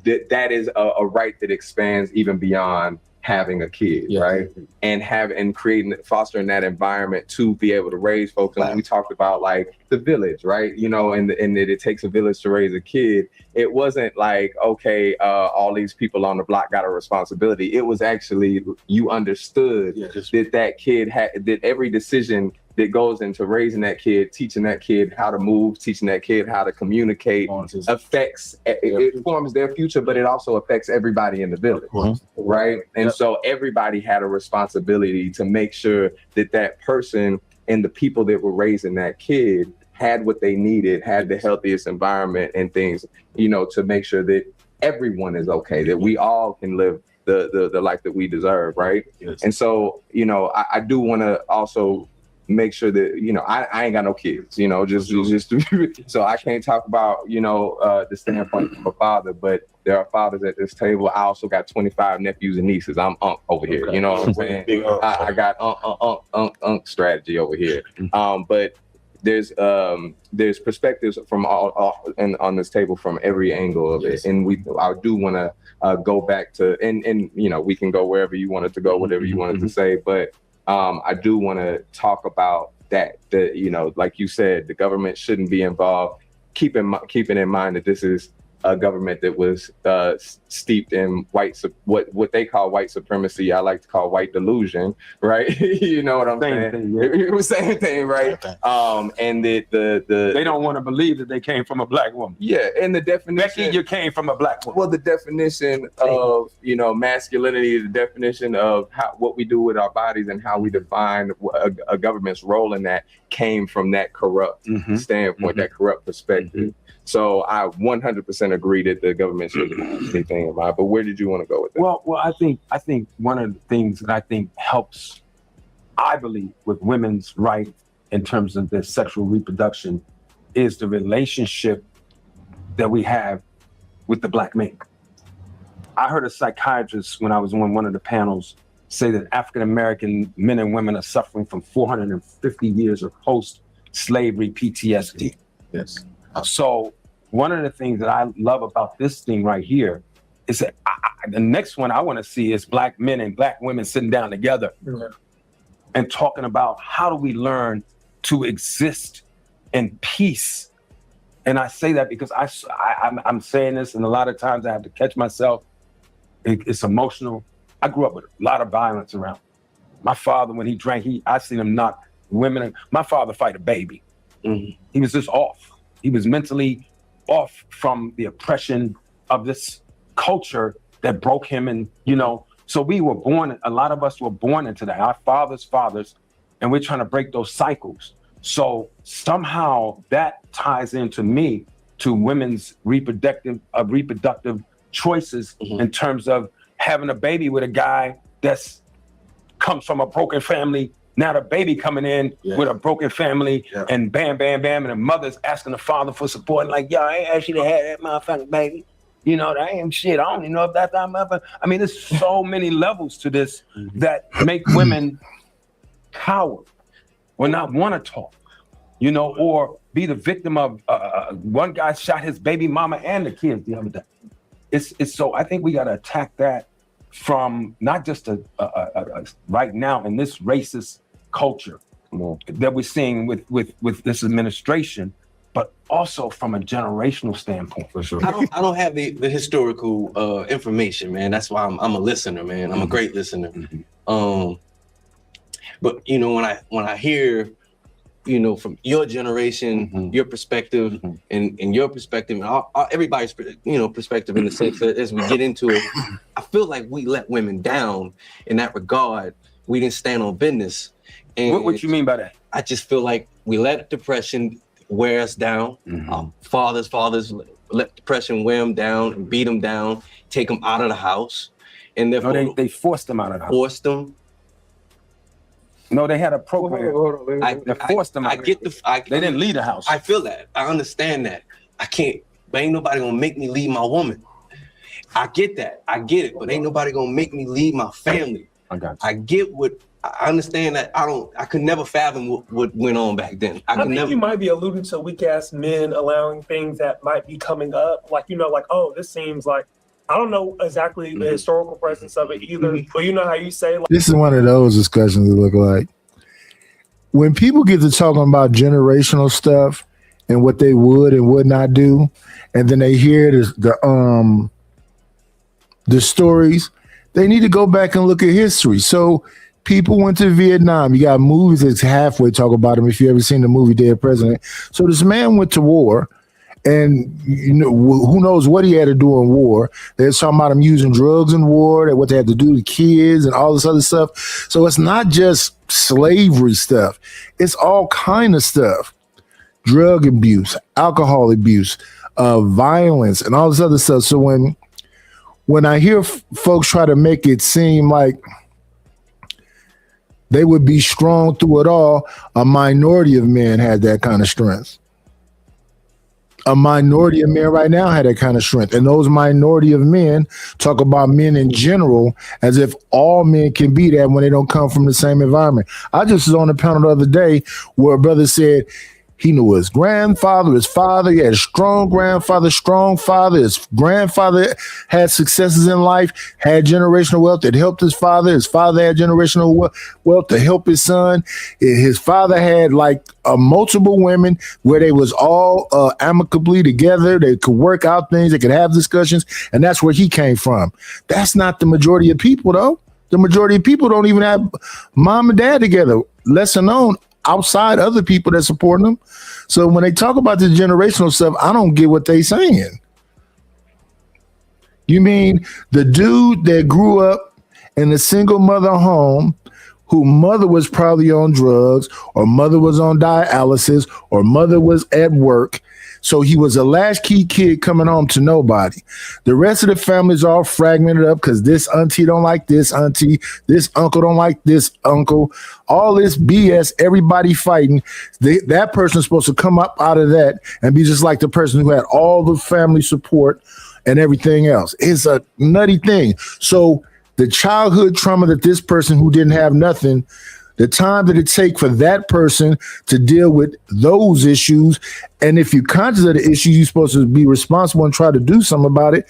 Speaker 13: that is a right that expands even beyond having a kid, right? And fostering that environment to be able to raise folks. And we talked about like the village, right? You know, and that it takes a village to raise a kid. It wasn't like, okay, all these people on the block got a responsibility. It was actually, you understood that kid that every decision that goes into raising that kid, teaching that kid how to move, teaching that kid how to communicate, it forms their future, but it also affects everybody in the village, right? And so everybody had a responsibility to make sure that that person and the people that were raising that kid had what they needed, had the healthiest environment and things, you know, to make sure that everyone is okay, that we all can live the life that we deserve, right? And so, you know, I do want to also make sure that, you know, I ain't got no kids, you know, just so I can't talk about, you know, the standpoint of a father, but there are fathers at this table. I also got 25 nephews and nieces. I'm over here, you know what I'm saying? I got strategy over here. But there's perspectives from all on this table from every angle of it, and I do want to go back to and you know, we can go wherever you wanted to go, whatever you wanted to say, but I do want to talk about that, you know, like you said, the government shouldn't be involved. Keeping in mind that this is a government that was steeped in what they call white supremacy. I like to call white delusion, right? You know what I'm saying? It was the same thing, right? And that
Speaker 7: they don't want to believe that they came from a black woman.
Speaker 13: Yeah, and the definition.
Speaker 7: Becky, you came from a black woman.
Speaker 13: Well, the definition of, you know, masculinity, the definition of what we do with our bodies and how we define a government's role in that came from that corrupt standpoint, that corrupt perspective. So I 100% agree that the government shouldn't have anything in mind. But where did you want to go with that?
Speaker 7: Well, I think one of the things that I think helps, I believe, with women's right in terms of their sexual reproduction is the relationship that we have with the black man. I heard a psychiatrist when I was on one of the panels say that African-American men and women are suffering from 450 years of post-slavery PTSD.
Speaker 14: Yes.
Speaker 7: So one of the things that I love about this thing right here is that the next one I want to see is black men and black women sitting down together and talking about how do we learn to exist in peace. And I say that because I'm saying this, and a lot of times I have to catch myself. It's emotional. I grew up with a lot of violence around. My father, when he drank, I seen him knock women. My father fight a baby. He was just off. He was mentally off from the oppression of this culture that broke him. And, so we were born, a lot of us were born into that, our fathers, and we're trying to break those cycles. So somehow that ties into me to women's reproductive choices in terms of having a baby with a guy that's comes from a broken family. Now the baby coming in with a broken family and bam, bam, bam. And the mother's asking the father for support. And like, yo, I ain't asked you to have that motherfucking baby. That ain't shit. I don't even know if that's that motherfucker. I mean, there's so many levels to this that make women coward or not want to talk, or be the victim of one guy shot his baby mama and the kids the other day. It's so I think we got to attack that from not just right now in this racist culture that we're seeing with this administration, but also from a generational standpoint. For sure.
Speaker 8: I don't have the historical information, man. That's why I'm a listener, man. I'm a great listener. But when I hear from your generation, your perspective, and your perspective, and everybody's perspective in the sense that as we get into it, I feel like we let women down in that regard. We didn't stand on business. And
Speaker 7: what you mean by that?
Speaker 8: I just feel like we let depression wear us down. Fathers let depression wear them down and beat them down, take them out of the house, and therefore
Speaker 7: they forced them out of the house.
Speaker 8: Forced them.
Speaker 7: No, they had a program. They forced them out.
Speaker 8: They
Speaker 7: didn't leave the house.
Speaker 8: I feel that. I understand that. I can't. But ain't nobody gonna make me leave my woman. I get that. I get it. But ain't nobody gonna make me leave my family. I get what. I understand that. I could never fathom what went on back then.
Speaker 22: I think you might be alluding to weak ass men allowing things that might be coming up. Like, oh, this seems like, I don't know exactly the historical presence of it either. But you know how you say, like,
Speaker 4: this is one of those discussions that look like when people get to talking about generational stuff and what they would and would not do, and then they hear the stories, they need to go back and look at history. So people went to Vietnam. You got movies that's halfway talk about them if you ever seen the movie Dead President. So this man went to war, and who knows what he had to do in war. They're talking about him using drugs in war, what they had to do to kids and all this other stuff. So it's not just slavery stuff. It's all kind of stuff. Drug abuse, alcohol abuse, violence, and all this other stuff. So when I hear folks try to make it seem like they would be strong through it all, a minority of men had that kind of strength. A minority of men right now had that kind of strength. And those minority of men talk about men in general as if all men can be that when they don't come from the same environment. I just was on a panel the other day where a brother said he knew his grandfather, his father, he had a strong grandfather, strong father. His grandfather had successes in life, had generational wealth that helped his father. His father had generational wealth to help his son. His father had multiple women where they was all amicably together. They could work out things. They could have discussions. And that's where he came from. That's not the majority of people, though. The majority of people don't even have mom and dad together, lesser known outside other people that support them. So when they talk about the generational stuff, I don't get what they saying. You mean the dude that grew up in a single mother home, who mother was probably on drugs, or mother was on dialysis, or mother was at work. So he was a latchkey kid coming home to nobody. The rest of the family is all fragmented up because this auntie don't like this auntie, this uncle don't like this uncle, all this BS, everybody fighting. That person's supposed to come up out of that and be just like the person who had all the family support and everything else. It's a nutty thing. So the childhood trauma that this person who didn't have nothing, the time that it take for that person to deal with those issues, and if you're conscious of the issue, you're supposed to be responsible and try to do something about it.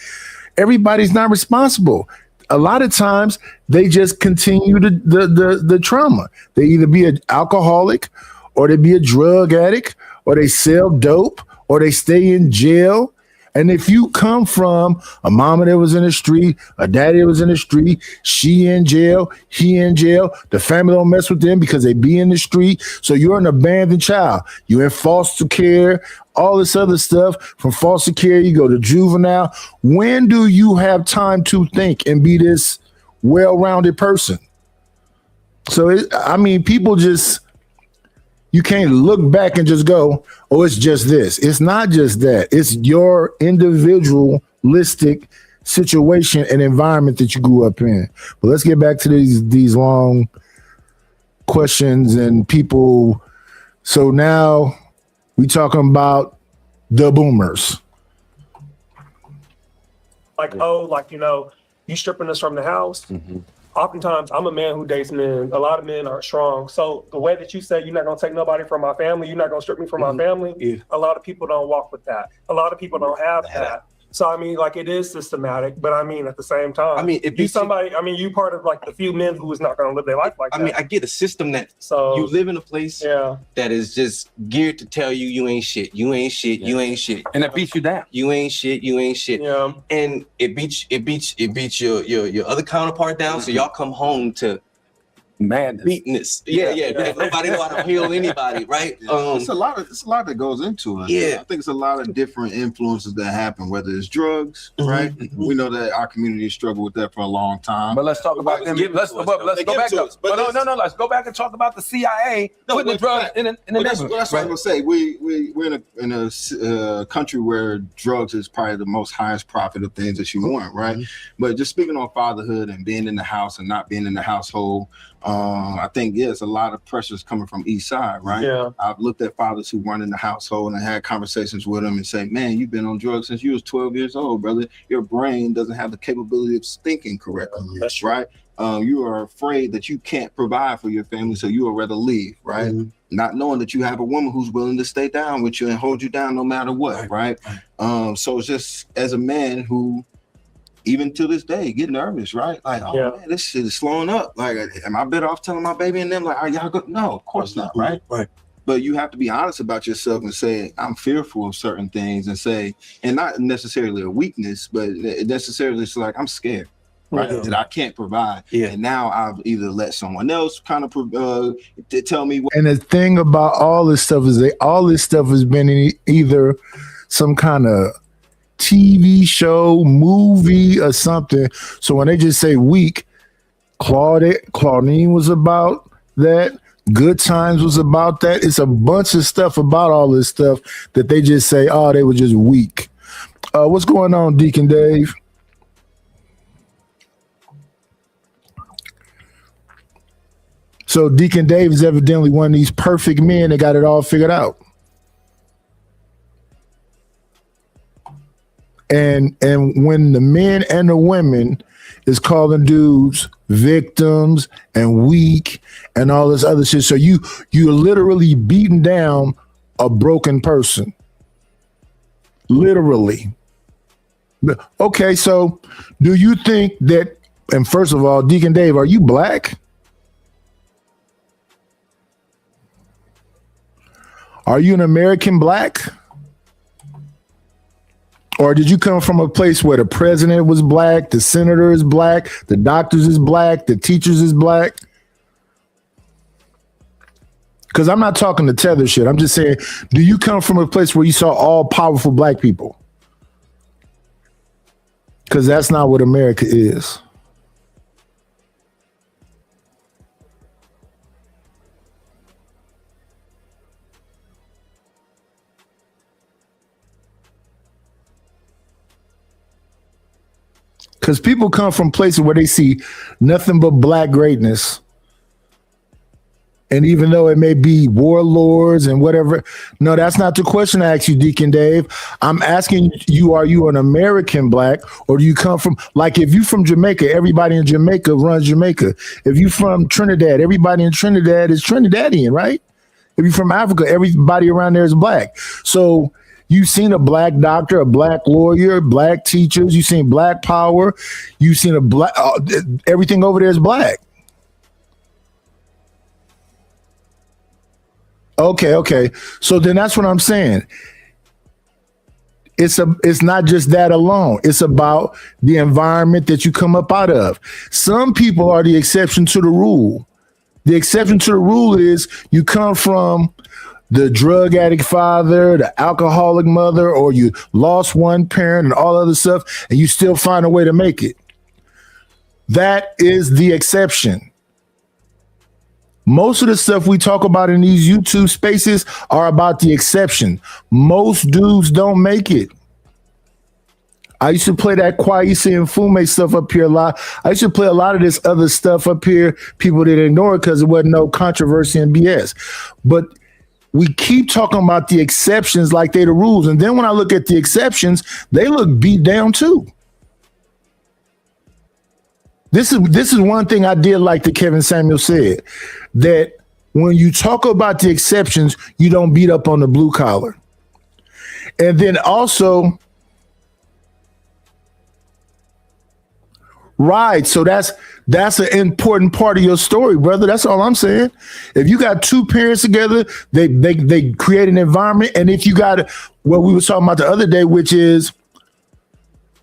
Speaker 4: Everybody's not responsible. A lot of times they just continue the trauma. They either be an alcoholic, or they be a drug addict, or they sell dope, or they stay in jail. And if you come from a mama that was in the street, a daddy that was in the street, she in jail, he in jail, the family don't mess with them because they be in the street. So you're an abandoned child. You're in foster care, all this other stuff. From foster care, you go to juvenile. When do you have time to think and be this well-rounded person? So, people just, you can't look back and just go, oh, it's just this. It's not just that. It's your individualistic situation and environment that you grew up in. But let's get back to these long questions and people. So now we talking about the boomers.
Speaker 22: You stripping us from the house. Oftentimes, I'm a man who dates men. A lot of men aren't strong. So the way that you say you're not going to take nobody from my family, you're not going to strip me from my family, a lot of people don't walk with that. A lot of people don't have that. So, it is systematic, but at the same time, if you somebody, you part of the few men who is not going to live their life like that.
Speaker 8: I get a system that you live in a place that is just geared to tell you you ain't shit, you ain't shit, you ain't shit,
Speaker 7: and it beats you down.
Speaker 8: You ain't shit, you ain't shit, and it beats your other counterpart down. So y'all come home to
Speaker 7: madness,
Speaker 8: beatness. Nobody know how to heal anybody, right?
Speaker 19: It's a lot that goes into it.
Speaker 8: Yeah.
Speaker 19: I think it's a lot of different influences that happen, whether it's drugs, right? We know that our community struggled with that for a long time.
Speaker 7: But let's talk about them. Let's go back. Let's go back and talk about the CIA putting the drugs in the neighborhood.
Speaker 19: That's what I'm gonna say. We're in a country where drugs is probably the most highest profit of things that you want, right? But just speaking on fatherhood and being in the house and not being in the household, I think it's a lot of pressures coming from each side, right?
Speaker 22: Yeah.
Speaker 19: I've looked at fathers who run in the household and had conversations with them and say, "Man, you've been on drugs since you was 12 years old, brother. Your brain doesn't have the capability of thinking correctly." That's right. You are afraid that you can't provide for your family, so you would rather leave, right? Not knowing that you have a woman who's willing to stay down with you and hold you down no matter what, right? So it's just as a man who, even to this day, get nervous, right? Like, man, this shit is slowing up. Like, am I better off telling my baby and them, like, are y'all good? No, of course not, right?
Speaker 8: Right.
Speaker 19: But you have to be honest about yourself and say, I'm fearful of certain things, and say, and not necessarily a weakness, but necessarily it's like, I'm scared, right? That I can't provide. And now I've either let someone else kind of tell me.
Speaker 4: And the thing about all this stuff is all this stuff has been in either some kind of TV show, movie, or something. So when they just say weak, Claudine was about that. Good Times was about that. It's a bunch of stuff about all this stuff that they just say, oh, they were just weak. What's going on, Deacon Dave? So Deacon Dave is evidently one of these perfect men that got it all figured out. And when the men and the women is calling dudes victims and weak and all this other shit, so you're literally beating down a broken person, literally. Okay, so do you think that? And first of all, Deacon Dave, are you black? Are you an American black? Or did you come from a place where the president was black, the senator is black, the doctors is black, the teachers is black? Because I'm not talking the tether shit. I'm just saying, do you come from a place where you saw all powerful black people? Because that's not what America is. Because people come from places where they see nothing but black greatness. And even though it may be warlords and whatever, no, that's not the question I asked you, Deacon Dave. I'm asking you, are you an American black, or do you come from, like, if you from Jamaica, everybody in Jamaica runs Jamaica. If you from Trinidad, everybody in Trinidad is Trinidadian, right? If you're from Africa, everybody around there is black. So you've seen a black doctor, a black lawyer, black teachers, you've seen black power, you've seen a black, everything over there is black. Okay. So then that's what I'm saying. It's not just that alone. It's about the environment that you come up out of. Some people are the exception to the rule. The exception to the rule is you come from the drug addict father, the alcoholic mother, or you lost one parent and all other stuff, and you still find a way to make it. That is the exception. Most of the stuff we talk about in these YouTube spaces are about the exception. Most dudes don't make it. I used to play that Kwesi and Fume stuff up here a lot. I used to play a lot of this other stuff up here. People didn't ignore it because there wasn't no controversy and BS. But we keep talking about the exceptions like they're the rules. And then when I look at the exceptions, they look beat down too. This is one thing I did like that Kevin Samuel said, that when you talk about the exceptions, you don't beat up on the blue collar. And then also, right, so that's an important part of your story, brother. That's all I'm saying. If you got two parents together, they create an environment. And if you got what we were talking about the other day, which is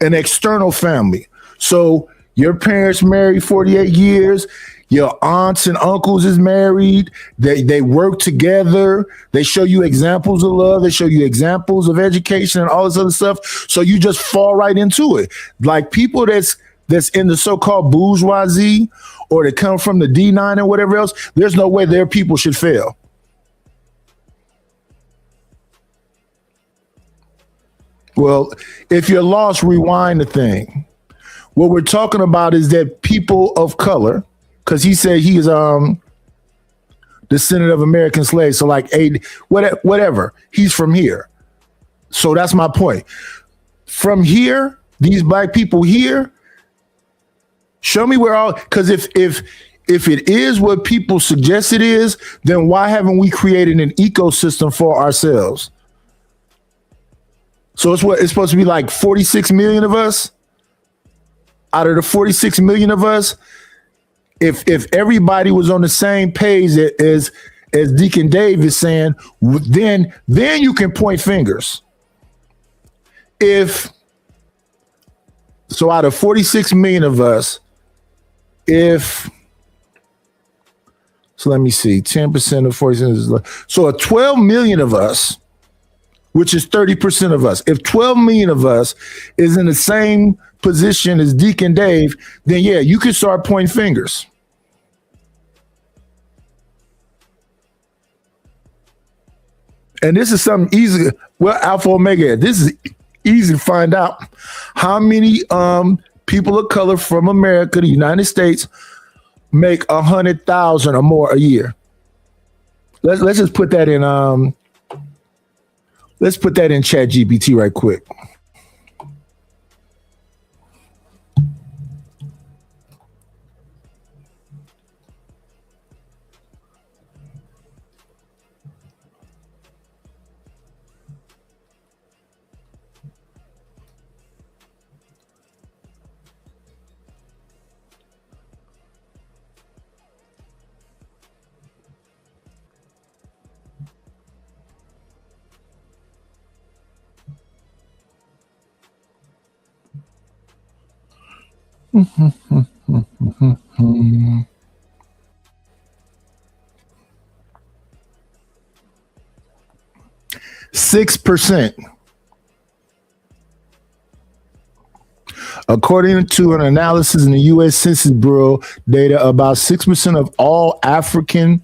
Speaker 4: an external family. So your parents married 48 years. Your aunts and uncles is married. They work together. They show you examples of love. They show you examples of education and all this other stuff. So you just fall right into it. Like people that's in the so-called bourgeoisie, or that come from the D9 and whatever else, there's no way their people should fail. Well, if you're lost, rewind the thing. What we're talking about is that people of color, because he said he is descendant of American slaves, so like whatever, he's from here. So that's my point. From here, these black people here, show me where all, because if it is what people suggest it is, then why haven't we created an ecosystem for ourselves? So it's supposed to be like 46 million of us. Out of the 46 million of us, if everybody was on the same page as Deacon Dave is saying, then you can point fingers. So out of 46 million of us, so let me see, 10% of 46 is, so 12 million of us, which is 30% of us. If 12 million of us is in the same position as Deacon Dave, then yeah, you can start pointing fingers. And this is something easy. Well, Alpha Omega, this is easy to find out how many people of color from America, the United States, make 100,000 or more a year. Let's just put that in let's put that in ChatGPT right quick. Six percent. According to an analysis in the U.S. Census Bureau data, about 6% of all African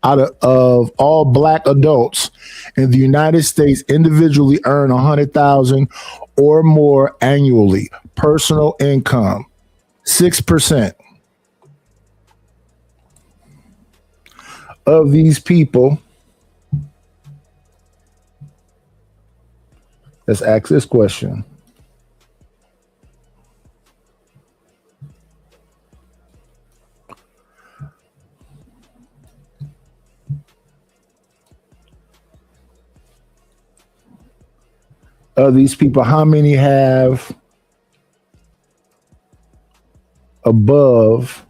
Speaker 4: of all Black adults in the United States individually earn 100,000 or more annually. personal income. 6% of these people. Let's ask this question. Of these people, how many have above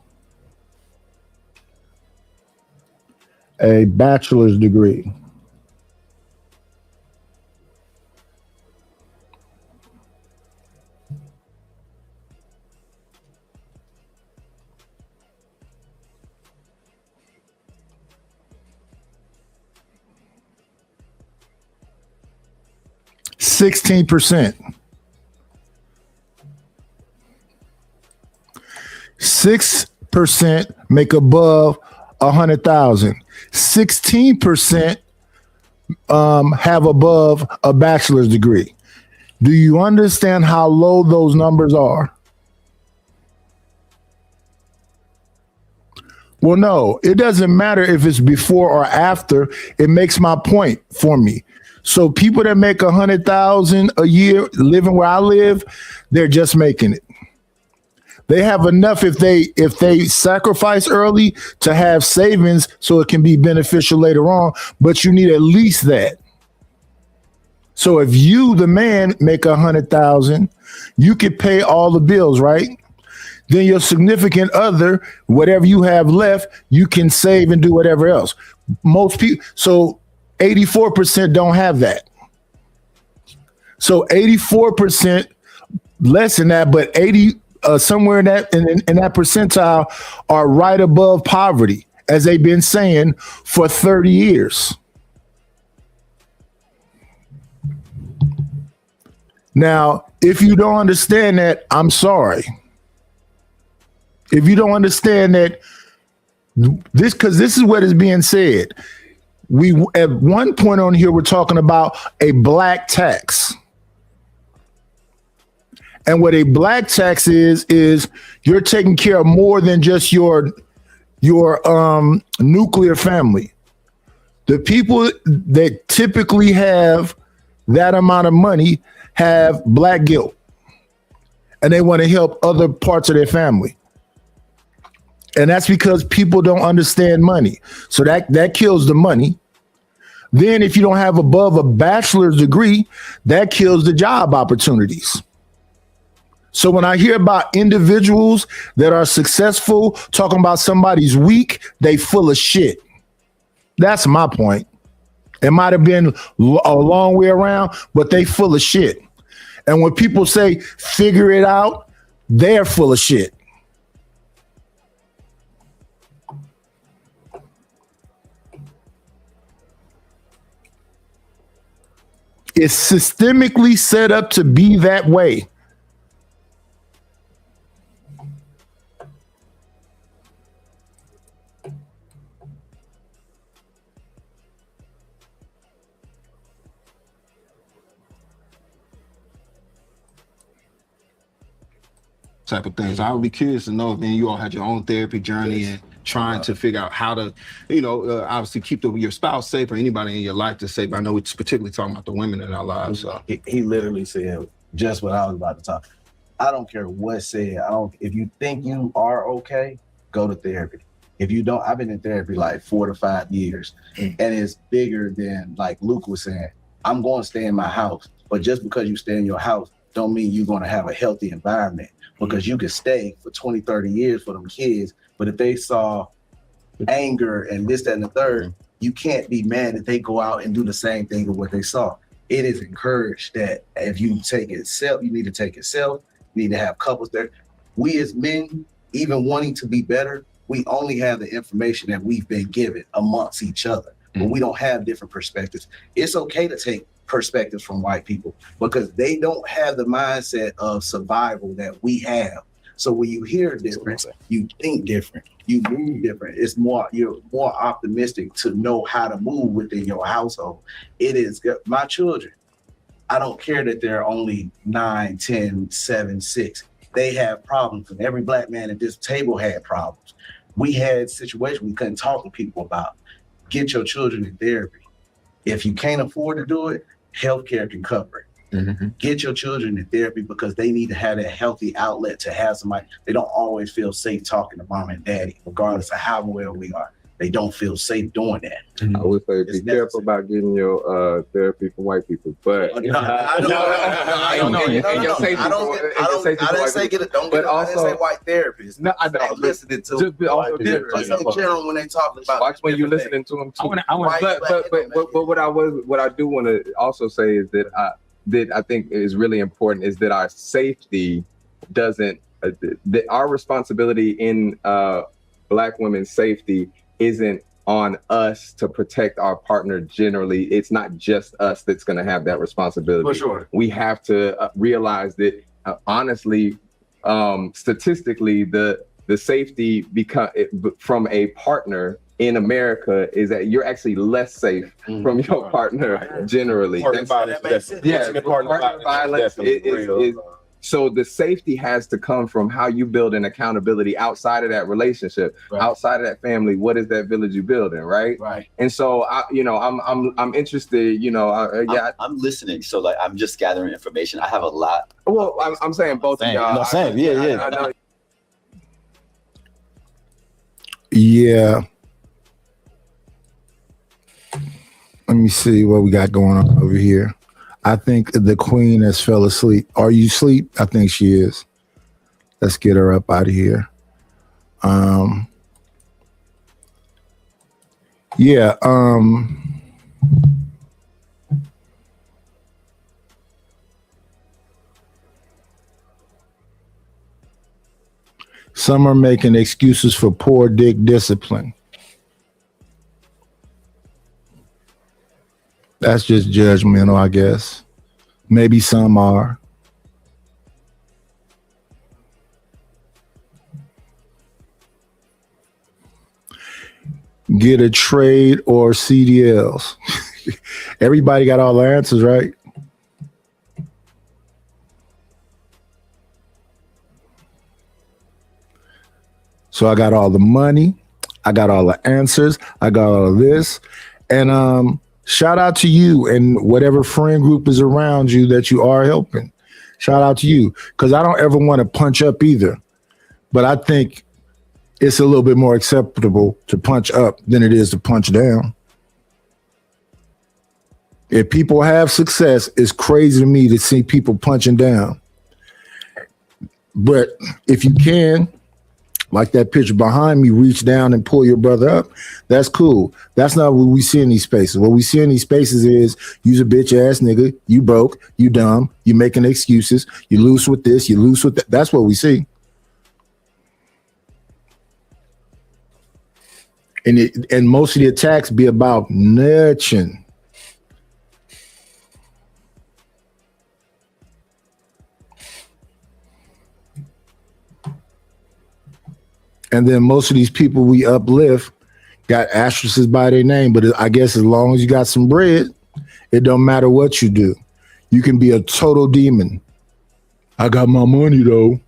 Speaker 4: a bachelor's degree? %. 6% make above 100,000. 16% have above a bachelor's degree. Do you understand how low those numbers are? Well, no, it doesn't matter if it's before or after. It makes my point for me. So people that make 100,000 a year living where I live, they're just making it. They have enough if they sacrifice early to have savings so it can be beneficial later on, but you need at least that. So if you, the man, make 100,000, you could pay all the bills, right? Then your significant other, whatever you have left, you can save and do whatever else. Most people, so 84% don't have that. So 84% less than that, but 80 somewhere in that percentile are right above poverty, as they've been saying for 30 years. Now, if you don't understand that, I'm sorry. If you don't understand that, because this is what is being said. We at one point on here, we're talking about a black tax. And what a black tax is you're taking care of more than just your nuclear family. The people that typically have that amount of money have black guilt, and they want to help other parts of their family. And that's because people don't understand money. So that kills the money. Then if you don't have above a bachelor's degree, that kills the job opportunities. So when I hear about individuals that are successful talking about somebody's weak, they full of shit. That's my point. It might have been a long way around, but they full of shit. And when people say figure it out, they're full of shit. It's systemically set up to be that way.
Speaker 14: Type of things. I would be curious to know if then you all had your own therapy journey and trying to figure out how to, obviously keep your spouse safe or anybody in your life to safe. I know it's particularly talking about the women in our lives. So.
Speaker 6: He literally said just what I was about to talk. I don't care what said. If you think you are okay, go to therapy. If you don't, I've been in therapy like 4 to 5 years, and it's bigger than, like Luke was saying, I'm going to stay in my house, but just because you stay in your house don't mean you're going to have a healthy environment, because you can stay for 20, 30 years for them kids. But if they saw anger and this, that, and the third, you can't be mad that they go out and do the same thing of what they saw. It is encouraged that if you take it self, you need to take it self. You need to have couples there. We as men, even wanting to be better, we only have the information that we've been given amongst each other, but we don't have different perspectives. It's okay to take perspectives from white people because they don't have the mindset of survival that we have. So when you hear different, you think different, you move different. You're more optimistic to know how to move within your household. It is my children. I don't care that they're only 9, 10, 7, 6. They have problems, and every black man at this table had problems. We had situations we couldn't talk to people about. Get your children in therapy. If you can't afford to do it, healthcare can cover it. Get your children in therapy because they need to have that healthy outlet to have somebody. They don't always feel safe talking to mom and daddy, regardless of how well we are. They don't feel safe doing that.
Speaker 13: I would say be careful about getting your therapy from white people, but
Speaker 6: I didn't say get it. Don't get it. I didn't say white therapists.
Speaker 13: No, I know.
Speaker 6: Listening to
Speaker 13: just also
Speaker 6: in general when they talk about.
Speaker 13: Watch when you're listening to them too. But what I do want to also say is that I think is really important is that our safety doesn't. That our responsibility in Black women's safety isn't on us to protect our partner generally. It's not just us that's going to have that responsibility.
Speaker 6: For sure.
Speaker 13: We have to realize that honestly, statistically, the safety from a partner in America is that you're actually less safe from your partner generally.
Speaker 7: Partner violence
Speaker 13: is so the safety has to come from how you build an accountability outside of that relationship, outside of that family. What is that village you building, right?
Speaker 9: Right.
Speaker 13: And so I'm interested.
Speaker 9: I'm listening. So like I'm just gathering information. I have a lot.
Speaker 13: Well, I'm saying both of y'all.
Speaker 9: No, same. Yeah.
Speaker 13: I know.
Speaker 4: Yeah. Let me see what we got going on over here. I think the queen has fell asleep. Are you asleep? I think she is. Let's get her up out of here. Some are making excuses for poor dick discipline. That's just judgmental, I guess. Maybe some are. Get a trade or CDLs. Everybody got all the answers, right? So I got all the money. I got all the answers. I got all of this. And shout out to you and whatever friend group is around you that you are helping. Shout out to you. Because I don't ever want to punch up either. But I think it's a little bit more acceptable to punch up than it is to punch down. If people have success, it's crazy to me to see people punching down. But if you can, like that picture behind me, reach down and pull your brother up. That's cool. That's not what we see in these spaces. What we see in these spaces is you's a bitch ass nigga. You broke. You dumb. You making excuses. You loose with this. You loose with that. That's what we see. And most of the attacks be about nurturing. And then most of these people we uplift got asterisks by their name. But I guess as long as you got some bread, it don't matter what you do. You can be a total demon. I got my money though.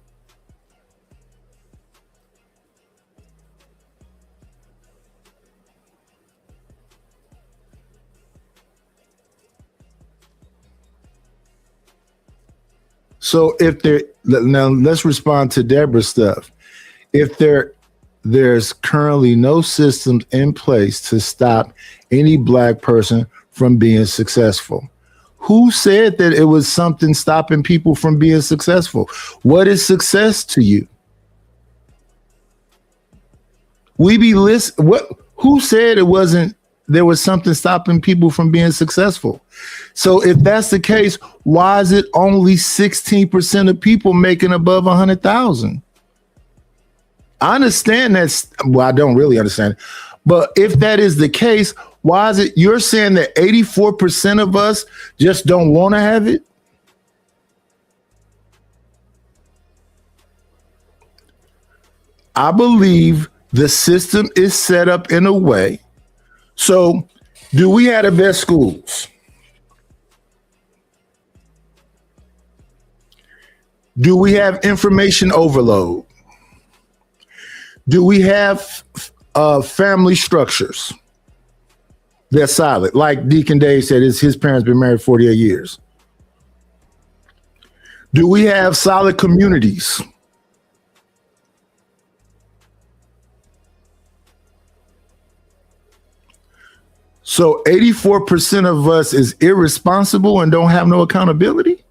Speaker 4: So now let's respond to Deborah's stuff. If there's currently no systems in place to stop any Black person from being successful, who said that it was something stopping people from being successful? What is success to you? Who said it wasn't? There was something stopping people from being successful. So if that's the case, why is it only 16% of people making above 100,000? I understand I don't really understand. But if that is the case, why is it you're saying that 84% of us just don't want to have it? I believe the system is set up in a way. So do we have the best schools? Do we have information overload? Do we have family structures? They're solid. Like Deacon Dave said, his parents been married 48 years. Do we have solid communities? So 84% of us is irresponsible and don't have no accountability?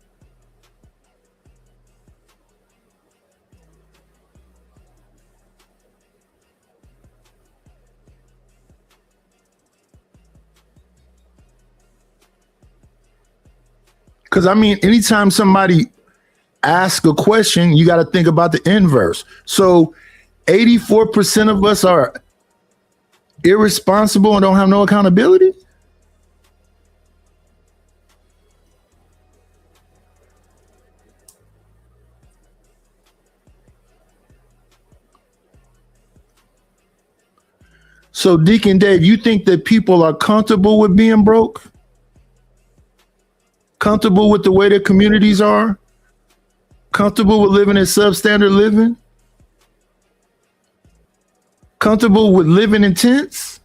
Speaker 4: Because I mean, anytime somebody asks a question, you got to think about the inverse. So 84% of us are irresponsible and don't have no accountability? So Deacon Dave, you think that people are comfortable with being broke? Comfortable with the way their communities are? Comfortable with living in substandard living? Comfortable with living in tents?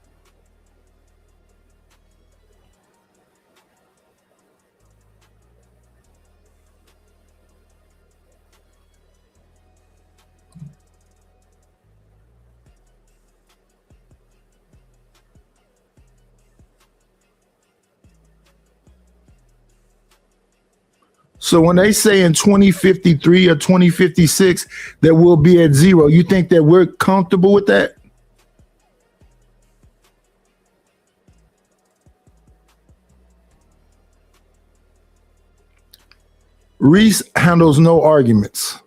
Speaker 4: So when they say in 2053 or 2056 that we'll be at zero, you think that we're comfortable with that? Reese handles no arguments.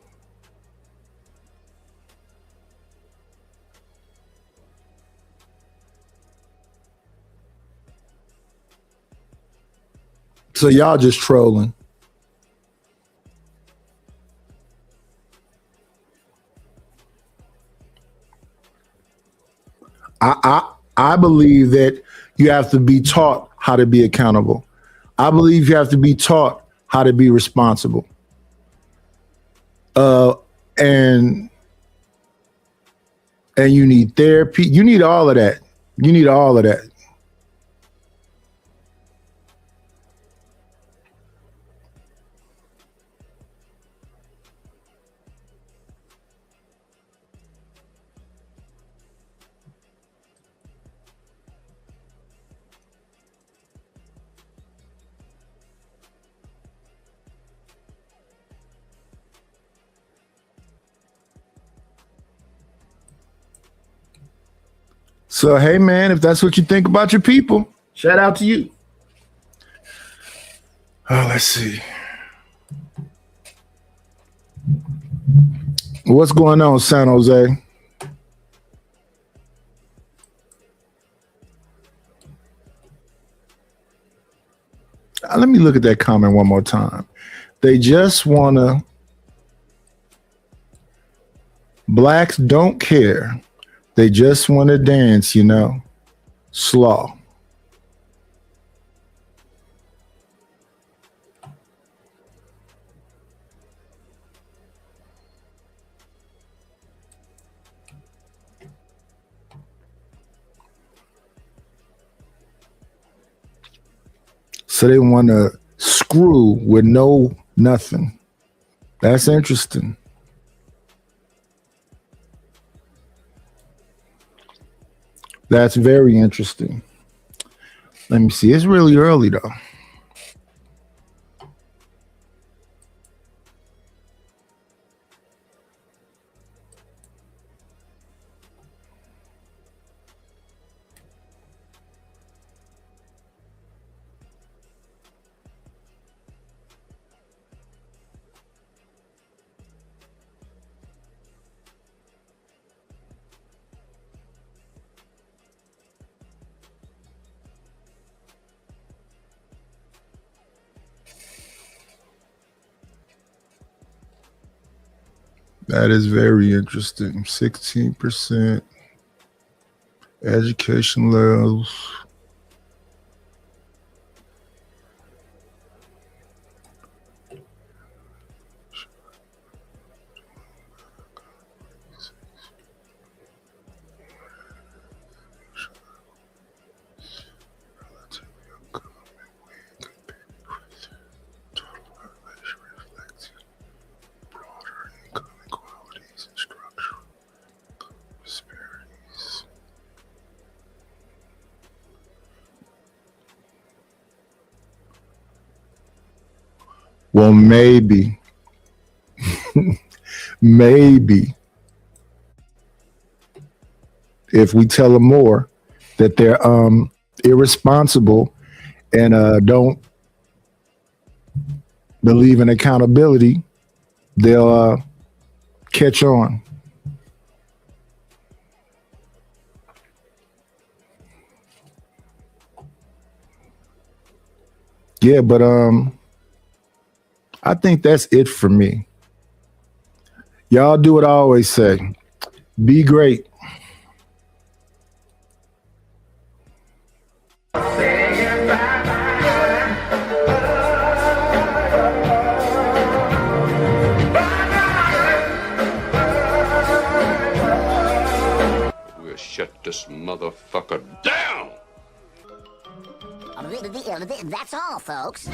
Speaker 4: So y'all just trolling. I believe that you have to be taught how to be accountable. I believe you have to be taught how to be responsible. And you need therapy. You need all of that. You need all of that. So, hey, man, if that's what you think about your people, shout out to you. Oh, let's see. What's going on, San Jose? Let me look at that comment one more time. They just want to. Blacks don't care. They just want to dance, you know. Slaw. So they want to screw with no nothing. That's interesting. That's very interesting. Let me see. It's really early though. That is very interesting. 16% education levels. Well, maybe, maybe if we tell them more that they're irresponsible and don't believe in accountability, they'll catch on. Yeah, but I think that's it for me. Y'all do what I always say. Be great.
Speaker 3: We'll shut this motherfucker down.
Speaker 16: That's all, folks.